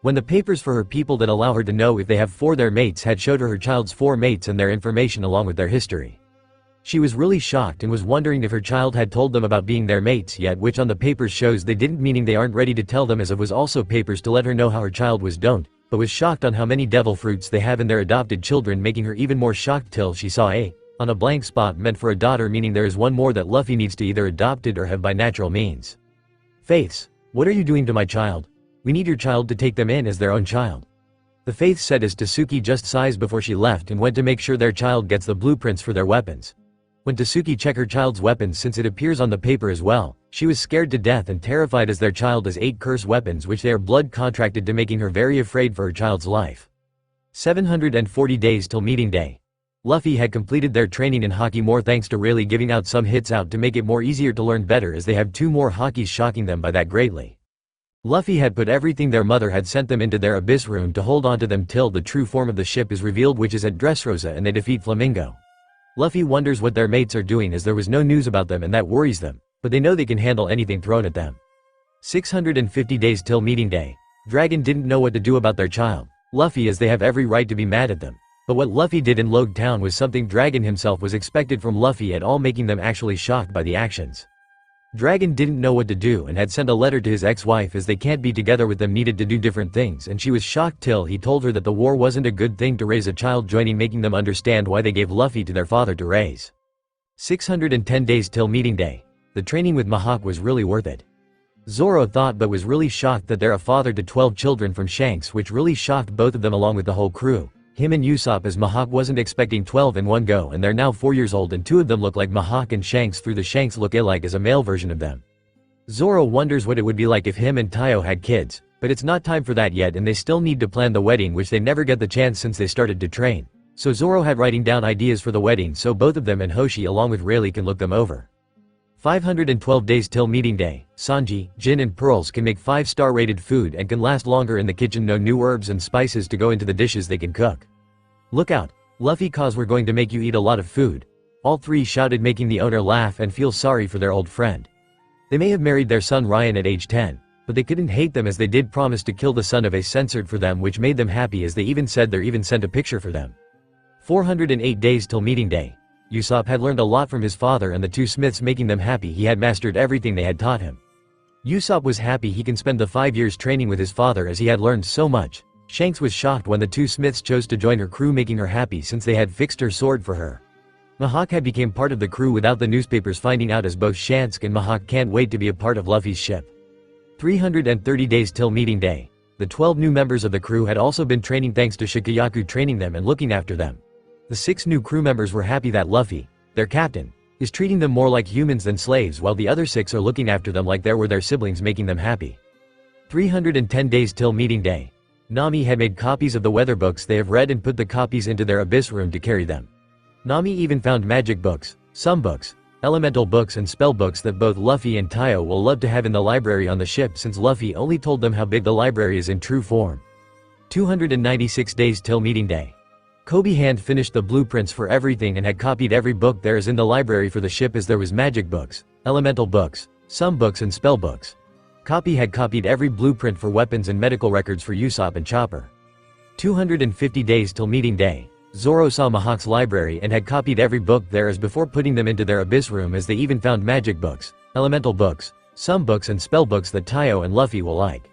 [SPEAKER 4] When the papers for her people that allow her to know if they have 4 their mates had showed her child's 4 mates and their information along with their history.
[SPEAKER 3] She was really shocked and was wondering if her child had told them about being their mates yet, which on the papers shows they didn't, meaning they aren't ready to tell them, as it was also papers to let her know how her child was don't, but was shocked on how many devil fruits they have in their adopted children, making her even more shocked till she saw a on a blank spot meant for a daughter, meaning there is one more that Luffy needs to either adopted or have by natural means. Faiths, what are you doing to my child? We need your child to take them in as their own child. The Faith said as Tasuki just sighs before she left and went to make sure their child gets the blueprints for their weapons. When Tasuki checked her child's weapons, since it appears on the paper as well, she was scared to death and terrified as their child has 8 curse weapons which they are blood contracted to, making her very afraid for her child's life. 740 days till meeting day. Luffy had completed their training in hockey more thanks to Rayleigh giving out some hits out to make it more easier to learn better, as they have 2 more hockeys, shocking them by that greatly. Luffy had put everything their mother had sent them into their abyss room to hold onto them till the true form of the ship is revealed, which is at Dress Rosa, and they defeat Flamingo. Luffy wonders what their mates are doing as there was no news about them, and that worries them, but they know they can handle anything thrown at them. 650 days till meeting day. Dragon didn't know what to do about their child, Luffy, as they have every right to be mad at them. But what Luffy did in Loguetown was something Dragon himself was expected from Luffy at all, making them actually shocked by the actions. Dragon didn't know what to do and had sent a letter to his ex-wife, as they can't be together with them, needed to do different things, and she was shocked till he told her that the war wasn't a good thing to raise a child, joining, making them understand why they gave Luffy to their father to raise. 610 days till meeting day. The training with Mihawk was really worth it. Zoro thought but was really shocked that they're a father to 12 children from Shanks, which really shocked both of them along with the whole crew. Him and Usopp, as Mihawk wasn't expecting 12 in one go, and they're now 4 years old and 2 of them look like Mihawk and Shanks through the Shanks look alike as a male version of them. Zoro wonders what it would be like if him and Taiyo had kids, but it's not time for that yet, and they still need to plan the wedding, which they never get the chance since they started to train. So Zoro had writing down ideas for the wedding so both of them and Hoshi along with Rayleigh can look them over. 512 days till meeting day. Sanji, Jin and Pearls can make 5-star rated food and can last longer in the kitchen. No new herbs and spices to go into the dishes they can cook. Look out, Luffy, cause we're going to make you eat a lot of food. All 3 shouted, making the owner laugh and feel sorry for their old friend. They may have married their son Ryan at age 10, but they couldn't hate them as they did promise to kill the son of a censored for them, which made them happy as they even said they're even sent a picture for them. 408 days till meeting day. Usopp had learned a lot from his father and the 2 smiths, making them happy he had mastered everything they had taught him. Usopp was happy he can spend the 5 years training with his father as he had learned so much. Shanks was shocked when the 2 smiths chose to join her crew, making her happy since they had fixed her sword for her. Mihawk had become part of the crew without the newspapers finding out, as both Shanks and Mihawk can't wait to be a part of Luffy's ship. 330 days till meeting day. The 12 new members of the crew had also been training thanks to Shikayaku training them and looking after them. The 6 new crew members were happy that Luffy, their captain, is treating them more like humans than slaves, while the other 6 are looking after them like they were their siblings, making them happy. 310 days till meeting day. Nami had made copies of the weather books they have read and put the copies into their abyss room to carry them. Nami even found magic books, some books, elemental books and spell books that both Luffy and Taiyo will love to have in the library on the ship, since Luffy only told them how big the library is in true form. 296 days till meeting day. Kobe hand finished the blueprints for everything and had copied every book there is in the library for the ship, as there was magic books, elemental books, some books and spell books. Copy had copied every blueprint for weapons and medical records for Usopp and Chopper. 250 days till meeting day. Zoro saw Mihawk's library and had copied every book there as before putting them into their abyss room, as they even found magic books, elemental books, some books and spell books that Taiyo and Luffy will like.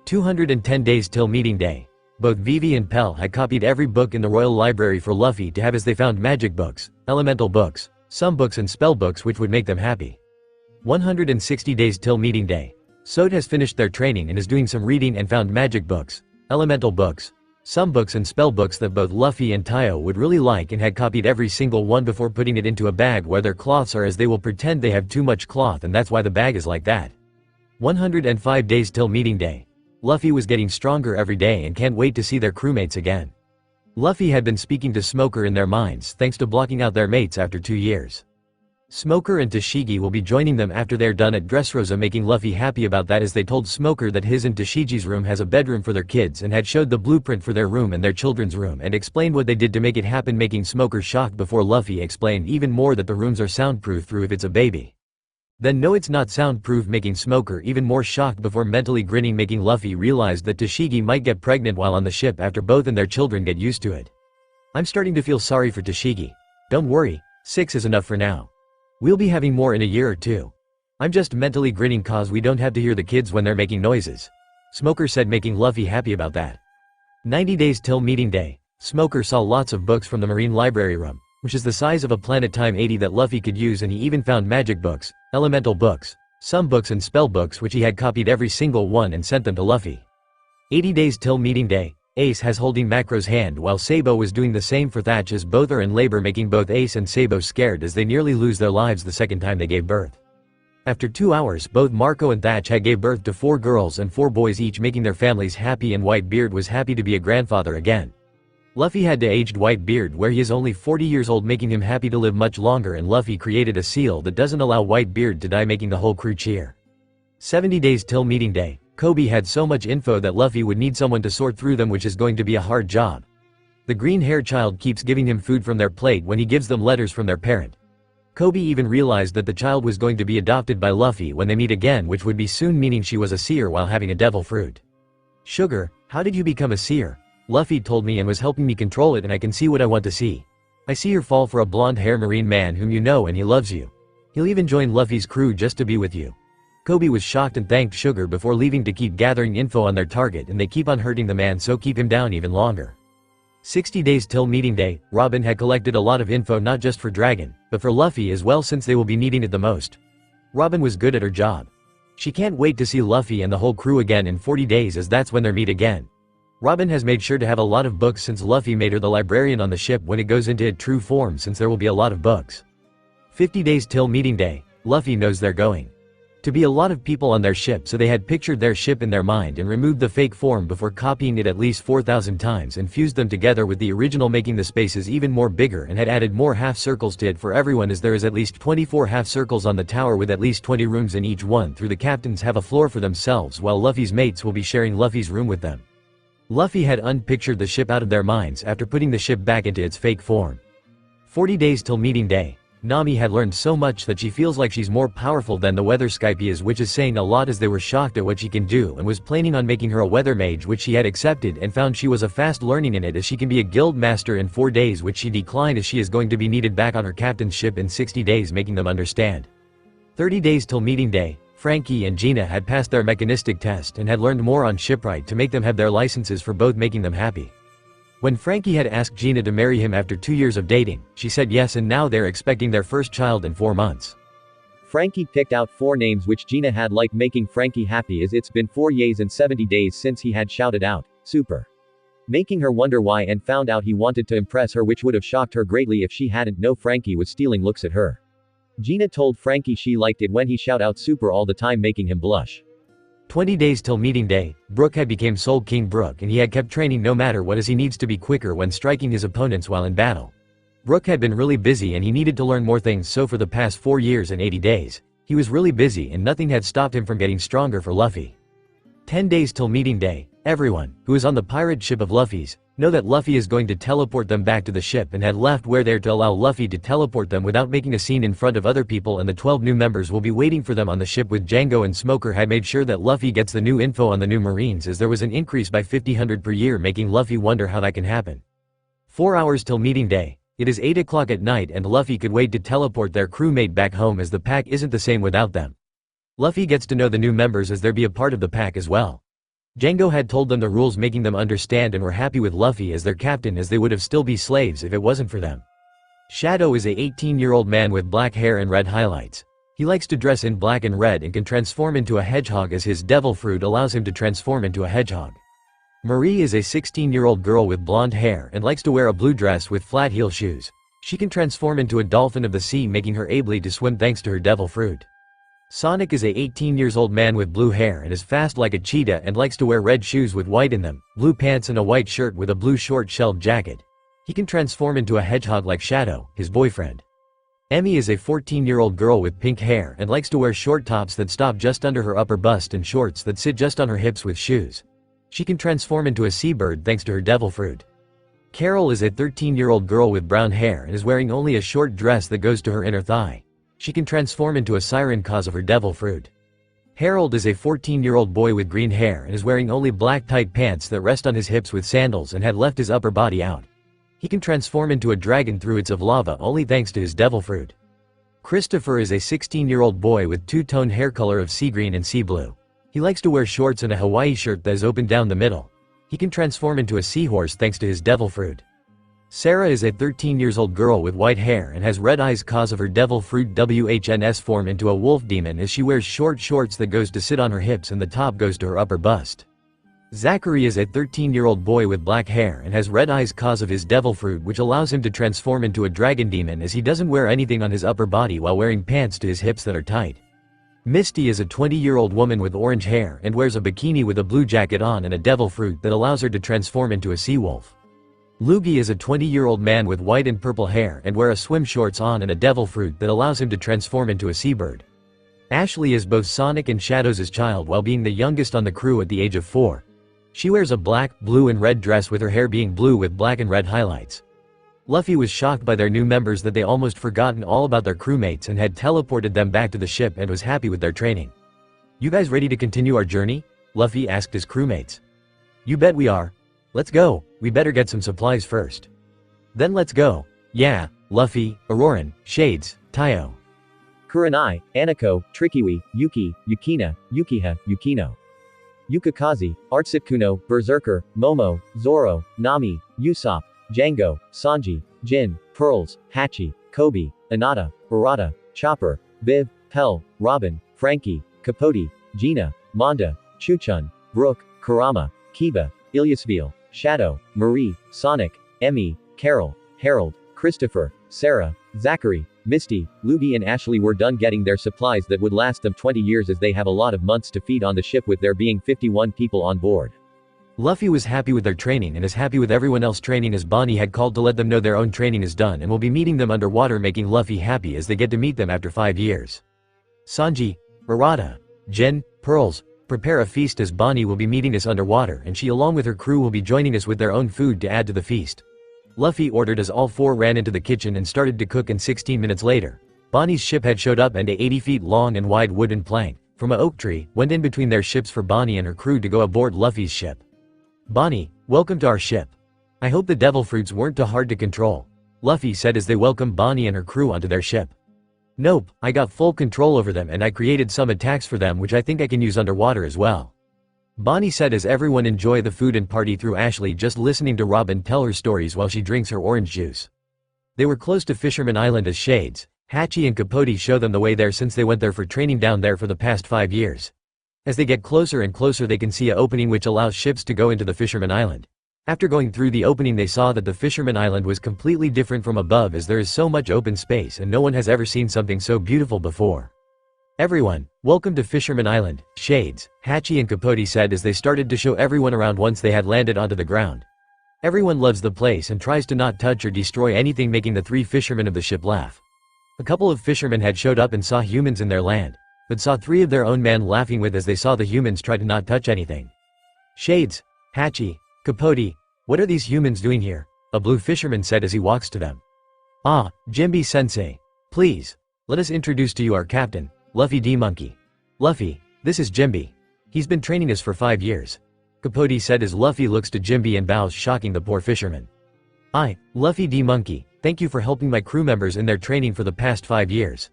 [SPEAKER 3] 210 days till meeting day. Both Vivi and Pell had copied every book in the royal library for Luffy to have, as they found magic books, elemental books, some books and spell books which would make them happy. 160 days till meeting day. Sode has finished their training and is doing some reading and found magic books, elemental books, some books and spell books that both Luffy and Taiyo would really like, and had copied every single one before putting it into a bag where their cloths are, as they will pretend they have too much cloth and that's why the bag is like that. 105 days till meeting day. Luffy was getting stronger every day and can't wait to see their crewmates again. Luffy had been speaking to Smoker in their minds thanks to blocking out their mates after 2 years. Smoker and Tashigi will be joining them after they're done at Dress Rosa, making Luffy happy about that, as they told Smoker that his and Tashigi's room has a bedroom for their kids and had showed the blueprint for their room and their children's room and explained what they did to make it happen, making Smoker shocked before Luffy explained even more that the rooms are soundproof through if it's a baby. Then no, it's not soundproof, making Smoker even more shocked before mentally grinning, making Luffy realize that Tashigi might get pregnant while on the ship after both and their children get used to it. I'm starting to feel sorry for Tashigi. Don't worry, 6 is enough for now. We'll be having more in a year or two. I'm just mentally grinning cause we don't have to hear the kids when they're making noises. Smoker said, making Luffy happy about that. 90 days till meeting day. Smoker saw lots of books from the marine library room, which is the size of a Planet Time 80 that Luffy could use, and he even found magic books, elemental books, some books and spell books which he had copied every single one and sent them to Luffy. 80 days till meeting day. Ace has holding Macro's hand while Sabo was doing the same for Thatch, as both are in labor, making both Ace and Sabo scared as they nearly lose their lives the second time they gave birth. After 2 hours, both Marco and Thatch had gave birth to 4 girls and 4 boys each, making their families happy, and Whitebeard was happy to be a grandfather again. Luffy had de-aged Whitebeard where he is only 40 years old, making him happy to live much longer, and Luffy created a seal that doesn't allow Whitebeard to die, making the whole crew cheer. 70 days till meeting day. Kobe had so much info that Luffy would need someone to sort through them, which is going to be a hard job. The green-haired child keeps giving him food from their plate when he gives them letters from their parent. Kobe even realized that the child was going to be adopted by Luffy when they meet again, which would be soon, meaning she was a seer while having a devil fruit. Sugar, how did you become a seer? Luffy told me and was helping me control it, and I can see what I want to see. I see her fall for a blonde-haired marine man whom you know, and he loves you. He'll even join Luffy's crew just to be with you. Kobe was shocked and thanked Sugar before leaving to keep gathering info on their target, and they keep on hurting the man, so keep him down even longer. 60 days till meeting day. Robin had collected a lot of info, not just for Dragon, but for Luffy as well, since they will be needing it the most. Robin was good at her job. She can't wait to see Luffy and the whole crew again in 40 days, as that's when they meet again. Robin has made sure to have a lot of books since Luffy made her the librarian on the ship when it goes into its true form, since there will be a lot of books. 50 days till meeting day. Luffy knows they're going to be a lot of people on their ship, so they had pictured their ship in their mind and removed the fake form before copying it at least 4,000 times and fused them together with the original, making the spaces even more bigger, and had added more half circles to it for everyone, as there is at least 24 half circles on the tower with at least 20 rooms in each one. Through the captains have a floor for themselves, while Luffy's mates will be sharing Luffy's room with them. Luffy had unpictured the ship out of their minds after putting the ship back into its fake form. 40 days till meeting day. Nami had learned so much that she feels like she's more powerful than the weather Skypias, which is saying a lot, as they were shocked at what she can do and was planning on making her a weather mage, which she had accepted and found she was a fast learning in it, as she can be a guild master in 4 days, which she declined as she is going to be needed back on her captain's ship in 60 days, making them understand. 30 days till meeting day. Frankie and Gina had passed their mechanistic test and had learned more on shipwright to make them have their licenses for both, making them happy. When Frankie had asked Gina to marry him after 2 years of dating, she said yes, and now they're expecting their first child in 4 months.
[SPEAKER 4] Frankie picked out 4 names which Gina had liked, making Frankie happy, as it's been 4 years and 70 days since he had shouted out, "Super!" making her wonder why, and found out he wanted to impress her, which would have shocked her greatly if she hadn't known Frankie was stealing looks at her. Gina told Frankie she liked it when he shout out "Super" all the time, making him blush.
[SPEAKER 3] 20 days till meeting day. Brook had become Soul King Brook, and he had kept training no matter what, as he needs to be quicker when striking his opponents while in battle. Brook had been really busy and he needed to learn more things, so for the past 4 years and 80 days, he was really busy and nothing had stopped him from getting stronger for Luffy. 10 days till meeting day. Everyone, who is on the pirate ship of Luffy's, know that Luffy is going to teleport them back to the ship, and had left where they're to allow Luffy to teleport them without making a scene in front of other people, and the 12 new members will be waiting for them on the ship with Django, and Smoker had made sure that Luffy gets the new info on the new marines, as there was an increase by 50 per year, making Luffy wonder how that can happen. 4 hours till meeting day. It is 8 o'clock at night and Luffy could wait to teleport their crewmate back home, as the pack isn't the same without them. Luffy gets to know the new members as they'll be a part of the pack as well. Django had told them the rules, making them understand, and were happy with Luffy as their captain, as they would have still be slaves if it wasn't for them. Shadow is a 18-year-old man with black hair and red highlights. He likes to dress in black and red and can transform into a hedgehog, as his devil fruit allows him to transform into a hedgehog. Marie is a 16-year-old girl with blonde hair and likes to wear a blue dress with flat heel shoes. She can transform into a dolphin of the sea, making her able to swim thanks to her devil fruit. Sonic is a 18-year-old man with blue hair and is fast like a cheetah and likes to wear red shoes with white in them, blue pants and a white shirt with a blue short-shelled jacket. He can transform into a hedgehog like Shadow, his boyfriend. Emmy is a 14-year-old girl with pink hair and likes to wear short tops that stop just under her upper bust and shorts that sit just on her hips with shoes. She can transform into a seabird thanks to her devil fruit. Carol is a 13-year-old girl with brown hair and is wearing only a short dress that goes to her inner thigh. She can transform into a siren cause of her devil fruit. Harold is a 14-year-old boy with green hair and is wearing only black tight pants that rest on his hips with sandals and had left his upper body out. He can transform into a dragon through its of lava only thanks to his devil fruit. Christopher is a 16-year-old boy with two-tone hair color of sea green and sea blue. He likes to wear shorts and a Hawaii shirt that is open down the middle. He can transform into a seahorse thanks to his devil fruit. Sarah is a 13-year-old girl with white hair and has red eyes cause of her devil fruit WHNS form into a wolf demon as she wears short shorts that goes to sit on her hips and the top goes to her upper bust. Zachary is a 13-year-old boy with black hair and has red eyes cause of his devil fruit which allows him to transform into a dragon demon as he doesn't wear anything on his upper body while wearing pants to his hips that are tight. Misty is a 20-year-old woman with orange hair and wears a bikini with a blue jacket on and a devil fruit that allows her to transform into a sea wolf. Lugi is a 20-year-old man with white and purple hair and wear a swim shorts on and a devil fruit that allows him to transform into a seabird. Ashley is both Sonic and Shadows' child while being the youngest on the crew at the age of 4. She wears a black, blue and red dress with her hair being blue with black and red highlights. Luffy was shocked by their new members that they almost forgotten all about their crewmates and had teleported them back to the ship and was happy with their training. "You guys ready to continue our journey?" Luffy asked his crewmates. "You bet we are. Let's go, we better get some supplies first." "Then let's go." "Yeah, Luffy, Auroran, Shades, Tayo."
[SPEAKER 4] Kurenai, Aniko, Trickiwi, Yuki, Yukina, Yukiha, Yukino. Yukikaze, Artsutkuno, Berserker, Momo, Zoro, Nami, Usopp, Django, Sanji, Jin, Pearls, Hachi, Kobe, Inata, Barada, Chopper, Viv, Hell, Robin, Frankie, Capote, Gina, Manda, Chuchun, Brooke, Kurama, Kiba, Ilyasville, Shadow, Marie, Sonic, Emmy, Carol, Harold, Christopher, Sarah, Zachary, Misty, Luby and Ashley were done getting their supplies that would last them 20 years as they have a lot of months to feed on the ship with there being 51 people on board.
[SPEAKER 3] Luffy was happy with their training and is happy with everyone else training as Bonnie had called to let them know their own training is done and will be meeting them underwater making Luffy happy as they get to meet them after 5 years. Sanji, Barada, Jin, Pearls, prepare a feast as Bonnie will be meeting us underwater and she along with her crew will be joining us with their own food to add to the feast. Luffy ordered as all 4 ran into the kitchen and started to cook and 16 minutes later, Bonnie's ship had showed up and a 80 feet long and wide wooden plank, from a oak tree, went in between their ships for Bonnie and her crew to go aboard Luffy's ship. "Bonnie, welcome to our ship. I hope the devil fruits weren't too hard to control," Luffy said as they welcomed Bonnie and her crew onto their ship. "Nope, I got full control over them and I created some attacks for them which I think I can use underwater as well," Bonnie said as everyone enjoy the food and party through Ashley just listening to Robin tell her stories while she drinks her orange juice. They were close to Fisherman Island as Shades, Hachi and Capote show them the way there since they went there for training down there for the past 5 years. As they get closer and closer they can see a opening which allows ships to go into the Fisherman Island. After going through the opening they saw that the Fisherman Island was completely different from above as there is so much open space and no one has ever seen something so beautiful before. "Everyone, welcome to Fisherman Island," Shades, Hachi and Capote said as they started to show everyone around once they had landed onto the ground. Everyone loves the place and tries to not touch or destroy anything making the 3 fishermen of the ship laugh. A couple of fishermen had showed up and saw humans in their land, but saw 3 of their own men laughing with as they saw the humans try to not touch anything. "Shades, Hachi, Capote, what are these humans doing here?" a blue fisherman said as he walks to them. "Ah, Jimby-sensei. Please, let us introduce to you our captain, Luffy D. Monkey. Luffy, this is Jimby. He's been training us for 5 years," Capote said as Luffy looks to Jimby and bows shocking the poor fisherman. "I, Luffy D. Monkey, thank you for helping my crew members in their training for the past 5 years.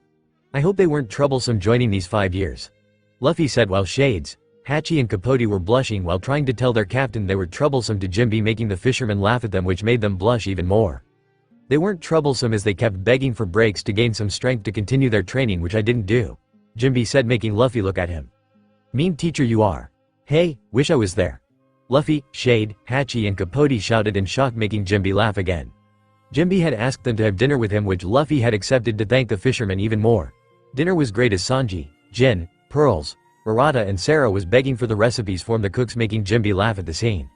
[SPEAKER 3] I hope they weren't troublesome joining these 5 years," Luffy said while Shades, Hachi and Capote were blushing while trying to tell their captain they were troublesome to Jimby making the fishermen laugh at them which made them blush even more. "They weren't troublesome as they kept begging for breaks to gain some strength to continue their training which I didn't do," Jimby said making Luffy look at him. "Mean teacher you are. Hey, wish I was there." Luffy, Shade, Hachi and Capote shouted in shock making Jimby laugh again. Jimby had asked them to have dinner with him which Luffy had accepted to thank the fishermen even more. Dinner was great as Sanji, Jin, Pearls, Barada and Sarah was begging for the recipes from the cooks making Jimby laugh at the scene.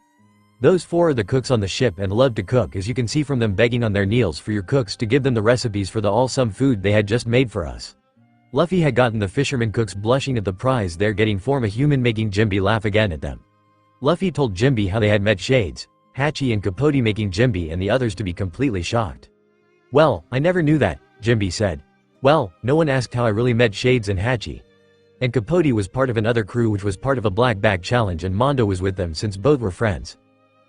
[SPEAKER 3] Those 4 are the cooks on the ship and love to cook as you can see from them begging on their knees for your cooks to give them the recipes for the awesome food they had just made for us. Luffy had gotten the fisherman cooks blushing at the prize they're getting from a human making Jimby laugh again at them. Luffy told Jimby how they had met Shades, Hachi and Capote making Jimby and the others to be completely shocked. "Well, I never knew that," Jimby said. "Well, no one asked how I really met Shades and Hachi. And Capote was part of another crew which was part of a black bag challenge and Mondo was with them since both were friends.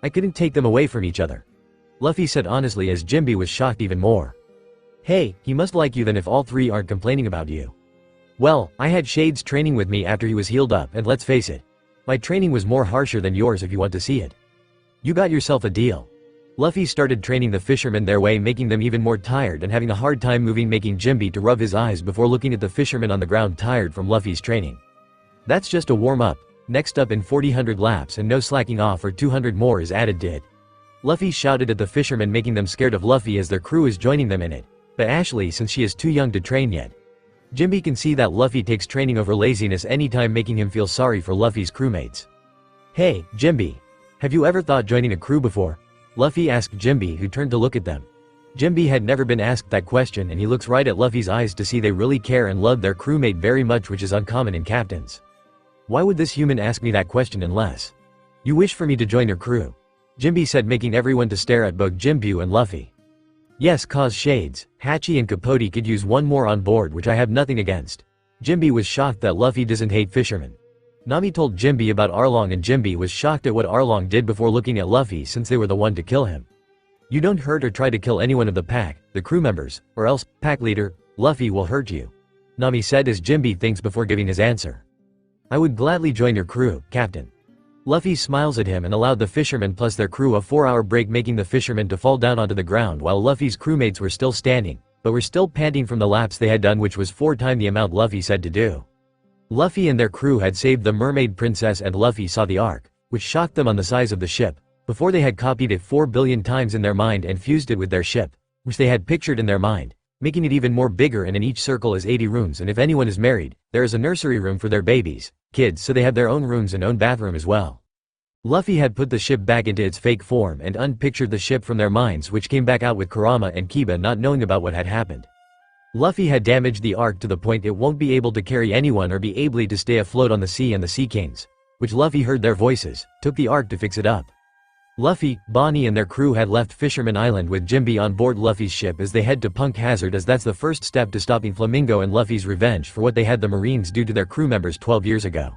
[SPEAKER 3] I couldn't take them away from each other." Luffy said honestly as Jinbe was shocked even more. Hey, he must like you then if all three aren't complaining about you. Well, I had Shades training with me after he was healed up and let's face it. My training was more harsher than yours if you want to see it. You got yourself a deal. Luffy started training the fishermen their way, making them even more tired and having a hard time moving, making Jinbe to rub his eyes before looking at the fishermen on the ground tired from Luffy's training. That's just a warm-up. Next up in 40 laps and no slacking off or 200 more is added did. Luffy shouted at the fishermen, making them scared of Luffy as their crew is joining them in it. But Ashley, since she is too young to train yet. Jinbe can see that Luffy takes training over laziness anytime, making him feel sorry for Luffy's crewmates. Hey, Jinbe. Have you ever thought joining a crew before? Luffy asked Jinbe, who turned to look at them. Jinbe had never been asked that question and he looks right at Luffy's eyes to see they really care and love their crewmate very much, which is uncommon in captains. Why would this human ask me that question unless you wish for me to join your crew? Jinbe said, making everyone to stare at both Jinbu and Luffy. Yes, cause Shades, Hachi and Capote could use one more on board, which I have nothing against. Jinbe was shocked that Luffy doesn't hate fishermen. Nami told Jinbe about Arlong and Jinbe was shocked at what Arlong did before looking at Luffy since they were the one to kill him. You don't hurt or try to kill anyone of the pack, the crew members, or else, pack leader, Luffy will hurt you. Nami said as Jinbe thinks before giving his answer. I would gladly join your crew, Captain. Luffy smiles at him and allowed the fishermen plus their crew a 4-hour break, making the fishermen to fall down onto the ground while Luffy's crewmates were still standing, but were still panting from the laps they had done, which was 4 times the amount Luffy said to do. Luffy and their crew had saved the mermaid princess and Luffy saw the arc, which shocked them on the size of the ship. Before they had copied it 4 billion times in their mind and fused it with their ship, which they had pictured in their mind, making it even more bigger, and in each circle is 80 rooms, and if anyone is married, there is a nursery room for their babies, kids, so they have their own rooms and own bathroom as well. Luffy had put the ship back into its fake form and unpictured the ship from their minds, which came back out with Kurama and Kiba not knowing about what had happened. Luffy had damaged the ark to the point it won't be able to carry anyone or be able to stay afloat on the sea, and the Sea Kings, which Luffy heard their voices, took the ark to fix it up. Luffy, Bonnie and their crew had left Fisherman Island with Jinbe on board Luffy's ship as they head to Punk Hazard, as that's the first step to stopping Flamingo and Luffy's revenge for what they had the Marines do to their crew members 12 years ago.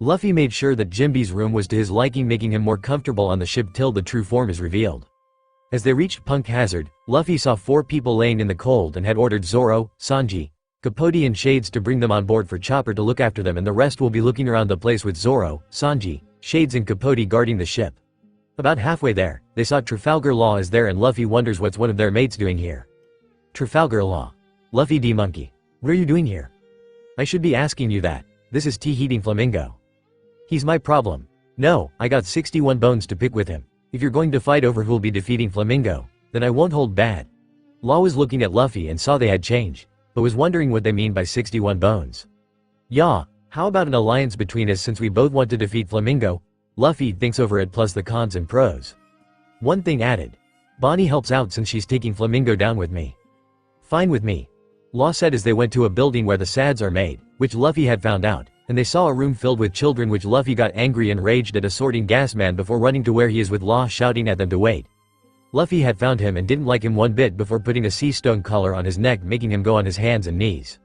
[SPEAKER 3] Luffy made sure that Jinbe's room was to his liking, making him more comfortable on the ship till the true form is revealed. As they reached Punk Hazard, Luffy saw 4 people laying in the cold and had ordered Zoro, Sanji, Capote and Shades to bring them on board for Chopper to look after them, and the rest will be looking around the place with Zoro, Sanji, Shades and Capote guarding the ship. About halfway there, they saw Trafalgar Law is there and Luffy wonders what's one of their mates doing here. Trafalgar Law. Luffy D monkey. What are you doing here? I should be asking you that. This is tea-heating Flamingo. He's my problem. No, I got 61 bones to pick with him. If you're going to fight over who'll be defeating Flamingo, then I won't hold bad. Law was looking at Luffy and saw they had change, but was wondering what they mean by 61 bones. Yeah, how about an alliance between us since we both want to defeat Flamingo? Luffy thinks over it plus the cons and pros. One thing added. Bonnie helps out since she's taking Flamingo down with me. Fine with me. Law said as they went to a building where the szzz are made, which Luffy had found out, and they saw a room filled with children, which Luffy got angry and raged at a sorting gas man before running to where he is with Law shouting at them to wait. Luffy had found him and didn't like him one bit before putting a sea stone collar on his neck, making him go on his hands and knees.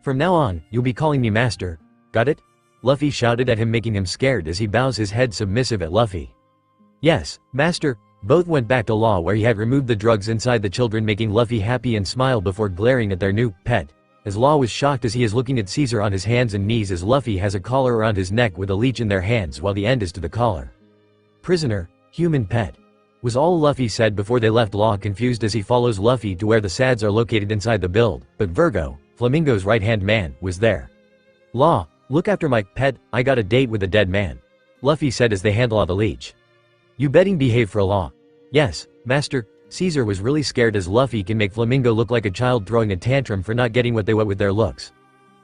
[SPEAKER 3] From now on, you'll be calling me master. Got it? Luffy shouted at him, making him scared as he bows his head submissive at Luffy. Yes, master. Both went back to Law where he had removed the drugs inside the children, making Luffy happy and smile before glaring at their new pet, as Law was shocked as he is looking at Caesar on his hands and knees as Luffy has a collar around his neck with a leech in their hands while the end is to the collar. Prisoner, human pet, was all Luffy said before they left Law, confused as he follows Luffy to where the szzz are located inside the build, but Virgo, Flamingo's right-hand man, was there. Law, look after my pet, I got a date with a dead man, Luffy said as they handle out the leech. You betting behave for Law. Yes, master. Caesar was really scared as Luffy can make Flamingo look like a child throwing a tantrum for not getting what they want with their looks.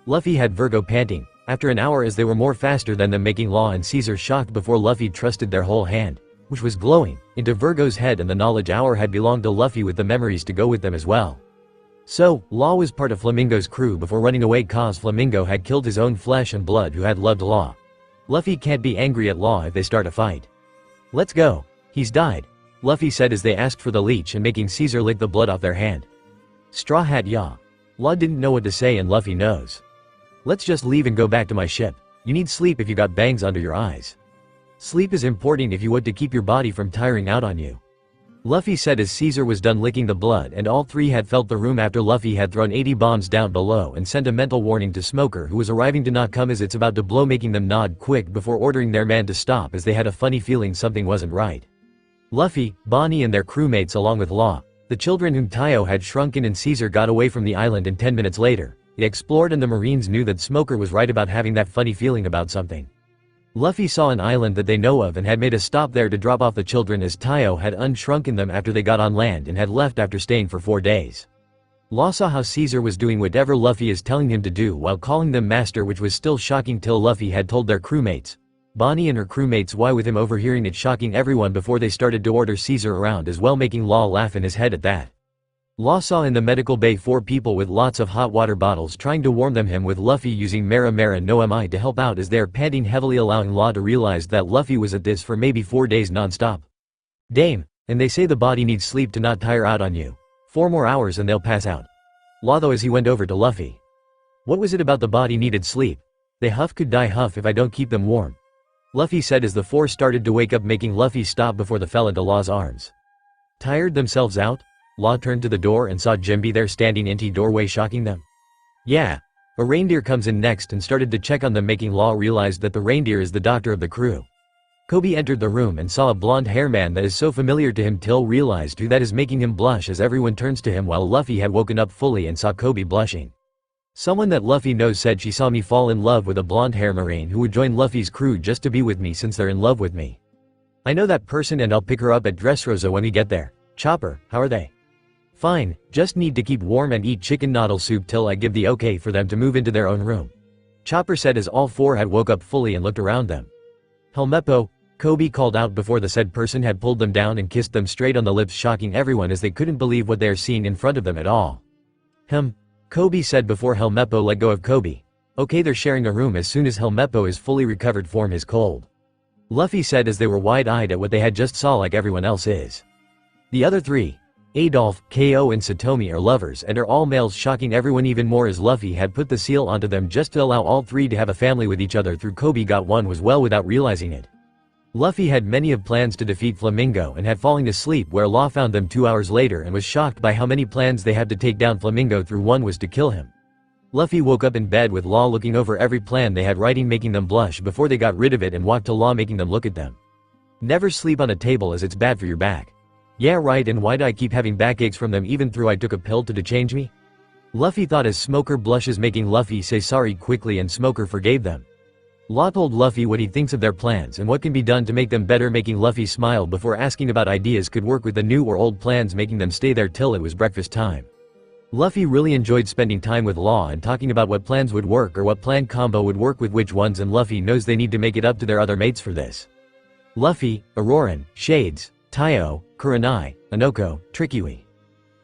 [SPEAKER 3] Luffy had Virgo panting, after an hour as they were more faster than them, making Law and Caesar shocked before Luffy trusted their whole hand, which was glowing, into Virgo's head, and the knowledge hour had belonged to Luffy with the memories to go with them as well. So, Law was part of Flamingo's crew before running away cause Flamingo had killed his own flesh and blood who had loved Law. Luffy can't be angry at Law if they start a fight. Let's go. He's died, Luffy said as they asked for the leech and making Caesar lick the blood off their hand. Straw Hat ya. Law didn't know what to say and Luffy knows. Let's just leave and go back to my ship. You need sleep if you got bangs under your eyes. Sleep is important if you want to keep your body from tiring out on you. Luffy said as Caesar was done licking the blood and all three had felt the room after Luffy had thrown 80 bombs down below and sent a mental warning to Smoker who was arriving to not come as it's about to blow, making them nod quick before ordering their man to stop as they had a funny feeling something wasn't right. Luffy, Bonnie and their crewmates along with Law, the children whom Taio had shrunken and Caesar got away from the island, and 10 minutes later, they explored and the Marines knew that Smoker was right about having that funny feeling about something. Luffy saw an island that they know of and had made a stop there to drop off the children as Taio had unshrunken them after they got on land and had left after staying for 4 days. Law saw how Caesar was doing whatever Luffy is telling him to do while calling them master, which was still shocking till Luffy had told their crewmates, Bonnie and her crewmates why, with him overhearing it shocking everyone before they started to order Caesar around as well, making Law laugh in his head at that. Law saw in the medical bay 4 people with lots of hot water bottles trying to warm them, him with Luffy using Mera Mera no Mi to help out as they are panting heavily, allowing Law to realize that Luffy was at this for maybe 4 days non-stop. Dame, and they say the body needs sleep to not tire out on you. 4 more hours and they'll pass out. Law though as he went over to Luffy. What was it about the body needed sleep? They huff could die huff if I don't keep them warm. Luffy said as the 4 started to wake up, making Luffy stop before they fell into Law's arms. Tired themselves out? Law turned to the door and saw Jimby there standing in the doorway, shocking them. Yeah. A reindeer comes in next and started to check on them, making Law realize that the reindeer is the doctor of the crew. Kobe entered the room and saw a blonde hair man that is so familiar to him till realized who that is, making him blush as everyone turns to him while Luffy had woken up fully and saw Kobe blushing. Someone that Luffy knows said she saw me fall in love with a blonde hair marine who would join Luffy's crew just to be with me since they're in love with me. I know that person and I'll pick her up at Dress Rosa when we get there. Chopper, how are they? Fine, just need to keep warm and eat chicken noodle soup till I give the okay for them to move into their own room. Chopper said as all 4 had woke up fully and looked around them. Helmeppo, Kobe called out before the said person had pulled them down and kissed them straight on the lips, shocking everyone as they couldn't believe what they are seeing in front of them at all. Kobe said before Helmeppo let go of Kobe. Okay, they're sharing a room as soon as Helmeppo is fully recovered from his cold. Luffy said as they were wide-eyed at what they had just saw, like everyone else is. The other 3, Adolf, Ko and Satomi, are lovers and are all males, shocking everyone even more as Luffy had put the seal onto them just to allow all 3 to have a family with each other through Kobe got one was well without realizing it. Luffy had many of plans to defeat Flamingo and had fallen asleep where Law found them 2 hours later and was shocked by how many plans they had to take down Flamingo through. One was to kill him. Luffy woke up in bed with Law looking over every plan they had writing, making them blush before they got rid of it, and walked to Law making them look at them. Never sleep on a table as it's bad for your back. Yeah right, and why'd I keep having backaches from them even through I took a pill to change me? Luffy thought as Smoker blushes, making Luffy say sorry quickly, and Smoker forgave them. Law told Luffy what he thinks of their plans and what can be done to make them better, making Luffy smile before asking about ideas could work with the new or old plans, making them stay there till it was breakfast time. Luffy really enjoyed spending time with Law and talking about what plans would work or what plan combo would work with which ones, and Luffy knows they need to make it up to their other mates for this. Luffy, Auroran, Shades, Taio, Kurenai, Anoko, Trickyui,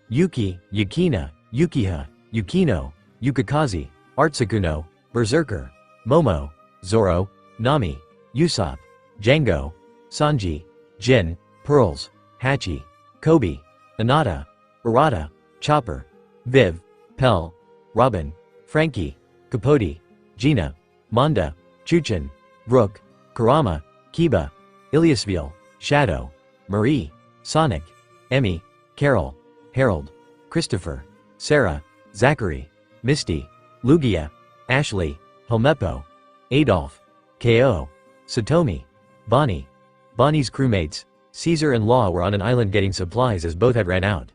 [SPEAKER 3] Yuki, Yukina, Yukiha, Yukino, Yukikaze, Artsukuno, Berserker, Momo, Zoro, Nami, Usopp, Django, Sanji, Jin, Pearls, Hachi, Kobe, Hinata, Urata, Chopper, Viv, Pell, Robin, Frankie, Capote, Gina, Manda, Chuchin, Brook, Kurama, Kiba, Iliasville, Shadow, Marie, Sonic, Emmy, Carol, Harold, Christopher, Sarah, Zachary, Misty, Lugia, Ashley, Helmeppo, Adolf, Ko, Satomi, Bonnie. Bonnie's crewmates, Caesar and Law, were on an island getting supplies as both had ran out.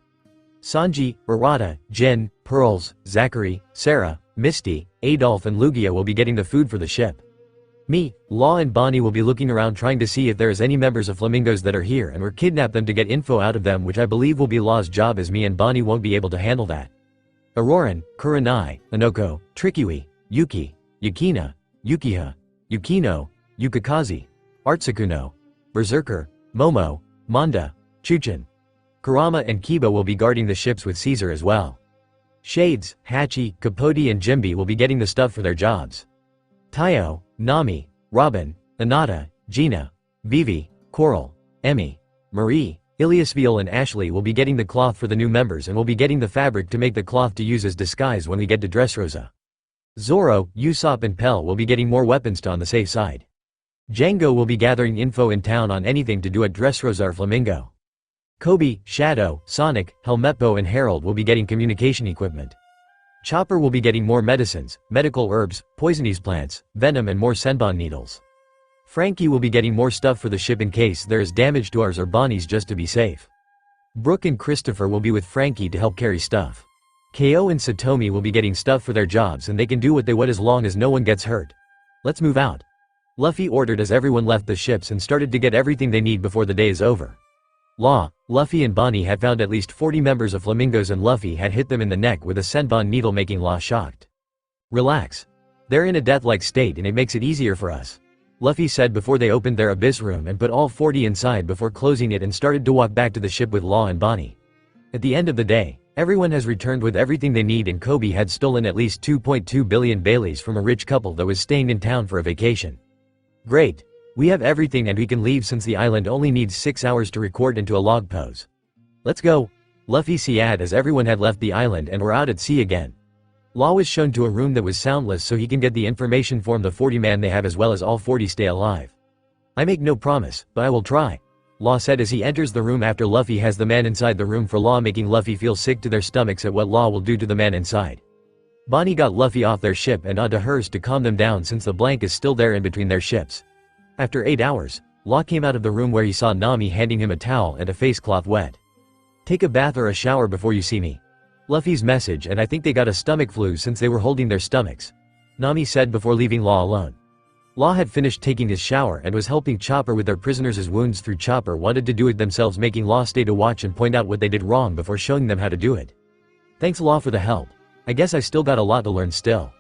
[SPEAKER 3] Sanji, Urata, Jin, Pearls, Zachary, Sarah, Misty, Adolf and Lugia will be getting the food for the ship. Me, Law and Bonnie will be looking around trying to see if there is any members of Flamingos that are here, and we'll kidnap them to get info out of them, which I believe will be Law's job as me and Bonnie won't be able to handle that. Auroran, Kurenai, Anoko, Trickyui, Yuki, Yukina, Yukiha, Yukino, Yukikaze, Artsukuno, Berserker, Momo, Manda, Chuchin, Kurama and Kiba will be guarding the ships with Caesar as well. Shades, Hachi, Capote and Jimby will be getting the stuff for their jobs. Taio, Nami, Robin, Hinata, Gina, Vivi, Coral, Emmy, Marie, Iliasville and Ashley will be getting the cloth for the new members and will be getting the fabric to make the cloth to use as disguise when we get to Dress Rosa. Zoro, Usopp and Pell will be getting more weapons to on the safe side. Django will be gathering info in town on anything to do at Dress Rosa or Flamingo. Kobe, Shadow, Sonic, Helmeppo and Harold will be getting communication equipment. Chopper will be getting more medicines, medical herbs, poisonous plants, venom and more senbon needles. Frankie will be getting more stuff for the ship in case there is damage to ours or Bonnie's just to be safe. Brooke and Christopher will be with Frankie to help carry stuff. Ko and Satomi will be getting stuff for their jobs and they can do what they want as long as no one gets hurt. Let's move out. Luffy ordered as everyone left the ships and started to get everything they need before the day is over. Law, Luffy and Bonnie had found at least 40 members of Flamingos and Luffy had hit them in the neck with a senbon needle making Law shocked. Relax. They're in a death-like state and it makes it easier for us. Luffy said before they opened their abyss room and put all 40 inside before closing it and started to walk back to the ship with Law and Bonnie. At the end of the day, everyone has returned with everything they need and Kobe had stolen at least 2.2 billion Baileys from a rich couple that was staying in town for a vacation. Great. We have everything and we can leave since the island only needs 6 hours to record into a log pose. Let's go. Luffy said as everyone had left the island and were out at sea again. Law was shown to a room that was soundless so he can get the information from the 40 man they have as well as all 40 stay alive. I make no promise, but I will try. Law said as he enters the room after Luffy has the man inside the room for Law making Luffy feel sick to their stomachs at what Law will do to the man inside. Bonnie got Luffy off their ship and onto hers to calm them down since the blank is still there in between their ships. After 8 hours, Law came out of the room where he saw Nami handing him a towel and a face cloth wet. Take a bath or a shower before you see me. Luffy's message and I think they got a stomach flu since they were holding their stomachs. Nami said before leaving Law alone. Law had finished taking his shower and was helping Chopper with their prisoners' wounds through Chopper wanted to do it themselves making Law stay to watch and point out what they did wrong before showing them how to do it. Thanks Law for the help. I guess I still got a lot to learn still.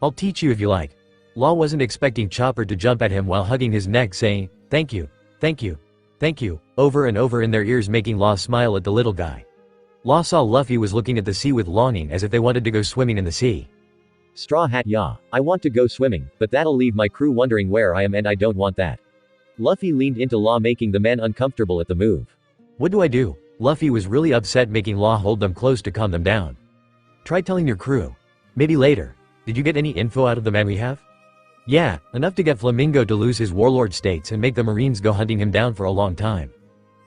[SPEAKER 3] I'll teach you if you like. Law wasn't expecting Chopper to jump at him while hugging his neck saying, thank you, thank you, thank you, over and over in their ears making Law smile at the little guy. Law saw Luffy was looking at the sea with longing as if they wanted to go swimming in the sea.
[SPEAKER 4] Straw Hat yeah, I want to go swimming, but that'll leave my crew wondering where I am and I don't want that. Luffy leaned into Law making the man uncomfortable at the move.
[SPEAKER 3] What do I do? Luffy was really upset making Law hold them close to calm them down. Try telling your crew. Maybe later. Did you get any info out of the man we have? Yeah, enough to get Flamingo to lose his warlord states and make the Marines go hunting him down for a long time.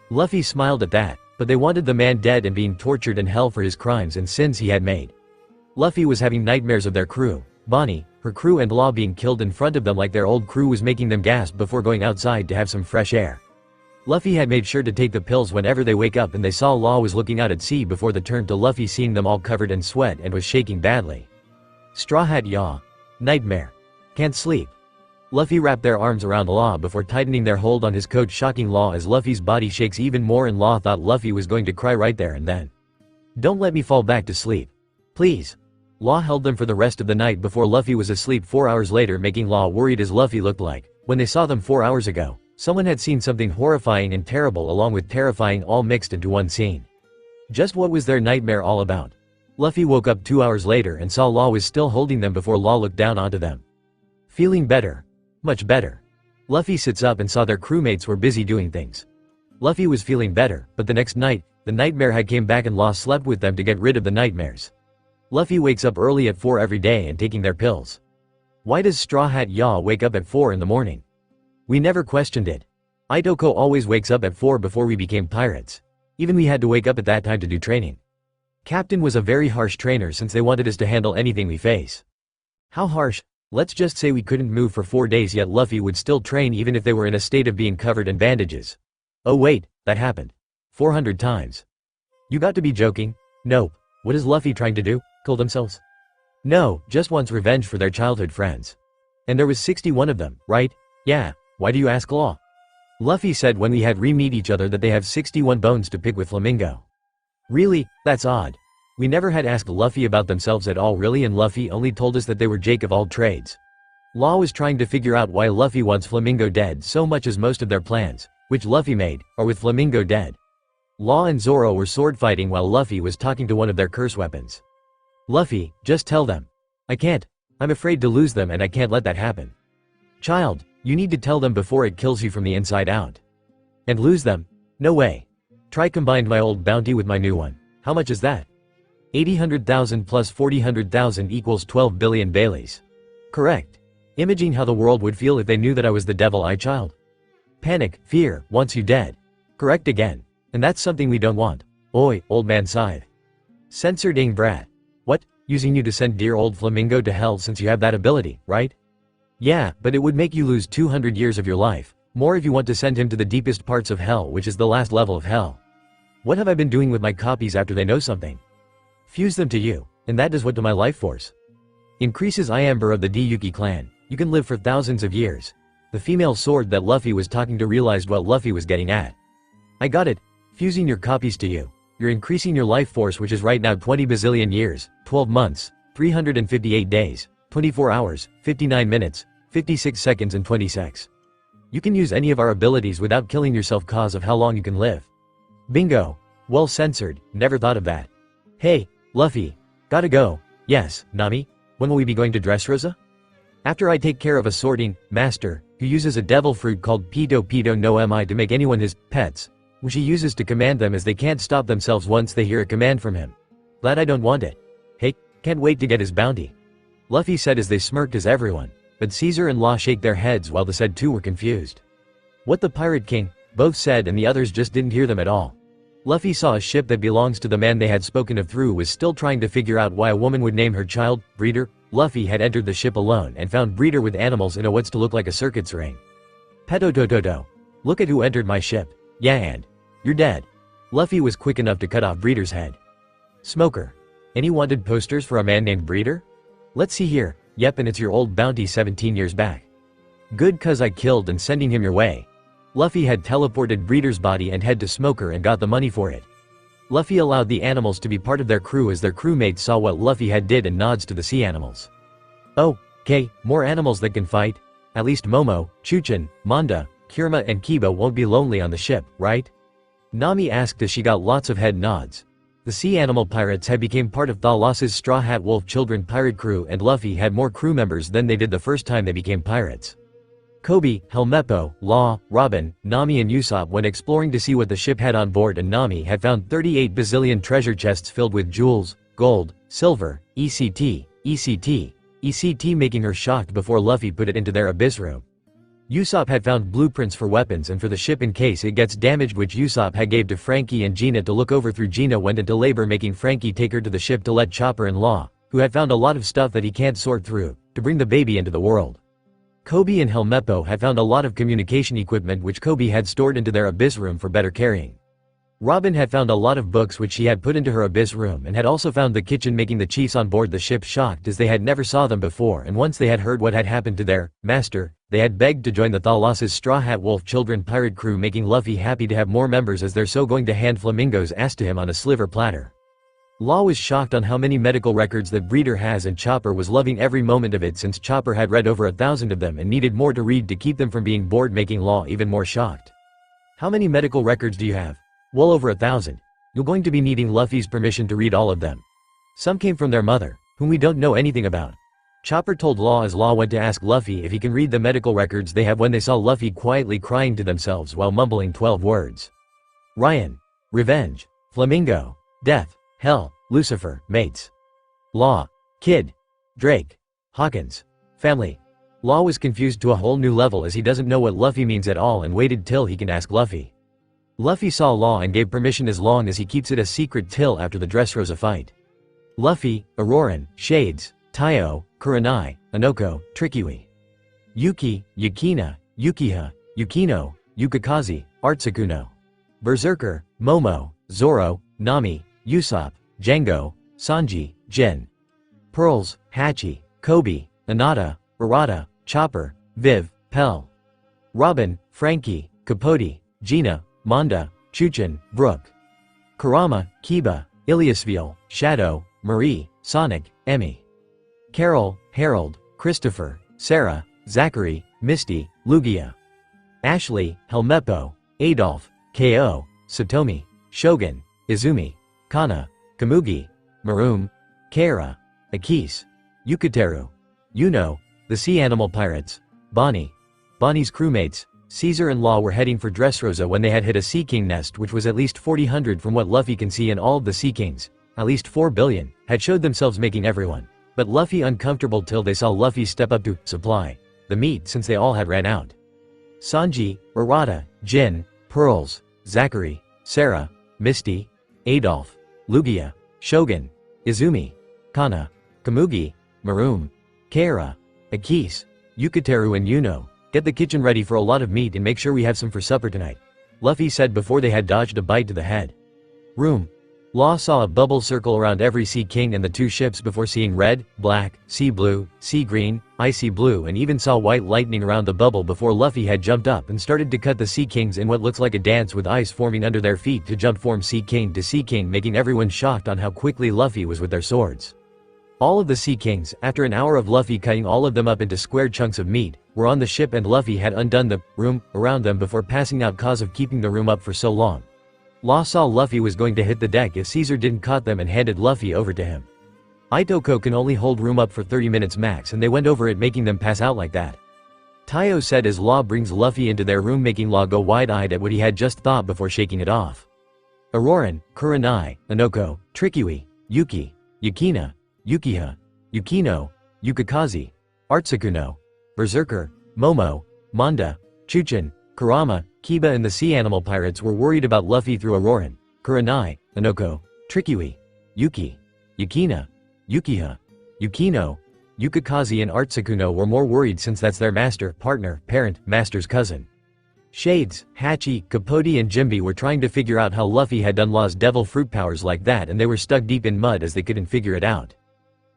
[SPEAKER 3] Luffy smiled at that, but they wanted the man dead and being tortured in hell for his crimes and sins he had made. Luffy was having nightmares of their crew, Bonnie, her crew and Law being killed in front of them like their old crew was making them gasp before going outside to have some fresh air. Luffy had made sure to take the pills whenever they wake up and they saw Law was looking out at sea before the turn to Luffy seeing them all covered in sweat and was shaking badly. Straw Hat yaw. Nightmare. Can't sleep. Luffy wrapped their arms around Law before tightening their hold on his coat shocking Law as Luffy's body shakes even more and Law thought Luffy was going to cry right there and then. Don't let me fall back to sleep. Please. Law held them for the rest of the night before Luffy was asleep 4 hours later making Law worried as Luffy looked like, when they saw them 4 hours ago, someone had seen something horrifying and terrible along with terrifying all mixed into one scene. Just what was their nightmare all about? Luffy woke up 2 hours later and saw Law was still holding them before Law looked down onto them. Feeling better. Much better. Luffy sits up and saw their crewmates were busy doing things. Luffy was feeling better, but the next night, the nightmare had came back and Law slept with them to get rid of the nightmares. Luffy wakes up early at 4 every day and taking their pills. Why does Straw Hat Yaw wake up at 4 in the morning? We never questioned it. Itoko always wakes up at 4 before we became pirates. Even we had to wake up at that time to do training. Captain was a very harsh trainer since they wanted us to handle anything we face. How harsh? Let's just say we couldn't move for 4 days yet Luffy would still train even if they were in a state of being covered in bandages. Oh wait, that happened. 400 times. You got to be joking. Nope. What is Luffy trying to do? Kill themselves? No, just wants revenge for their childhood friends. And there was 61 of them, right? Yeah, why do you ask Law? Luffy said when we had re-meet each other that they have 61 bones to pick with Flamingo. Really? That's odd. We never had asked Luffy about themselves at all really and Luffy only told us that they were Jake of all trades. Law was trying to figure out why Luffy wants Flamingo dead so much as most of their plans, which Luffy made, are with Flamingo dead. Law and Zoro were sword fighting while Luffy was talking to one of their curse weapons. Luffy, just tell them. I can't. I'm afraid to lose them and I can't let that happen. Child, you need to tell them before it kills you from the inside out. And lose them? No way. Try combined my old bounty with my new one. How much is that? 80,000,000 plus 40,000,000 equals 12 billion Baileys. Correct. Imaging how the world would feel if they knew that I was the devil eye child. Panic, fear, wants you dead. Correct again. And that's something we don't want. Oi, old man sighed. Censor dang brat. What, using you to send dear old Flamingo to hell since you have that ability, right? Yeah, but it would make you lose 200 years of your life. More if you want to send him to the deepest parts of hell, which is the last level of hell. What have I been doing with my copies after they know something? Fuse them to you, and that does what to my life force? Increases Iamber of the Yuki clan. You can live for thousands of years. The female sword that Luffy was talking to realized what Luffy was getting at. I got it. Fusing your copies to you. You're increasing your life force, which is right now 20 bazillion years, 12 months, 358 days, 24 hours, 59 minutes, 56 seconds and 20 secs. You can use any of our abilities without killing yourself cause of how long you can live. Bingo. Well censored, never thought of that. Hey, Luffy. Gotta go. Yes, Nami. When will we be going to Dress Rosa? After I take care of a sorting master, who uses a devil fruit called Pito no Mi to make anyone his pets, which he uses to command them as they can't stop themselves once they hear a command from him. Glad I don't want it. Hey, can't wait to get his bounty. Luffy said as they smirked as everyone, but Caesar and Law shake their heads while the said two were confused. What the Pirate King, both said, and the others just didn't hear them at all. Luffy saw a ship that belongs to the man they had spoken of through was still trying to figure out why a woman would name her child Breeder. Luffy had entered the ship alone and found Breeder with animals in a what's to look like a circuits ring. Peto. Look at who entered my ship. Yeah, and you're dead. Luffy was quick enough to cut off Breeder's head. Smoker. Any wanted posters for a man named Breeder? Let's see here. Yep, and it's your old bounty 17 years back. Good, cause I killed and sending him your way. Luffy had teleported Breeder's body and head to Smoker and got the money for it. Luffy allowed the animals to be part of their crew as their crewmates saw what Luffy had did and nods to the sea animals. Oh, okay, more animals that can fight. At least Momo, Chuchin, Manda, Kurama and Kiba won't be lonely on the ship, right? Nami asked as she got lots of head nods. The sea animal pirates had become part of Thalas's Straw Hat Wolf Children pirate crew, and Luffy had more crew members than they did the first time they became pirates. Kobe, Helmeppo, Law, Robin, Nami and Usopp went exploring to see what the ship had on board, and Nami had found 38 bazillion treasure chests filled with jewels, gold, silver, ECT, making her shocked before Luffy put it into their abyss room. Usopp had found blueprints for weapons and for the ship in case it gets damaged, which Usopp had gave to Frankie and Gina to look over through. Gina went into labor, making Frankie take her to the ship to let Chopper and Law, who had found a lot of stuff that he can't sort through, to bring the baby into the world. Kobe and Helmeppo had found a lot of communication equipment which Kobe had stored into their abyss room for better carrying. Robin had found a lot of books which she had put into her abyss room and had also found the kitchen, making the chiefs on board the ship shocked as they had never saw them before, and once they had heard what had happened to their master, they had begged to join the Thalas's Straw Hat Wolf Children pirate crew, making Luffy happy to have more members as they're so going to hand Flamingo's ass to him on a sliver platter. Law was shocked on how many medical records that Breeder has, and Chopper was loving every moment of it since Chopper had read over 1,000 of them and needed more to read to keep them from being bored, making Law even more shocked. How many medical records do you have? Well over 1,000. You're going to be needing Luffy's permission to read all of them. Some came from their mother, whom we don't know anything about. Chopper told Law as Law went to ask Luffy if he can read the medical records they have when they saw Luffy quietly crying to themselves while mumbling 12 words. Ryan. Revenge. Flamingo. Death. Hell. Lucifer. Mates. Law. Kid. Drake. Hawkins. Family. Law was confused to a whole new level as he doesn't know what Luffy means at all and waited till he can ask Luffy. Luffy saw Law and gave permission as long as he keeps it a secret till after the Dress Rosa fight. Luffy, Auroran, Shades, Taiyo, Kurenai, Anoko, Trickyui. Yuki, Yukina, Yukiha, Yukino, Yukikaze, Artsukuno. Berserker, Momo, Zoro, Nami, Usopp, Django, Sanji, Jin. Pearls, Hachi, Kobe, Anata, Arata, Chopper, Viv, Pell. Robin, Frankie, Capote, Gina, Manda, Chuchin, Brook. Kurama, Kiba, Iliasville, Shadow, Marie, Sonic, Emmy. Carol, Harold, Christopher, Sarah, Zachary, Misty, Lugia. Ashley, Helmeppo, Adolf, Ko, Satomi, Shogun, Izumi, Kana, Kamugi, Maroom, Kara, Akis, Yukateru, Yuno, the Sea Animal Pirates, Bonnie. Bonnie's crewmates, Caesar and Law, were heading for Dress Rosa when they had hit a Sea King nest which was at least 400 from what Luffy can see, and all of the Sea Kings, at least 4 billion, had showed themselves, making everyone but Luffy uncomfortable till they saw Luffy step up to supply the meat since they all had ran out. Sanji, Arata, Jin, Pearls, Zachary, Sarah, Misty, Adolf, Lugia, Shogun, Izumi, Kana, Kamugi, Maroon, Keira, Akis, Yukateru and Yuno. Get the kitchen ready for a lot of meat and make sure we have some for supper tonight, Luffy said before they had dodged a bite to the head. Room. Law saw a bubble circle around every Sea King and the two ships before seeing red, black, sea blue, sea green, icy blue and even saw white lightning around the bubble before Luffy had jumped up and started to cut the Sea Kings in what looks like a dance with ice forming under their feet to jump from Sea King to Sea King, making everyone shocked on how quickly Luffy was with their swords. All of the Sea Kings, after an hour of Luffy cutting all of them up into square chunks of meat, were on the ship and Luffy had undone the room around them before passing out cause of keeping the room up for so long. Law saw Luffy was going to hit the deck if Caesar didn't cut them and handed Luffy over to him. Itoko can only hold room up for 30 minutes max and they went over it making them pass out like that. Taiyo said as Law brings Luffy into their room making Law go wide-eyed at what he had just thought before shaking it off. Auroran, Kurenai, Anoko, Trikui, Yuki, Yukina, Yukiha, Yukino, Yukikaze, Artsukuno, Berserker, Momo, Manda, Chuchin, Kurama, Kiba and the sea animal pirates were worried about Luffy through Auroran, Kurenai, Anoko, Trikui, Yuki, Yukina, Yukiha, Yukino, Yukikaze and Artsukuno were more worried since that's their master, partner, parent, master's cousin. Shades, Hachi, Capote and Jimby were trying to figure out how Luffy had done Law's devil fruit powers like that and they were stuck deep in mud as they couldn't figure it out.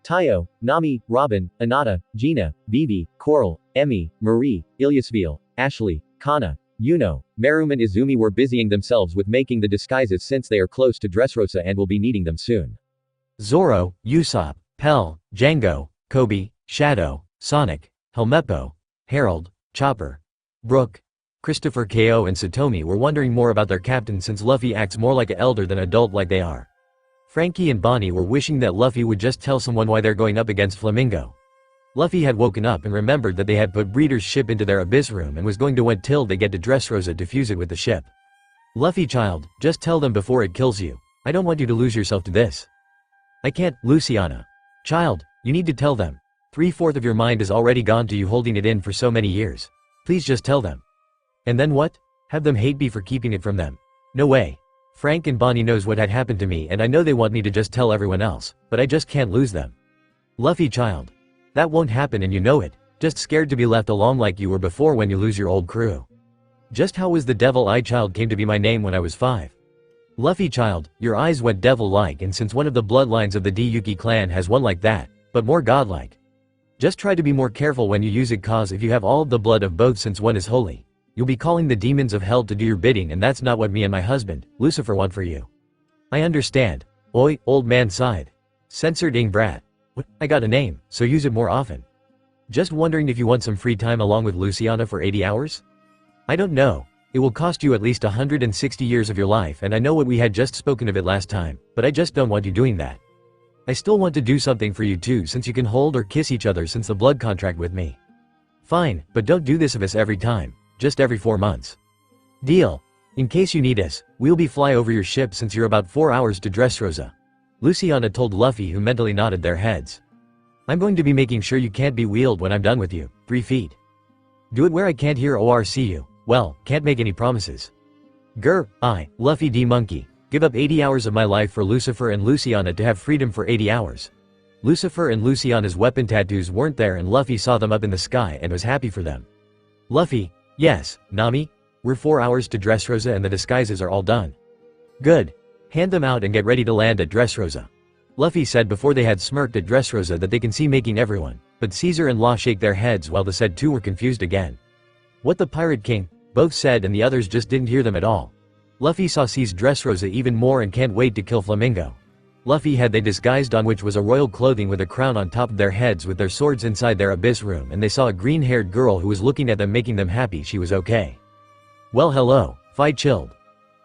[SPEAKER 4] Taiyo, Nami, Robin, Anata, Gina, Vivi, Coral, Emmy, Marie, Ilyasville, Ashley, Kana, Yuno, Meruem and Izumi were busying themselves with making the disguises since they are close to Dress Rosa and will be needing them soon.
[SPEAKER 3] Zoro, Usopp, Pell, Django, Kobe, Shadow, Sonic, Helmeppo, Harold, Chopper, Brook, Christopher Ko and Satomi were wondering more about their captain since Luffy acts more like an elder than adult like they are. Frankie and Bonnie were wishing that Luffy would just tell someone why they're going up against Flamingo. Luffy had woken up and remembered that they had put Breeder's ship into their abyss room and was going to wait till they get to Dress Rosa to fuse it with the ship. Luffy child, just tell them before it kills you. I don't want you to lose yourself to this. I can't, Luciana. Child, you need to tell them. 3/4 of your mind is already gone to you holding it in for so many years. Please just tell them. And then what? Have them hate me for keeping it from them? No way. Frank and Bonnie knows what had happened to me and I know they want me to just tell everyone else, but I just can't lose them. Luffy child. That won't happen and you know it, just scared to be left alone like you were before when you lose your old crew. Just how was the Devil Eye child came to be my name when I was 5. Luffy child, your eyes went devil-like and since one of the bloodlines of the Yuki clan has one like that, but more godlike. Just try to be more careful when you use it cause if you have all of the blood of both since one is holy, you'll be calling the demons of hell to do your bidding and that's not what me and my husband, Lucifer want for you. I understand. Oi, old man sighed. Censored ing brat. What? I got a name, so use it more often. Just wondering if you want some free time along with Luciana for 80 hours? I don't know. It will cost you at least 160 years of your life and I know what we had just spoken of it last time, but I just don't want you doing that. I still want to do something for you too since you can hold or kiss each other since the blood contract with me. Fine, but don't do this of us every time, just every 4 months. Deal. In case you need us, we'll be fly over your ship since you're about 4 hours to Dress Rosa. Luciana told Luffy who mentally nodded their heads. I'm going to be making sure you can't be wheeled when I'm done with you, 3 feet. Do it where I can't hear or see you, well, can't make any promises. Grr, I, Luffy D. Monkey, give up 80 hours of my life for Lucifer and Luciana to have freedom for 80 hours. Lucifer and Luciana's weapon tattoos weren't there and Luffy saw them up in the sky and was happy for them. Luffy, yes, Nami, we're 4 hours to Dress Rosa and the disguises are all done. Good. Hand them out and get ready to land at Dress Rosa. Luffy said before they had smirked at Dress Rosa that they can see making everyone, but Caesar and Law shake their heads while the said two were confused again. What the Pirate King? Both said and the others just didn't hear them at all. Luffy saw C's Dress Rosa even more and can't wait to kill Flamingo. Luffy had they disguised on which was a royal clothing with a crown on top of their heads with their swords inside their abyss room and they saw a green-haired girl who was looking at them making them happy she was okay. Well hello, Fi chilled.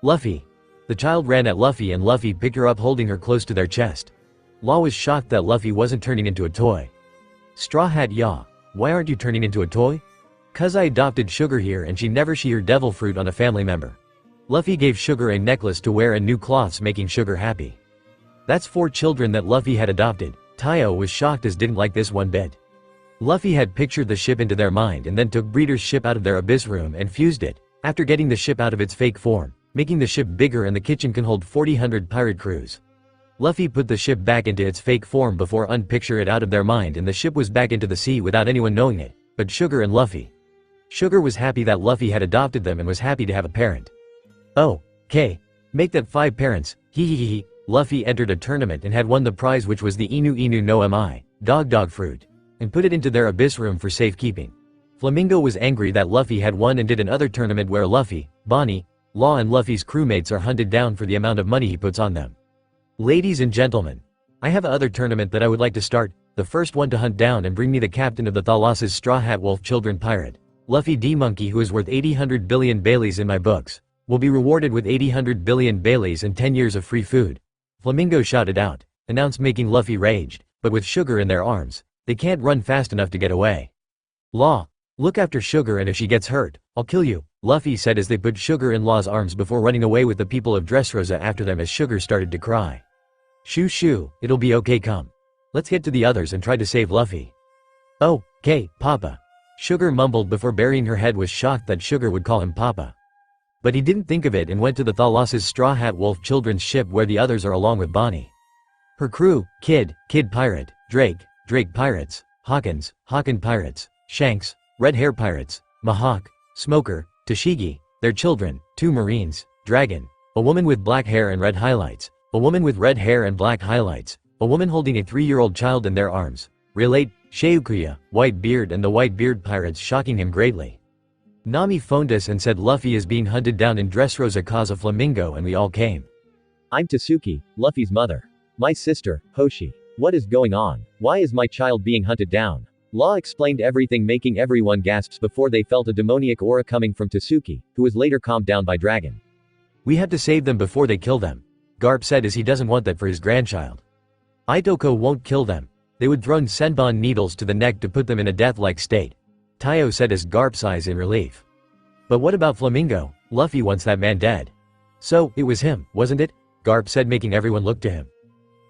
[SPEAKER 3] Luffy. The child ran at Luffy and Luffy picked her up holding her close to their chest. Law was shocked that Luffy wasn't turning into a toy. Straw Hat yaw. Why aren't you turning into a toy? Cuz I adopted Sugar here and she never sheared devil fruit on a family member. Luffy gave Sugar a necklace to wear and new cloths making Sugar happy. That's 4 children that Luffy had adopted. Taiyo was shocked as didn't like this one bit. Luffy had pictured the ship into their mind and then took Breeder's ship out of their abyss room and fused it, after getting the ship out of its fake form, making the ship bigger and the kitchen can hold 400 pirate crews. Luffy put the ship back into its fake form before unpicture it out of their mind and the ship was back into the sea without anyone knowing it, but Sugar and Luffy. Sugar was happy that Luffy had adopted them and was happy to have a parent. Oh, okay. Make that 5 parents, hee. Luffy entered a tournament and had won the prize which was the Inu no Mi, dog fruit, and put it into their abyss room for safekeeping. Flamingo was angry that Luffy had won and did another tournament where Luffy, Bonnie, Law and Luffy's crewmates are hunted down for the amount of money he puts on them. Ladies and gentlemen, I have another tournament that I would like to start. The first one to hunt down and bring me the captain of the Thalas's Straw Hat Wolf Children Pirate, Luffy D. Monkey, who is worth 800 billion Baileys in my books, will be rewarded with 800 billion Baileys and 10 years of free food. Flamingo shouted out, announced, making Luffy raged, but with Sugar in their arms, they can't run fast enough to get away. Law, look after Sugar and if she gets hurt, I'll kill you, Luffy said as they put Sugar in Law's arms before running away with the people of Dress Rosa after them as Sugar started to cry. Shoo, it'll be okay, come. Let's get to the others and try to save Luffy. Oh, okay, Papa. Sugar mumbled before burying her head, was shocked that Sugar would call him Papa. But he didn't think of it and went to the Thalas's Straw Hat Wolf Children's ship where the others are along with Bonnie. Her crew, Kid Pirate, Drake Pirates, Hawkins Pirates, Shanks, Red Hair Pirates, Mihawk, Smoker, Tashigi, their children, 2 Marines, Dragon, a woman with black hair and red highlights, a woman with red hair and black highlights, a woman holding a 3-year-old child in their arms, Relate, Sheukuya, Whitebeard and the Whitebeard Pirates, shocking him greatly. Nami phoned us and said Luffy is being hunted down in Dress Rosa cause of Flamingo and we all came.
[SPEAKER 4] I'm Tasuki, Luffy's mother. My sister, Hoshi. What is going on? Why is my child being hunted down? Law explained everything, making everyone gasps before they felt a demoniac aura coming from Tasuki, who was later calmed down by Dragon.
[SPEAKER 3] We had to save them before they kill them, Garp said as he doesn't want that for his grandchild. Itoko won't kill them. They would throw Senbon needles to the neck to put them in a death-like state, Tayo said as Garp sighs in relief. But what about Flamingo? Luffy wants that man dead. So, it was him, wasn't it? Garp said, making everyone look to him.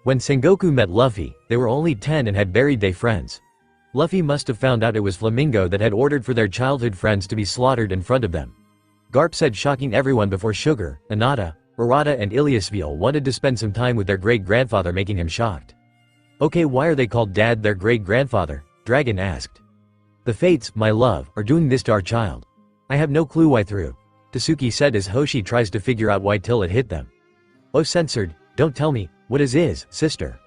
[SPEAKER 3] When Sengoku met Luffy, they were only 10 and had buried their friends. Luffy must have found out it was Flamingo that had ordered for their childhood friends to be slaughtered in front of them. Garp said, shocking everyone before Sugar, Anata, Arata and Iliasville wanted to spend some time with their great-grandfather, making him shocked. Okay, why are they called Dad, their great-grandfather? Dragon asked. The fates, my love, are doing this to our child. I have no clue why through, Tasuki said as Hoshi tries to figure out why till it hit them. Oh, censored, don't tell me, what is, sister?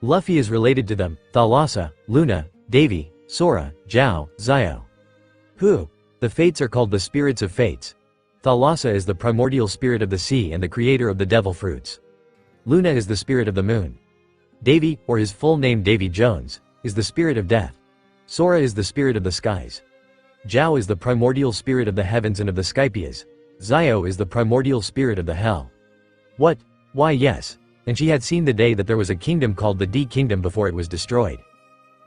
[SPEAKER 3] Luffy is related to them, Thalassa, Luna, Davy, Sora, Zhao, Zio. Who? The fates are called the spirits of fates. Thalassa is the primordial spirit of the sea and the creator of the devil fruits. Luna is the spirit of the moon. Davy, or his full name Davy Jones, is the spirit of death. Sora is the spirit of the skies. Zhao is the primordial spirit of the heavens and of the Skypias. Zio is the primordial spirit of the hell. What? Why yes. And she had seen the day that there was a kingdom called the D Kingdom before it was destroyed.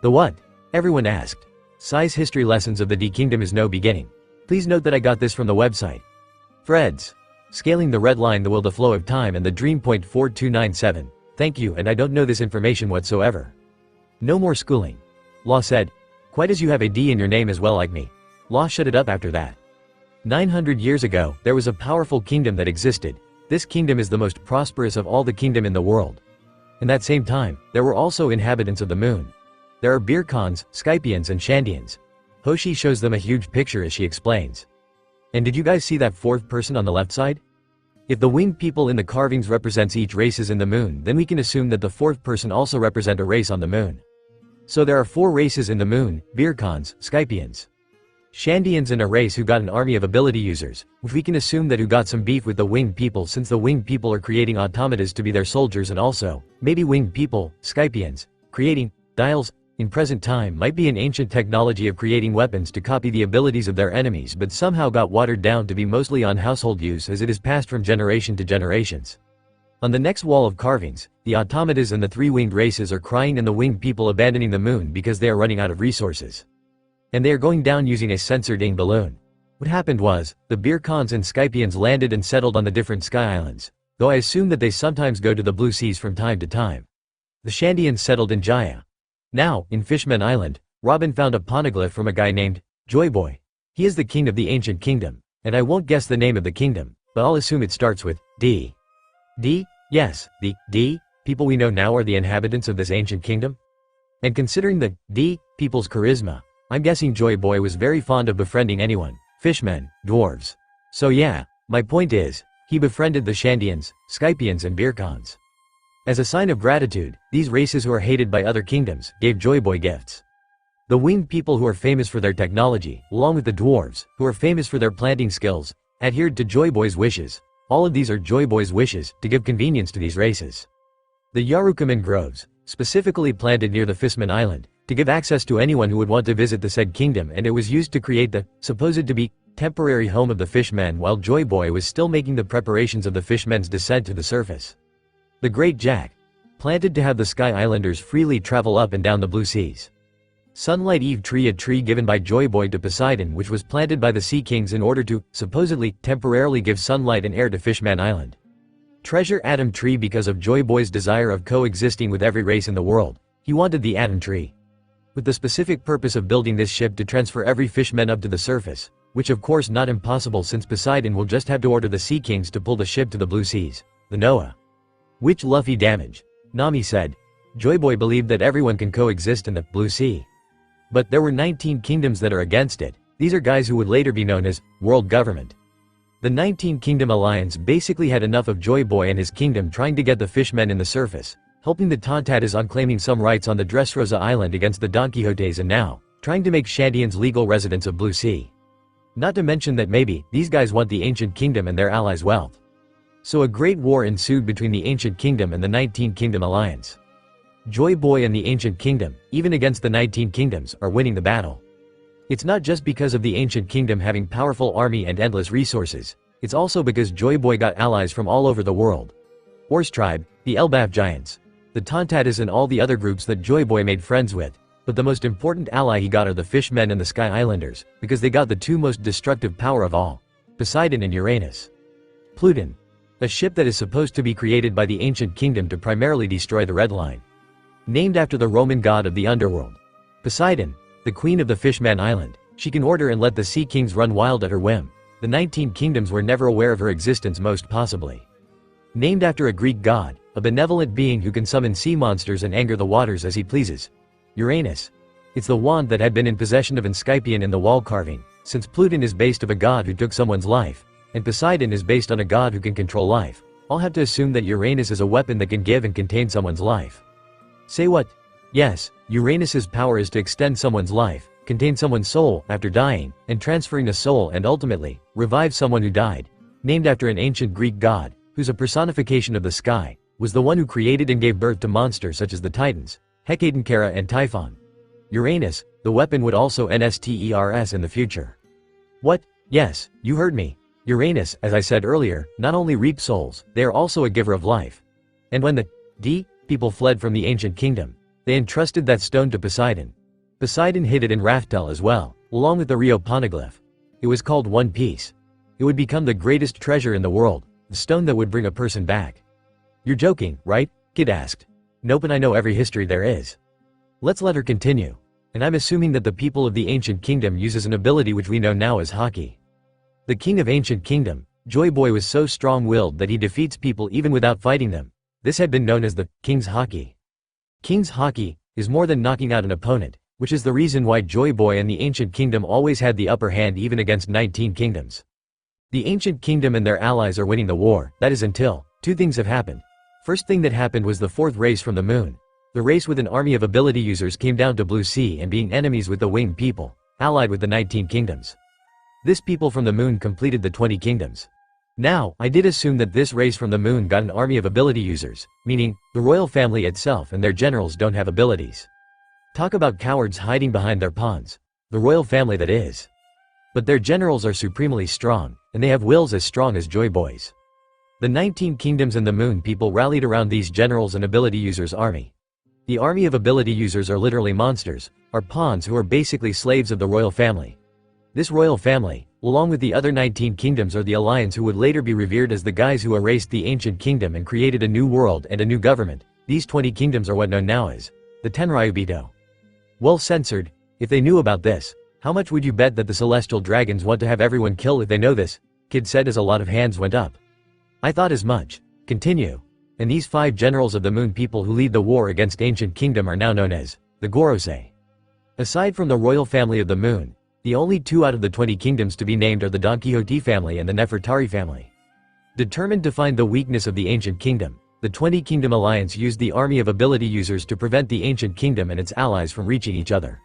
[SPEAKER 3] The what? Everyone asked. Sai's history lessons of the D Kingdom is no beginning. Please note that I got this from the website. Freds. Scaling the red line, the will, the flow of time and the dream. 4297. Thank you, and I don't know this information whatsoever. No more schooling. Law said. Quite as you have a D in your name as well like me. Law shut it up after that. 900 years ago, there was a powerful kingdom that existed. This kingdom is the most prosperous of all the kingdom in the world. In that same time, there were also inhabitants of the moon. There are Beerkans, Skypians and Shandians. Hoshi shows them a huge picture as she explains. And did you guys see that 4th person on the left side? If the winged people in the carvings represents each races in the moon, then we can assume that the 4th person also represent a race on the moon. So there are 4 races in the moon, Beerkans, Skypians, Shandians and a race who got an army of ability users, which we can assume that who got some beef with the winged people since the winged people are creating automatas to be their soldiers, and also, maybe winged people, Skypians, creating dials in present time might be an ancient technology of creating weapons to copy the abilities of their enemies, but somehow got watered down to be mostly on household use as it is passed from generation to generations. On the next wall of carvings, the automatas and the 3 winged races are crying and the winged people abandoning the moon because they are running out of resources. And they are going down using a censored ing balloon. What happened was, the Beerkans and Skypians landed and settled on the different sky islands, though I assume that they sometimes go to the blue seas from time to time. The Shandians settled in Jaya. Now, in Fishman Island, Robin found a poneglyph from a guy named Joyboy. He is the king of the ancient kingdom, and I won't guess the name of the kingdom, but I'll assume it starts with D. D? Yes, the D people we know now are the inhabitants of this ancient kingdom? And considering the D people's charisma, I'm guessing Joy Boy was very fond of befriending anyone, fishmen, dwarves. So yeah, my point is, he befriended the Shandians, Skypians and Beerkans. As a sign of gratitude, these races who are hated by other kingdoms, gave Joy Boy gifts. The winged people who are famous for their technology, along with the dwarves, who are famous for their planting skills, adhered to Joy Boy's wishes. All of these are Joy Boy's wishes, to give convenience to these races. The Yarukaman groves, specifically planted near the Fishman Island, to give access to anyone who would want to visit the said kingdom, and it was used to create the, supposed to be, temporary home of the fishmen while Joy Boy was still making the preparations of the fishmen's descent to the surface. The Great Jack, planted to have the Sky Islanders freely travel up and down the blue seas. Sunlight Eve Tree, a tree given by Joy Boy to Poseidon, which was planted by the Sea Kings in order to, supposedly, temporarily give sunlight and air to Fishman Island. Treasure Atom Tree, because of Joy Boy's desire of coexisting with every race in the world. He wanted the Atom Tree, with the specific purpose of building this ship to transfer every fishman up to the surface, which of course not impossible since Poseidon will just have to order the Sea Kings to pull the ship to the blue seas, the Noah. Which Luffy damage. Nami said. Joy Boy believed that everyone can coexist in the blue sea. But there were 19 kingdoms that are against it. These are guys who would later be known as world government. The 19 Kingdom Alliance basically had enough of Joy Boy and his kingdom trying to get the fishmen in the surface, helping the Tontatas on claiming some rights on the Dress Rosa Island against the Don Quixotes, and now trying to make Shandians legal residents of Blue Sea. Not to mention that maybe these guys want the ancient kingdom and their allies' wealth. So a great war ensued between the ancient kingdom and the 19 Kingdom Alliance. Joy Boy and the ancient kingdom, even against the 19 kingdoms, are winning the battle. It's not just because of the ancient kingdom having powerful army and endless resources, it's also because Joy Boy got allies from all over the world. Horse Tribe, the Elbaf Giants, the Tontatas and all the other groups that Joy Boy made friends with, but the most important ally he got are the Fishmen and the Sky Islanders, because they got the two most destructive power of all, Poseidon and Uranus. Pluton, a ship that is supposed to be created by the ancient kingdom to primarily destroy the Red Line. Named after the Roman god of the underworld. Poseidon, the queen of the Fishman Island, she can order and let the Sea Kings run wild at her whim. The 19 kingdoms were never aware of her existence, most possibly. Named after a Greek god, a benevolent being who can summon sea monsters and anger the waters as he pleases. Uranus. It's the wand that had been in possession of Skypian in the wall carving, since Pluton is based of a god who took someone's life, and Poseidon is based on a god who can control life. I'll have to assume that Uranus is a weapon that can give and contain someone's life. Say what? Yes, Uranus's power is to extend someone's life, contain someone's soul after dying, and transferring a soul and ultimately, revive someone who died. Named after an ancient Greek god, who's a personification of the sky, was the one who created and gave birth to monsters such as the Titans, Hecatenkara and Typhon. Uranus, the weapon, would also NSTERS in the future. What? Yes, you heard me. Uranus, as I said earlier, not only reaps souls, they are also a giver of life. And when the D people fled from the ancient kingdom, they entrusted that stone to Poseidon. Poseidon hid it in Raftel as well, along with the Rio Poneglyph. It was called One Piece. It would become the greatest treasure in the world, the stone that would bring a person back. You're joking, right? Kid asked. Nope, and I know every history there is. Let's let her continue. And I'm assuming that the people of the ancient kingdom uses an ability which we know now as Haki. The king of ancient kingdom, Joy Boy, was so strong-willed that he defeats people even without fighting them. This had been known as the King's Haki. King's Haki is more than knocking out an opponent, which is the reason why Joy Boy and the ancient kingdom always had the upper hand even against 19 kingdoms. The ancient kingdom and their allies are winning the war, that is until two things have happened. First thing that happened was the fourth race from the moon. The race with an army of ability users came down to Blue Sea and being enemies with the winged people, allied with the 19 kingdoms. This people from the moon completed the 20 kingdoms. Now, I did assume that this race from the moon got an army of ability users, meaning, the royal family itself and their generals don't have abilities. Talk about cowards hiding behind their pawns. The royal family, that is. But their generals are supremely strong, and they have wills as strong as Joy Boy's. The 19 kingdoms and the moon people rallied around these generals and ability users' army. The army of ability users are literally monsters, are pawns who are basically slaves of the royal family. This royal family, along with the other 19 kingdoms, are the alliance who would later be revered as the guys who erased the ancient kingdom and created a new world and a new government. These 20 kingdoms are what known now as the Tenryubito. Well censored. If they knew about this, how much would you bet that the celestial dragons want to have everyone kill if they know this? kid said as a lot of hands went up. I thought as much. Continue. And these 5 generals of the moon people who lead the war against ancient kingdom are now known as the Gorosei. Aside from the royal family of the moon, the only 2 out of the 20 kingdoms to be named are the Don Quixote family and the Nefertari family. Determined to find the weakness of the ancient kingdom, the 20 Kingdom Alliance used the army of ability users to prevent the ancient kingdom and its allies from reaching each other.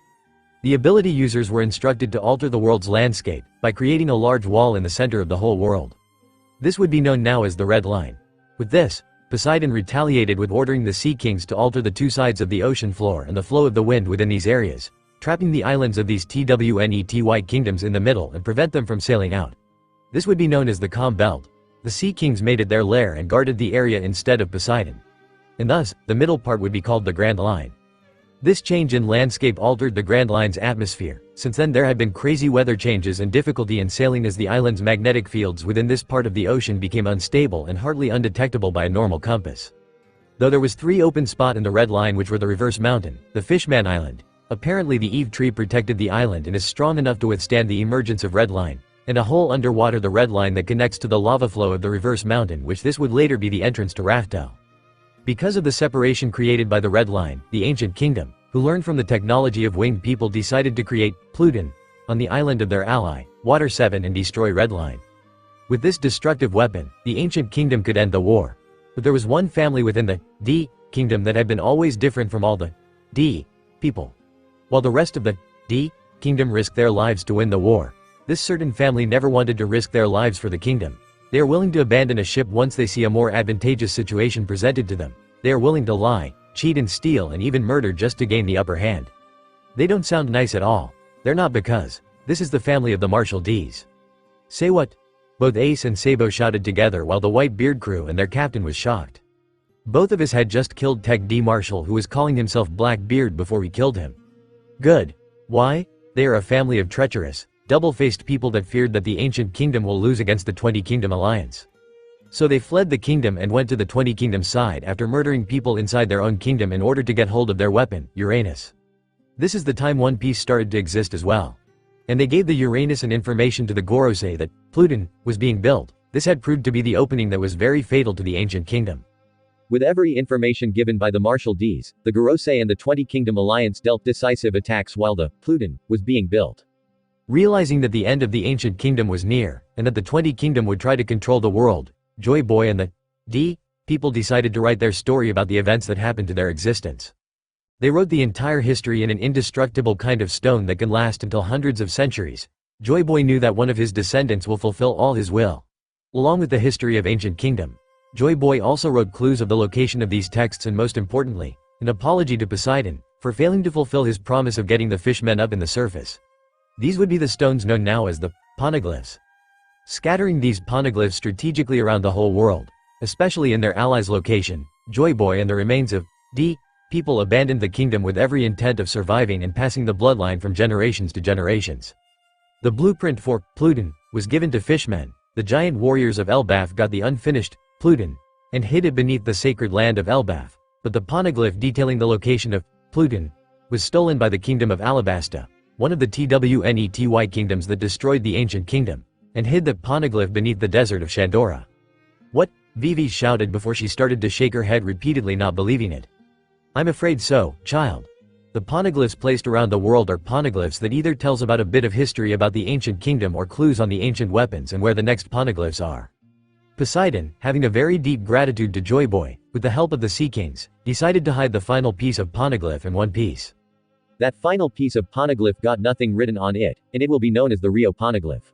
[SPEAKER 3] The ability users were instructed to alter the world's landscape by creating a large wall in the center of the whole world. This would be known now as the Red Line. With this, Poseidon retaliated with ordering the Sea Kings to alter the 2 sides of the ocean floor and the flow of the wind within these areas, trapping the islands of these TWNETY kingdoms in the middle and prevent them from sailing out. This would be known as the Calm Belt. The Sea Kings made it their lair and guarded the area instead of Poseidon. And thus, the middle part would be called the Grand Line. This change in landscape altered the Grand Line's atmosphere. Since then there had been crazy weather changes and difficulty in sailing as the island's magnetic fields within this part of the ocean became unstable and hardly undetectable by a normal compass. Though there was 3 open spots in the Red Line which were the Reverse Mountain, the Fishman Island. Apparently the Eve Tree protected the island and is strong enough to withstand the emergence of Red Line, and a hole underwater the Red Line that connects to the lava flow of the Reverse Mountain, which this would later be the entrance to Raftel. Because of the separation created by the Red Line, the ancient kingdom, who learned from the technology of winged people, decided to create Pluton on the island of their ally, Water 7, and destroy Red Line. With this destructive weapon, the ancient kingdom could end the war. But there was one family within the D kingdom that had been always different from all the D people. While the rest of the D kingdom risked their lives to win the war, this certain family never wanted to risk their lives for the kingdom. They are willing to abandon a ship once they see a more advantageous situation presented to them. They are willing to lie, cheat and steal and even murder just to gain the upper hand. They don't sound nice at all. They're not, because this is the family of the Marshal D's. Say what? Both Ace and Sabo shouted together while the Whitebeard crew and their captain was shocked. Both of us had just killed Tech D Marshal, who was calling himself Blackbeard before we killed him. Good. Why? They are a family of treacherous, double-faced people that feared that the ancient kingdom will lose against the 20 Kingdom Alliance. So they fled the kingdom and went to the 20 Kingdom side after murdering people inside their own kingdom in order to get hold of their weapon, Uranus. This is the time One Piece started to exist as well. And they gave the Uranus and information to the Gorosei that Pluton was being built. This had proved to be the opening that was very fatal to the ancient kingdom. With every information given by the Marshal D's, the Gorosei and the 20 Kingdom Alliance dealt decisive attacks while the Pluton was being built. Realizing that the end of the ancient kingdom was near, and that the 20 Kingdom would try to control the world, Joy Boy and the D people decided to write their story about the events that happened to their existence. They wrote the entire history in an indestructible kind of stone that can last until hundreds of centuries. Joy Boy knew that one of his descendants will fulfill all his will. Along with the history of ancient kingdom, Joy Boy also wrote clues of the location of these texts and, most importantly, an apology to Poseidon for failing to fulfill his promise of getting the fishmen up in the surface. These would be the stones known now as the poneglyphs. Scattering these poneglyphs strategically around the whole world, especially in their allies' location, Joy Boy and the remains of D people abandoned the kingdom with every intent of surviving and passing the bloodline from generations to generations. The blueprint for Pluton was given to fishmen. The giant warriors of Elbaf got the unfinished Pluton and hid it beneath the sacred land of Elbaf, but the poneglyph detailing the location of Pluton was stolen by the kingdom of Alabasta, one of the TWNETY kingdoms that destroyed the ancient kingdom, and hid the poneglyph beneath the desert of Shandora. What? Vivi shouted before she started to shake her head repeatedly, not believing it. I'm afraid so, child. The poneglyphs placed around the world are poneglyphs that either tells about a bit of history about the ancient kingdom or clues on the ancient weapons and where the next poneglyphs are. Poseidon, having a very deep gratitude to Joy Boy, with the help of the Sea Kings, decided to hide the final piece of poneglyph in one piece. That final piece of poneglyph got nothing written on it, and it will be known as the Rio poneglyph.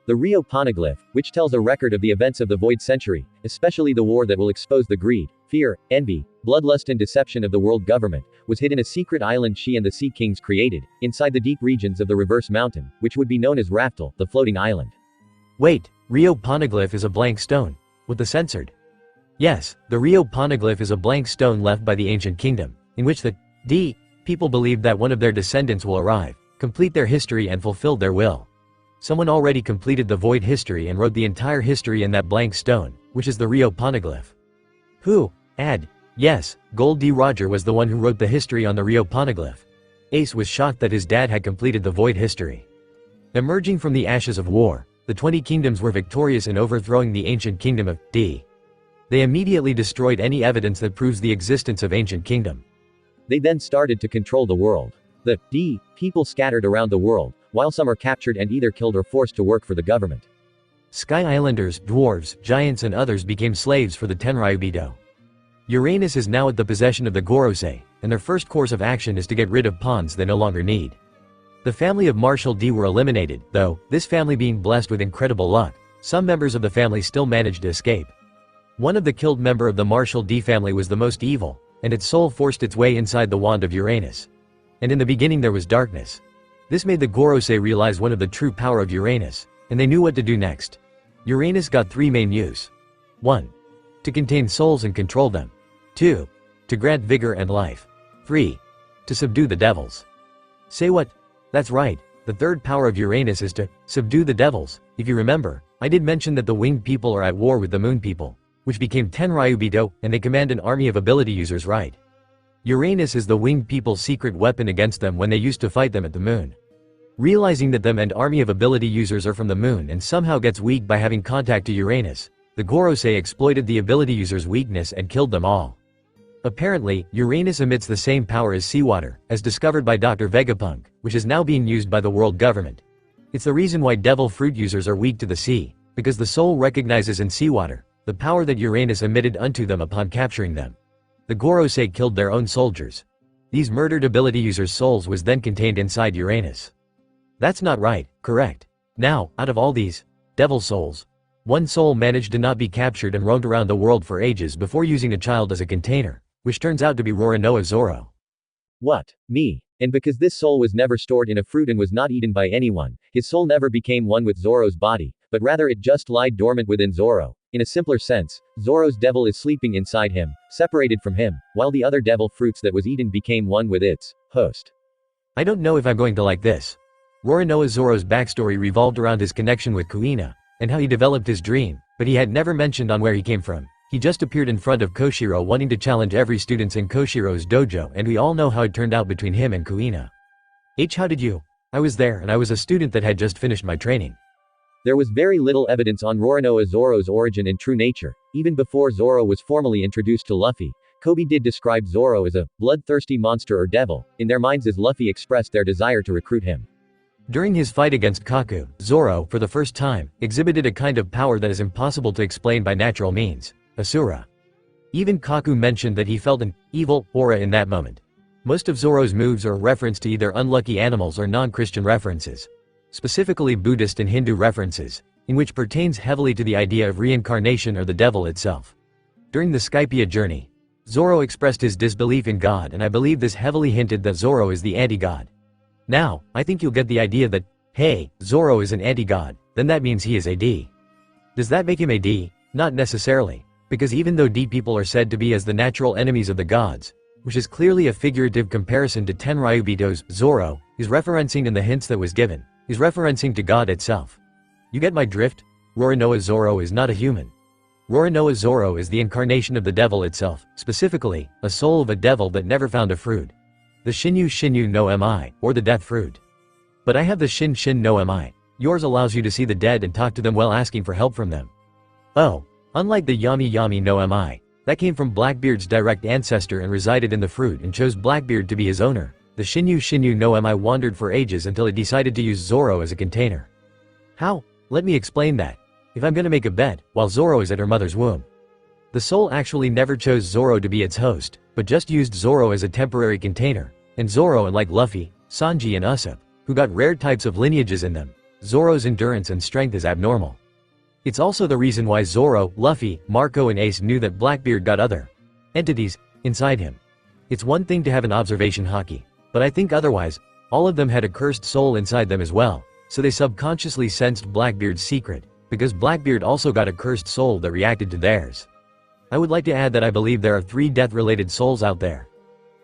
[SPEAKER 3] The Rio poneglyph, which tells a record of the events of the Void Century, especially the war that will expose the greed, fear, envy, bloodlust and deception of the world government, was hid in a secret island she and the Sea Kings created, inside the deep regions of the Reverse Mountain, which would be known as Raftel, the floating island. Wait, Rio poneglyph is a blank stone. With the censored? Yes, the Rio poneglyph is a blank stone left by the ancient kingdom, in which the D people believed that one of their descendants will arrive, complete their history and fulfill their will. Someone already completed the void history and wrote the entire history in that blank stone, which is the Rio poneglyph. Who? Ad. Yes, Gold D. Roger was the one who wrote the history on the Rio poneglyph. Ace was shocked that his dad had completed the void history. Emerging from the ashes of war, the 20 kingdoms were victorious in overthrowing the ancient kingdom of D. They immediately destroyed any evidence that proves the existence of ancient kingdom.
[SPEAKER 4] They then started to control the world. The D people scattered around the world, while some are captured and either killed or forced to work for the government.
[SPEAKER 3] Sky Islanders, dwarves, giants and others became slaves for the Tenryubido. Uranus is now at the possession of the Gorosei, and their first course of action is to get rid of pawns they no longer need. The family of Marshal D were eliminated, though, this family being blessed with incredible luck, some members of the family still managed to escape. One of the killed member of the Marshal D family was the most evil, and its soul forced its way inside the wand of Uranus. And in the beginning there was darkness. This made the Gorosei realize one of the true power of Uranus, and they knew what to do next. Uranus got three main use. 1. To contain souls and control them. 2. To grant vigor and life. 3. To subdue the devils. Say what? That's right, the third power of Uranus is to subdue the devils. If you remember, I did mention that the winged people are at war with the moon people, which became Tenryubido, and they command an army of ability users, right? Uranus is the winged people's secret weapon against them when they used to fight them at the moon. Realizing that them and army of ability users are from the moon and somehow gets weak by having contact to Uranus, the Gorosei exploited the ability users' weakness and killed them all. Apparently, Uranus emits the same power as seawater, as discovered by Dr. Vegapunk, which is now being used by the world government. It's the reason why devil fruit users are weak to the sea, because the soul recognizes in seawater the power that Uranus emitted unto them upon capturing them. The Gorosei killed their own soldiers. These murdered ability users' souls was then contained inside Uranus. That's not right, correct? Now, out of all these devil souls, one soul managed to not be captured and roamed around the world for ages before using a child as a container, which turns out to be Roronoa Zoro.
[SPEAKER 4] What? Me. And because this soul was never stored in a fruit and was not eaten by anyone, his soul never became one with Zoro's body, but rather it just lied dormant within Zoro. In a simpler sense, Zoro's devil is sleeping inside him, separated from him, while the other devil fruits that was eaten became one with its host.
[SPEAKER 3] I don't know if I'm going to like this. Roronoa Zoro's backstory revolved around his connection with Kuina, and how he developed his dream, but he had never mentioned on where he came from. He just appeared in front of Koshiro wanting to challenge every students in Koshiro's dojo, and we all know how it turned out between him and Kuina. How did you? I was there and I was a student that had just finished my training.
[SPEAKER 4] There was very little evidence on Roronoa Zoro's origin and true nature. Even before Zoro was formally introduced to Luffy, Kobe did describe Zoro as a bloodthirsty monster or devil, in their minds as Luffy expressed their desire to recruit him.
[SPEAKER 3] During his fight against Kaku, Zoro, for the first time, exhibited a kind of power that is impossible to explain by natural means. Asura. Even Kaku mentioned that he felt an evil aura in that moment. Most of Zoro's moves are a reference to either unlucky animals or non-Christian references. Specifically Buddhist and Hindu references, in which pertains heavily to the idea of reincarnation or the devil itself. During the Skypia journey, Zoro expressed his disbelief in God, and I believe this heavily hinted that Zoro is the anti-god. Now, I think you'll get the idea that, hey, Zoro is an anti-god, then that means he is a D. Does that make him a D? Not necessarily. Because even though D people are said to be as the natural enemies of the gods, which is clearly a figurative comparison to Tenryubido's Zoro, is referencing in the hints that was given, is referencing to God itself. You get my drift? Roronoa Zoro is not a human. Roronoa Zoro is the incarnation of the devil itself, specifically, a soul of a devil that never found a fruit. The Shinyu no Mi, or the death fruit. But I have the Shin no Mi. Yours allows you to see the dead and talk to them while asking for help from them. Oh. Unlike the Yami no Mi, that came from Blackbeard's direct ancestor and resided in the fruit and chose Blackbeard to be his owner, the Shinyu no Mi wandered for ages until it decided to use Zoro as a container. How? Let me explain that. If I'm gonna make a bet, while Zoro is at her mother's womb. The soul actually never chose Zoro to be its host, but just used Zoro as a temporary container, and Zoro, unlike Luffy, Sanji and Usopp, who got rare types of lineages in them, Zoro's endurance and strength is abnormal. It's also the reason why Zoro, Luffy, Marco and Ace knew that Blackbeard got other entities inside him. It's one thing to have an observation haki, but I think otherwise, all of them had a cursed soul inside them as well, so they subconsciously sensed Blackbeard's secret, because Blackbeard also got a cursed soul that reacted to theirs. I would like to add that I believe there are 3 death-related souls out there.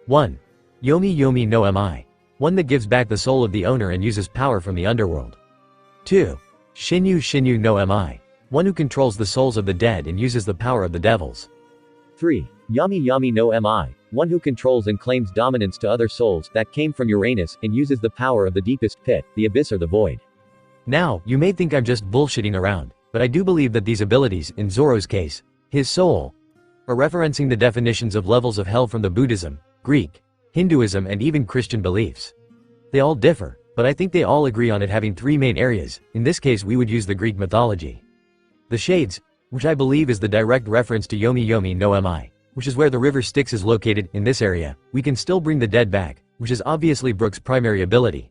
[SPEAKER 3] 1. Yomi no Mi. One that gives back the soul of the owner and uses power from the underworld. 2. Shinyu no Mi. One who controls the souls of the dead and uses the power of the devils.
[SPEAKER 4] 3. Yami no Mi. One who controls and claims dominance to other souls that came from Uranus and uses the power of the deepest pit, the abyss or the void.
[SPEAKER 3] Now, you may think I'm just bullshitting around, but I do believe that these abilities, in Zoro's case, his soul, are referencing the definitions of levels of hell from the Buddhism, Greek, Hinduism and even Christian beliefs. They all differ, but I think they all agree on it having three main areas. In this case we would use the Greek mythology. The Shades, which I believe is the direct reference to Yomi Yomi no Mi, which is where the river Styx is located. In this area, we can still bring the dead back, which is obviously Brook's primary ability.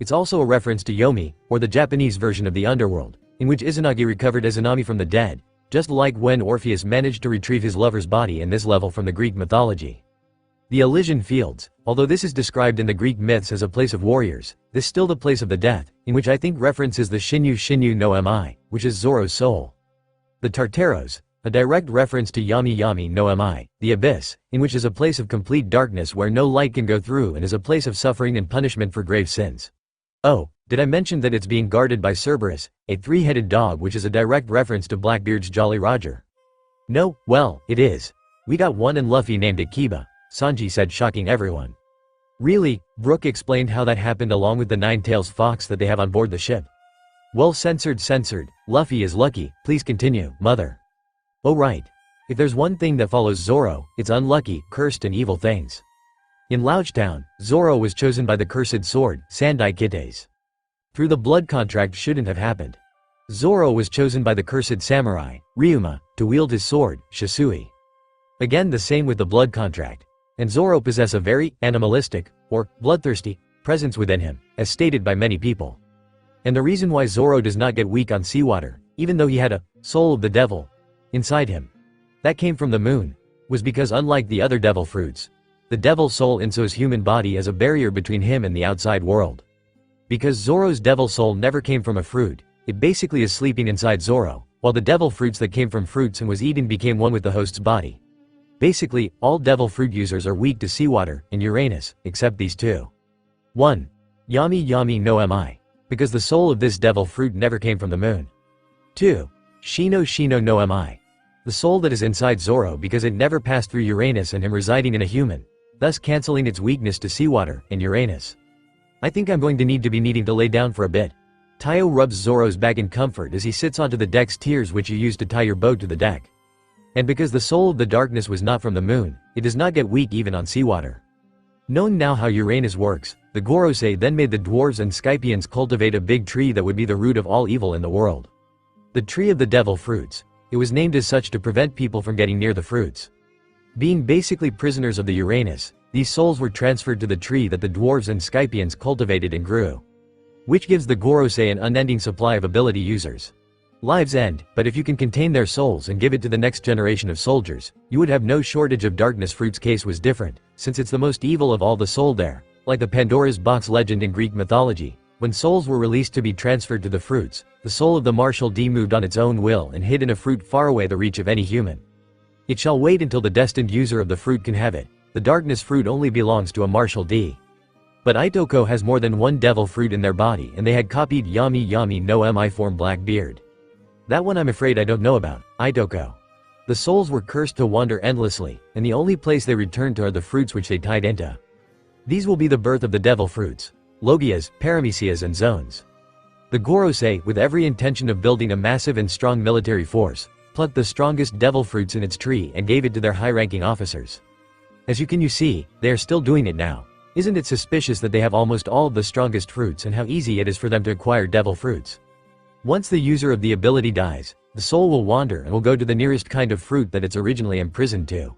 [SPEAKER 3] It's also a reference to Yomi, or the Japanese version of the underworld, in which Izanagi recovered as Nami from the dead, just like when Orpheus managed to retrieve his lover's body in this level from the Greek mythology. The Elysian Fields, although this is described in the Greek myths as a place of warriors, this is still the place of the death, in which I think references the Shinyu Shinyu no Mi, which is Zoro's soul. The Tartaros, a direct reference to Yami Yami no Mi, the Abyss, in which is a place of complete darkness where no light can go through and is a place of suffering and punishment for grave sins. Oh, did I mention that it's being guarded by Cerberus, a three-headed dog, which is a direct reference to Blackbeard's Jolly Roger? No, well, it is. We got one and Luffy named it Kiba, Sanji said, shocking everyone. Really? Brook explained how that happened along with the nine-tails fox that they have on board the ship. Well, censored. Luffy is lucky, please continue, mother. Oh right. If there's one thing that follows Zoro, it's unlucky, cursed and evil things. In Loguetown, Zoro was chosen by the cursed sword, Sandai Kites. Through the blood contract shouldn't have happened. Zoro was chosen by the cursed samurai, Ryuma, to wield his sword, Shisui. Again the same with the blood contract. And Zoro possesses a very animalistic, or bloodthirsty, presence within him, as stated by many people. And the reason why Zoro does not get weak on seawater, even though he had a soul of the devil inside him, that came from the moon, was because unlike the other devil fruits, the devil soul in Zo's human body as a barrier between him and the outside world. Because Zoro's devil soul never came from a fruit, it basically is sleeping inside Zoro, while the devil fruits that came from fruits and was eaten became one with the host's body. Basically, all devil fruit users are weak to seawater and Uranus, except these two. 1. Yami Yami no Mi, because the soul of this devil fruit never came from the moon. 2. Shino Shino no Mi, the soul that is inside Zoro because it never passed through Uranus and him residing in a human, thus cancelling its weakness to seawater and Uranus. I think I'm going to need to lay down for a bit. Taio rubs Zoro's back in comfort as he sits onto the deck's tiers which you use to tie your boat to the deck. And because the soul of the darkness was not from the moon, it does not get weak even on seawater. Knowing now how Uranus works, the Gorosei then made the dwarves and Skypians cultivate a big tree that would be the root of all evil in the world. The tree of the devil fruits. It was named as such to prevent people from getting near the fruits. Being basically prisoners of the Uranus, these souls were transferred to the tree that the dwarves and Skypians cultivated and grew, which gives the Gorosei an unending supply of ability users. Lives end, but if you can contain their souls and give it to the next generation of soldiers, you would have no shortage of darkness. Fruit's case was different, since it's the most evil of all the soul there, like the Pandora's box legend in Greek mythology. When souls were released to be transferred to the fruits, the soul of the Martial D moved on its own will and hid in a fruit far away the reach of any human. It shall wait until the destined user of the fruit can have it. The darkness fruit only belongs to a Martial D. But Itoko has more than one devil fruit in their body and they had copied Yami Yami no Mi form Blackbeard. That one I'm afraid I don't know about, Itoko. The souls were cursed to wander endlessly, and the only place they return to are the fruits which they tied into. These will be the birth of the devil fruits, Logias, Paramecias and Zones. The Gorosei, with every intention of building a massive and strong military force, plucked the strongest devil fruits in its tree and gave it to their high-ranking officers. As you can see, they are still doing it now. Isn't it suspicious that they have almost all of the strongest fruits and how easy it is for them to acquire devil fruits? Once the user of the ability dies, the soul will wander and will go to the nearest kind of fruit that it's originally imprisoned to.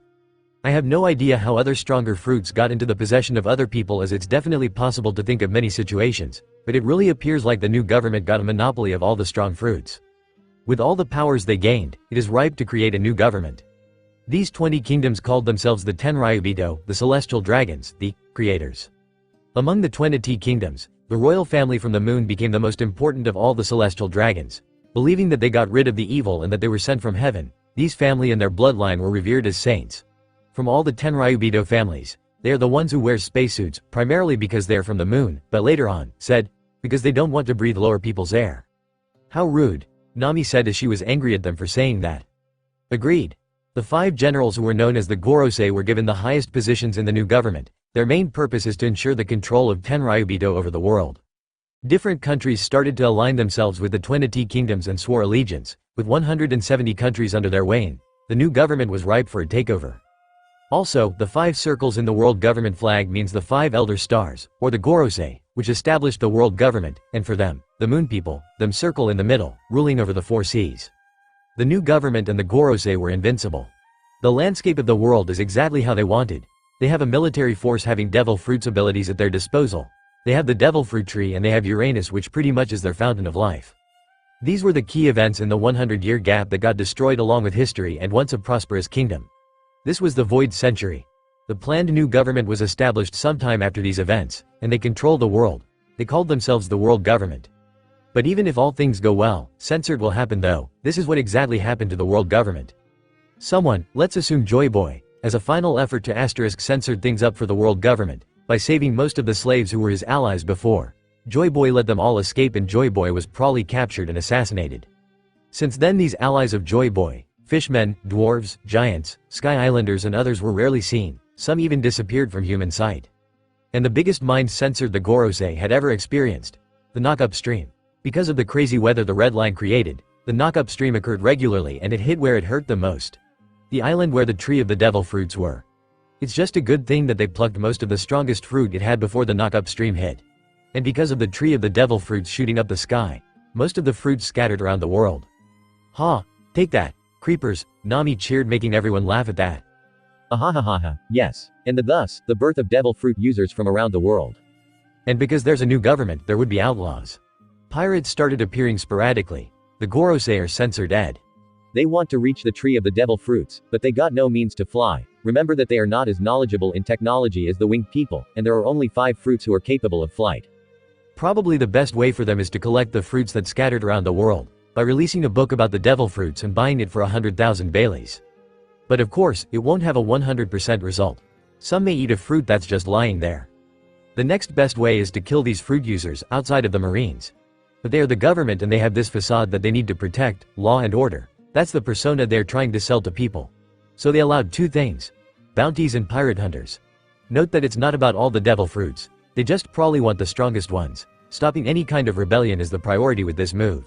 [SPEAKER 3] I have no idea how other stronger fruits got into the possession of other people, as it's definitely possible to think of many situations, but it really appears like the new government got a monopoly of all the strong fruits. With all the powers they gained, it is ripe to create a new government. These 20 kingdoms called themselves the Tenryubito, the celestial dragons, the creators. Among the 20 kingdoms, the royal family from the moon became the most important of all the celestial dragons. Believing that they got rid of the evil and that they were sent from heaven, these family and their bloodline were revered as saints. From all the Tenryubito families, they are the ones who wear spacesuits, primarily because they are from the moon, but later on, said, because they don't want to breathe lower people's air. How rude, Nami said as she was angry at them for saying that. Agreed. The 5 generals who were known as the Gorosei were given the highest positions in the new government. Their main purpose is to ensure the control of Tenryubito over the world. Different countries started to align themselves with the Twenty Kingdoms and swore allegiance, with 170 countries under their reign. The new government was ripe for a takeover. Also, the 5 circles in the world government flag means the 5 elder stars, or the Gorosei, which established the world government, and for them, the moon people, them circle in the middle, ruling over the 4 seas. The new government and the Gorosei were invincible. The landscape of the world is exactly how they wanted. They have a military force having devil fruits abilities at their disposal. They have the devil fruit tree and they have Uranus, which pretty much is their fountain of life. These were the key events in the 100-year gap that got destroyed along with history and once a prosperous kingdom. This was the Void Century. The planned new government was established sometime after these events, and they control the world. They called themselves the world government. But even if all things go well, censored will happen though. This is what exactly happened to the world government. Someone, let's assume Joy Boy, as a final effort to censored things up for the world government, by saving most of the slaves who were his allies before. Joy Boy let them all escape and Joy Boy was probably captured and assassinated. Since then these allies of Joy Boy, fishmen, dwarves, giants, sky islanders and others were rarely seen, some even disappeared from human sight. And the biggest mind censored the Gorosei had ever experienced, the knock-up stream. Because of the crazy weather the red line created, the knock-up stream occurred regularly and it hit where it hurt the most. The island where the tree of the devil fruits were. It's just a good thing that they plucked most of the strongest fruit it had before the knock-up stream hit. And because of the tree of the devil fruits shooting up the sky, most of the fruits scattered around the world. Ha! Take that, creepers, Nami cheered, making everyone laugh at that.
[SPEAKER 4] Ahahaha, yes. And thus, the birth of devil fruit users from around the world.
[SPEAKER 3] And because there's a new government, there would be outlaws. Pirates started appearing sporadically. The Gorosei are censored ed.
[SPEAKER 4] They want to reach the tree of the devil fruits, but they got no means to fly. Remember that they are not as knowledgeable in technology as the winged people, and there are only 5 fruits who are capable of flight.
[SPEAKER 3] Probably the best way for them is to collect the fruits that scattered around the world, by releasing a book about the devil fruits and buying it for 100,000 Baileys. But of course, it won't have a 100% result. Some may eat a fruit that's just lying there. The next best way is to kill these fruit users outside of the Marines. But they are the government and they have this facade that they need to protect, law and order. That's the persona they're trying to sell to people. So they allowed 2 things. Bounties and pirate hunters. Note that it's not about all the devil fruits. They just probably want the strongest ones. Stopping any kind of rebellion is the priority with this move.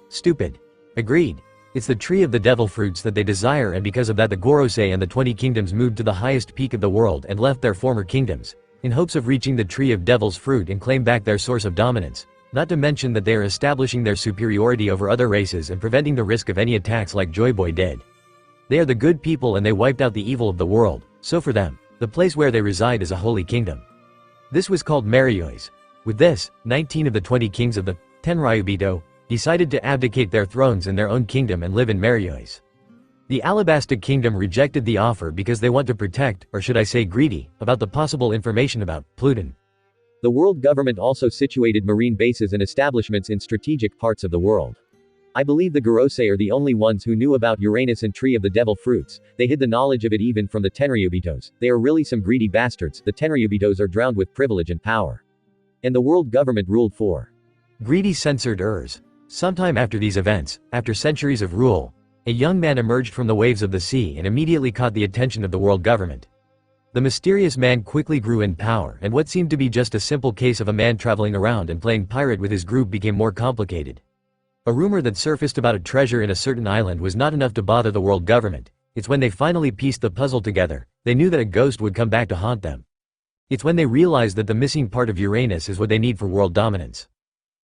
[SPEAKER 3] Stupid. Agreed. It's the tree of the devil fruits that they desire, and because of that the Gorosei and the 20 kingdoms moved to the highest peak of the world and left their former kingdoms, in hopes of reaching the tree of devil's fruit and claim back their source of dominance. Not to mention that they are establishing their superiority over other races and preventing the risk of any attacks like Joy Boy did. They are the good people and they wiped out the evil of the world, so for them, the place where they reside is a holy kingdom. This was called Mariois. With this, 19 of the 20 kings of the Tenryubito decided to abdicate their thrones in their own kingdom and live in Mariois. The Alabasta kingdom rejected the offer because they want to protect, or should I say greedy, about the possible information about Pluton.
[SPEAKER 4] The world government also situated marine bases and establishments in strategic parts of the world. I believe the Gorosei are the only ones who knew about Uranus and tree of the devil fruits. They hid the knowledge of it even from the Tenryubitos. They are really some greedy bastards. The Tenryubitos are drowned with privilege and power. And the world government ruled for
[SPEAKER 3] greedy censored Urs. Sometime after these events, after centuries of rule, a young man emerged from the waves of the sea and immediately caught the attention of the world government. The mysterious man quickly grew in power, and what seemed to be just a simple case of a man traveling around and playing pirate with his group became more complicated. A rumor that surfaced about a treasure in a certain island was not enough to bother the world government. It's when they finally pieced the puzzle together, they knew that a ghost would come back to haunt them. It's when they realized that the missing part of Uranus is what they need for world dominance.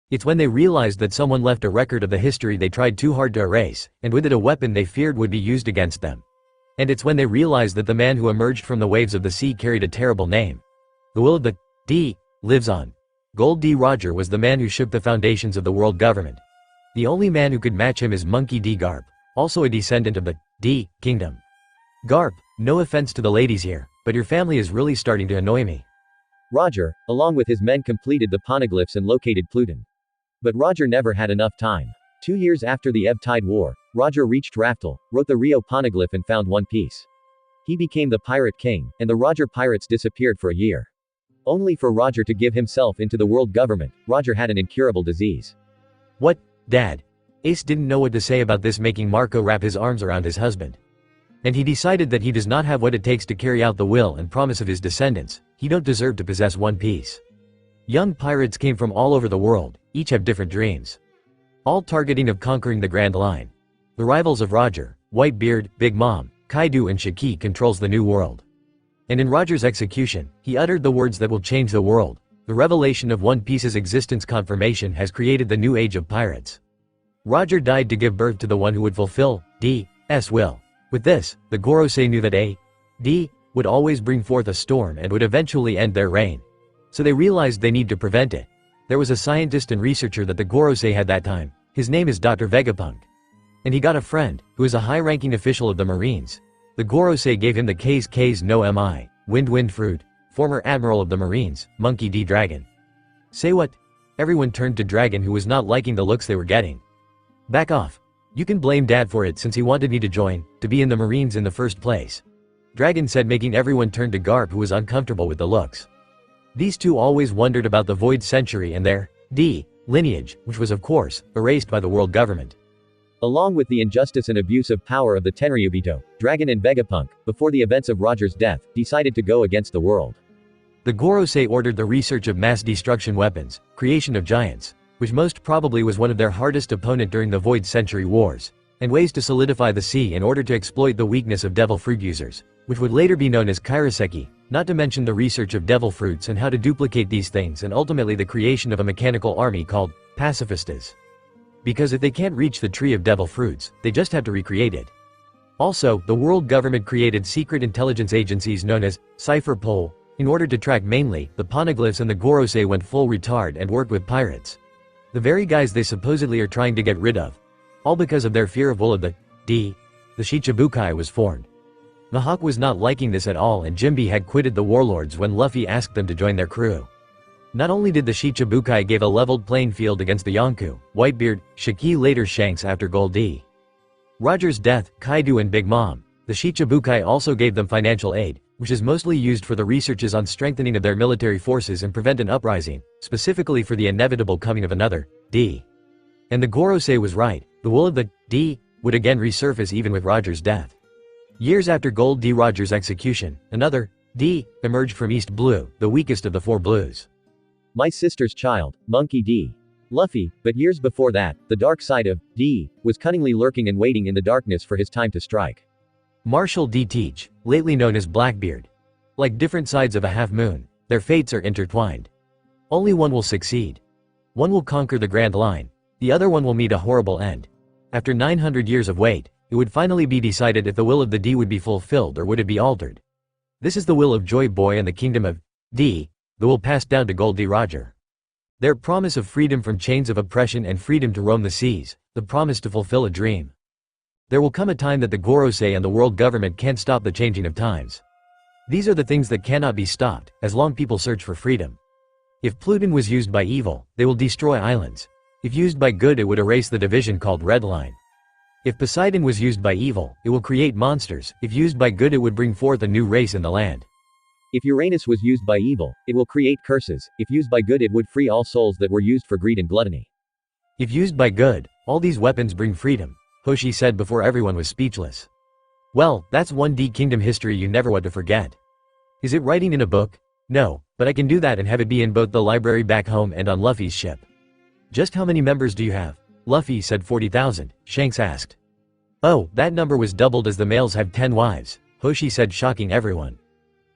[SPEAKER 3] It's when they realized that someone left a record of the history they tried too hard to erase, and with it a weapon they feared would be used against them. And it's when they realized that the man who emerged from the waves of the sea carried a terrible name. The will of the D lives on. Gold D. Roger was the man who shook the foundations of the world government. The only man who could match him is Monkey D. Garp, also a descendant of the D kingdom. Garp, no offense to the ladies here, but your family is really starting to annoy me.
[SPEAKER 4] Roger, along with his men, completed the poneglyphs and located Pluton. But Roger never had enough time. 2 years after the Ebb Tide War, Roger reached Raftel, wrote the Rio Poneglyph and found One Piece. He became the Pirate King, and the Roger pirates disappeared for a year. Only for Roger to give himself into the world government. Roger had an incurable disease.
[SPEAKER 3] What, Dad? Ace didn't know what to say about this, making Marco wrap his arms around his husband. And he decided that he does not have what it takes to carry out the will and promise of his descendants. He don't deserve to possess One Piece. Young pirates came from all over the world, each have different dreams. All targeting of conquering the Grand Line. The rivals of Roger, Whitebeard, Big Mom, Kaido and Shiki controls the new world. And in Roger's execution, he uttered the words that will change the world. The revelation of One Piece's existence confirmation has created the new age of pirates. Roger died to give birth to the one who would fulfill D.'s will. With this, the Gorosei knew that A.D. would always bring forth a storm and would eventually end their reign. So they realized they need to prevent it. There was a scientist and researcher that the Gorosei had that time. His name is Dr. Vegapunk. And he got a friend, who is a high-ranking official of the Marines. The Gorosei gave him the K's no Mi, Wind Fruit, former admiral of the Marines, Monkey D. Dragon. Say what? Everyone turned to Dragon who was not liking the looks they were getting. Back off. You can blame Dad for it since he wanted me to join, to be in the Marines in the first place. Dragon said, making everyone turn to Garp who was uncomfortable with the looks. These two always wondered about the Void Century and their lineage, which was of course, erased by the world government.
[SPEAKER 4] Along with the injustice and abuse of power of the Tenryubito, Dragon and Vegapunk, before the events of Roger's death, decided to go against the world.
[SPEAKER 3] The Gorosei ordered the research of mass destruction weapons, creation of giants, which most probably was one of their hardest opponent during the Void Century Wars, and ways to solidify the sea in order to exploit the weakness of devil fruit users, which would later be known as Kairoseki, not to mention the research of devil fruits and how to duplicate these things, and ultimately the creation of a mechanical army called pacifistas. Because if they can't reach the tree of devil fruits, they just have to recreate it. Also, the world government created secret intelligence agencies known as Cipher Pole, in order to track mainly the poneglyphs, and the Gorosei went full retard and worked with pirates. The very guys they supposedly are trying to get rid of. All because of their fear of will of the Shichibukai was formed. Mihawk was not liking this at all, and Jinbe had quitted the warlords when Luffy asked them to join their crew. Not only did the Shichibukai give a leveled playing field against the Yonkou, Whitebeard, Shiki, later Shanks after Gold D. Roger's death, Kaido and Big Mom, the Shichibukai also gave them financial aid, which is mostly used for the researches on strengthening of their military forces and prevent an uprising, specifically for the inevitable coming of another D. And the Gorosei was right, the will of the D would again resurface even with Roger's death. Years after Gold D. Roger's execution, another D emerged from East Blue, the weakest of the four blues.
[SPEAKER 4] My sister's child, Monkey D. Luffy, but years before that, the dark side of D was cunningly lurking and waiting in the darkness for his time to strike.
[SPEAKER 3] Marshall D. Teach, lately known as Blackbeard. Like different sides of a half moon, their fates are intertwined. Only one will succeed. One will conquer the Grand Line, the other one will meet a horrible end. After 900 years of wait, it would finally be decided if the will of the D would be fulfilled or would it be altered. This is the will of Joy Boy and the kingdom of D, the will passed down to Gold D. Roger. Their promise of freedom from chains of oppression and freedom to roam the seas, the promise to fulfill a dream. There will come a time that the Gorosei and the world government can't stop the changing of times. These are the things that cannot be stopped, as long people search for freedom. If Pluton was used by evil, they will destroy islands. If used by good, it would erase the division called Red Line. If Poseidon was used by evil, it will create monsters. If used by good, it would bring forth a new race in the land.
[SPEAKER 4] If Uranus was used by evil, it will create curses. If used by good, it would free all souls that were used for greed and gluttony.
[SPEAKER 3] If used by good, all these weapons bring freedom, Hoshi said before everyone was speechless. Well, that's 1D Kingdom history you never want to forget. Is it writing in a book? No, but I can do that and have it be in both the library back home and on Luffy's ship. Just how many members do you have? Luffy said 40,000, Shanks asked. Oh, that number was doubled as the males have 10 wives, Hoshi said, shocking everyone.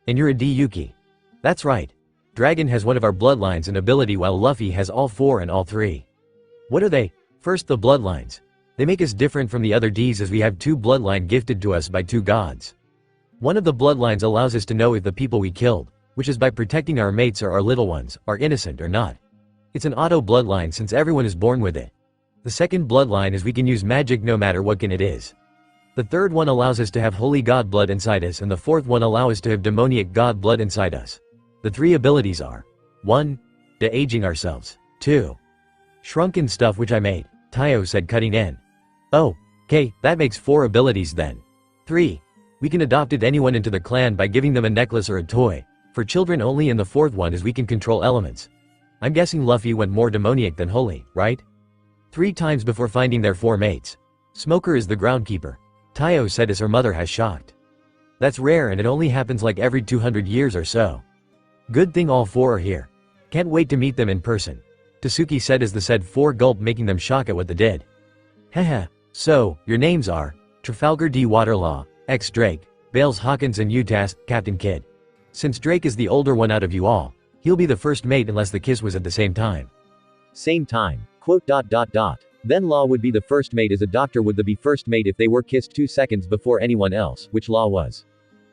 [SPEAKER 3] And you're a D Yuki. That's right. Dragon has one of our bloodlines and ability while Luffy has all 4 and all 3. What are they? First, the bloodlines. They make us different from the other Ds as we have 2 bloodline gifted to us by 2 gods. One of the bloodlines allows us to know if the people we killed, which is by protecting our mates or our little ones, are innocent or not. It's an auto bloodline since everyone is born with it. The second bloodline is we can use magic no matter what kind it is. The third one allows us to have holy god blood inside us, and the fourth one allows us to have demoniac god blood inside us. The 3 abilities are 1. De-aging ourselves. 2. Shrunken stuff which I made, Tayo said, cutting in. Oh, okay, that makes 4 abilities then. 3. We can adopt anyone into the clan by giving them a necklace or a toy, for children only, and the 4th one is we can control elements. I'm guessing Luffy went more demoniac than holy, right? 3 times before finding their 4 mates. Smoker is the groundkeeper, Tayo said as her mother has shocked. That's rare and it only happens like every 200 years or so. Good thing all 4 are here. Can't wait to meet them in person. Tasuki said as the said fore gulped, making them shock at what they did. Heh. So, your names are Trafalgar D. Waterlaw, X Drake, Bales Hawkins and Utas, Captain Kidd. Since Drake is the older one out of you all, he'll be the first mate unless the kiss was at the same time.
[SPEAKER 4] Same time. Quote. Then Law would be the first mate as a doctor would the be first mate if they were kissed 2 seconds before anyone else, which Law was.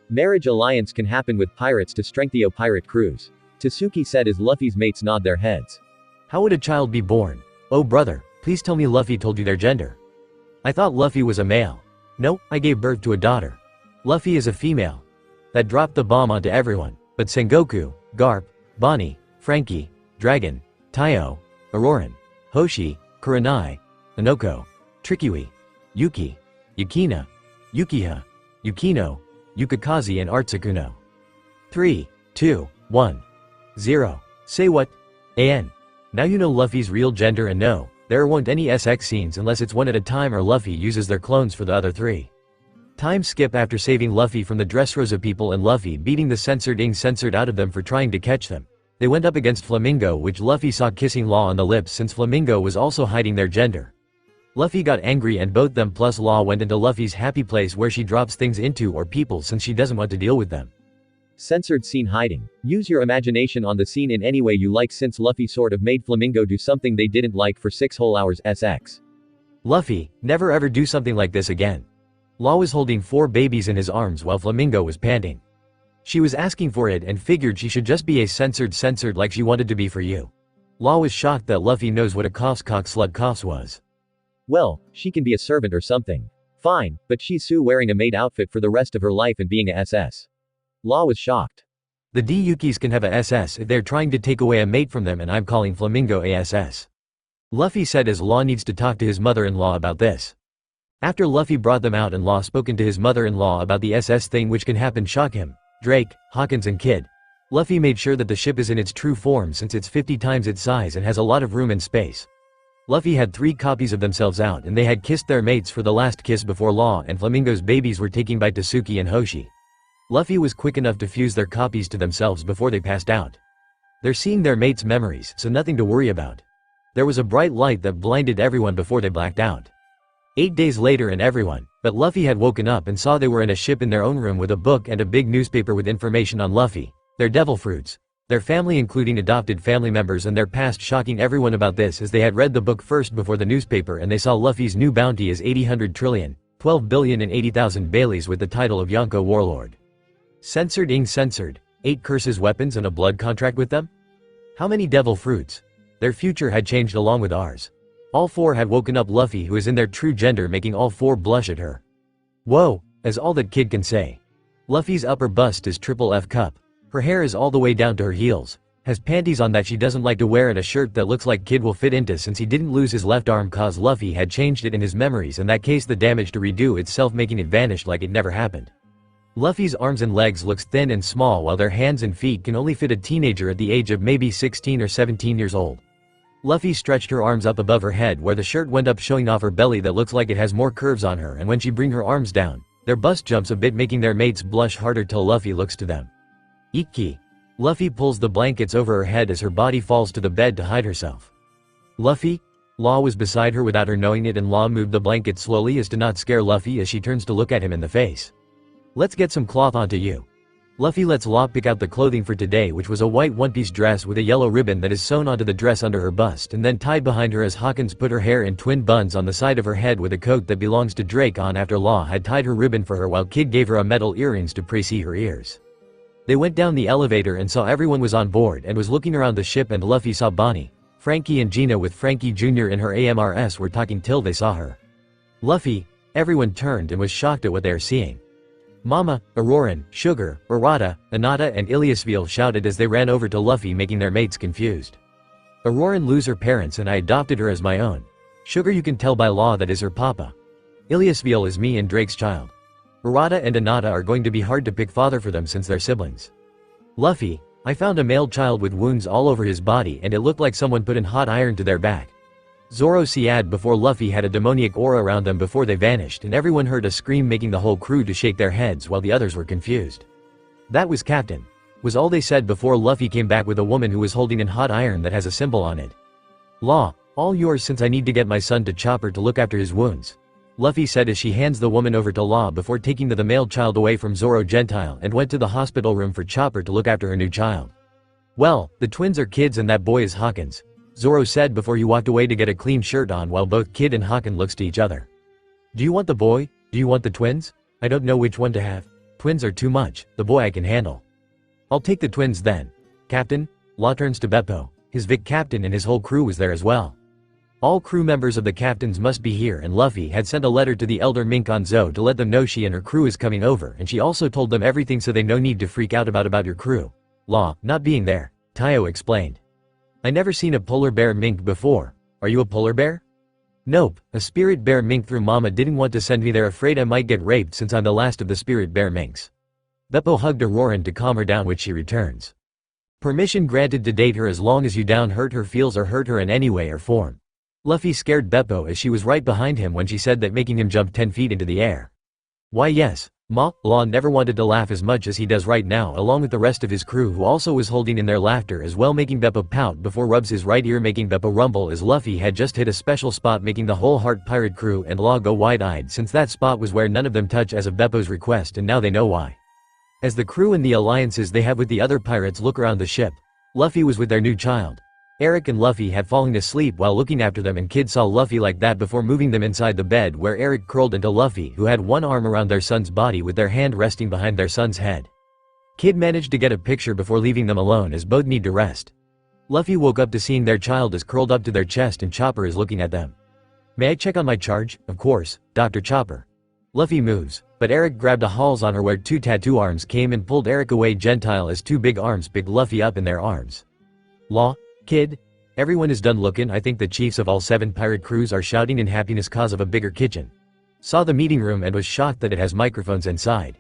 [SPEAKER 4] Marriage alliance can happen with pirates to strengthen a pirate crews. Tasuki said as Luffy's mates nod their heads.
[SPEAKER 3] How would a child be born? Oh brother, please tell me Luffy told you their gender. I thought Luffy was a male. No, I gave birth to a daughter. Luffy is a female. That dropped the bomb onto everyone, but Sengoku, Garp, Bonnie, Frankie, Dragon, Taiyo, Auroran, Hoshi, Kurenai, Inoko, Trikiwi, Yuki, Yukina, Yukiha, Yukino, Yukikaze and Artsukuno. 3, 2, 1. 0. Say what? An. Now you know Luffy's real gender and no, there won't any SX scenes unless it's one at a time or Luffy uses their clones for the other 3. Time skip after saving Luffy from the Dress Rosa people and Luffy beating the censored out of them for trying to catch them. They went up against Flamingo, which Luffy saw kissing Law on the lips since Flamingo was also hiding their gender. Luffy got angry and both them plus Law went into Luffy's happy place where she drops things into or people since she doesn't want to deal with them.
[SPEAKER 4] Censored scene hiding. Use your imagination on the scene in any way you like since Luffy sort of made Flamingo do something they didn't like for 6 whole hours SX.
[SPEAKER 3] Luffy, never ever do something like this again. Law was holding 4 babies in his arms while Flamingo was panting. She was asking for it and figured she should just be a censored like she wanted to be for you. Law was shocked that Luffy knows what a slug was.
[SPEAKER 4] Well, she can be a servant or something. Fine, but she's Sue wearing a maid outfit for the rest of her life and being a SS. Law was shocked.
[SPEAKER 3] The D-Yukis can have a SS if they're trying to take away a mate from them and I'm calling Flamingo a SS. Luffy said as Law needs to talk to his mother-in-law about this. After Luffy brought them out and Law spoken to his mother-in-law about the SS thing which can happen shock him, Drake, Hawkins and Kidd. Luffy made sure that the ship is in its true form since it's 50 times its size and has a lot of room and space. Luffy had 3 copies of themselves out and they had kissed their mates for the last kiss before Law and Flamingo's babies were taken by Tasuki and Hoshi. Luffy was quick enough to fuse their copies to themselves before they passed out. They're seeing their mates' memories, so nothing to worry about. There was a bright light that blinded everyone before they blacked out. 8 days later and everyone, but Luffy had woken up and saw they were in a ship in their own room with a book and a big newspaper with information on Luffy, their devil fruits, their family including adopted family members and their past, shocking everyone about this as they had read the book first before the newspaper and they saw Luffy's new bounty is 800 trillion, 12 billion and 80,000 Baileys with the title of Yonko Warlord. Censored, 8 curses weapons and a blood contract with them? How many devil fruits? Their future had changed along with ours. All 4 had woken up Luffy who is in their true gender making all 4 blush at her. Whoa, as all that Kid can say. Luffy's upper bust is triple F cup. Her hair is all the way down to her heels. Has panties on that she doesn't like to wear and a shirt that looks like Kid will fit into since he didn't lose his left arm cause Luffy had changed it in his memories in that case the damage to redo itself making it vanish like it never happened. Luffy's arms and legs looks thin and small while their hands and feet can only fit a teenager at the age of maybe 16 or 17 years old. Luffy stretched her arms up above her head where the shirt went up showing off her belly that looks like it has more curves on her and when she bring her arms down, their bust jumps a bit making their mates blush harder till Luffy looks to them. Ikki. Luffy pulls the blankets over her head as her body falls to the bed to hide herself. Luffy? Law was beside her without her knowing it and Law moved the blanket slowly as to not scare Luffy as she turns to look at him in the face. Let's get some cloth onto you. Luffy lets Law pick out the clothing for today which was a white one-piece dress with a yellow ribbon that is sewn onto the dress under her bust and then tied behind her as Hawkins put her hair in twin buns on the side of her head with a coat that belongs to Drake on after Law had tied her ribbon for her while Kid gave her a metal earrings to pressy her ears. They went down the elevator and saw everyone was on board and was looking around the ship and Luffy saw Bonnie, Frankie and Gina with Frankie Jr. in her AMRS were talking till they saw her. Luffy, everyone turned and was shocked at what they are seeing. Mama, Auroran, Sugar, Urata, Anata and Iliasville shouted as they ran over to Luffy making their mates confused. Auroran lose her parents and I adopted her as my own. Sugar you can tell by Law that is her papa. Iliasville is me and Drake's child. Urata and Anata are going to be hard to pick father for them since they're siblings. Luffy, I found a male child with wounds all over his body and it looked like someone put in hot iron to their back. Zoro siad before Luffy had a demoniac aura around them before they vanished and everyone heard a scream making the whole crew to shake their heads while the others were confused. That was Captain. was all they said before Luffy came back with a woman who was holding an hot iron that has a symbol on it. Law, all yours since I need to get my son to Chopper to look after his wounds. Luffy said as she hands the woman over to Law before taking the male child away from Zoro Gentile and went to the hospital room for Chopper to look after her new child. Well, the twins are kids and that boy is Hawkins, Zoro said before he walked away to get a clean shirt on while both Kid and Hawkins looks to each other. Do you want the boy? Do you want the twins? I don't know which one to have. Twins are too much, the boy I can handle. I'll take the twins then. Captain? Law turns to Beppo. His Vic captain and his whole crew was there as well. All crew members of the captains must be here and Luffy had sent a letter to the elder Mink on Zo to let them know she and her crew is coming over and she also told them everything so they no need to freak out about your crew. Law, not being there, Tayo explained. I never seen a polar bear mink before. Are you a polar bear? Nope, a spirit bear mink through mama didn't want to send me there afraid I might get raped since I'm the last of the spirit bear minks. Beppo hugged Auroran to calm her down which she returns. Permission granted to date her as long as you don't hurt her feels or hurt her in any way or form. Luffy scared Beppo as she was right behind him when she said that making him jump 10 feet into the air. Why yes, Ma, Law never wanted to laugh as much as he does right now along with the rest of his crew who also was holding in their laughter as well making Beppo pout before rubs his right ear making Beppo rumble as Luffy had just hit a special spot making the whole Heart Pirate crew and Law go wide-eyed since that spot was where none of them touch as of Beppo's request and now they know why. As the crew and the alliances they have with the other pirates look around the ship, Luffy was with their new child. Eric and Luffy had fallen asleep while looking after them and Kid saw Luffy like that before moving them inside the bed where Eric curled into Luffy who had one arm around their son's body with their hand resting behind their son's head. Kid managed to get a picture before leaving them alone as both need to rest. Luffy woke up to seeing their child is curled up to their chest and Chopper is looking at them. May I check on my charge? Of course, Dr. Chopper. Luffy moves, but Eric grabbed a hauls on her where two tattoo arms came and pulled Eric away Gentile as two big arms picked Luffy up in their arms. Law? Kid? Everyone is done looking. I think the chiefs of all 7 pirate crews are shouting in happiness cause of a bigger kitchen. Saw the meeting room and was shocked that it has microphones inside.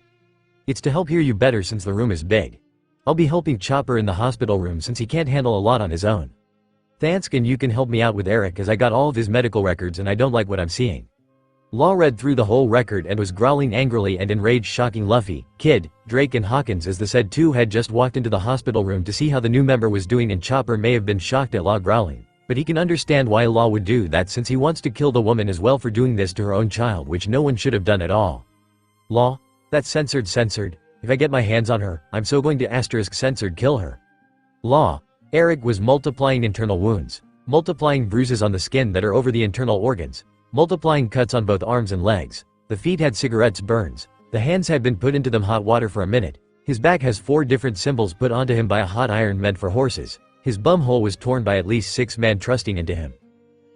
[SPEAKER 3] It's to help hear you better since the room is big. I'll be helping Chopper in the hospital room since he can't handle a lot on his own. Thanks and you can help me out with Eric as I got all of his medical records and I don't like what I'm seeing. Law read through the whole record and was growling angrily and enraged shocking Luffy, Kid, Drake and Hawkins as the said two had just walked into the hospital room to see how the new member was doing and Chopper may have been shocked at Law growling, but he can understand why Law would do that since he wants to kill the woman as well for doing this to her own child which no one should have done at all. Law? That's censored. If I get my hands on her, I'm so going to * censored kill her. Law. Eric was multiplying internal wounds, multiplying bruises on the skin that are over the internal organs, multiplying cuts on both arms and legs. The feet had cigarettes burns. The hands had been put into them hot water for a minute. His back has 4 different symbols put onto him by a hot iron meant for horses. His bum hole was torn by at least 6 men trusting into him.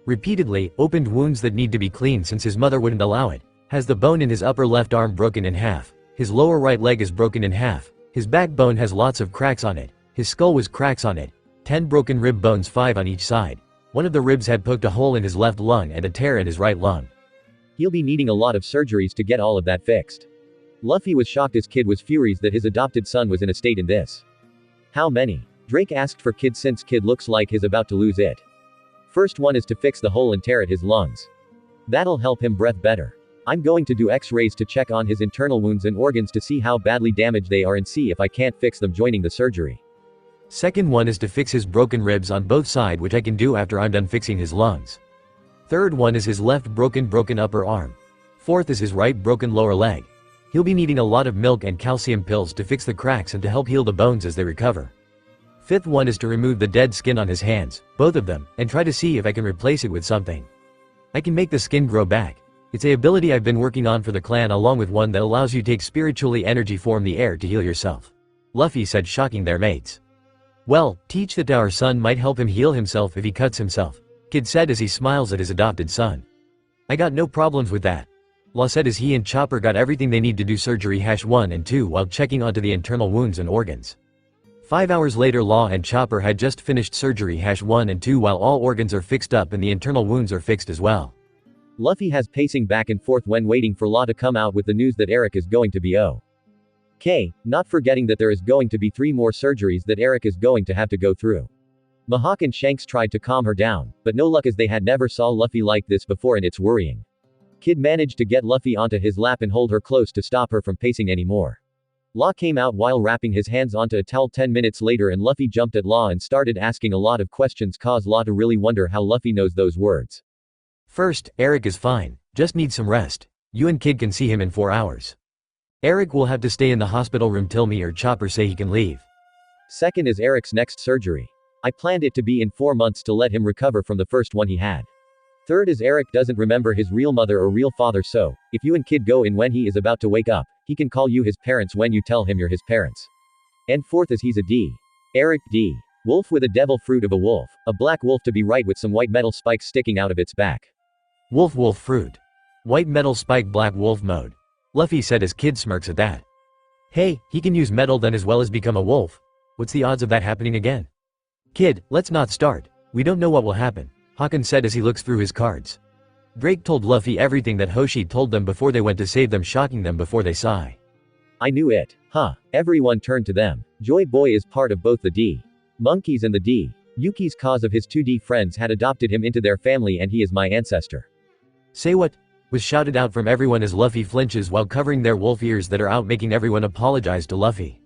[SPEAKER 3] Repeatedly, opened wounds that need to be cleaned since his mother wouldn't allow it. Has the bone in his upper left arm broken in half. His lower right leg is broken in half. His backbone has lots of cracks on it. His skull was cracks on it. 10 broken rib bones 5 on each side. One of the ribs had poked a hole in his left lung and a tear in his right lung.
[SPEAKER 4] He'll be needing a lot of surgeries to get all of that fixed. Luffy was shocked as Kid was furious that his adopted son was in a state in this. How many? Drake asked for Kid since Kid looks like he's about to lose it. First one is to fix the hole and tear at his lungs. That'll help him breathe better. I'm going to do x-rays to check on his internal wounds and organs to see how badly damaged they are and see if I can't fix them joining the surgery.
[SPEAKER 3] Second one is to fix his broken ribs on both sides which I can do after I'm done fixing his lungs. Third one is his left broken upper arm. Fourth is his right broken lower leg. He'll be needing a lot of milk and calcium pills to fix the cracks and to help heal the bones as they recover. Fifth one is to remove the dead skin on his hands, both of them, and try to see if I can replace it with something. I can make the skin grow back. It's a ability I've been working on for the clan along with one that allows you to take spiritually energy form the air to heal yourself. Luffy said shocking their mates. Well, teach that to our son might help him heal himself if he cuts himself, Kid said as he smiles at his adopted son. I got no problems with that. Law said as he and Chopper got everything they need to do surgery #1 and 2 while checking onto the internal wounds and organs. 5 hours later Law and Chopper had just finished surgery #1 and 2 while all organs are fixed up and the internal wounds are fixed as well.
[SPEAKER 4] Luffy has pacing back and forth when waiting for Law to come out with the news that Eric is going to be okay, not forgetting that there is going to be 3 more surgeries that Eric is going to have to go through. Mihawk and Shanks tried to calm her down, but no luck as they had never saw Luffy like this before and it's worrying. Kid managed to get Luffy onto his lap and hold her close to stop her from pacing anymore. Law came out while wrapping his hands onto a towel 10 minutes later and Luffy jumped at Law and started asking a lot of questions cause Law to really wonder how Luffy knows those words.
[SPEAKER 3] First, Eric is fine, just needs some rest. You and Kid can see him in 4 hours. Eric will have to stay in the hospital room till me or Chopper say he can leave.
[SPEAKER 4] Second is Eric's next surgery. I planned it to be in 4 months to let him recover from the first one he had. Third is Eric doesn't remember his real mother or real father, so if you and Kid go in when he is about to wake up, he can call you his parents when you tell him you're his parents. And fourth is he's a D. Eric D. Wolf with a devil fruit of a wolf, a black wolf to be right with some white metal spikes sticking out of its back.
[SPEAKER 3] Wolf fruit. White metal spike black wolf mode. Luffy said as Kid smirks at that. Hey, he can use metal then as well as become a wolf. What's the odds of that happening again? Kid, let's not start. We don't know what will happen, Hawkins said as he looks through his cards. Drake told Luffy everything that Hoshi told them before they went to save them, shocking them before they sigh.
[SPEAKER 4] I knew it. Huh. Everyone turned to them. Joy Boy is part of both the D. Monkeys and the D. Yuki's cause of his 2D friends had adopted him into their family and he is my ancestor.
[SPEAKER 3] Say what? Was shouted out from everyone as Luffy flinches while covering their wolf ears that are out, making everyone apologize to Luffy.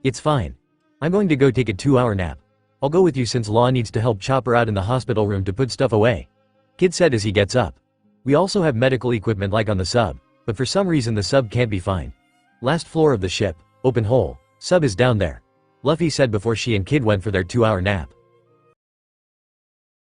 [SPEAKER 3] It's fine. I'm going to go take a 2-hour nap. I'll go with you since Law needs to help Chopper out in the hospital room to put stuff away, Kid said as he gets up. We also have medical equipment like on the sub, but for some reason the sub can't be fine. Last floor of the ship, open hole, sub is down there, Luffy said before she and Kid went for their 2-hour nap.